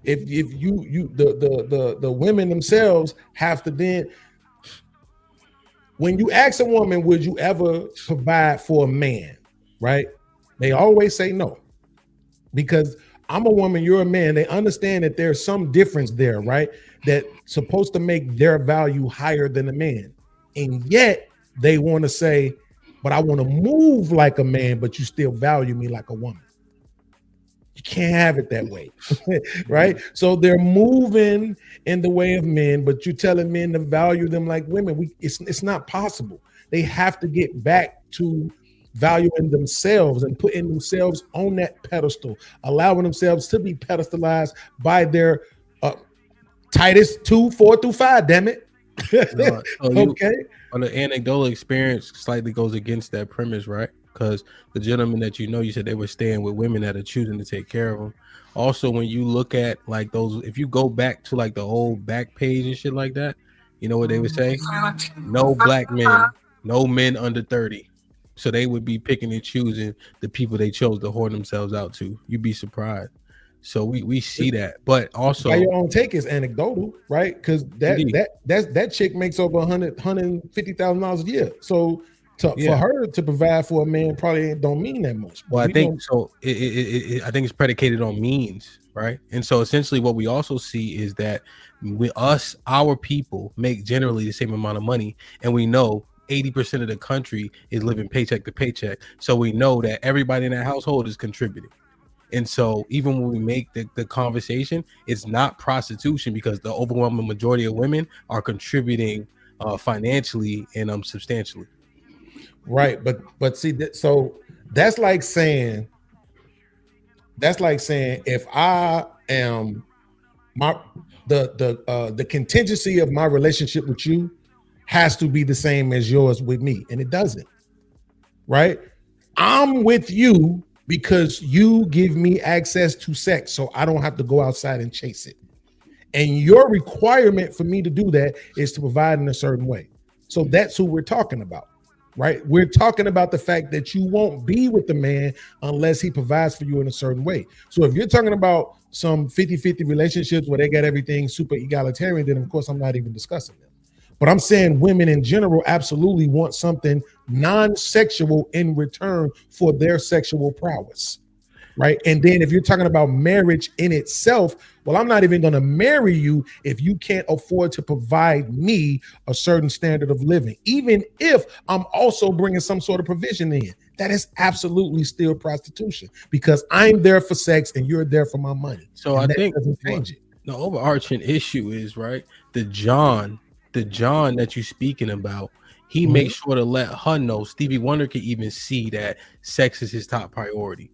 if the women themselves have to then, when you ask a woman, would you ever provide for a man, right? They always say no. Because I'm a woman, you're a man. They understand that there's some difference there, right? That's supposed to make their value higher than a man. And yet they want to say, but I want to move like a man, but you still value me like a woman. You can't have it that way, right? So they're moving in the way of men, but you're telling men to value them like women. It's not possible. They have to get back to valuing themselves and putting themselves on that pedestal, allowing themselves to be pedestalized by their Titus 2:4-5. Damn it. Okay. On the anecdotal experience, slightly goes against that premise, right? Because the gentleman that you said they were staying with women that are choosing to take care of them. Also, when you look at like those, if you go back to like the old back page and shit like that, you know what they would say? No black men, no men under 30. So they would be picking and choosing the people they chose to whore themselves out to. You'd be surprised. So we see that, but also by your own take is anecdotal, right? Because that chick makes over $150,000 a year. So for her to provide for a man probably don't mean that much. Well, I think so. I think it's predicated on means, right? And so essentially, what we also see is that our people make generally the same amount of money, and we know 80% of the country is living paycheck to paycheck. So we know that everybody in that household is contributing. And so even when we make the conversation, it's not prostitution because the overwhelming majority of women are contributing financially and substantially. Right, but see that, so that's like saying if I am the contingency of my relationship with you has to be the same as yours with me, and it doesn't. Right, I'm with you because you give me access to sex, so I don't have to go outside and chase it. And your requirement for me to do that is to provide in a certain way. So that's who we're talking about. Right? We're talking about the fact that you won't be with the man unless he provides for you in a certain way. So if you're talking about some 50-50 relationships where they got everything super egalitarian, then of course I'm not even discussing them. But I'm saying women in general absolutely want something non-sexual in return for their sexual prowess. Right. And then if you're talking about marriage in itself, well, I'm not even going to marry you if you can't afford to provide me a certain standard of living, even if I'm also bringing some sort of provision in. That is absolutely still prostitution because I'm there for sex and you're there for my money. So I think doesn't change it. The overarching issue is, right, the John that you're speaking about, he makes sure to let her know. Stevie Wonder can even see that sex is his top priority.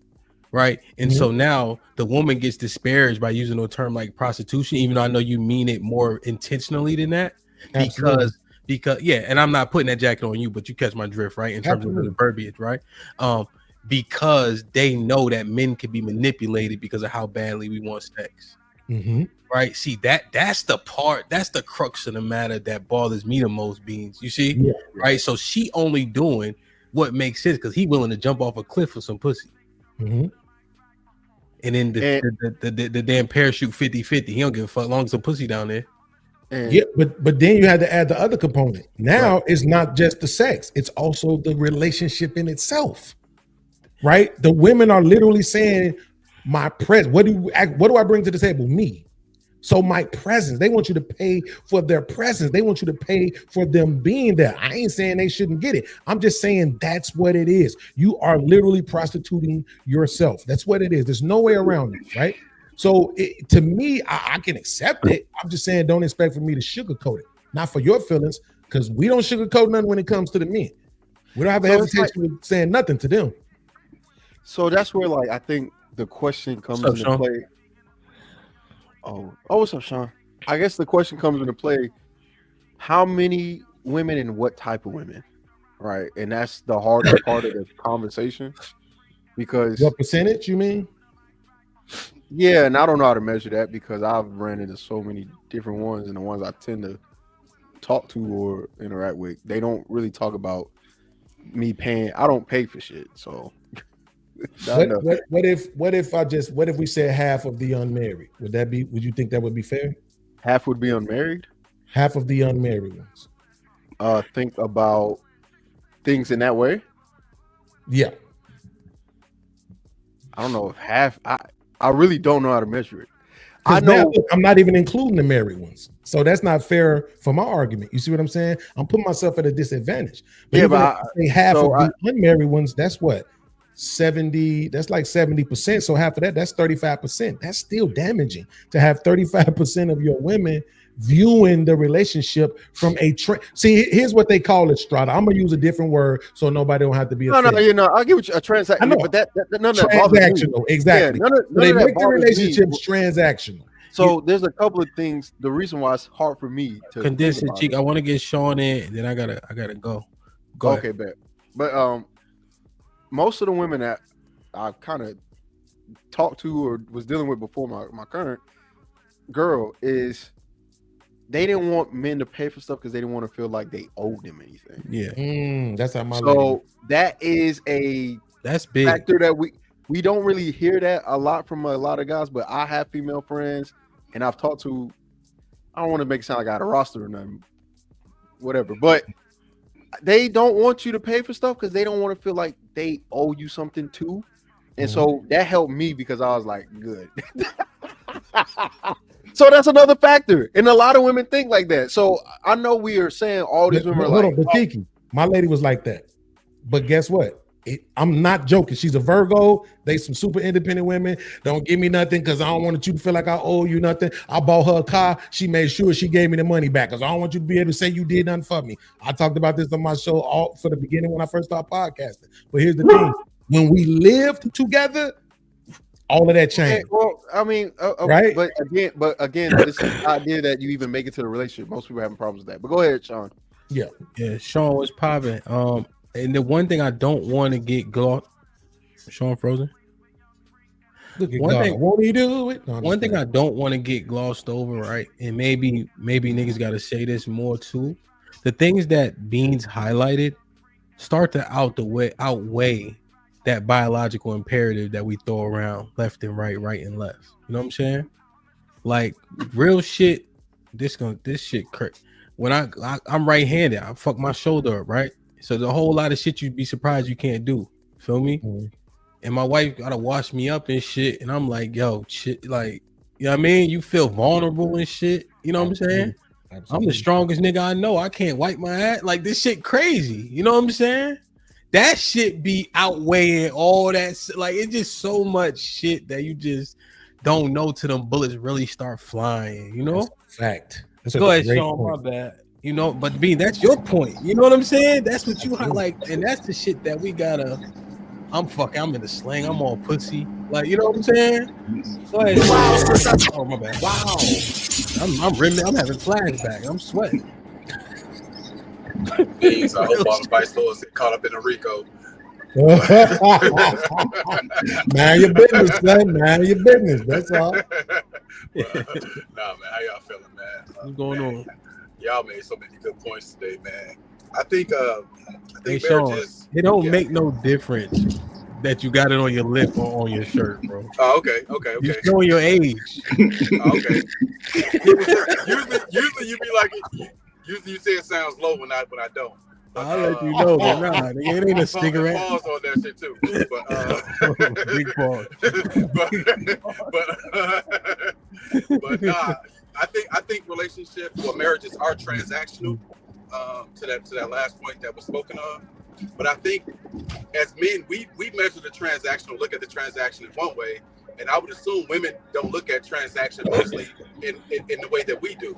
Right. And so now the woman gets disparaged by using a term like prostitution, even though I know you mean it more intentionally than that. Because and I'm not putting that jacket on you, but you catch my drift, right? In terms of the verbiage, right? Because they know that men can be manipulated because of how badly we want sex. Right. See, that's the crux of the matter that bothers me the most, Beans. You see? Yeah. Right. So she only doing what makes sense because he willing to jump off a cliff for some pussy. And then the damn parachute 50-50. He don't give a fuck long as some pussy down there. Yeah, but then you had to add the other component. Now it's not just the sex; it's also the relationship in itself. Right? The women are literally saying, "My presence. What do I bring to the table? Me." So my presence. They want you to pay for their presence. They want you to pay for them being there. I ain't saying they shouldn't get it. I'm just saying that's what it is. You are literally prostituting yourself. That's what it is. There's no way around it, right? So to me, I can accept it. I'm just saying don't expect for me to sugarcoat it. Not for your feelings, because we don't sugarcoat nothing when it comes to the men. We don't have a hesitation with saying nothing to them. So that's where, like, I think the question comes into play. Oh, what's up, Sean? I guess the question comes into play: how many women and what type of women, right? And that's the harder part of the conversation. Because what percentage you mean? Yeah, and I don't know how to measure that because I've ran into so many different ones, and the ones I tend to talk to or interact with, they don't really talk about me paying. I don't pay for shit, so. What if we said half of the unmarried? Would you think that would be fair? Half would be unmarried? Half of the unmarried ones. Think about things in that way? Yeah. I don't know if half. I really don't know how to measure it. I Because now know. look, I'm not even including the married ones, so that's not fair for my argument. You see what I'm saying? I'm putting myself at a disadvantage. But Yeah, even but if I say half of the unmarried ones, that's what 70. That's like 70%. So half of that, that's 35%. That's still damaging to have 35% of your women viewing the relationship from a see. Here's what they call it, Strata. I'm gonna use a different word so nobody don't have to be offended. No, you know, I'll give you a transaction. But that none of that bothers me. Transactional, exactly. Yeah, none they of that make the bothers me. relationships transactional. So there's a couple of things. The reason why it's hard for me to Condense think it, about Cheek. it. I want to get Sean in, and then I gotta go. Okay, ahead. bet. But most of the women that I've kind of talked to or was dealing with before my current girl is they didn't want men to pay for stuff because they didn't want to feel like they owed them anything. Yeah, that's how my so that is that's big factor that we don't really hear that a lot from a lot of guys. But I have female friends, and I've talked to. I don't want to make it sound like I got a roster or nothing, whatever. But they don't want you to pay for stuff because they don't want to feel like they owe you something too. And so that helped me because I was like, good. So that's another factor. And a lot of women think like that. So I know we are saying all these women are like, but Kiki, my lady was like that. But guess what? I'm not joking. She's a Virgo. They some super independent women. Don't give me nothing because I don't want you to feel like I owe you nothing. I bought her a car. She made sure she gave me the money back because I don't want you to be able to say you did nothing for me. I talked about this on my show all for the beginning when I first started podcasting. But here's the thing. When we lived together, all of that changed. Well, I mean, right? But again, this idea that you even make it to the relationship, most people having problems with that. But go ahead, Sean. Yeah, Sean was popping. And the one thing I don't want to get glossed. Sean frozen. Won't he do it? No, one thing I don't want to get glossed over, right? And maybe niggas got to say this more too. The things that Beans highlighted start to outweigh that biological imperative that we throw around left and right and left. You know what I'm saying? Like real shit. This shit crazy. When I'm right-handed, I fuck my shoulder up, right? So there's a whole lot of shit you'd be surprised you can't do. Feel me? And my wife gotta wash me up and shit. And I'm like, yo, shit, like, you know what I mean? You feel vulnerable and shit. You know what I'm saying? I'm the strongest nigga I know. I can't wipe my ass. Like this shit crazy. You know what I'm saying? That shit be outweighing all that. Like it's just so much shit that you just don't know till them bullets really start flying. You know? Fact. Go ahead, Sean. My bad. You know, but Bean, that's your point. You know what I'm saying? That's what you like, and that's the shit that we gotta. I'm in the slang. I'm all pussy. Like, you know what I'm saying? Go ahead. Oh my bad. Wow. I'm rimming. I'm having flashbacks. I'm sweating. Beans, I hope all the vice lords get caught up in a RICO. Mind your business, son. Mind your business. That's all. Nah, man. How y'all feeling, man? What's going on? Y'all made so many good points today, man. I think Hey, marriage Sean, is. it don't make no difference that you got it on your lip or on your shirt, bro. Oh, okay. You're showing your age. Okay. Usually you be like, usually you say it sounds low when I don't. But, I'll let you know, but nah, it ain't a cigarette. Pause on that shit too. But nah, I think relationships or marriages are transactional. To that last point that was spoken of. But I think as men, we measure the transactional, look at the transaction in one way, and I would assume women don't look at transaction mostly in the way that we do,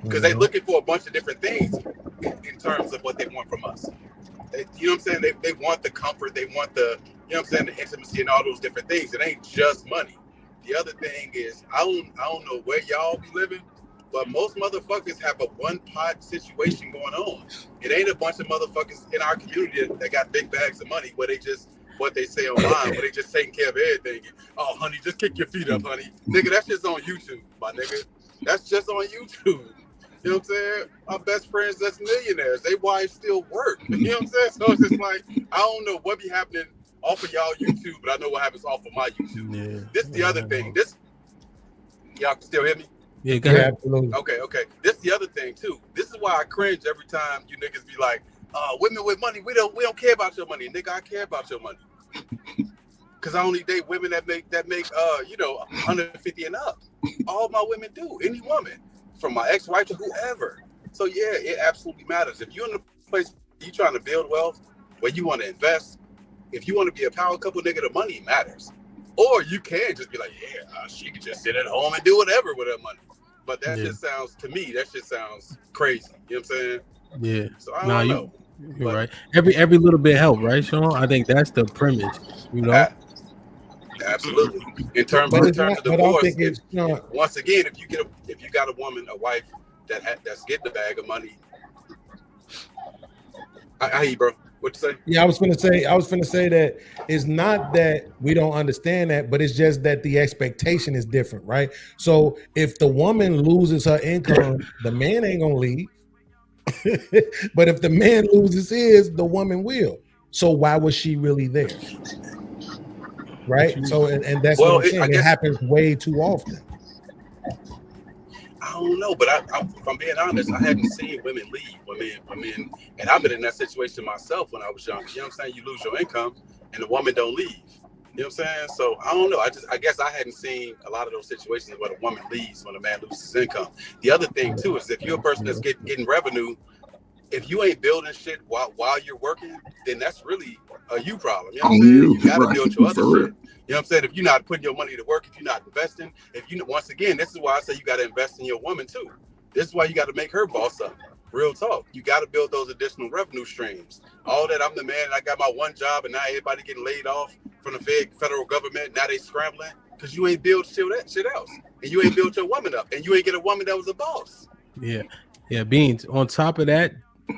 because they're looking for a bunch of different things in terms of what they want from us. You know what I'm saying? They want the comfort, they want the, you know what I'm saying, the intimacy and all those different things. It ain't just money. The other thing is, I don't know where y'all be living, but most motherfuckers have a one-pot situation going on. It ain't a bunch of motherfuckers in our community that got big bags of money where they just, what they say online, where they just taking care of everything. Oh, honey, just kick your feet up, honey. Nigga, that's just on YouTube, my nigga. That's just on YouTube. You know what I'm saying? My best friends that's millionaires, they wives still work. You know what I'm saying? So it's just like, I don't know what be happening off of y'all YouTube, but I know what happens off of my YouTube. Yeah. This the other thing. Y'all can still hear me? Yeah, go ahead. Absolutely. Okay. This is the other thing too. This is why I cringe every time you niggas be like, women with money, we don't care about your money. Nigga, I care about your money. because I only date women that make 150 and up. All my women do. Any woman, from my ex-wife to whoever. So yeah, it absolutely matters. If you're in a place you trying to build wealth, where you want to invest, if you want to be a power couple nigga, the money matters. Or you can just be like, yeah, she could just sit at home and do whatever with her money. But that just sounds, to me, that shit sounds crazy. You know what I'm saying? Yeah. So I don't know. You're right. Every little bit help, right, Sean? I think that's the premise. You know. Absolutely. In terms of divorce, once again, if you got a woman, a wife that's getting the bag of money, I hear you, bro. What you say? Yeah, I was gonna say that it's not that we don't understand that, but it's just that the expectation is different, right? So if the woman loses her income, the man ain't gonna leave. But if the man loses his, the woman will. So why was she really there? Right? So and that's what I'm saying. It happens way too often. I don't know, but if I'm being honest, I haven't seen women leave. Women, and I've been in that situation myself when I was young. You know what I'm saying? You lose your income, and the woman don't leave. You know what I'm saying? So I don't know. I guess I hadn't seen a lot of those situations where the woman leaves when a man loses his income. The other thing too is if you're a person that's getting revenue, if you ain't building shit while you're working, then that's really a you problem. You know what I'm saying? You gotta build your other shit. You know what I'm saying? If you're not putting your money to work, if you're not investing, once again, this is why I say you got to invest in your woman too. This is why you got to make her boss up. Real talk. You got to build those additional revenue streams. All that I'm the man, I got my one job, and now everybody getting laid off from the federal government. Now they scrambling because you ain't built shit else, and you ain't built your woman up, and you ain't get a woman that was a boss. Yeah. Beans. On top of that,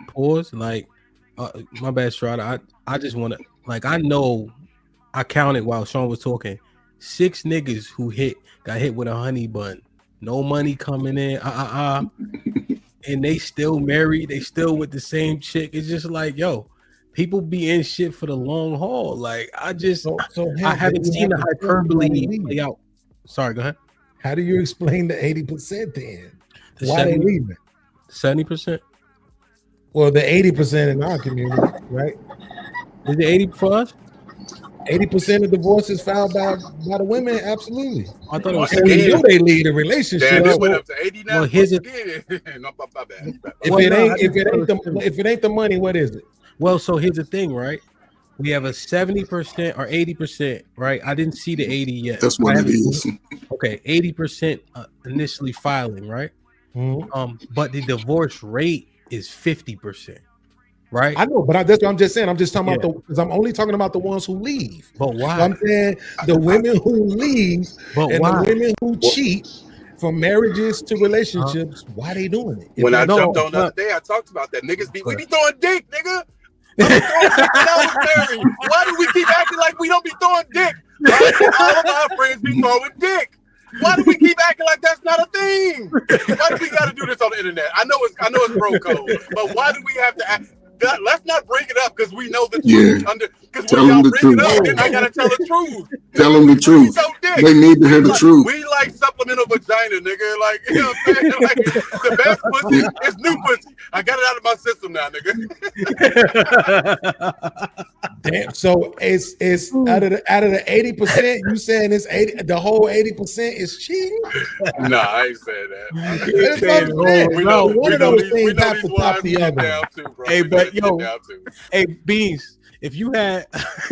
pause. Like, my bad, Strada. I just want to, like, I know. I counted while Sean was talking. 6 niggas who got hit with a honey bun. No money coming in. And they still married. They still with the same chick. It's just like, yo, people be in shit for the long haul. Like, I haven't seen the hyperbole play out. Sorry, go ahead. How do you explain the 80% then? Why they leaving? 70%? Well, the 80% in our community, right? Is it 80 for us? 80% of divorces filed by the women, absolutely. I thought it was we know they lead a relationship. Damn, it went up to 89. Well, here's no, my bad. If it ain't the money, what is it? Well, so here's the thing, right? We have a 70% or 80%, right? I didn't see the 80 yet. That's what it is. Okay, 80% initially filing, right? Mm-hmm. But the divorce rate is 50%. Right, I know, but that's what I'm just saying. I'm just talking about because I'm only talking about the ones who leave. But why? So I'm saying the women who leave and the women who cheat from marriages to relationships. Why they doing it? When I jumped on the other day, I talked about that. We be throwing dick, nigga. I was throwing dick when I was married. Why do we keep acting like we don't be throwing dick? All of our friends be throwing dick. Why do we keep acting like that's not a thing? Why do we got to do this on the internet? I know it's bro code, but why do we have to act? God, let's not bring it up because we know the truth. Because when y'all bring it up, then I gotta tell the truth. Tell them the truth. They need to hear the truth. We like supplemental vagina, nigga. Like, you know what I'm saying? Like, the best pussy is new pussy. I got it out of my system now, nigga. Damn. So it's out of the 80%. You saying it's 80? The whole 80% is cheating? Nah, I ain't saying that. We know these wives get down too, bro. Hey, but yo, hey, Beans, if you had the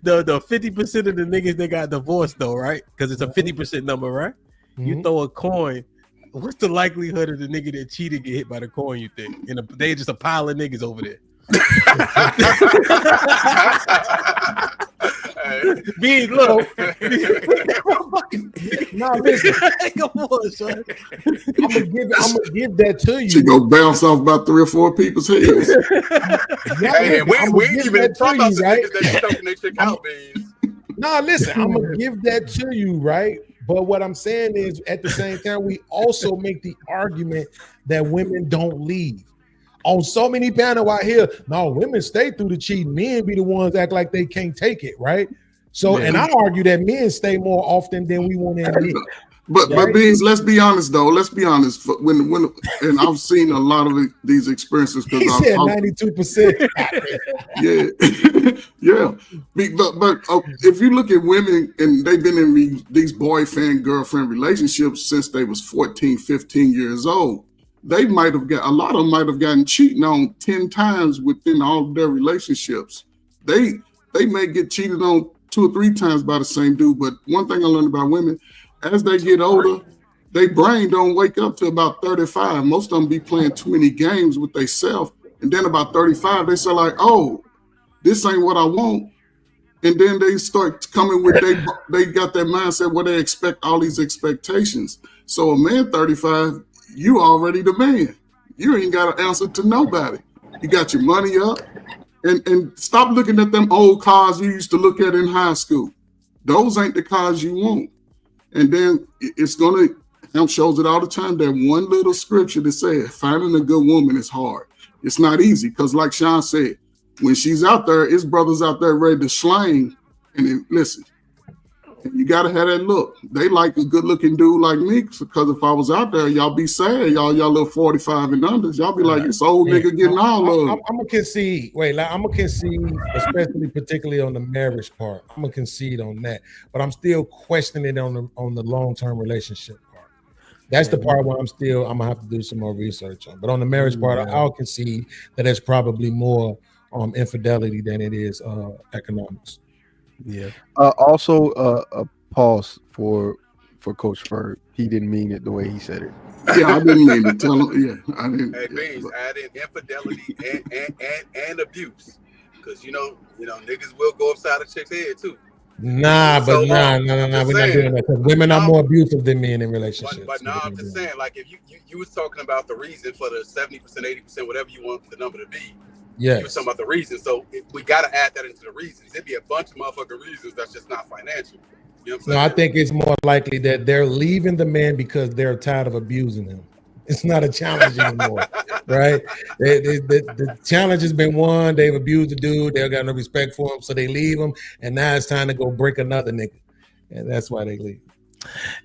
50% of the niggas that got divorced though, right? Because it's a 50% number, right? You throw a coin. What's the likelihood of the nigga that cheated get hit by the coin? You think? They just a pile of niggas over there. Beans, look. Nah, listen. Come on, son. I'm gonna give that to you. She gonna bounce off about 3 or 4 people's heads. Hey, we ain't even talking about the niggas that be talking their shit out, Beans. Nah, listen. I'm gonna give that to you, right? But what I'm saying is, at the same time, we also make the argument that women don't leave. On so many panels out here, no, women stay through the cheating. Men be the ones act like they can't take it, right? So, and I argue that men stay more often than we want to admit. But Beans, let's be honest though. Let's be honest. When and I've seen a lot of these experiences because he said 92%. Yeah. But if you look at women and they've been in these boyfriend girlfriend relationships since they was 14, 15 years old, a lot of them might have gotten cheating on 10 times within all of their relationships. They may get cheated on 2 or 3 times by the same dude. But one thing I learned about women, as they get older, their brain don't wake up to about 35. Most of them be playing too many games with themselves. And then about 35, they say like, oh, this ain't what I want. And then they start coming with, they got that mindset where they expect all these expectations. So a man 35, you already the man. You ain't got an answer to nobody. You got your money up. And stop looking at them old cars you used to look at in high school. Those ain't the cars you want. And then it's gonna, HAMP shows it all the time, that one little scripture that says finding a good woman is hard. It's not easy because like Sean said, when she's out there, it's brothers out there ready to slang. And then listen, you gotta have that look. They like a good looking dude like me, because if I was out there, y'all be sad, y'all little 45 and unders, y'all be like, this old nigga getting all of. I'm gonna concede. I'm gonna concede, especially particularly on the marriage part. I'm gonna concede on that, but I'm still questioning it on the long-term relationship part. That's the part where I'm gonna have to do some more research on. But on the marriage part, I'll concede that it's probably more infidelity than it is economics. Yeah. Also, a pause for Coach Ferg. He didn't mean it the way he said it. Yeah, I didn't mean it. Tell him. Yeah, I didn't. Hey, Beans, add in infidelity and abuse, because you know niggas will go upside a chick's head too. Nah. We're not doing that because women are more abusive than men in relationships. But now I'm just saying, like, if you was talking about the reason for the 70%, 80%, whatever you want the number to be. Yes. You were talking about the reasons, so we got to add that into the reasons. There'd be a bunch of motherfucking reasons that's just not financial. You know what I'm saying? No, I think it's more likely that they're leaving the man because they're tired of abusing him. It's not a challenge anymore, right? The challenge has been won. They've abused the dude. They've got no respect for him, so they leave him. And now it's time to go break another nigga, and that's why they leave.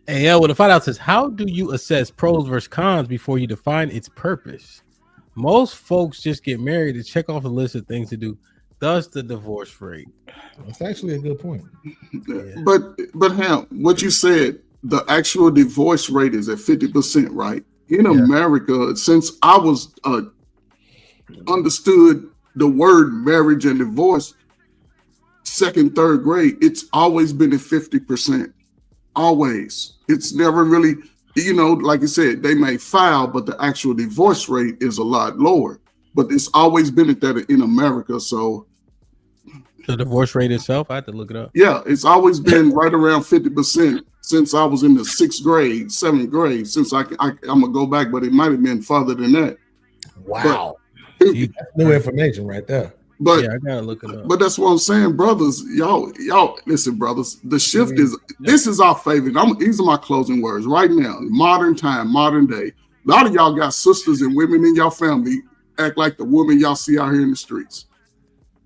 Hey, well, the find out says, how do you assess pros versus cons before you define its purpose? Most folks just get married to check off a list of things to do. Thus, the divorce rate. That's actually a good point. Yeah. But HAMP, what you said, the actual divorce rate is at 50%, right? In America, since I was understood the word marriage and divorce, 2nd, 3rd grade, it's always been at 50%. Always. It's never really. Like you said, they may file, but the actual divorce rate is a lot lower. But it's always been at that in America. So the divorce rate itself, I had to look it up. Yeah, it's always been right around 50% since I was in the 6th grade, 7th grade. Since I'm gonna go back, but it might have been further than that. Wow, that's new information right there. But I gotta look it up. But that's what I'm saying, brothers. Y'all listen, brothers. The shift is this is our favorite. These are my closing words right now. Modern time, modern day. A lot of y'all got sisters and women in your family act like the woman y'all see out here in the streets.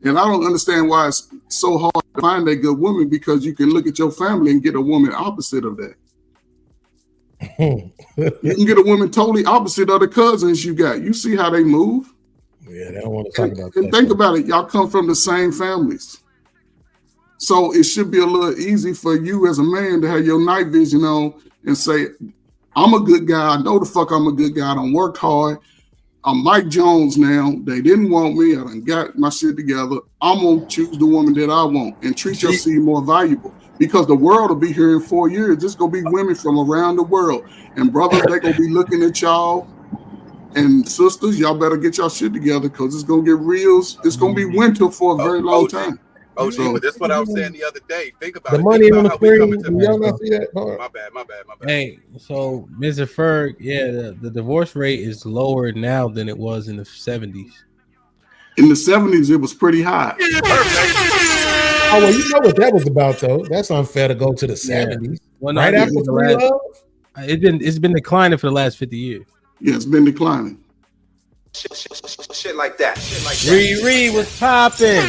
And I don't understand why it's so hard to find a good woman, because you can look at your family and get a woman opposite of that. You can get a woman totally opposite of the cousins you got. You see how they move. Yeah, they don't want to talk about that. And think about it, y'all come from the same families. So it should be a little easy for you as a man to have your night vision on and say, I'm a good guy. I know the fuck I'm a good guy. I done worked hard. I'm Mike Jones now. They didn't want me. I done got my shit together. I'm going to choose the woman that I want and treat your seed more valuable, because the world will be here in 4 years. There's going to be women from around the world. And brothers, they're going to be looking at y'all. And sisters, y'all better get y'all shit together, because it's going to get real. It's going to be winter for a very long time. Oh, so, but that's what I was saying the other day. Think about the it. money on the screen. Y'all not see that? My bad. Hey, so Mr. Ferg, the divorce rate is lower now than it was in the 70s. In the 70s, it was pretty high. Oh, well, you know what that was about, though. That's unfair to go to the 70s. Well, right after free love? It's been declining for the last 50 years. Yeah, it's been declining. Shit like that. Riri was popping.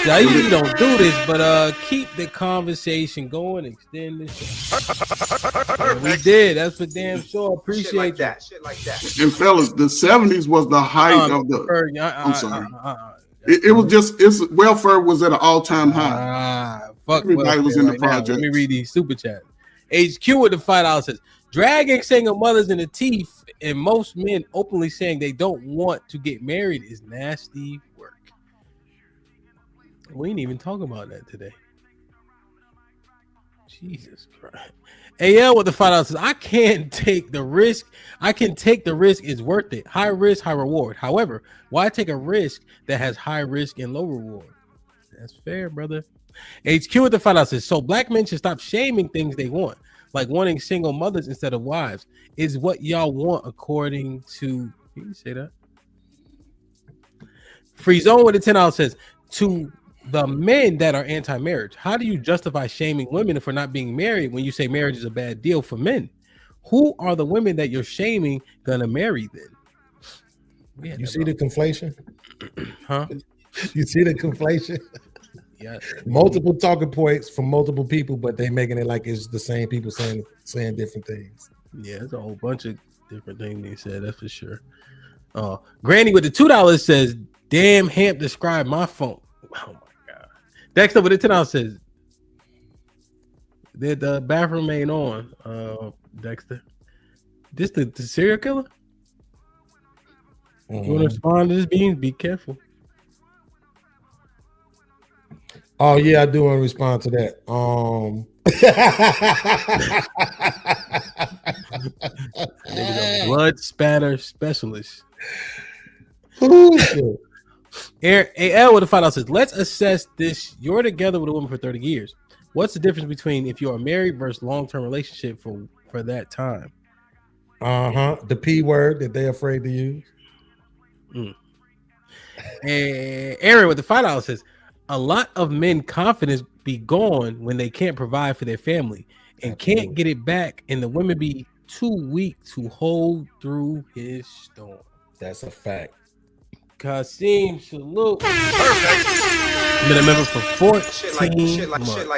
I usually don't do this, but keep the conversation going. Extend this. We did. That's for damn sure. Appreciate that. Shit like that. And fellas, the 70s was the height of the. I'm sorry. It was just welfare was at an all-time high. Fuck Everybody was in the project. Let me read these super chat. HQ with the $5 says, dragging single mothers in the teeth and most men openly saying they don't want to get married is nasty work. We ain't even talking about that today. Jesus Christ. AL with the $5 says, I can't take the risk. I can take the risk. It's worth it. High risk, high reward. However, why take a risk that has high risk and low reward? That's fair, brother. HQ with the $5 says, so black men should stop shaming things they want, like wanting single mothers instead of wives. Is what y'all want according to, can you say that? Free Zone with the $10 says, to the men that are anti-marriage, how do you justify shaming women for not being married when you say marriage is a bad deal for men? Who are the women that you're shaming gonna marry then? You see the conflation? Huh? You see the conflation? Yeah. Multiple talking points from multiple people, but they making it like it's the same people saying different things. Yeah, there's a whole bunch of different things they said, that's for sure. Granny with the $2 says, damn, Hamp described my phone. Oh my God. Dexter with the $10 says, the bathroom ain't on, Dexter. This the serial killer? You want to respond to this, Beans? Be careful. Oh yeah, I do want to respond to that. Nigga's a blood spatter specialist. AL with a $5 says, let's assess this. You're together with a woman for 30 years. What's the difference between if you are married versus long-term relationship for that time? The P word that they're afraid to use. And Aaron with the $5 says, a lot of men confidence be gone when they can't provide for their family and can't get it back, and the women be too weak to hold through his storm. That's a fact. Kasim, salute. Perfect. Been a member for 14 months. Shit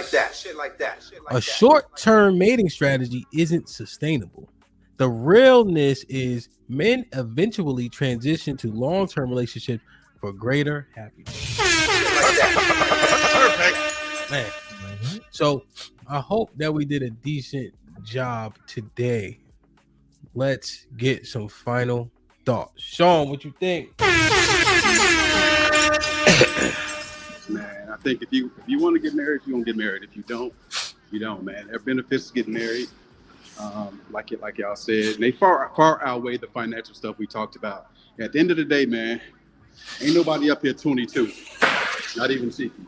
like that. A short-term mating strategy isn't sustainable. The realness is men eventually transition to long-term relationships for greater happiness. Perfect. Man. So I hope that we did a decent job today. Let's get some final thoughts. Sean, what you think? Man, I think if you want to get married, you're gonna get married. If you don't, you don't, man. There are benefits to getting married. Like y'all said, and they far outweigh the financial stuff we talked about. At the end of the day, man, ain't nobody up here 22, not even cheeky.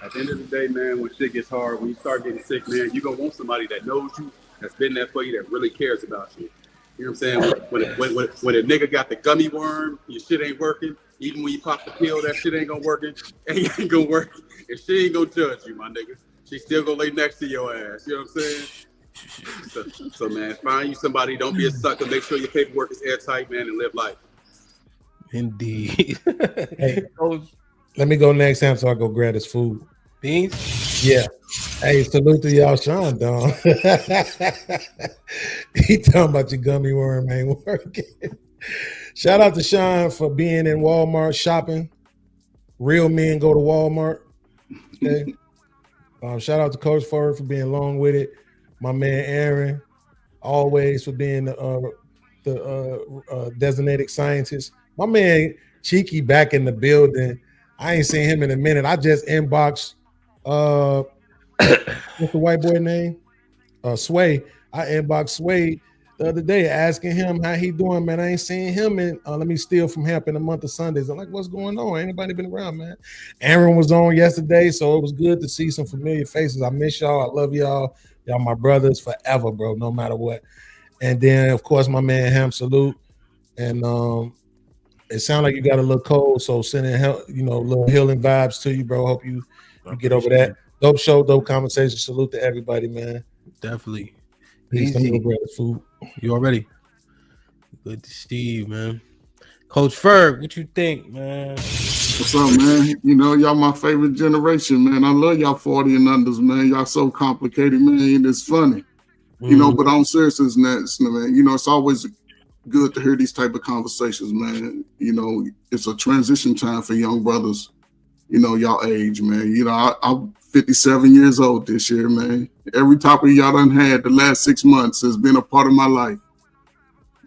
At the end of the day, man, when shit gets hard, when you start getting sick, man, you're gonna want somebody that knows you, that's been there for you, that really cares about you. You know what I'm saying? When a nigga got the gummy worm, your shit ain't working. Even when you pop the pill, that shit ain't gonna work. Ain't gonna work. And she ain't gonna judge you, my nigga. She still gonna lay next to your ass. You know what I'm saying? So man, find you somebody. Don't be a sucker. Make sure your paperwork is airtight, man, and live life. Indeed. Hey, let me go next time so I go grab this food. Beans? Yeah. Hey, salute to y'all, Sean, dog. He talking about your gummy worm ain't working. Shout out to Sean for being in Walmart shopping. Real men go to Walmart. Okay. Shout out to Coach Ford for being long with it. My man Aaron, always for being the designated scientist. My man Cheeky back in the building. I ain't seen him in a minute. I just inboxed what's the white boy name? Sway. I inboxed Sway the other day asking him how he doing, man. I ain't seen him in let me steal from Hamp in a month of Sundays. I'm like, what's going on? Ain't nobody been around, man. Aaron was on yesterday, so it was good to see some familiar faces. I miss y'all. I love y'all. Y'all my brothers forever, bro, no matter what. And then of course my man Hamp, salute. And it sounds like you got a little cold, so sending help, little healing vibes to you, bro. Hope you get over that. Dope show, dope conversation. Salute to everybody, man. Definitely. Easy. Food. You already? Good to see you, man. Coach Ferg, what you think, man? What's up, man? Y'all my favorite generation, man. I love y'all 40 and unders, man. Y'all so complicated, man. It's funny. You know, but on seriousness, man, you know, it's always good to hear these type of conversations, man. You know, it's a transition time for young brothers, you know, y'all age, man. You know, I'm 57 years old this year, man. Every topic y'all done had the last 6 months has been a part of my life.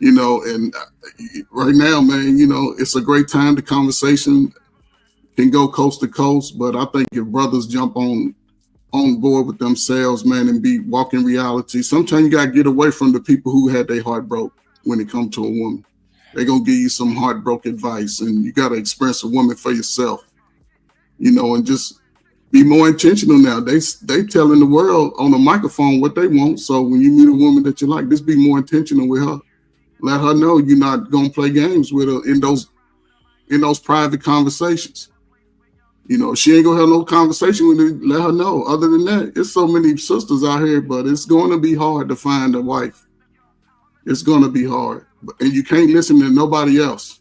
You know, and right now, man, you know, it's a great time. The conversation can go coast to coast, but I think if brothers jump on board with themselves, man, and be walking reality, sometimes you gotta get away from the people who had their heart broke when it comes to a woman. They're gonna give you some heartbroken advice, and you gotta experience a woman for yourself, you know, and just be more intentional now. They telling the world on the microphone what they want. So when you meet a woman that you like, just be more intentional with her. Let her know you're not gonna play games with her in those private conversations. You know, she ain't gonna have no conversation with her. Let her know. Other than that, there's so many sisters out here, but it's gonna be hard to find a wife. It's gonna be hard, and you can't listen to nobody else.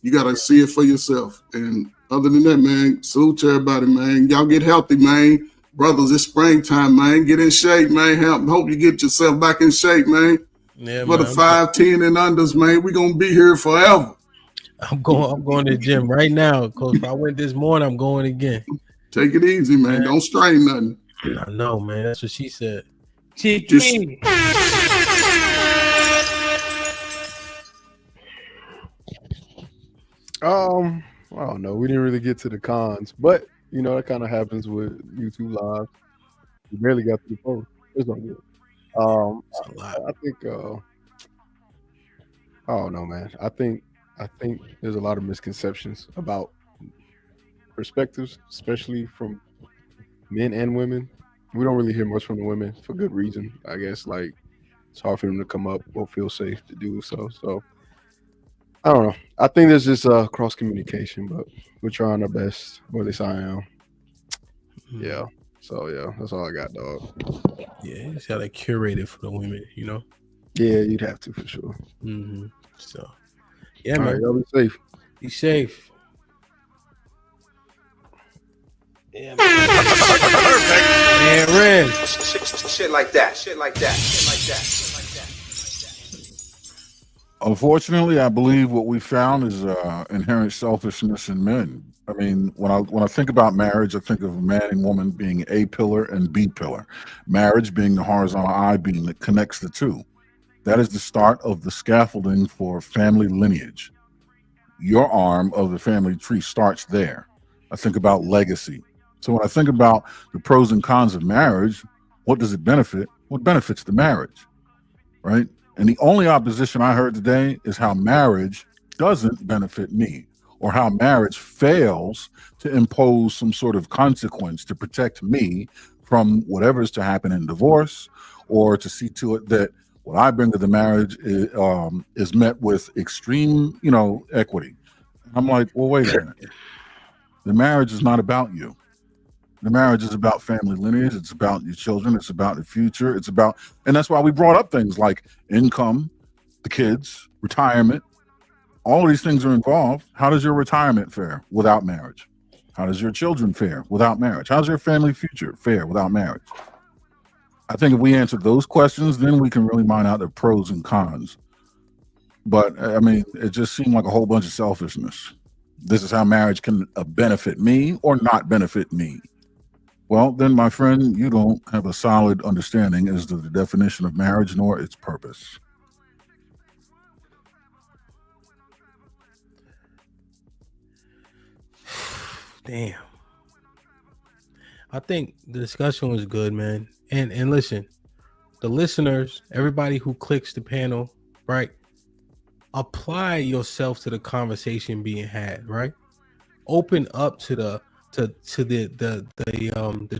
You gotta see it for yourself. And other than that, man, salute to everybody, man. Y'all get healthy, man. Brothers, it's springtime, man. Get in shape, man. Hope you get yourself back in shape, man. Yeah, for man. the 5, 10, and unders, man. We're gonna be here forever. I'm going to the gym right now, Coach. If I went this morning, I'm going again. Take it easy, man. Don't strain nothing. I know, man. That's what she said. I don't know. We didn't really get to the cons, but you know that kind of happens with YouTube Live. We barely got to the post. It's not good. I think I don't know, man. I think there's a lot of misconceptions about perspectives, especially from men and women. We don't really hear much from the women for good reason, I guess. Like it's hard for them to come up or feel safe to do so. So I don't know. I think there's just cross communication, but we're trying our best. Or at least I am. Yeah. So yeah, that's all I got, dog. Yeah, you just gotta curate it for the women, you know. Yeah, you'd have to for sure. Mm-hmm. So yeah, All man. right, y'all be safe. Be safe. Yeah, man. Ren. Shit like that. Shit like that. Shit like that. Shit like that. Unfortunately, I believe what we found is inherent selfishness in men. I mean, when I think about marriage, I think of a man and woman being A pillar and B pillar. Marriage being the horizontal I-beam that connects the two. That is the start of the scaffolding for family lineage. Your arm of the family tree starts there. I think about legacy. So when I think about the pros and cons of marriage, what does it benefit? What benefits the marriage, right? And the only opposition I heard today is how marriage doesn't benefit me, or how marriage fails to impose some sort of consequence to protect me from whatever is to happen in divorce, or to see to it that what I bring to the marriage is met with extreme, equity. And I'm like, well, wait a minute. The marriage is not about you. The marriage is about family lineage. It's about your children. It's about the future. It's about, and that's why we brought up things like income, the kids, retirement. All of these things are involved. How does your retirement fare without marriage? How does your children fare without marriage? How's your family future fare without marriage? I think if we answer those questions, then we can really mine out the pros and cons. But I mean, it just seemed like a whole bunch of selfishness. This is how marriage can benefit me or not benefit me. Well, then, my friend, you don't have a solid understanding as to the definition of marriage nor its purpose. Damn. I think the discussion was good, man. And listen, the listeners, everybody who clicks the panel, right? Apply yourself to the conversation being had, right? Open up to the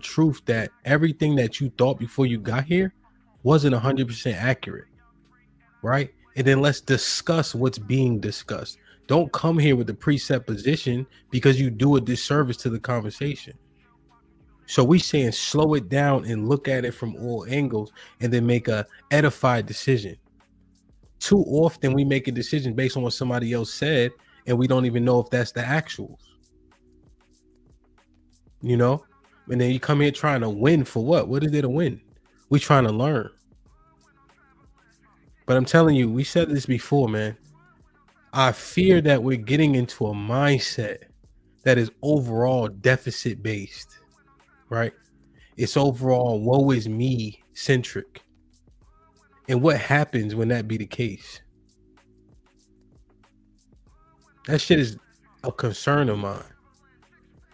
truth that everything that you thought before you got here wasn't 100% accurate, right? And then let's discuss what's being discussed. Don't come here with the presupposition, because you do a disservice to the conversation. So we saying slow it down and look at it from all angles and then make a edified decision. Too often we make a decision based on what somebody else said and we don't even know if that's the actuals. And then you come here trying to win for what? What is there to win? We trying to learn. But I'm telling you, we said this before, man. I fear that we're getting into a mindset that is overall deficit based, right? It's overall woe is me centric. And what happens when that be the case? That shit is a concern of mine.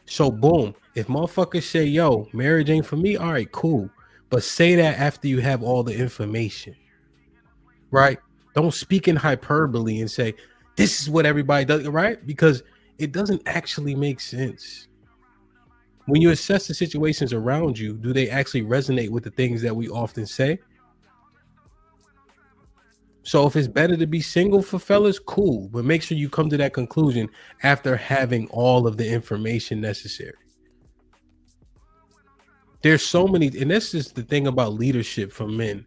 So boom, if motherfuckers say, yo, marriage ain't for me, all right, cool. But say that after you have all the information, right? Don't speak in hyperbole and say, this is what everybody does, right? Because it doesn't actually make sense. When you assess the situations around you, do they actually resonate with the things that we often say? So if it's better to be single for fellas, cool. But make sure you come to that conclusion after having all of the information necessary. There's so many, and this is the thing about leadership for men.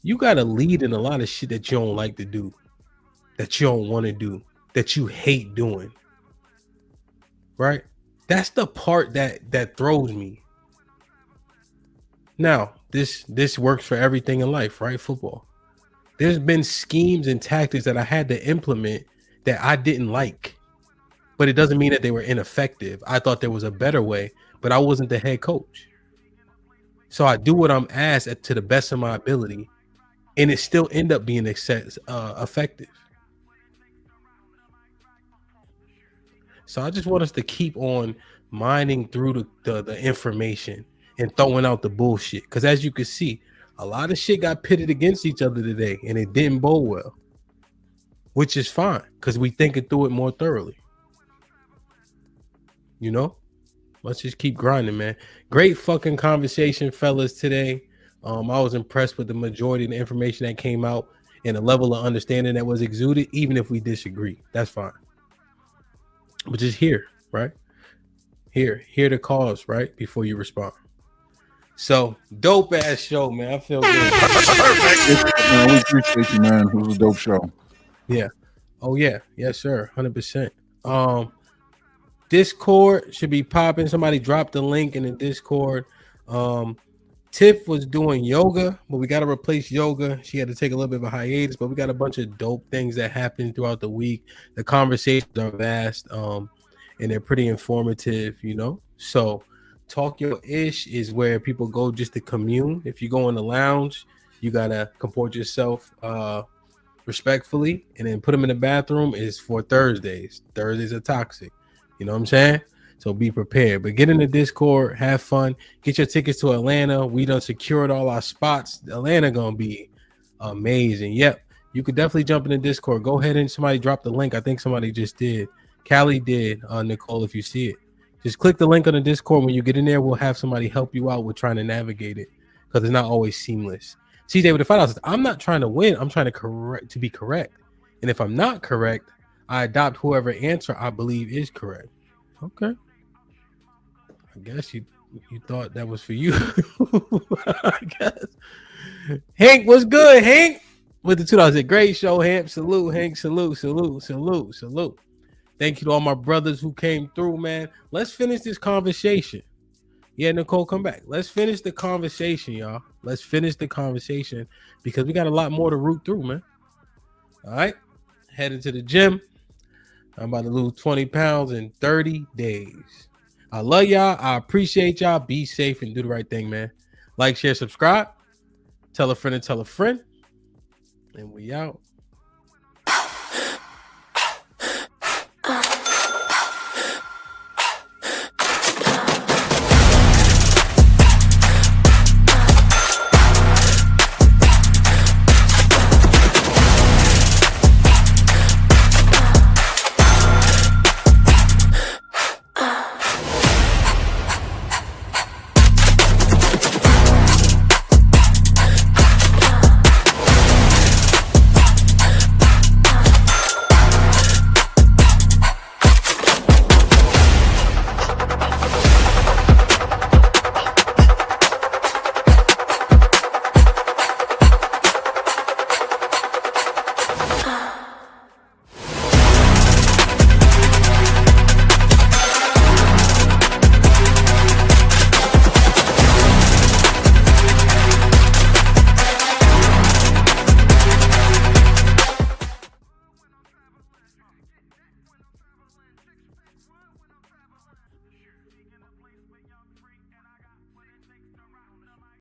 You got to lead in a lot of shit that you don't like to do, that you don't want to do, that you hate doing. Right? That's the part that throws me. Now, this works for everything in life, right? Football. There's been schemes and tactics that I had to implement that I didn't like, but it doesn't mean that they were ineffective. I thought there was a better way, but I wasn't the head coach. So I do what I'm asked to the best of my ability, and it still end up being effective. So I just want us to keep on mining through the information and throwing out the bullshit. Because as you can see, a lot of shit got pitted against each other today, and it didn't bode well, which is fine because we thinking through it more thoroughly. You know, let's just keep grinding, man. Great fucking conversation, fellas, today. I was impressed with the majority of the information that came out and the level of understanding that was exuded, even if we disagree. That's fine. But just hear, right? Hear the cause, right? Before you respond. So, dope ass show, man. I feel good. Man, we appreciate you, man. It was a dope show. Yeah. Oh, yeah. Yes, sir. 100%. Discord should be popping. Somebody dropped the link in the Discord. Tiff was doing yoga, but we got to replace yoga. She had to take a little bit of a hiatus, but we got a bunch of dope things that happened throughout the week. The conversations are vast, and they're pretty informative, you know? So Talk Your Ish is where people go just to commune. If you go in the lounge, you got to comport yourself respectfully, and then put them in the bathroom is for Thursdays. Thursdays are toxic. You know what I'm saying? So be prepared. But get in the Discord, have fun, get your tickets to Atlanta. We done secured all our spots. Atlanta gonna be amazing. Yep. You could definitely jump in the Discord. Go ahead and somebody drop the link. I think somebody just did. Callie did, Nicole, if you see it. Just click the link on the Discord. When you get in there, we'll have somebody help you out with trying to navigate it because it's not always seamless. CJ with the $5. I'm not trying to win. I'm trying to be correct. And if I'm not correct, I adopt whoever answer I believe is correct. Okay. I guess you thought that was for you. I guess. Hank, what's good, Hank? With the $2. Great show, Hank. Salute, Hank. Salute. Thank you to all my brothers who came through, man. Let's finish this conversation. Yeah, Nicole, come back. Let's finish the conversation, y'all. Let's finish the conversation because we got a lot more to root through, man. All right. Headed to the gym. I'm about to lose 20 pounds in 30 days. I love y'all. I appreciate y'all. Be safe and do the right thing, man. Like, share, subscribe. Tell a friend and tell a friend. And we out.